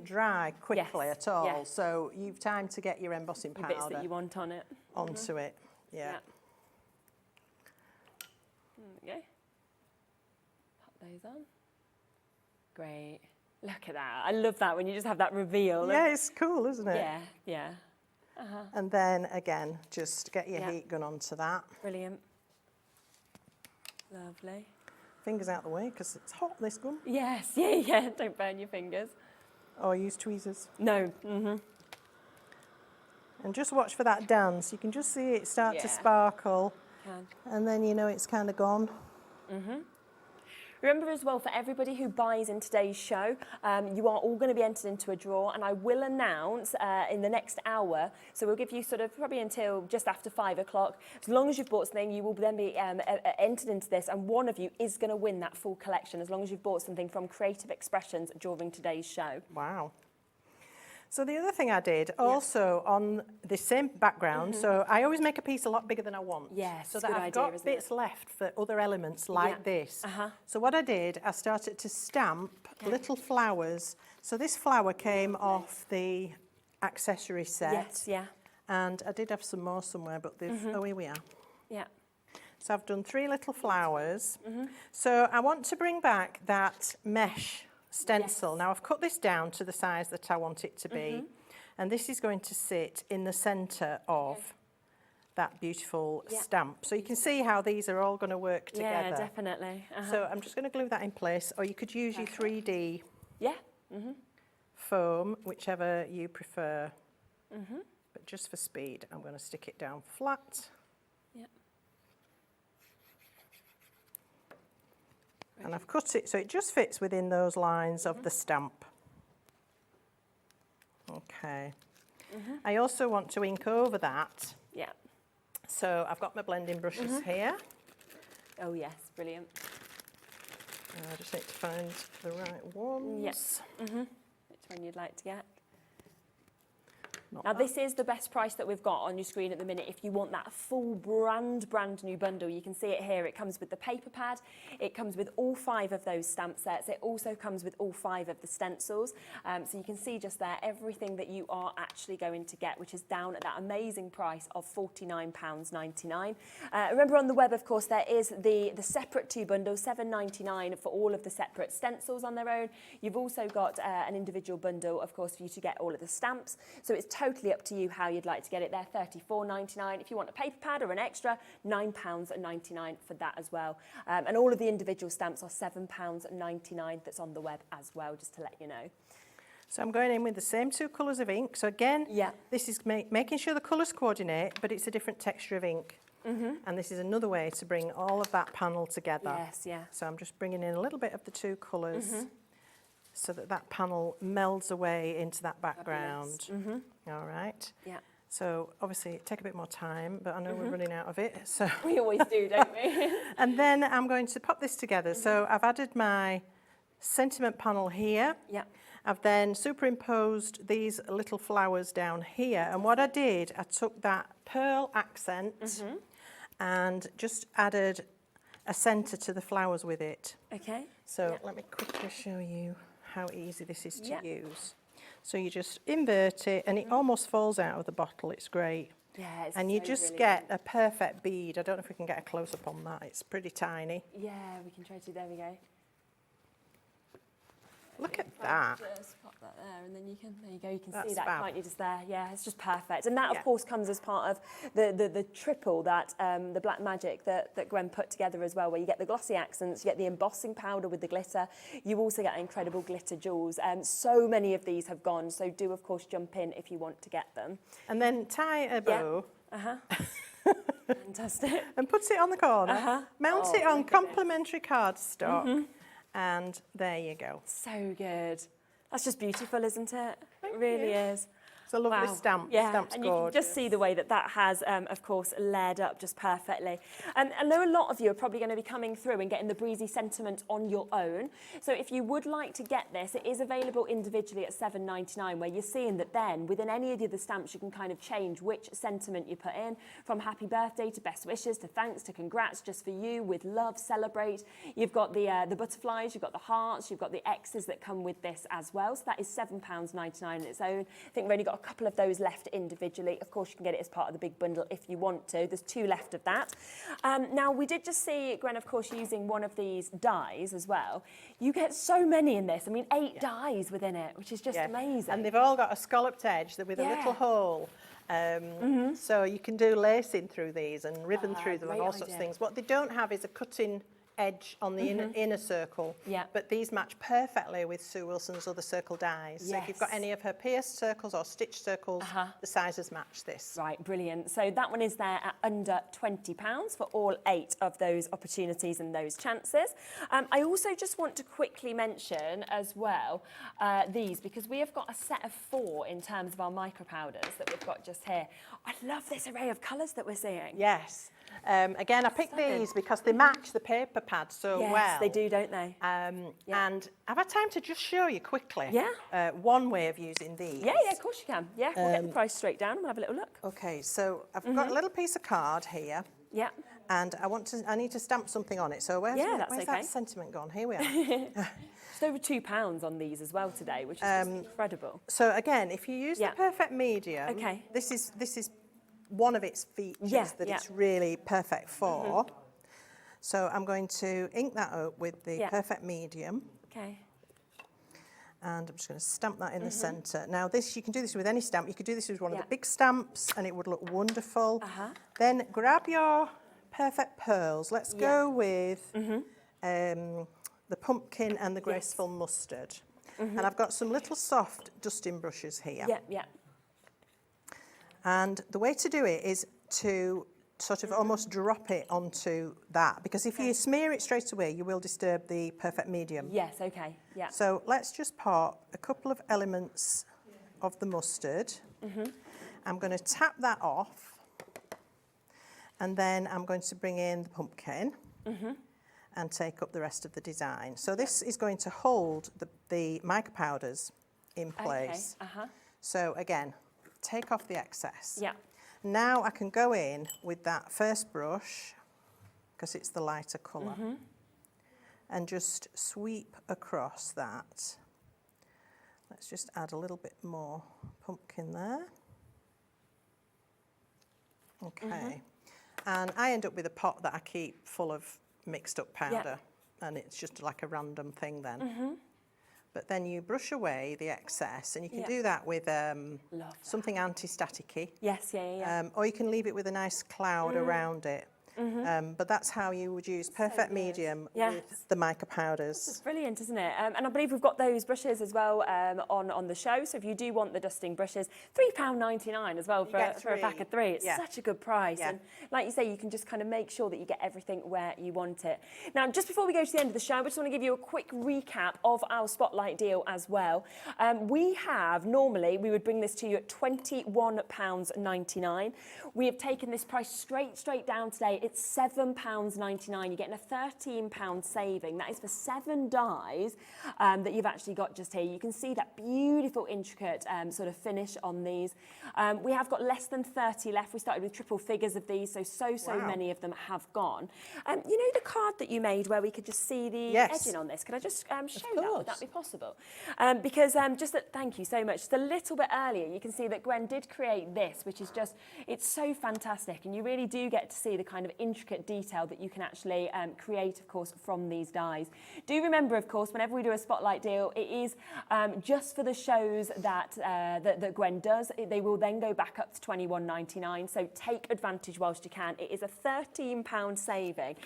dry quickly at all. Yes. So you've time to get your embossing powder Bits that you want on it. onto it. Yeah. There we go. Pop those on. Great. Look at that. I love that when you just have that reveal. Yeah, it's cool, isn't it? Yeah, yeah. And then again, just get your heat gun onto that. Brilliant. Lovely. Fingers out the way because it's hot, this gun. Yes, yeah. Don't burn your fingers. Or use tweezers. No. And just watch for that dance. You can just see it start to sparkle. And then you know it's kind of gone. Remember as well, for everybody who buys in today's show, you are all going to be entered into a draw, and I will announce in the next hour, so we'll give you sort of probably until just after 5 o'clock. As long as you've bought something, you will then be entered into this, and one of you is going to win that full collection as long as you've bought something from Creative Expressions during today's show. Wow. So the other thing I did also on the same background, so I always make a piece a lot bigger than I want. Yes, so that good I've idea, got isn't bits left for other elements like this. So what I did, I started to stamp little flowers. So this flower came off the accessory set. Yes, yeah. And I did have some more somewhere, but they've, oh, here we are. Yeah. So I've done 3 little flowers. So I want to bring back that mesh stencil. Now I've cut this down to the size that I want it to be, and this is going to sit in the centre of that beautiful stamp. So you can see how these are all going to work together. Yeah, definitely. So I'm just going to glue that in place, or you could use your 3D foam, whichever you prefer. But just for speed, I'm going to stick it down flat. And I've cut it so it just fits within those lines of the stamp. Okay. I also want to ink over that. Yeah. So I've got my blending brushes here. Oh yes, brilliant. I just need to find the right ones. Yes. Which one you'd like to get? Now this is the best price that we've got on your screen at the minute. If you want that full brand new bundle, you can see it here. It comes with the paper pad. It comes with all 5 of those stamp sets. It also comes with all 5 of the stencils. So you can see just there everything that you are actually going to get, which is down at that amazing price of £49.99. Remember on the web, of course, there is the separate 2 bundles, £7.99 for all of the separate stencils on their own. You've also got an individual bundle, of course, for you to get all of the stamps. So it's totally up to you how you'd like to get it. They're £34.99. If you want a paper pad or an extra, £9.99 for that as well. And all of the individual stamps are £7.99. That's on the web as well, just to let you know. So I'm going in with the same 2 colours of ink. So again, this is making sure the colours coordinate, but it's a different texture of ink. And this is another way to bring all of that panel together. Yes, yeah. So I'm just bringing in a little bit of the 2 colours so that that panel melds away into that background. All right. Yeah. So obviously take a bit more time, but I know we're running out of it. So We always do, don't we? and then I'm going to pop this together. So I've added my sentiment panel here. Yeah. I've then superimposed these little flowers down here. And what I did, I took that pearl accent and just added a centre to the flowers with it. Okay. So let me quickly show you how easy this is to use. So you just invert it and it almost falls out of the bottle. It's great. Yeah, it's and you so just brilliant. get a perfect bead. I don't know if we can get a close-up on that. It's pretty tiny. Yeah, we can try to. There we go. Look at that. Just pop that there, and then you can. There you go. You can That's see that, fab. can't you? Just there. Yeah, it's just perfect. And that, Yeah. of course, comes as part of the triple that the Black Magic that Gwen put together as well, where you get the glossy accents, you get the embossing powder with the glitter. You also get incredible glitter jewels. So many of these have gone. So do, of course, jump in if you want to get them. And then tie a bow. Fantastic. And put it on the corner. Mount it on complimentary cardstock. And there you go. So good. That's just beautiful, isn't it? It really is. It's a lovely stamp. Yeah, Stamp's and you can gorgeous. just see the way that that has, of course, layered up just perfectly. And I know a lot of you are probably going to be coming through and getting the breezy sentiment on your own. So if you would like to get this, it is available individually at $7.99, where you're seeing that then within any of the other stamps, you can kind of change which sentiment you put in, from happy birthday to best wishes to thanks to congrats, just for you, with love, celebrate. You've got the butterflies, you've got the hearts, you've got the X's that come with this as well. So that is £7.99 on its own. I think we've only got a couple of those left individually. Of course, you can get it as part of the big bundle if you want to. There's 2 left of that. Now, we did just see Gwen, of course, using one of these dies as well. You get so many in this. I mean, 8 dies within it, which is just amazing. And they've all got a scalloped edge with a little hole. So you can do lacing through these and ribbon through them and all sorts of things. What they don't have is a cutting edge on the inner circle. Yeah. But these match perfectly with Sue Wilson's other circle dies. So if you've got any of her pierced circles or stitched circles, the sizes match this. Right, brilliant. So that one is there at under £20 for all 8 of those opportunities and those chances. I also just want to quickly mention as well these, because we have got a set of 4 in terms of our micro powders that we've got just here. I love this array of colours that we're seeing. Yes. Again, I picked these because they match the paper pad so well. Yes, they do, don't they? And I've had time to just show you quickly one way of using these. Yeah, of course you can. Yeah, we'll get the price straight down and we'll have a little look. Okay, so I've got a little piece of card here. Yeah. And I need to stamp something on it. So where's that sentiment gone? Here we are. It's over £2 on these as well today, which is just incredible. So again, if you use the perfect medium, this is one of its features that it's really perfect for. So I'm going to ink that up with the perfect medium. Okay. And I'm just going to stamp that in the centre. Now this, you can do this with any stamp. You could do this with one of the big stamps and it would look wonderful. Then grab your perfect pearls. Let's go with the pumpkin and the graceful mustard. And I've got some little soft dusting brushes here. And the way to do it is to sort of almost drop it onto that, because if you smear it straight away, you will disturb the perfect medium. Yes, okay, yeah. So let's just pop a couple of elements of the mustard. I'm going to tap that off, and then I'm going to bring in the pumpkin and take up the rest of the design. So this is going to hold the mica powders in place. So again, take off the excess. Now I can go in with that first brush, because it's the lighter colour, and just sweep across that. Let's just add a little bit more pumpkin there. Okay. And I end up with a pot that I keep full of mixed up powder, and it's just like a random thing then. But then you brush away the excess, and you can do that with something anti-staticky. Yes, or you can leave it with a nice cloud around it. but that's how you would use perfect medium with the mica powders. It's brilliant, isn't it? And I believe we've got those brushes as well on the show. So if you do want the dusting brushes, £3.99 as well for a pack of 3. It's such a good price. And like you say, you can just kind of make sure that you get everything where you want it. Now, just before we go to the end of the show, I just want to give you a quick recap of our Spotlight deal as well. Normally, we would bring this to you at £21.99. We have taken this price straight down today. It's £7.99. You're getting a £13 saving. That is for 7 dies that you've actually got just here. You can see that beautiful, intricate sort of finish on these. We have got less than 30 left. We started with triple figures of these, so many of them have gone. You know the card that you made where we could just see the edging on this? Could I just show that? Would that be possible? Because thank you so much. Just a little bit earlier, you can see that Gwen did create this, which is just, it's so fantastic. And you really do get to see the kind of intricate detail that you can actually create, of course, from these dies. Do remember, of course, whenever we do a Spotlight deal, it is just for the shows that Gwen does. They will then go back up to £21.99. So take advantage whilst you can. It is a £13 saving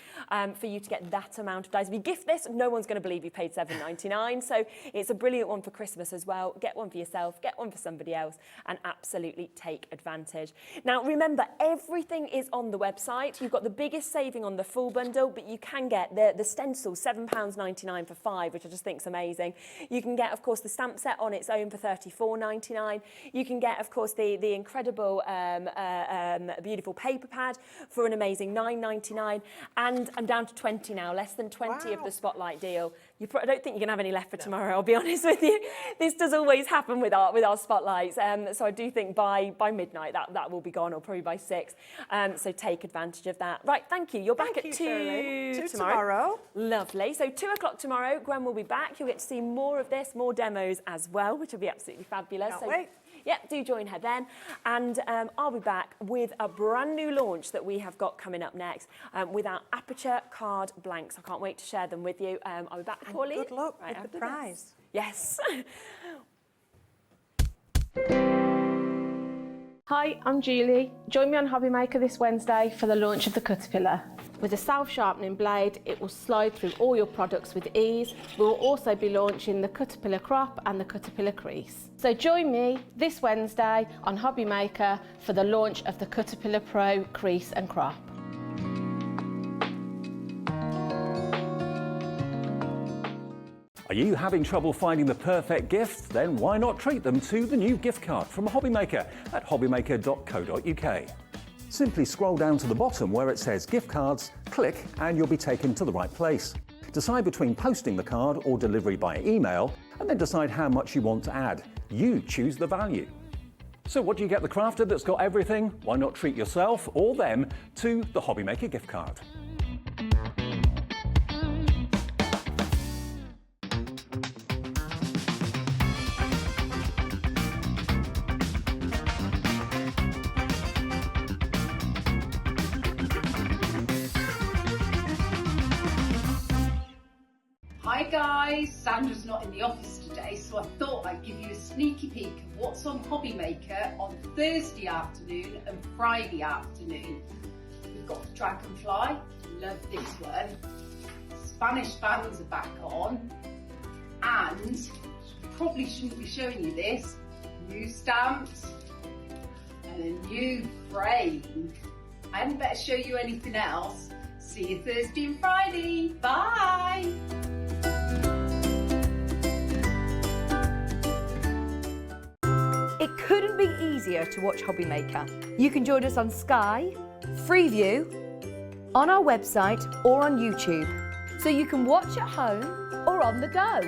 for you to get that amount of dies. If you gift this, no one's going to believe you paid £7.99. So it's a brilliant one for Christmas as well. Get one for yourself, get one for somebody else, and absolutely take advantage. Now, remember, everything is on the website. You've got the biggest saving on the full bundle, but you can get the stencil, £7.99 for 5, which I just think is amazing. You can get, of course, the stamp set on its own for £34.99. You can get, of course, the incredible, beautiful paper pad for an amazing £9.99. And I'm down to 20 now, less than 20 of the Spotlight deal. I don't think you're going to have any left for tomorrow, I'll be honest with you. This does always happen with our Spotlights. So I do think by midnight that will be gone, or probably by 6. So take advantage of that. Right, thank you. You're back at 2 tomorrow. Lovely. So 2 o'clock tomorrow, Gwen will be back. You'll get to see more of this, more demos as well, which will be absolutely fabulous. Can't wait. Yeah, do join her then. And I'll be back with a brand new launch that we have got coming up next with our Aperture card blanks. I can't wait to share them with you. I'll be back with Pauline. Good luck with the prize. Yes. Hi, I'm Julie. Join me on Hobbymaker this Wednesday for the launch of the Caterpillar. With a self-sharpening blade, it will slide through all your products with ease. We will also be launching the Caterpillar crop and the Caterpillar crease. So join me this Wednesday on Hobbymaker for the launch of the Caterpillar Pro crease and crop. Are you having trouble finding the perfect gift? Then why not treat them to the new gift card from Hobbymaker at hobbymaker.co.uk. Simply scroll down to the bottom where it says gift cards, click, and you'll be taken to the right place. Decide between posting the card or delivery by email, and then decide how much you want to add. You choose the value. So what do you get the crafter that's got everything? Why not treat yourself or them to the Hobbymaker gift card? Hi guys, Sandra's not in the office today, so I thought I'd give you a sneaky peek of what's on Hobbymaker on Thursday afternoon and Friday afternoon. We've got the Dragonfly, love this one. Spanish bands are back on, and probably shouldn't be showing you this, new stamps and a new frame. I hadn't better show you anything else. See you Thursday and Friday. Bye. It couldn't be easier to watch Hobbymaker. You can join us on Sky, Freeview, on our website or on YouTube, so you can watch at home or on the go.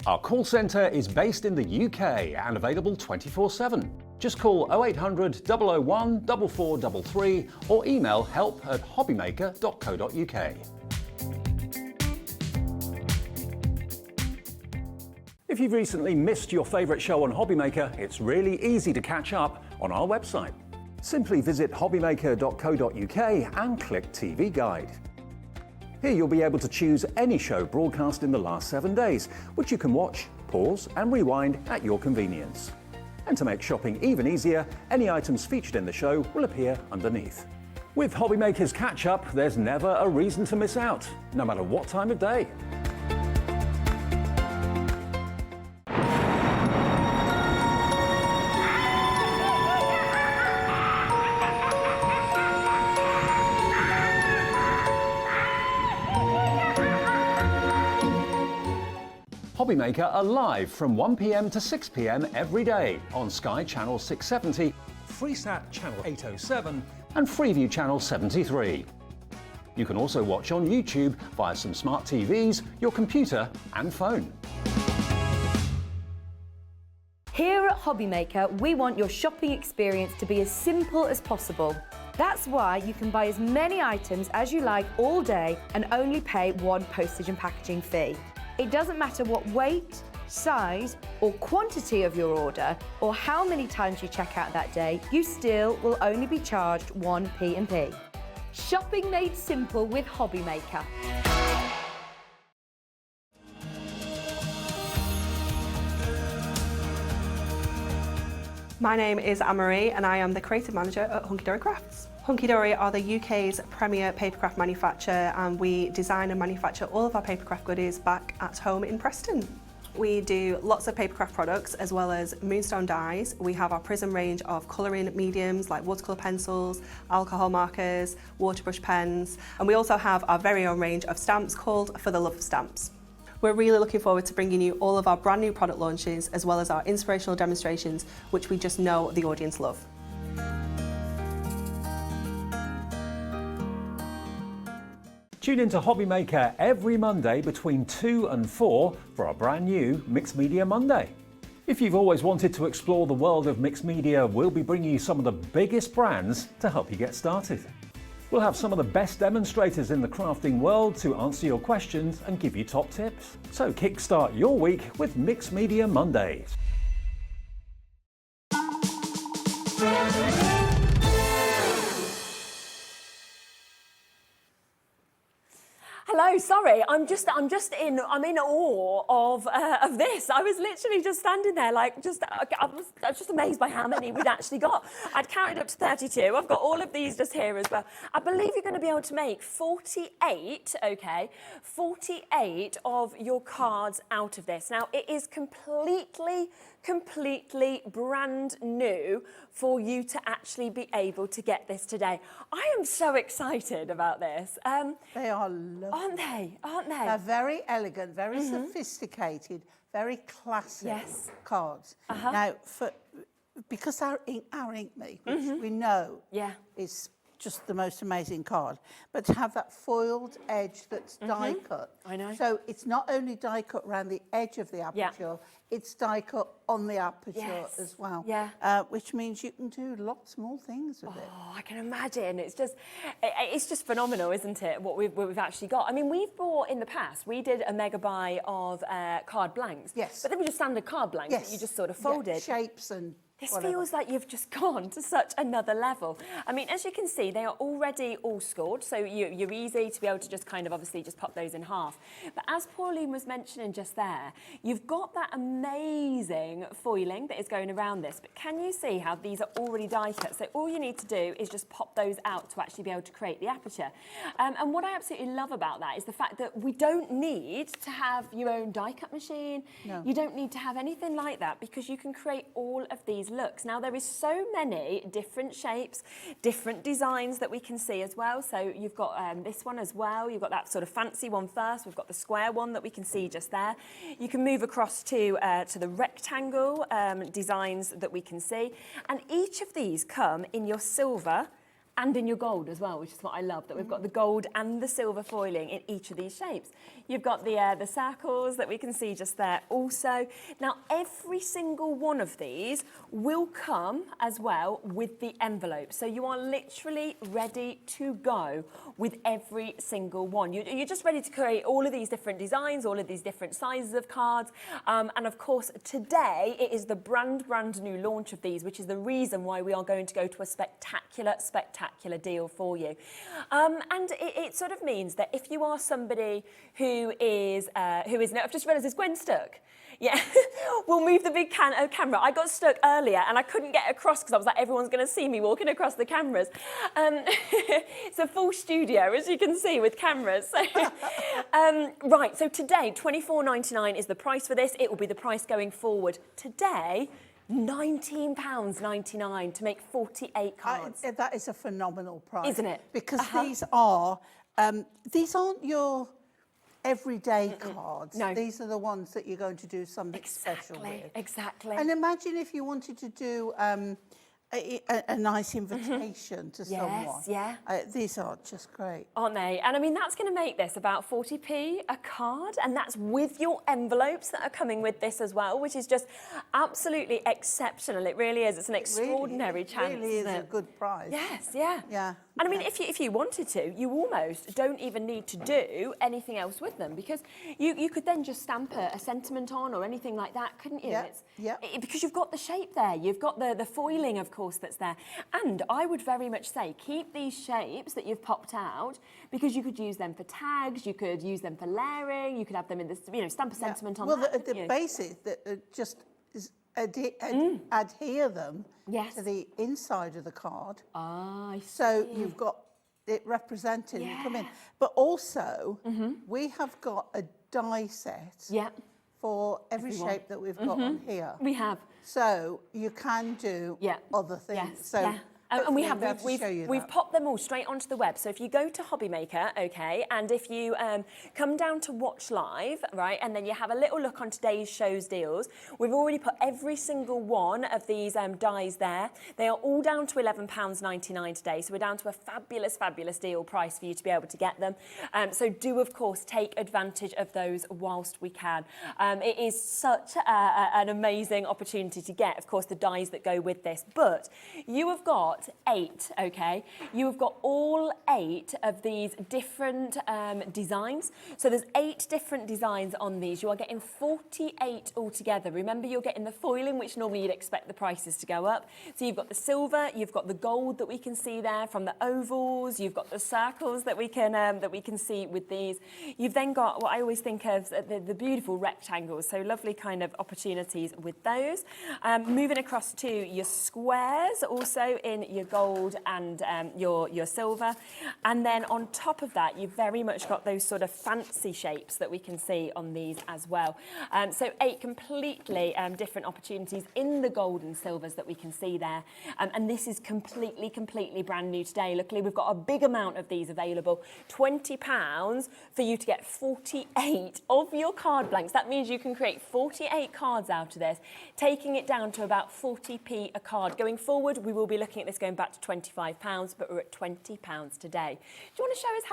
Our call centre is based in the UK and available 24/7. Just call 0800 001 4433 or email help@hobbymaker.co.uk. If you've recently missed your favourite show on Hobbymaker, it's really easy to catch up on our website. Simply visit hobbymaker.co.uk and click TV Guide. Here you'll be able to choose any show broadcast in the last 7 days, which you can watch, pause and rewind at your convenience. And to make shopping even easier, any items featured in the show will appear underneath. With Hobbymaker's Catch-Up, there's never a reason to miss out, no matter what time of day. Hobbymaker are live from 1 p.m. to 6 p.m. every day on Sky Channel 670, Freesat Channel 807 and Freeview Channel 73. You can also watch on YouTube via some smart TVs, your computer and phone. Here at Hobbymaker, we want your shopping experience to be as simple as possible. That's why you can buy as many items as you like all day and only pay one postage and packaging fee. It doesn't matter what weight, size or quantity of your order or how many times you check out that day, you still will only be charged one P&P. Shopping made simple with Hobbymaker. My name is Anne-Marie and I am the creative manager at Hunkydory Crafts. Hunkydory are the UK's premier papercraft manufacturer and we design and manufacture all of our papercraft goodies back at home in Preston. We do lots of papercraft products as well as moonstone dyes. We have our prism range of colouring mediums like watercolour pencils, alcohol markers, waterbrush pens, and we also have our very own range of stamps called For the Love of Stamps. We're really looking forward to bringing you all of our brand new product launches as well as our inspirational demonstrations, which we just know the audience love. Tune into Hobbymaker every Monday between 2 and 4 for our brand new Mixed Media Monday. If you've always wanted to explore the world of mixed media, we'll be bringing you some of the biggest brands to help you get started. We'll have some of the best demonstrators in the crafting world to answer your questions and give you top tips. So kickstart your week with Mixed Media Mondays. Hello, sorry, I'm in awe of this. I was literally just standing there I was just amazed by how many we'd actually got. I'd counted up to 32. I've got all of these just here as well. I believe you're going to be able to make 48 of your cards out of this. Now, it is completely brand new for you to actually be able to get this today. I am so excited about this. They are lovely. Aren't they? Aren't they? They're very elegant, very sophisticated, very classic cards. Now, because our ink make, which we know is just the most amazing card, but to have that foiled edge that's die cut. I know. So it's not only die cut around the edge of the aperture, it's die cut on the aperture as well. Yeah. Which means you can do lots more things with it. Oh, I can imagine. It's just phenomenal, isn't it? What we've actually got. I mean, we've bought in the past. We did a mega buy of card blanks. Yes. But they were just standard card blanks that you just sort of folded. Yeah, shapes and. This whatever. feels like you've just gone to such another level. I mean, as you can see, they are already all scored, so you're easy to be able to just kind of obviously just pop those in half. But as Pauline was mentioning just there, you've got that amazing foiling that is going around this, but can you see how these are already die cut? So all you need to do is just pop those out to actually be able to create the aperture. And what I absolutely love about that is the fact that we don't need to have your own die cut machine. No. You don't need to have anything like that because you can create all of these looks. Now, there is so many different shapes, different designs that we can see as well. So you've got this one as well. You've got that sort of fancy one first. We've got the square one that we can see just there. You can move across to the rectangle designs that we can see. And each of these come in your silver and in your gold as well, which is what I love, that we've got the gold and the silver foiling in each of these shapes. You've got the circles that we can see just there also. Now, every single one of these will come as well with the envelope. So you are literally ready to go with every single one. You're just ready to create all of these different designs, all of these different sizes of cards. And of course, today it is the brand new launch of these, which is the reason why we are going to go to a spectacular spectacular deal for you. And it sort of means that if you are somebody who is no, I've just realised is Gwen stuck? Yeah, we'll move the big camera. I got stuck earlier and I couldn't get across because I was like, everyone's going to see me walking across the cameras. It's a full studio, as you can see, with cameras. So, right, so today, £24.99 is the price for this. It will be the price going forward. Today, £19.99 to make 48 cards. That is a phenomenal price. Isn't it? Because these aren't your everyday cards. No. These are the ones that you're going to do something special with. Exactly. And imagine if you wanted to do a nice invitation to someone. Yeah. These are just great. Aren't they? And I mean, that's going to make this about 40p a card, and that's with your envelopes that are coming with this as well, which is just absolutely exceptional. It really is. It's an extraordinary chance. It really is a good price. Yes, yeah. Yeah. And I mean, if you wanted to, you almost don't even need to do anything else with them, because you could then just stamp a sentiment on or anything like that, couldn't you? Yeah. Because you've got the shape there, you've got the foiling, of course, that's there. And I would very much say keep these shapes that you've popped out, because you could use them for tags, you could use them for layering, you could have them in this, stamp a sentiment on that. Well, the basic that just is adhere them to the inside of the card. Ah, I see. So you've got it represented and come in. But also, we have got a die set for every shape that we've got on here. We have. So you can do other things. Yes. So and we've popped them all straight onto the web. So if you go to Hobbymaker, okay, and if you come down to watch live, right, and then you have a little look on today's show's deals, we've already put every single one of these dies there. They are all down to £11.99 today. So we're down to a fabulous, fabulous deal price for you to be able to get them. So do, of course, take advantage of those whilst we can. It is such an amazing opportunity to get, of course, the dies that go with this. But you have got 8, okay? You have got all 8 of these different designs. So there's 8 different designs on these. You are getting 48 altogether. Remember, you're getting the foiling, which normally you'd expect the prices to go up. So you've got the silver, you've got the gold that we can see there from the ovals, you've got the circles that we can see with these. You've then got what I always think of the beautiful rectangles, so lovely kind of opportunities with those. Moving across to your squares, also in your gold and your silver. And then on top of that, you've very much got those sort of fancy shapes that we can see on these as well. So 8 completely different opportunities in the gold and silvers that we can see there. And this is completely brand new today. Luckily, we've got a big amount of these available. £20 for you to get 48 of your card blanks. That means you can create 48 cards out of this, taking it down to about 40p a card. Going forward, we will be looking at this going back to £25, but we're at £20 today. Do you want to show us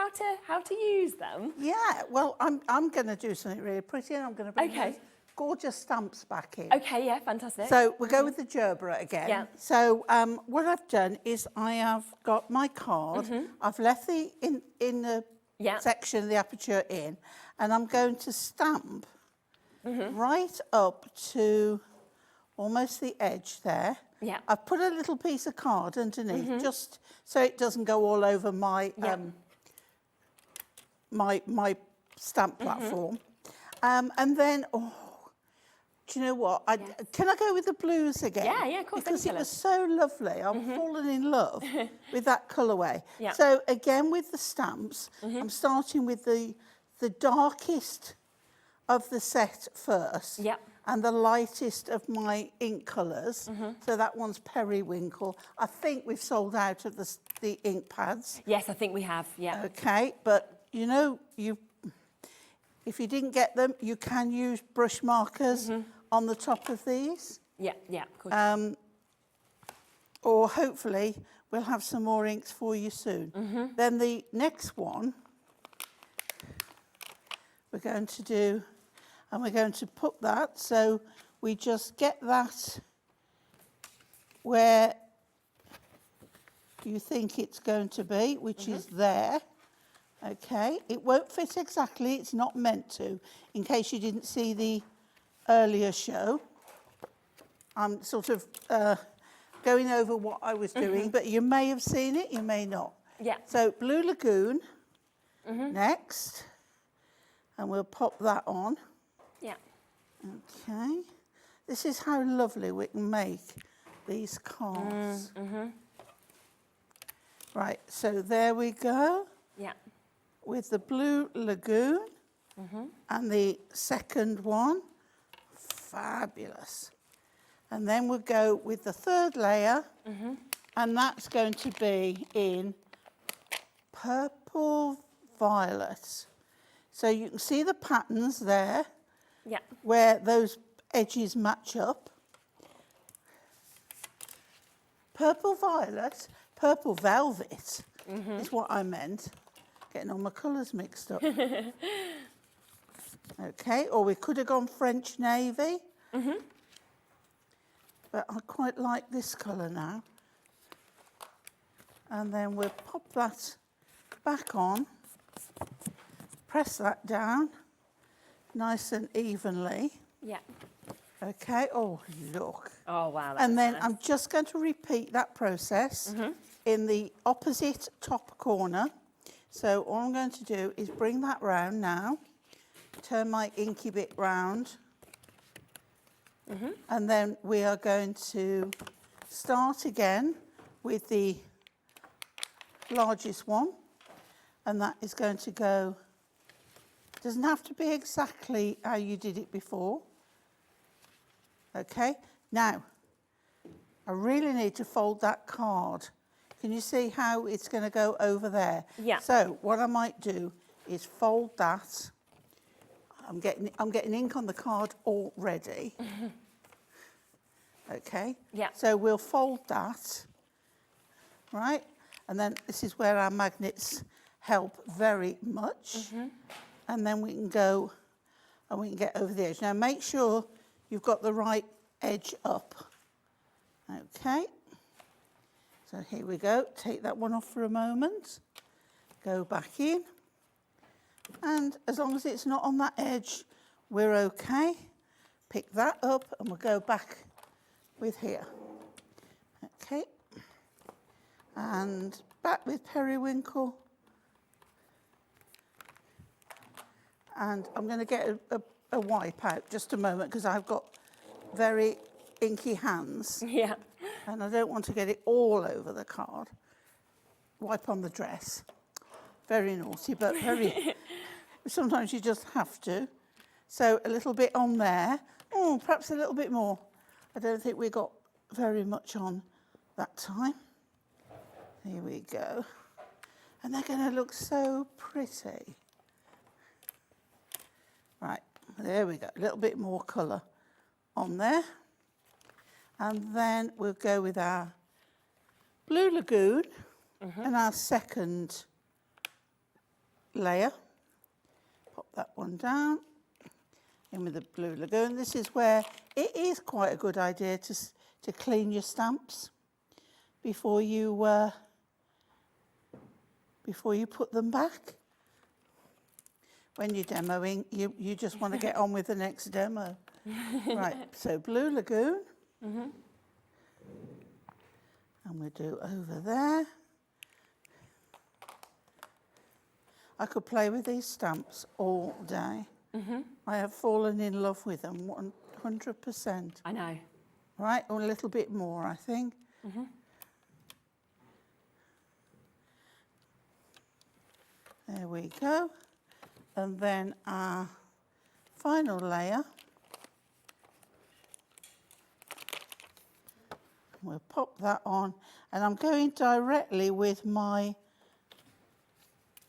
how to use them? Yeah, well, I'm going to do something really pretty, and I'm going to bring those gorgeous stamps back in. Okay, yeah, fantastic. So we'll go with the gerbera again. Yeah. So what I've done is I have got my card. I've left the in the section of the aperture in, and I'm going to stamp right up to almost the edge there. Yeah. I've put a little piece of card underneath, just so it doesn't go all over my my stamp platform. And then, do you know what? Can I go with the blues again? Yeah, of course. Because it was so lovely. I've fallen in love with that colourway. Yeah. So again, with the stamps, I'm starting with the darkest of the set first. Yep. And the lightest of my ink colours. So that one's periwinkle. I think we've sold out of the ink pads. Yes, I think we have, yeah. Okay, but you know, if you didn't get them, you can use brush markers on the top of these. Yeah, of course. Or hopefully we'll have some more inks for you soon. Then the next one we're going to do, and we're going to put that, so we just get that where you think it's going to be, which is there. Okay, it won't fit exactly, it's not meant to, in case you didn't see the earlier show. I'm sort of going over what I was doing, but you may have seen it, you may not. Yeah. So Blue Lagoon next, and we'll pop that on. Yeah. Okay. This is how lovely we can make these cards. Right, so there we go. Yeah. With the Blue Lagoon and the second one. Fabulous. And then we'll go with the third layer, and that's going to be in Purple Violet. So you can see the patterns there, where those edges match up. Purple Violet, Purple Velvet is what I meant. Getting all my colours mixed up. Okay, or we could have gone French Navy. But I quite like this colour now. And then we'll pop that back on, press that down nice and evenly. Yeah. Okay, oh look. Oh wow. And then nice. I'm just going to repeat that process in the opposite top corner. So all I'm going to do is bring that round now, turn my inky bit round, and then we are going to start again with the largest one, and that is going to go, doesn't have to be exactly how you did it before. Okay, now I really need to fold that card. Can you see how it's going to go over there? Yeah. So what I might do is fold that. I'm getting ink on the card already. Okay. Yeah. So we'll fold that, right? And then this is where our magnets help very much. And then we can go and we can get over the edge. Now make sure you've got the right edge up. Okay. So here we go. Take that one off for a moment. Go back in. And as long as it's not on that edge, we're okay. Pick that up and we'll go back with here. Okay. And back with periwinkle. And I'm going to get a wipe out just a moment because I've got very inky hands. Yeah. And I don't want to get it all over the card. Wipe on the dress. Very naughty, but very... Sometimes you just have to. So a little bit on there. Oh, perhaps a little bit more. I don't think we got very much on that time. Here we go. And they're going to look so pretty. Right, there we go. A little bit more colour on there. And then we'll go with our Blue Lagoon and our second layer. Pop that one down. In with the Blue Lagoon. This is where it is quite a good idea to clean your stamps before you put them back. When you're demoing, you just want to get on with the next demo. Right, so Blue Lagoon. And we'll do over there. I could play with these stamps all day. I have fallen in love with them 100%. I know. Right, or a little bit more, I think. There we go. And then our final layer. We'll pop that on. And I'm going directly with my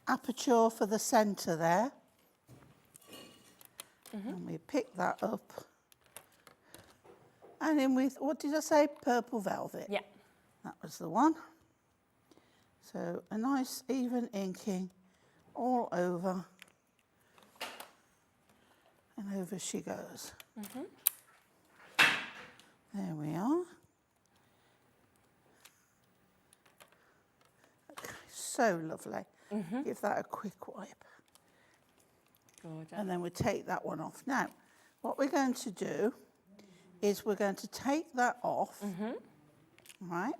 Aperture for the centre there. And we pick that up. And in with, what did I say? Purple Velvet. Yeah. That was the one. So a nice even inking all over. And over she goes. There we are. Okay, so lovely. Give that a quick wipe. Gorgeous. And then we take that one off. Now, what we're going to do is we're going to take that off Right.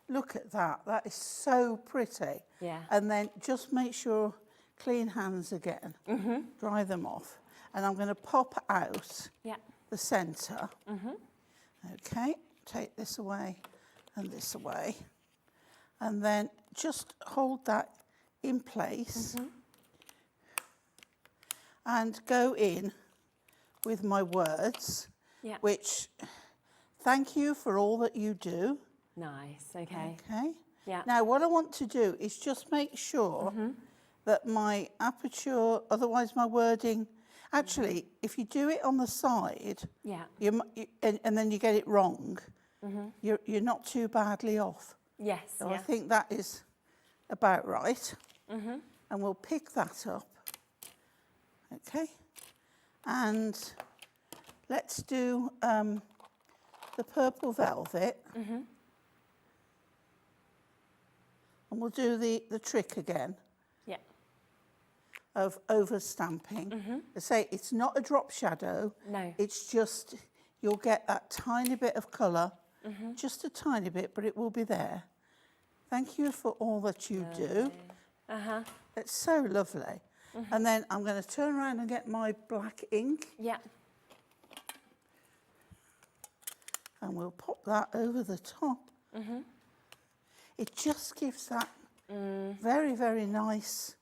Look at that. That is so pretty. Yeah. And then just make sure clean hands again. Dry them off. And I'm going to pop out the centre. Okay. Take this away and this away. And then just hold that in place and go in with my words, which thank you for all that you do. Nice, okay. Okay. Yeah. Now what I want to do is just make sure that my aperture, otherwise my wording, actually if you do it on the side, and then you get it wrong, you're not too badly off. Yes. So I think that is about right. And we'll pick that up. Okay. And let's do the purple velvet. And we'll do the trick again. Yeah. Of over stamping. I say it's not a drop shadow. No. It's just, you'll get that tiny bit of colour. Just a tiny bit, but it will be there. Thank you for all that you do. It's so lovely. And then I'm going to turn around and get my black ink. Yeah. And we'll pop that over the top. It just gives that very, very nice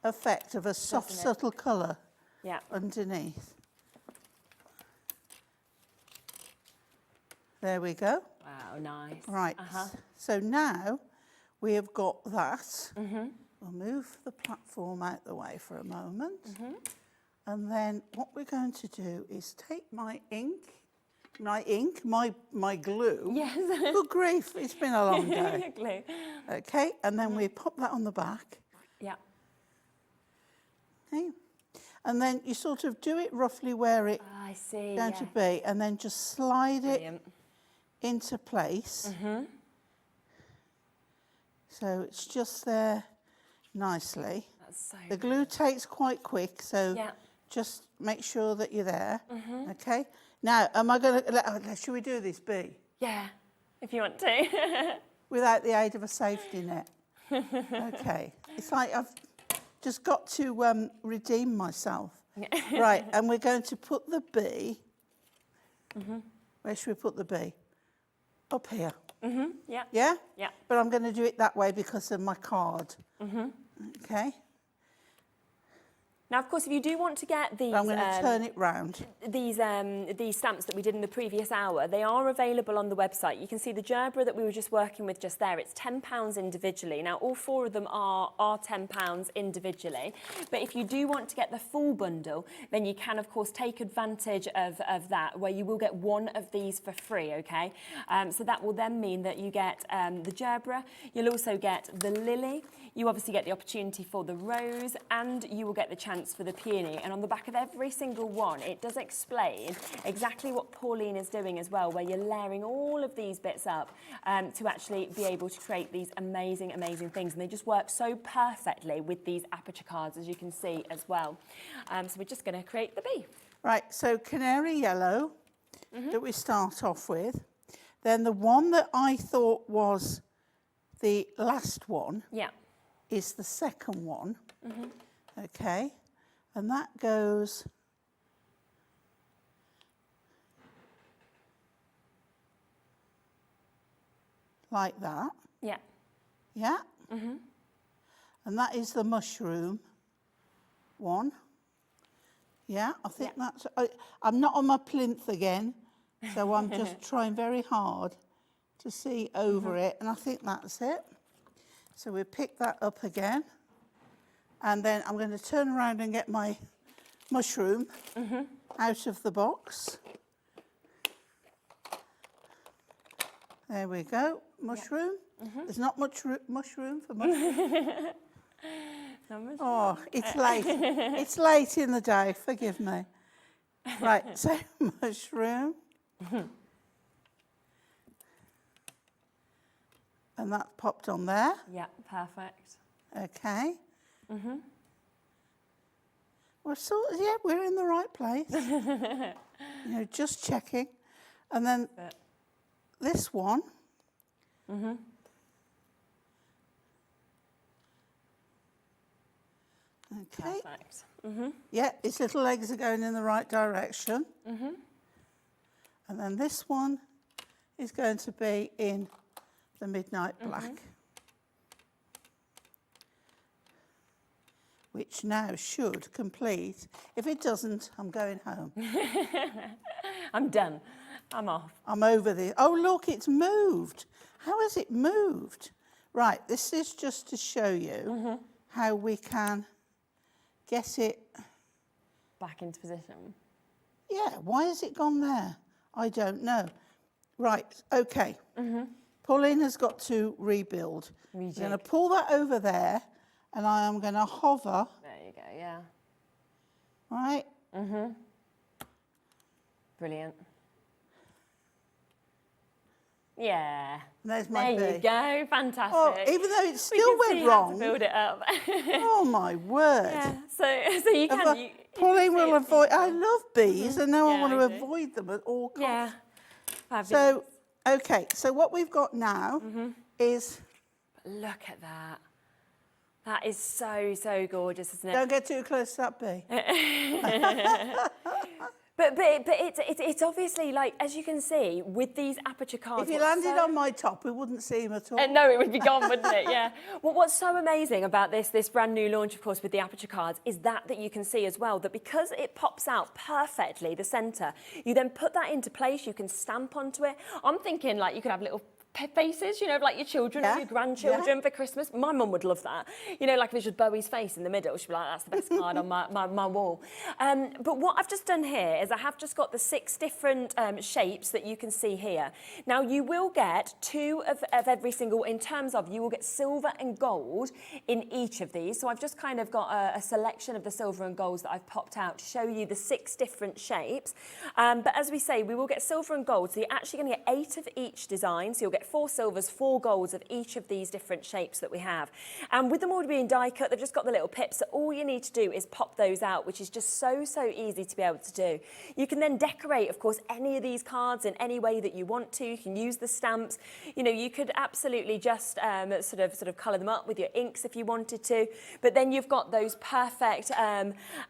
effect of a soft, subtle colour underneath. There we go. Wow, nice. Right, so now we have got that. We'll move the platform out the way for a moment. And then what we're going to do is take my glue. Yes. Good grief, it's been a long day. Glue. Okay, and then we pop that on the back. Yeah. Okay. And then you sort of do it roughly where it's I see. going to be, and then just slide Brilliant. it into place. So it's just there nicely. That's so The glue takes quite quick, so just make sure that you're there. Okay. Now, am I going to? Should we do this B? Yeah, if you want to. Without the aid of a safety net. Okay. It's like I've just got to redeem myself. Right, and we're going to put the B. Where should we put the B? Up here. Yeah. Yeah? Yeah. But I'm going to do it that way because of my card. Okay. Now, of course, if you do want to get these, I'm going to turn it round. These stamps that we did in the previous hour, they are available on the website. You can see the gerbera that we were just working with just there. It's £10 individually. Now, all 4 of them are £10 individually. But if you do want to get the full bundle, then you can, of course, take advantage of that, where you will get 1 of these for free, okay? So that will then mean that you get the gerbera. You'll also get the lily. You obviously get the opportunity for the rose, and you will get the chance for the peony. And on the back of every single one, it does explain exactly what Pauline is doing as well, where you're layering all of these bits up to actually be able to create these amazing, amazing things. And they just work so perfectly with these Aperture cards, as you can see as well. So we're just going to create the bee. Right, so canary yellow that we start off with. Then the one that I thought was the last one is the second one. Okay, and that goes like that. Yeah. Yeah. And that is the mushroom one. Yeah, I think that's... I'm not on my plinth again, so I'm just trying very hard to see over it, and I think that's it. So we pick that up again, and then I'm going to turn around and get my mushroom out of the box. There we go, mushroom. There's not much mushroom for mushroom. Oh, it's late. It's late in the day, forgive me. Right, so mushroom. And that's popped on there. Yeah, perfect. Okay. Well, yeah, we're in the right place. You know, just checking. And then this one Okay. Perfect. Yeah, its little legs are going in the right direction. And then this one is going to be in the midnight black. Which now should complete. If it doesn't, I'm going home. I'm done. I'm off. I'm over this. Oh, look, it's moved. How has it moved? Right, this is just to show you how we can get it Back into position. Yeah, why has it gone there? I don't know. Right, okay. Pauline has got to rebuild. I'm going to pull that over there and I am going to hover. There you go, yeah. Right? Brilliant. Yeah. And there's my There bee. you go, fantastic. Oh, even though it still we can went see wrong. How to build it up. Oh my word. Yeah. So you can. Pauline will avoid. I love bees, and now I Yeah, want to I do. avoid them at all costs. Yeah. Fabulous. So, okay. So what we've got now is. Look at that. That is so gorgeous, isn't it? Don't get too close to that bee. But it's obviously, like, as you can see, with these Aperture cards... If you landed on my top, we wouldn't see him at all. No, it would be gone, wouldn't it? Yeah. Well, what's so amazing about this brand new launch, of course, with the Aperture cards, is that you can see as well, that because it pops out perfectly, the centre, you then put that into place, you can stamp onto it. I'm thinking, like, you could have little faces, you know, like your children or your grandchildren for Christmas. My mum would love that. You know, like if it's just Bowie's face in the middle, she'd be like, that's the best card on my wall. But what I've just done here is I have just got the 6 different shapes that you can see here. Now, you will get 2 of every single, in terms of, you will get silver and gold in each of these. So I've just kind of got a selection of the silver and golds that I've popped out to show you the 6 different shapes. But as we say, we will get silver and gold. So you're actually going to get 8 of each design. So you'll get 4 silvers, 4 golds of each of these different shapes that we have. And with them already being die cut, they've just got the little pips, so all you need to do is pop those out, which is just so easy to be able to do. You can then decorate, of course, any of these cards in any way that you want to. You can use the stamps. You know, you could absolutely just sort of colour them up with your inks if you wanted to. But then you've got those perfect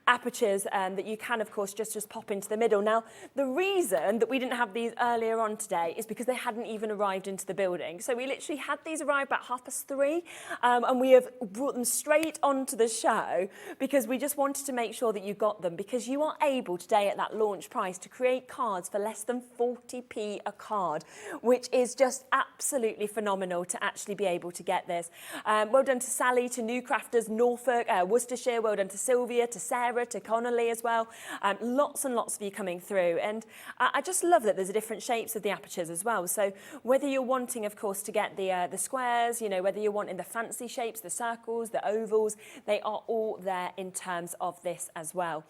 apertures that you can, of course, just pop into the middle. Now, the reason that we didn't have these earlier on today is because they hadn't even arrived into the building. So we literally had these arrive about 3:30 and we have brought them straight onto the show because we just wanted to make sure that you got them, because you are able today at that launch price to create cards for less than 40p a card, which is just absolutely phenomenal to actually be able to get this. Well done to Sally, to New Crafters, Norfolk, Worcestershire, well done to Sylvia, to Sarah, to Connolly as well. Lots and lots of you coming through, and I just love that there's different shapes of the apertures as well. So whether you're wanting, of course, to get the squares, you know, whether you're wanting the fancy shapes, the circles, the ovals, they are all there in terms of this as well.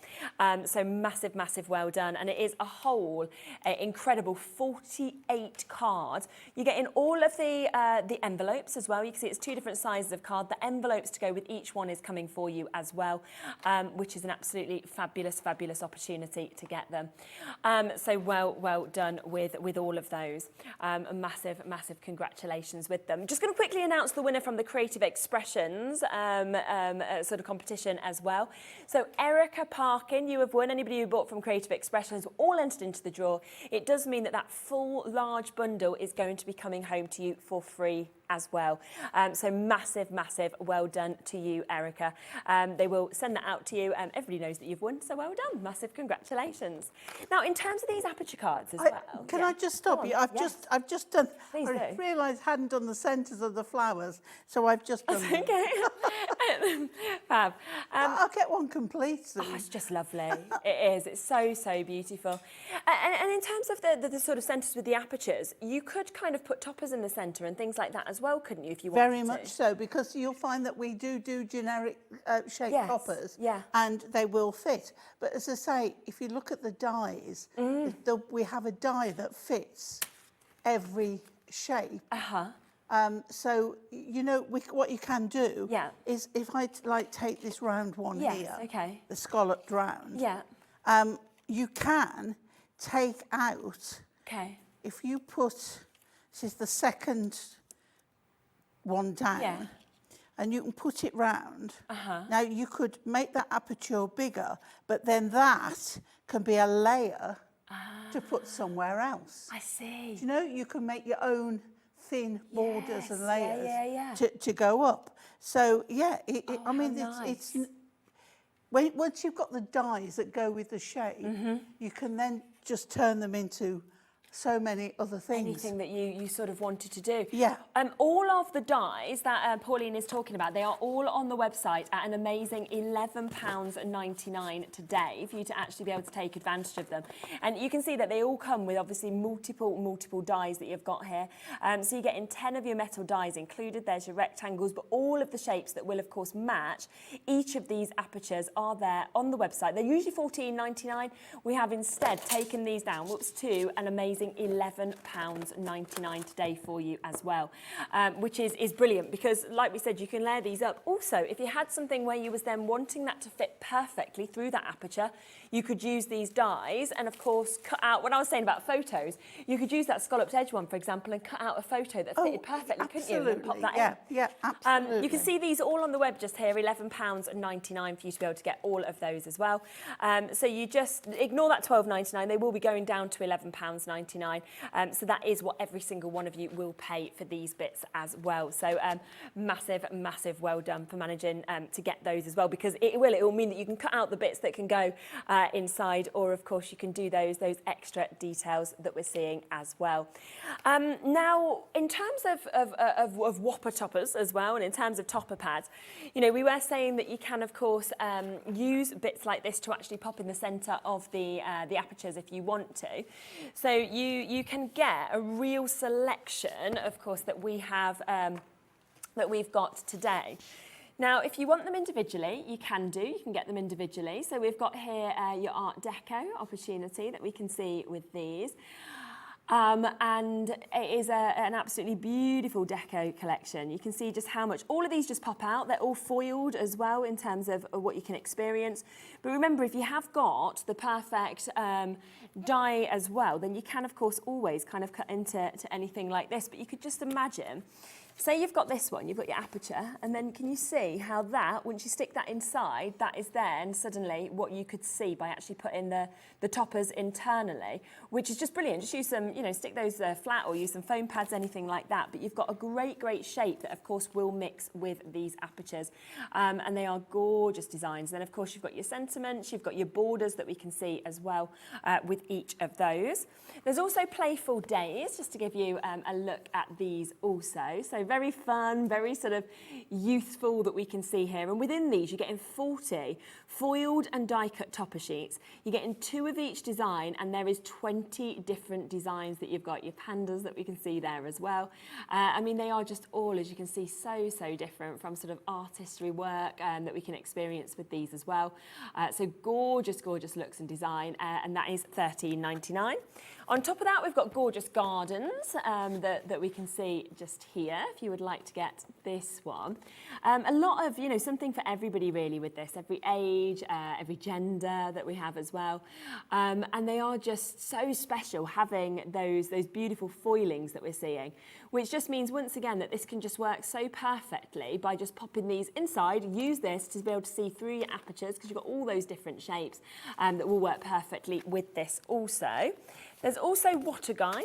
So massive well done, and it is a whole incredible 48 cards. You get in all of the envelopes as well. You can see it's 2 different sizes of card. The envelopes to go with each one is coming for you as well, which is an absolutely fabulous opportunity to get them. So well done with all of those. A massive congratulations with them. Just going to quickly announce the winner from the Creative Expressions sort of competition as well. So Erica Parkin, you have won. Anybody who bought from Creative Expressions all entered into the draw. It does mean that full large bundle is going to be coming home to you for free as well. So massive well done to you, Erica. They will send that out to you. Everybody knows that you've won, so well done. Massive congratulations. Now, in terms of these Aperture cards as well. Can I just stop you? I've just done. Please I do. realised I hadn't done the centres of the flowers, so I've just done them. Okay. Fab. I'll get one complete soon. Oh, it's just lovely. It is. It's so beautiful. And in terms of the sort of centres with the apertures, you could kind of put toppers in the centre and things like that as well, couldn't you, if you wanted to? Very much so, because you'll find that we do generic shaped toppers, and they will fit. But as I say, if you look at the dies, we have a die that fits every shape. So, you know, what you can do is, if I take this round one here, the scalloped round, you can take out, if you put, this is the second one down. Yeah. And you can put it round. Now you could make that aperture bigger, but then that can be a layer to put somewhere else. I see. Do you know, you can make your own thin borders and Yes, layers to go up. So yeah, I mean, it's once you've got the dies that go with the shape, you can then just turn them into so many other things. Anything that you sort of wanted to do. Yeah. All of the dies that Pauline is talking about, they are all on the website at an amazing £11.99 today for you to actually be able to take advantage of them. And you can see that they all come with obviously multiple dies that you've got here. So you're getting 10 of your metal dies included. There's your rectangles, but all of the shapes that will of course match each of these apertures are there on the website. They're usually £14.99. We have instead taken these down, to an amazing £11.99 today for you as well, which is brilliant because, like we said, you can layer these up. Also, if you had something where you was then wanting that to fit perfectly through that aperture, you could use these dies and, of course, cut out, when I was saying about photos, you could use that scalloped edge one, for example, and cut out a photo that fitted perfectly, couldn't you? And pop that in. Yeah, absolutely. You can see these all on the web just here, £11.99 for you to be able to get all of those as well. So you just ignore that £12.99. They will be going down to £11.99. So that is what every single one of you will pay for these bits as well. So massive well done for managing to get those as well, because it will mean that you can cut out the bits that can go inside, or of course you can do those extra details that we're seeing as well. Now, in terms of whopper toppers as well, and in terms of topper pads, you know, we were saying that you can of course use bits like this to actually pop in the centre of the apertures if you want to. So you can get a real selection, of course, that we have that we've got today. Now, if you want them individually, you can get them individually. So we've got here your Art Deco opportunity that we can see with these. And it is an absolutely beautiful deco collection. You can see just how much, all of these just pop out. They're all foiled as well in terms of what you can experience. But remember, if you have got the perfect die as well, then you can of course always kind of cut into anything like this. But you could just imagine, say you've got this one, you've got your aperture, and then can you see how that, once you stick that inside, that is then suddenly what you could see by actually putting the toppers internally, which is just brilliant. Just use some, you know, stick those flat or use some foam pads, anything like that. But you've got a great shape that of course will mix with these apertures. And they are gorgeous designs. Then of course you've got your sentiments, you've got your borders that we can see as well with each of those. There's also playful days, just to give you a look at these also. So very fun, very sort of youthful that we can see here. And within these, you're getting 40 foiled and die-cut topper sheets. You're getting 2 of each design, and there is 20 different designs that you've got. Your pandas that we can see there as well. I mean, they are just all, as you can see, so different from sort of artistry work that we can experience with these as well. So gorgeous looks and design, and that is £13.99. On top of that, we've got gorgeous gardens that we can see just here, if you would like to get this one. A lot of, you know, something for everybody really with this, every age, every gender that we have as well. And they are just so special having those beautiful foilings that we're seeing, which just means once again that this can just work so perfectly by just popping these inside. Use this to be able to see through your apertures because you've got all those different shapes that will work perfectly with this also. There's also Water Guy.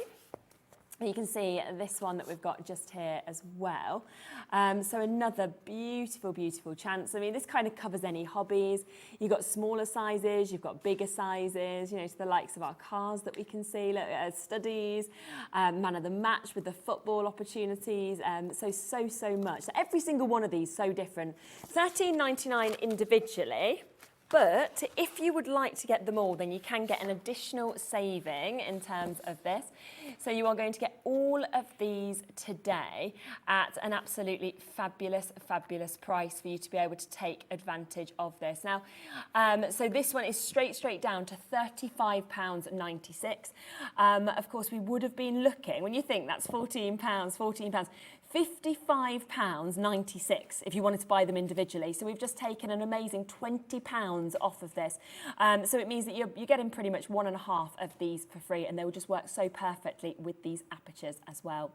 You can see this one that we've got just here as well. So another beautiful chance. I mean, this kind of covers any hobbies. You've got smaller sizes, you've got bigger sizes, you know, to the likes of our cars that we can see, look, studies, man of the match with the football opportunities. So much. So every single one of these so different. £13.99 individually. But if you would like to get them all, then you can get an additional saving in terms of this. So you are going to get all of these today at an absolutely fabulous price for you to be able to take advantage of this. Now, so this one is straight down to £35.96. Of course, we would have been looking, when you think that's £14, £55.96 if you wanted to buy them individually. So we've just taken an amazing £20 off of this. So it means that you're getting pretty much 1.5 of these for free, and they will just work so perfectly with these apertures as well.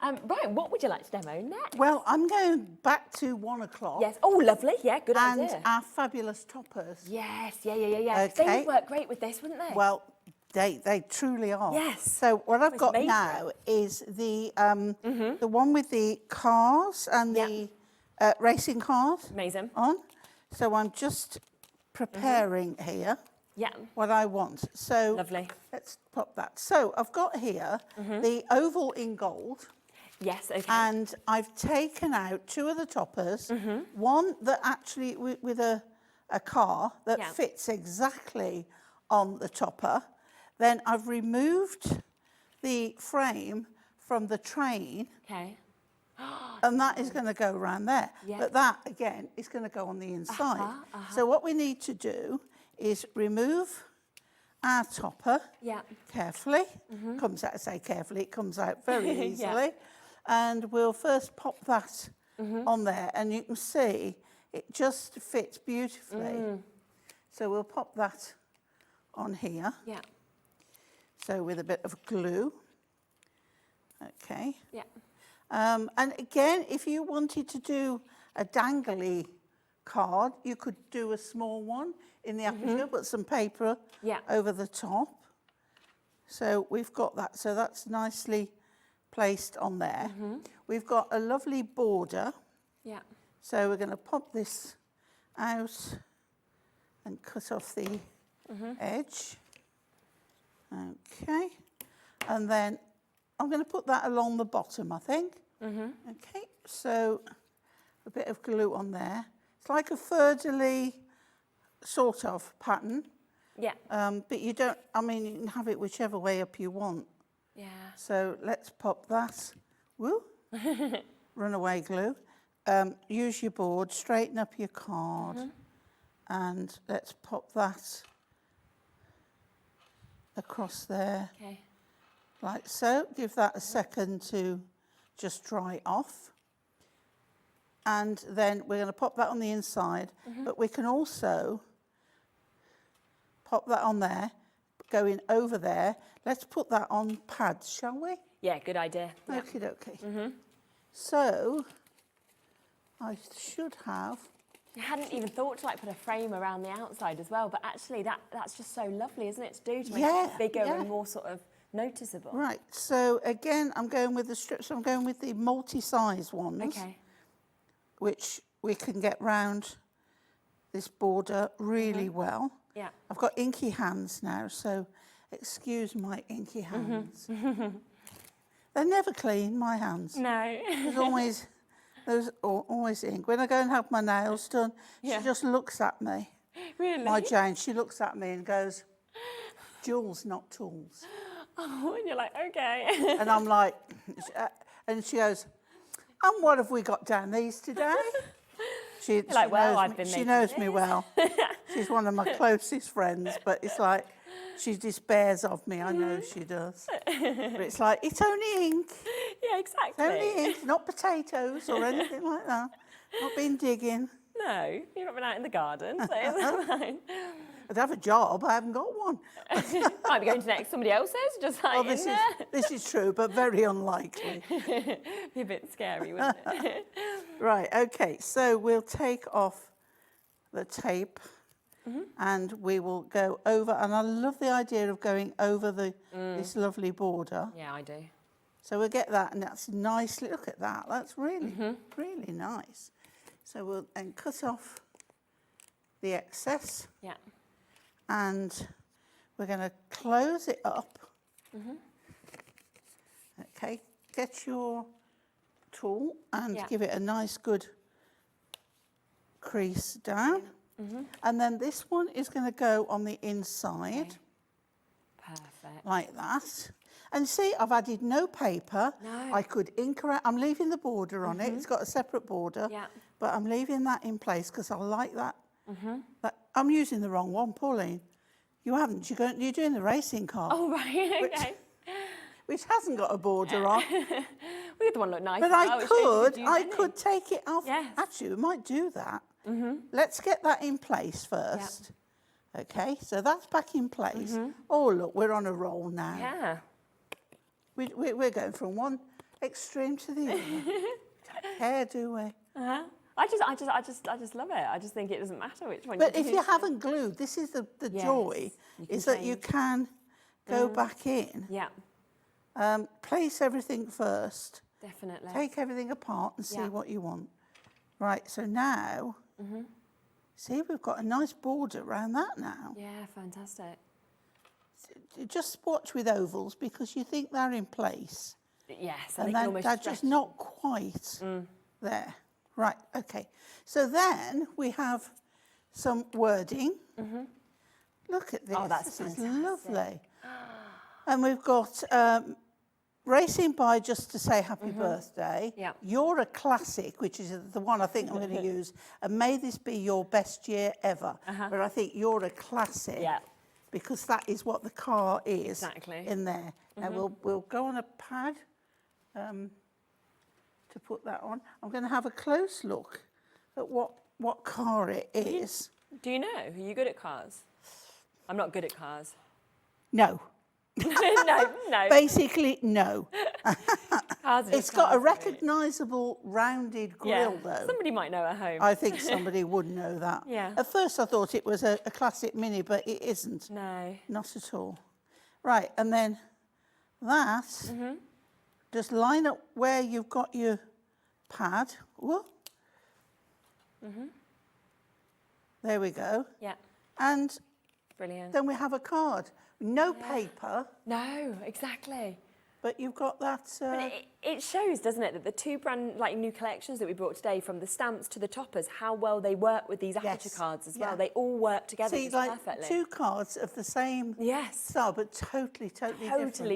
Right, what would you like to demo next? Well, I'm going back to 1 o'clock. Yes. Oh, lovely. Yeah, good idea. And our fabulous toppers. Yes, yeah. Okay. They would work great with this, wouldn't they? Well, they truly are. Yes. So what I've got amazing. now is the one with the cars and the racing cars Amazing. on. So I'm just preparing here what I want. So Lovely. let's pop that. So I've got here the oval in gold. Yes, okay. And I've taken out 2 of the toppers, one that actually with a car that fits exactly on the topper. Then I've removed the frame from the train. Okay. And that is going to go around there. Yeah. But that, again, is going to go on the inside. So what we need to do is remove our topper carefully. Comes out, I say carefully, it comes out very easily. And we'll first pop that on there. And you can see it just fits beautifully. So we'll pop that on here. Yeah. So with a bit of glue. Okay. Yeah. And again, if you wanted to do a dangly card, you could do a small one in the aperture, put some paper over the top. So we've got that. So that's nicely placed on there. We've got a lovely border. Yeah. So we're going to pop this out and cut off the edge. Okay. And then I'm going to put that along the bottom, I think. Okay. So a bit of glue on there. It's like a fleur-de-lis sort of pattern. Yeah. But you don't, I mean, you can have it whichever way up you want. Yeah. So let's pop that. Woo. Runaway glue. Use your board, straighten up your card, and let's pop that across there. Okay. Like so. Give that a second to just dry off. And then we're going to pop that on the inside, but we can also pop that on there, going over there. Let's put that on pads, shall we? Yeah, good idea. Okie dokie. So I should have. I hadn't even thought to put a frame around the outside as well, but actually that's just so lovely, isn't it, to do, to make it bigger and more sort of noticeable. Right, so again, I'm going with the strips. I'm going with the multi-size ones. Okay. Which we can get round this border really well. Yeah. I've got inky hands now, so excuse my inky hands. They're never clean, my hands. No. There's always ink. When I go and have my nails done, she just looks at me. Really? My Jane, she looks at me and goes, "Jewels, not tools." Oh, and you're like, okay. And I'm like, and she goes, "And what have we got down these today?" She knows me well. She's one of my closest friends, but it's like she despairs of me. I know she does. But it's like, it's only ink. Yeah, exactly. It's only ink, not potatoes or anything like that. Not been digging. No, you've not been out in the garden, so it's fine. I'd have a job, I haven't got one. Might be going to next somebody else's, just like this is true, but very unlikely. Be a bit scary, wouldn't it? Right, okay, so we'll take off the tape and we will go over, and I love the idea of going over this lovely border. Yeah, I do. So we'll get that, and that's nicely, look at that, that's really, really nice. So we'll then cut off the excess. Yeah. And we're going to close it up. Okay, get your tool and give it a nice good crease down. And then this one is going to go on the inside. Okay. Perfect. Like that. And see, I've added no paper. No. I could ink around. I'm leaving the border on it. It's got a separate border. Yeah. But I'm leaving that in place because I like that. I'm using the wrong one, Pauline. You haven't. You're doing the racing car. Oh, right, okay. Which hasn't got a border on. The other one looked nice. But as well. I could take it off. Yes. Actually, we might do that. Let's get that in place first. Okay, so that's back in place. Oh, look, we're on a roll now. Yeah. We're going from one extreme to the other. Don't care, do we? I just love it. I just think it doesn't matter which one. But if you haven't glued, this is the joy, is that you can go back in. Yeah. Place everything first. Definitely. Take everything apart and see what you want. Right, so now, see, we've got a nice border around that now. Yeah, fantastic. Just watch with ovals because you think they're in place. Yes, And then they're just not quite there. Right, okay. So then we have some wording. Look at this. Oh, that's this fantastic. is lovely. And we've got racing by just to say happy birthday. Yeah. You're a classic, which is the one I think I'm going to use. And may this be your best year ever. But I think you're a classic. Yeah. Because that is what the car is. Exactly. In there. Now we'll go on a pad to put that on. I'm going to have a close look at what car it is. Do you know? Are you good at cars? I'm not good at cars. No. no. Basically, no. Cars are It's just got a cars, really. recognisable rounded grille, though. Somebody might know at home. I think somebody would know that. Yeah. At first I thought it was a classic Mini, but it isn't. No. Not at all. Right, and then that, just line up where you've got your pad. Whoa. There we go. Yeah. And Brilliant. then we have a card. No paper, No, exactly. but you've got that... But it shows, doesn't it, that the two brand new collections that we brought today, from the stamps to the toppers, how well they work with these Aperture cards as well. They all work together See, just like perfectly. two cards of the same style, but totally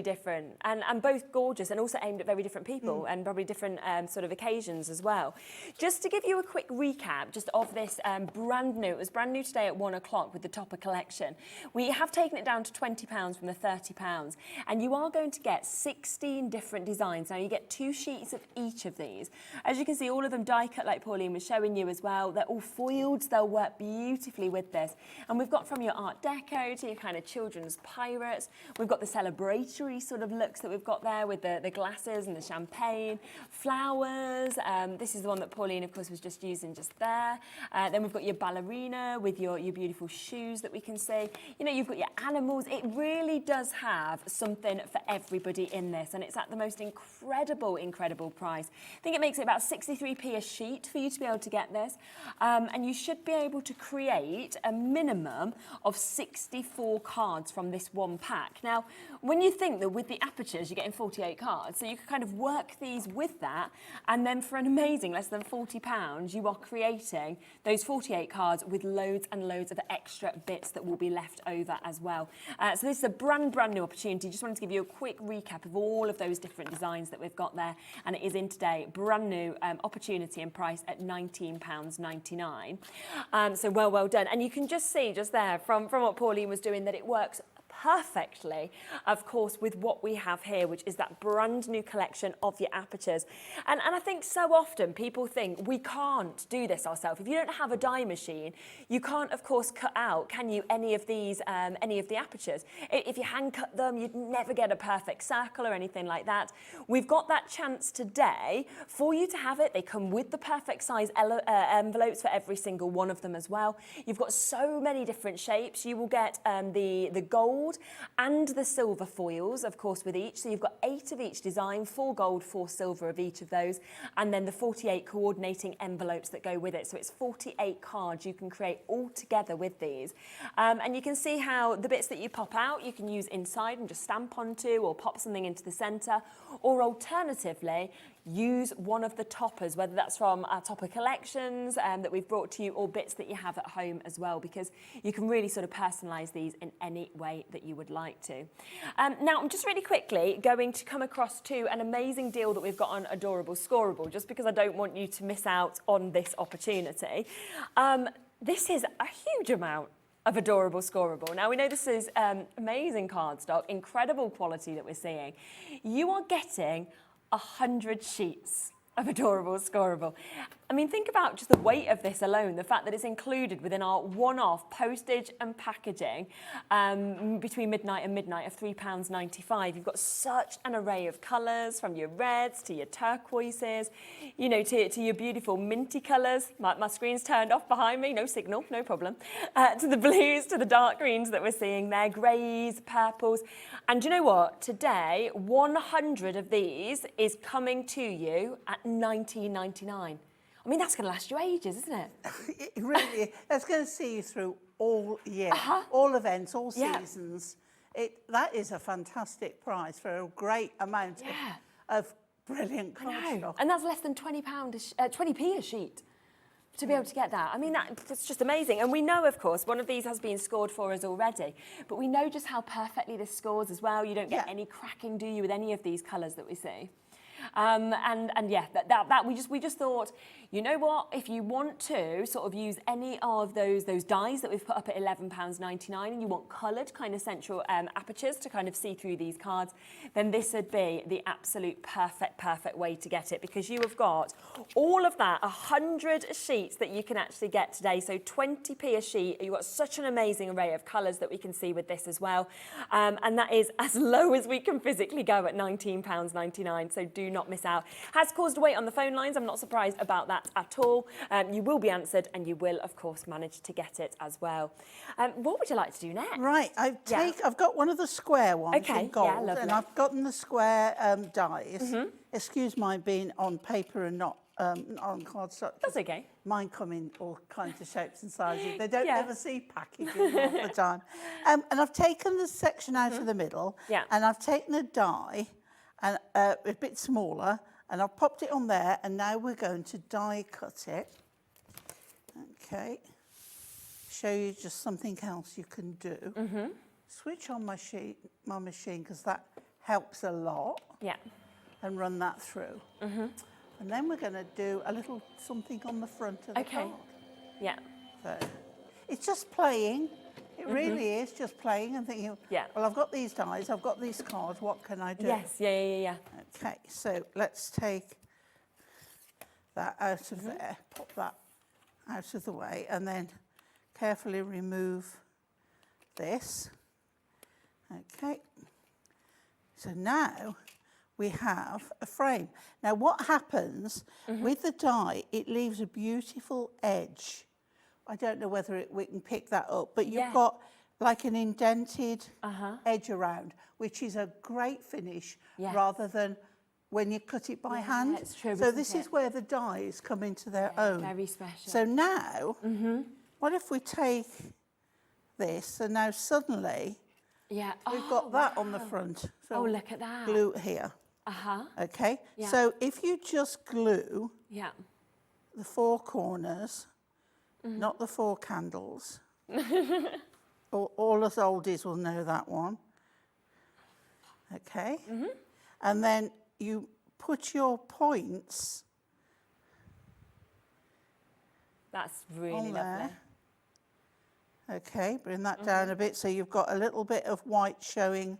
different. And both gorgeous and also aimed at very different people and probably different sort of occasions as well. Just to give you a quick recap just of this brand new, it was brand new today at 1 o'clock with the topper collection. We have taken it down to £20 from the £30, and you are going to get 16 different designs. Now you get 2 sheets of each of these. As you can see, all of them die cut like Pauline was showing you as well. They're all foiled, they'll work beautifully with this. And we've got from your Art Deco to your kind of children's pirates. We've got the celebratory sort of looks that we've got there with the glasses and the champagne, flowers. This is the one that Pauline, of course, was just using just there. Then we've got your ballerina with your beautiful shoes that we can see. You know, you've got your animals. It really does have something for everybody in this, and it's at the most incredible price. I think it makes it about 63p a sheet for you to be able to get this, and you should be able to create a minimum of 64 cards from this one pack. Now, when you think that with the Apertures you're getting 48 cards, so you can kind of work these with that, and then for an amazing less than £40 you are creating those 48 cards with loads and loads of extra bits that will be left over as well. So this is a brand new opportunity. Just wanted to give you a quick recap of all of those different designs that we've got there, and it is in today, brand new opportunity and price at £19.99. So well done. And you can just see just there from what Pauline was doing that it works perfectly, of course, with what we have here, which is that brand new collection of your Apertures. And I think so often people think we can't do this ourselves. If you don't have a die machine, you can't, of course, cut out, can you, any of these, any of the Apertures. If you hand cut them, you'd never get a perfect circle or anything like that. We've got that chance today for you to have it. They come with the perfect size envelopes for every single one of them as well. You've got so many different shapes. You will get the gold and the silver foils, of course, with each. So you've got 8 of each design, 4 gold, 4 silver of each of those, and then the 48 coordinating envelopes that go with it. So it's 48 cards you can create all together with these. And you can see how the bits that you pop out, you can use inside and just stamp onto, or pop something into the centre, or alternatively, use one of the toppers, whether that's from our topper collections that we've brought to you, or bits that you have at home as well, because you can really sort of personalise these in any way that you would like to. Now, I'm just really quickly going to come across to an amazing deal that we've got on Adorable Scorable, just because I don't want you to miss out on this opportunity. This is a huge amount of Adorable Scorable. Now, we know this is amazing cardstock, incredible quality that we're seeing. You are getting 100 sheets of adorable scorable. I mean, think about just the weight of this alone, the fact that it's included within our one-off postage and packaging between midnight and midnight of £3.95. You've got such an array of colours, from your reds to your turquoises, you know, to your beautiful minty colours. My screen's turned off behind me, no signal, no problem. To the blues, to the dark greens that we're seeing there, greys, purples. And do you know what? Today, 100 of these is coming to you at £19.99. I mean, that's going to last you ages, isn't it? It really is. That's going to see you through all year, all events, all seasons. That is a fantastic price for a great amount of brilliant cardstock. And that's less than £20 20p a sheet to be able to get that. I mean, that's just amazing. And we know, of course, one of these has been scored for us already, but we know just how perfectly this scores as well. You don't get any cracking, do you, with any of these colours that we see? And yeah, we just thought, you know what, if you want to sort of use any of those dies that we've put up at £11.99 and you want coloured kind of central apertures to kind of see through these cards, then this would be the absolute perfect way to get it, because you have got all of that, 100 sheets that you can actually get today, so 20p a sheet. You've got such an amazing array of colours that we can see with this as well, and that is as low as we can physically go at £19.99, so do not miss out. Has caused a wait on the phone lines. I'm not surprised about that at all. You will be answered, and you will, of course, manage to get it as well. What would you like to do next? Right, I've got one of the square ones in gold, and I've gotten the square dies. Excuse my being on paper and not on cardstock. That's okay. Mine come in all kinds of shapes and sizes. They don't ever see packaging half the time. And I've taken the section out of the middle, and I've taken a die, and a bit smaller, and I've popped it on there, and now we're going to die cut it. Okay. Show you just something else you can do. Switch on my machine, because that helps a lot. And run that through. And then we're going to do a little something on the front of the card. So it's just playing. It really is just playing and thinking, well, I've got these dies, I've got these cards, what can I do? Okay, so let's take that out of there, pop that out of the way, and then carefully remove this. Okay, so now we have a frame. Now what happens with the die, it leaves a beautiful edge. I don't know whether we can pick that up, but you've got like an indented edge around, which is a great finish rather than when you cut it by hand. It's true, so this is where the dies come into their own. Very special. So now, what if we take this, and now suddenly we've got that on the front. So look at that. Glue here. Okay, so if you just glue the four corners, not the four candles. all us oldies will know that one. Okay. And then you put your points. That's really lovely. Okay, bring that down a bit so you've got a little bit of white showing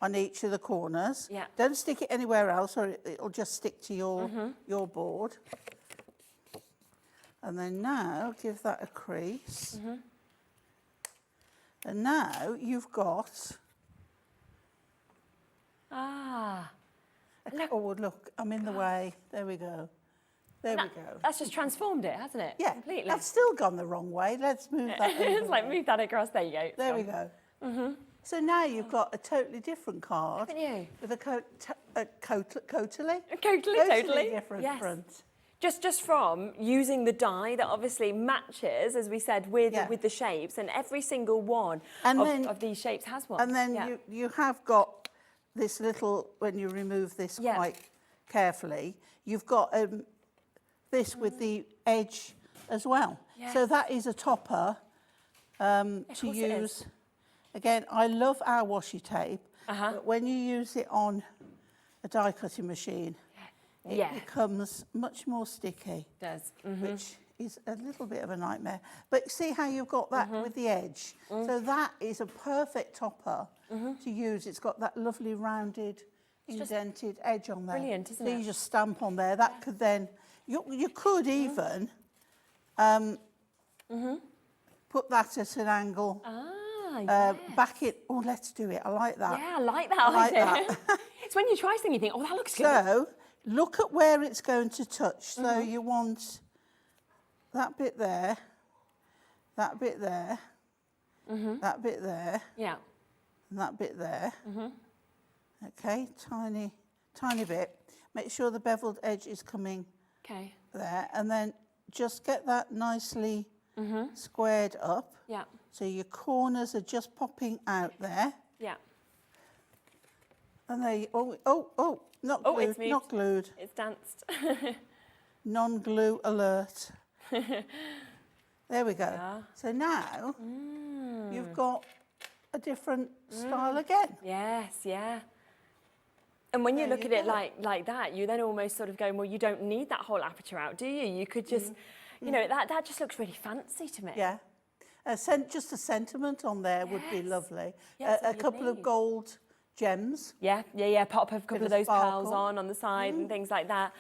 on each of the corners. Don't stick it anywhere else, or it'll just stick to your board. And then now give that a crease. And now you've got... look, I'm in the way. There we go. There we go. That's just transformed it, hasn't it? Yeah, completely. That's still gone the wrong way. Let's move that over. It's like, move that across. There you go. There we go. So now you've got a totally different card. Haven't you? With a totally different front. Just from using the die that obviously matches, as we said, with the shapes, and every single one of these shapes has one. And then you have got this little, when you remove this quite carefully, you've got this with the edge as well. So that is a topper to use. Again, I love our washi tape, but when you use it on a die cutting machine, it becomes much more sticky. It does. Which is a little bit of a nightmare. But see how you've got that with the edge? So that is a perfect topper to use. It's got that lovely rounded indented edge on there. Brilliant, isn't so it? you just stamp on there. That could then, you could even put that at an angle. Back it. Oh, let's do it. I like that. Yeah, I like that I like idea. that. It's when you try something, you think, oh, that looks good. So look at where it's going to touch. So you want that bit there, that bit there, that bit there, Yeah. and that bit there. Okay, tiny bit. Make sure the beveled edge is coming Okay. there, and then just get that nicely squared up. Yeah. So your corners are just popping out there. Yeah. And they, not Oh, glued, it's moved. not glued. It's danced. Non-glue alert. There we go. Yeah. So now you've got a different style again. Yes, yeah. And when you There look you at it go. like that, you then almost sort of go, well, you don't need that whole aperture out, do you? You could just, you know, that just looks really fancy to me. Yeah. Just a sentiment on there would be lovely. Yeah, that's A what you'd couple of need. gold gems. Yeah, pop a couple Bit of of those pearls sparkle. on the side and things like that.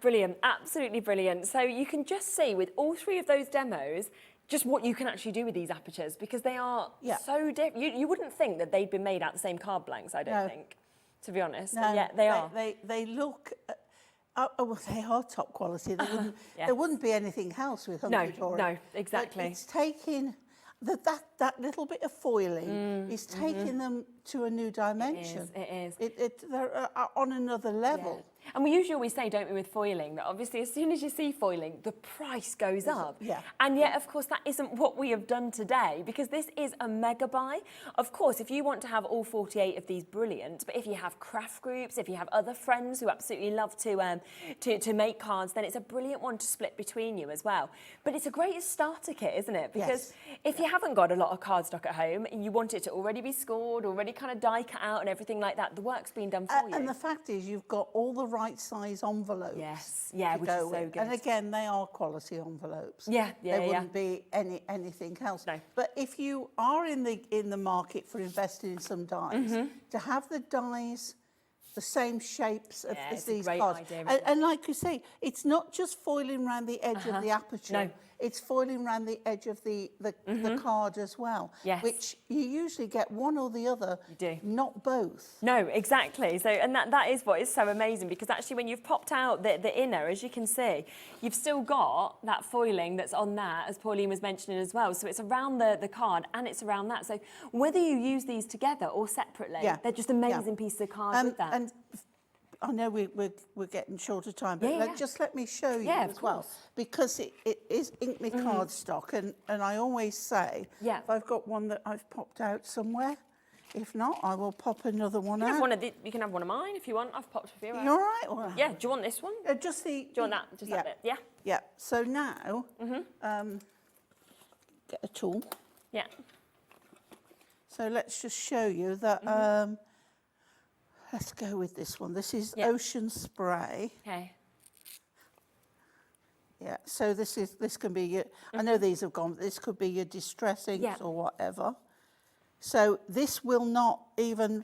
Brilliant, absolutely brilliant. So you can just see with all three of those demos, just what you can actually do with these apertures, because they are so different. You wouldn't think that they'd been made out the same card blanks, I don't think, to be honest. No, Yeah, they are. They look, well, they are top quality. There wouldn't be anything else with Hunkydory. No, exactly. But it's taking, that little bit of foiling is taking them to a new dimension. It is. They're on another level. Yeah. And we usually always say, don't we, with foiling, that obviously as soon as you see foiling, the price goes up. Yeah. And yet, of course, that isn't what we have done today, because this is a mega buy. Of course, if you want to have all 48 of these, brilliant. But if you have craft groups, if you have other friends who absolutely love to make cards, then it's a brilliant one to split between you as well. But it's a great starter kit, isn't it? Because if you haven't got a lot of cardstock at home and you want it to already be scored, already kind of die cut out and everything like that, the work's been done for you. And the fact is, you've got all the right size envelopes. Yes, yeah, to which go is so with. good. And again, they are quality envelopes. Yeah, There wouldn't be anything else. No. But if you are in the market for investing in some dies, to have the dies the same shapes as it's a these great cards. idea, isn't And like you say, it's not just foiling around the edge of the aperture. No. It's foiling around the edge of the card as well. Yes. Which you usually get one or the other. You do. Not both. No, exactly. So, and that is what is so amazing, because actually when you've popped out the inner, as you can see, you've still got that foiling that's on that, as Pauline was mentioning as well. So it's around the card and it's around that. So whether you use these together or separately, they're just amazing pieces of cards with that. And I know we're getting short of time, but just let me show you Yeah, of as well, course. because it is Inkme cardstock, and I always say, if I've got one that I've popped out somewhere, if not, I will pop another one You can out. have one of you can have one of mine if you want. I've popped a few out. You all right? Or, Yeah, do you want this one? Just the. Do you want that? Just that bit? Yeah. Yeah. So now, get a tool. Yeah. So let's just show you that. Let's go with this one. This is Ocean Spray. Okay. Yeah. So this can be your. I know these have gone. This could be your distress inks or whatever. So this will not even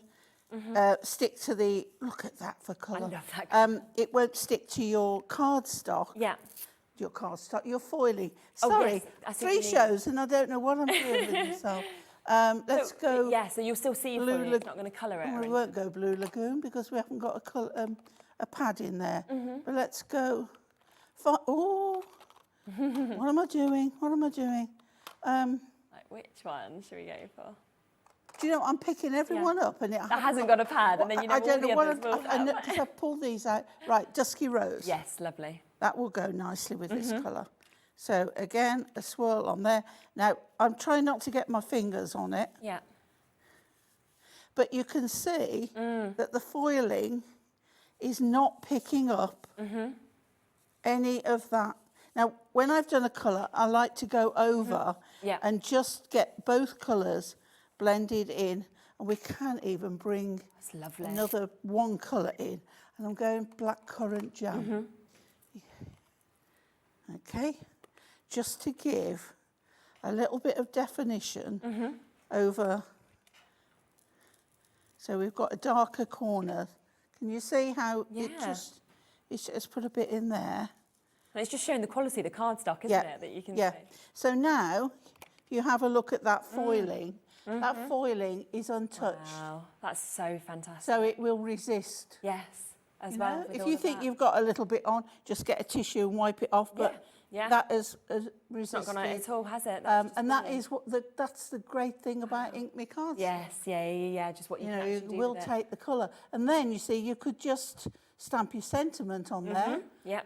stick to the. Look at that for colour. I love that colour. It won't stick to your cardstock. Yeah. Your cardstock. Your foiling. Oh, Sorry, yes, I see what 3 you mean. shows and I don't know what I'm doing with myself. Let's go. Yeah, so you'll still see your Blue foiling. It's not going to colour it. Oh, or we anything. won't go Blue Lagoon because we haven't got a pad in there. But let's go. Oh, what am I doing? What am I doing? Like, which one should we go for? Do you know, I'm picking everyone up and it That hasn't got a pad, and then you know I don't all know the what others will I know have. because I've pulled these out. Right, Dusky Rose. Yes, lovely. That will go nicely with this colour. So again, a swirl on there. Now, I'm trying not to get my fingers on it, Yeah. but you can see that the foiling is not picking up any of that. Now, when I've done a colour, I like to go over and just get both colours blended in. And we can even bring That's lovely. another one colour in. And I'm going blackcurrant jam. Okay, just to give a little bit of definition over. So we've got a darker corner. Can you see how it's just put a bit in there? And it's just showing the quality of the cardstock, isn't it, that you can see? So now, if you have a look at that foiling, that foiling is untouched. Wow, that's so fantastic. So it will resist. Yes, as well. If you think you've got a little bit on, just get a tissue and wipe it off. But that has resisted. It's not gone out at all, has it? And that is that's the great thing about Ink Me cards. Yes, just what you can actually do You will with it. take the colour. And then, you see, you could just stamp your sentiment on there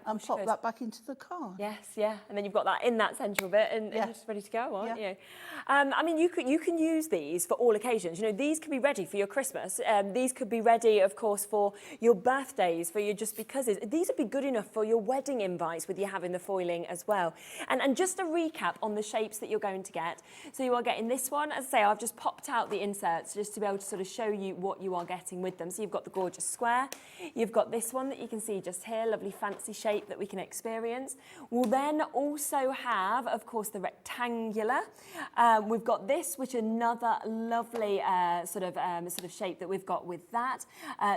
and pop that back into the card. Yes, and then you've got that in that central bit and just ready to go, aren't you? I mean, you can use these for all occasions. You know, these could be ready for your Christmas. These could be ready, of course, for your birthdays, for your just becauses. These would be good enough for your wedding invites with you having the foiling as well. And just a recap on the shapes that you're going to get. So you are getting this one. As I say, I've just popped out the inserts just to be able to sort of show you what you are getting with them. So you've got the gorgeous square. You've got this one that you can see just here, lovely fancy shape that we can experience. We'll then also have, of course, the rectangular. We've got this, which another lovely sort of shape that we've got with that.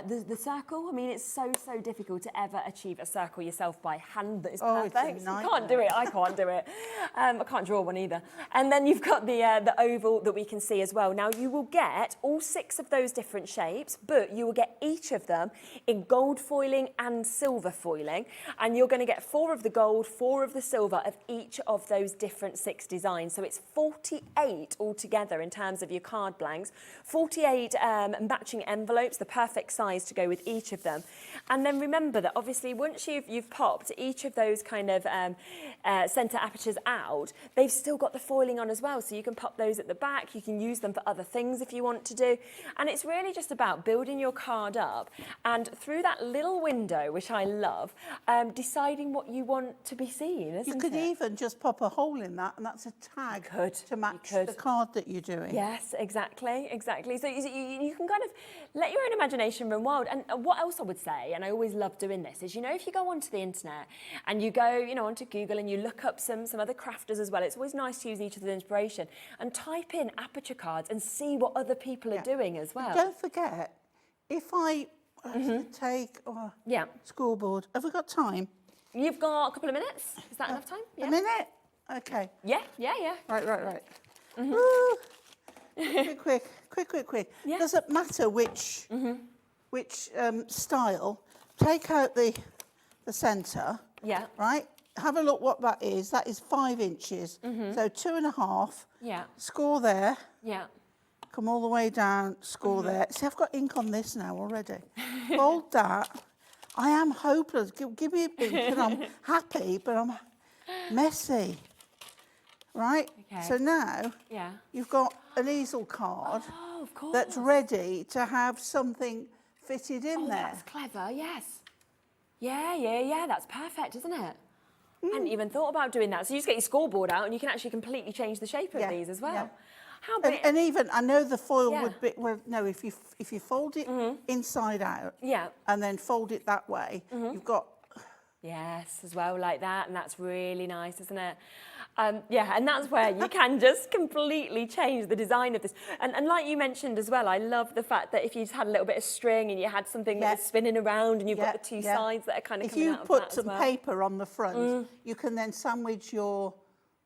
The circle, I mean, it's so difficult to ever achieve a circle yourself by hand that is perfect. You can't do it, I can't do it. I can't draw one either. And then you've got the oval that we can see as well. Now, you will get all 6 of those different shapes, but you will get each of them in gold foiling and silver foiling, and you're going to get 4 of the gold, 4 of the silver of each of those different 6 designs. So it's 48 altogether in terms of your card blanks, 48 matching envelopes, the perfect size to go with each of them. And then remember that obviously once you've popped each of those kind of centre apertures out, they've still got the foiling on as well, so you can pop those at the back, you can use them for other things if you want to do, and it's really just about building your card up and through that little window, which I love, deciding what you want to be seen, isn't it? You could even just pop a hole in that, and that's a tag to match the card that you're doing. Yes, exactly. So you can kind of let your own imagination run wild. And what else I would say, and I always love doing this, is, you know, if you go onto the internet and you go, you know, onto Google and you look up some other crafters as well, it's always nice to use each other's inspiration and type in Aperture cards and see what other people are doing as well. And don't forget, if I take scoreboard, have we got time? You've got a couple of minutes. Is that enough time? A minute? Okay. Yeah. Right. Quick. Yeah. Doesn't matter which style. Take out the centre. Yeah. Right. Have a look what that is. That is 5 inches. So 2.5. Yeah. Score there. Yeah. Come all the way down. Score there. See, I've got ink on this now already. Fold that. I am hopeless. Give me a ink and I'm happy, but I'm messy. Right? Okay. So now you've got an easel card that's ready to have something fitted in there. That's clever, yes. Yeah, that's perfect, isn't it? I hadn't even thought about doing that. So you just get your scoreboard out and you can actually completely change the shape of these as well. Yeah. How big? And even, I know the foil would be, well, no, if you fold it inside out and then fold it that way, you've got... Yes, as well, like that, and that's really nice, isn't it? And that's where you can just completely change the design of this. And like you mentioned as well, I love the fact that if you just had a little bit of string and you had something that was spinning around and you've got the 2 sides that are kind of coming out of that as well. If you put some paper on the front, you can then sandwich your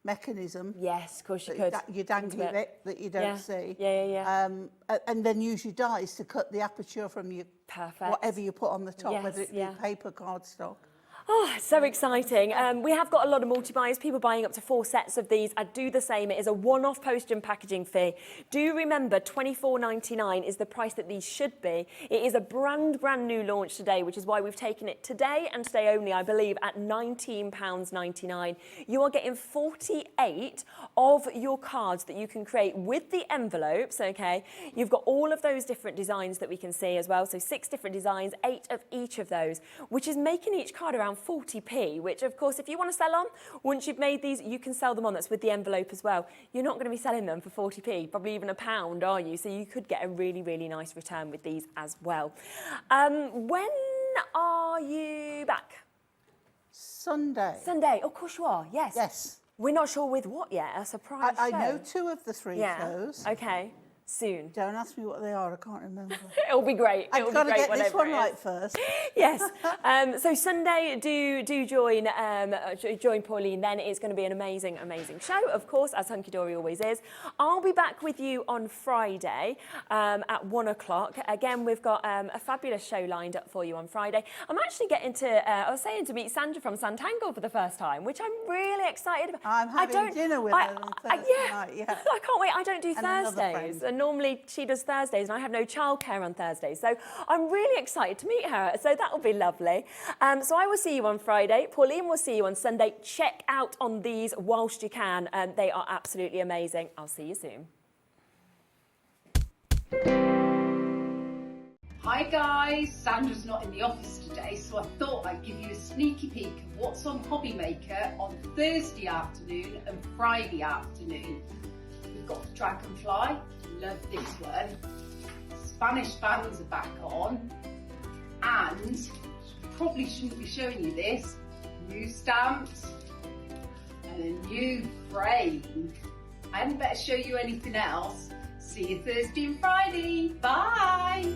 mechanism. Yes, of course you could. You dangle it that you don't see. Yeah. And then use your dies to cut the aperture from your whatever you put on the top, whether it be paper, cardstock. Oh, so exciting. We have got a lot of multi-buys, people buying up to 4 sets of these. I'd do the same. It is a one-off postage and packaging fee. Do remember, $24.99 is the price that these should be. It is a brand new launch today, which is why we've taken it today and today only, I believe, at £19.99. You are getting 48 of your cards that you can create with the envelopes, okay? You've got all of those different designs that we can see as well. So 6 different designs, 8 of each of those, which is making each card around 40p, which of course, if you want to sell on, once you've made these, you can sell them on. That's with the envelope as well. You're not going to be selling them for 40p, probably even £1, are you? So you could get a really nice return with these as well. When are you back? Sunday. Sunday, of course you are, yes. Yes. We're not sure with what yet, a surprise I show. know 2 of the 3 shows. Okay. soon. Don't ask me what they are, I can't remember. It'll be great. It'll I've got be to great get this whenever one it is. right first. Yes. So Sunday, do join Pauline. Then it's going to be an amazing, amazing show, of course, as Hunkydory always is. I'll be back with you on Friday at 1 o'clock. Again, we've got a fabulous show lined up for you on Friday. I'm actually getting to, I was saying, to meet Sandra from Santangle for the first time, which I'm really excited about. I'm having dinner with her on Thursday night, yeah. I can't wait. I don't do And another Thursdays. friend. And normally she does Thursdays, and I have no childcare on Thursdays. So I'm really excited to meet her. So that will be lovely. So I will see you on Friday. Pauline will see you on Sunday. Check out on these whilst you can. They are absolutely amazing. I'll see you soon. Hi guys, Sandra's not in the office today, so I thought I'd give you a sneaky peek of what's on Hobby Maker on Thursday afternoon and Friday afternoon. We've got the Dragonfly, love this one. Spanish bands are back on, and probably shouldn't be showing you this, new stamps and a new frame. I hadn't better show you anything else. See you Thursday and Friday. Bye!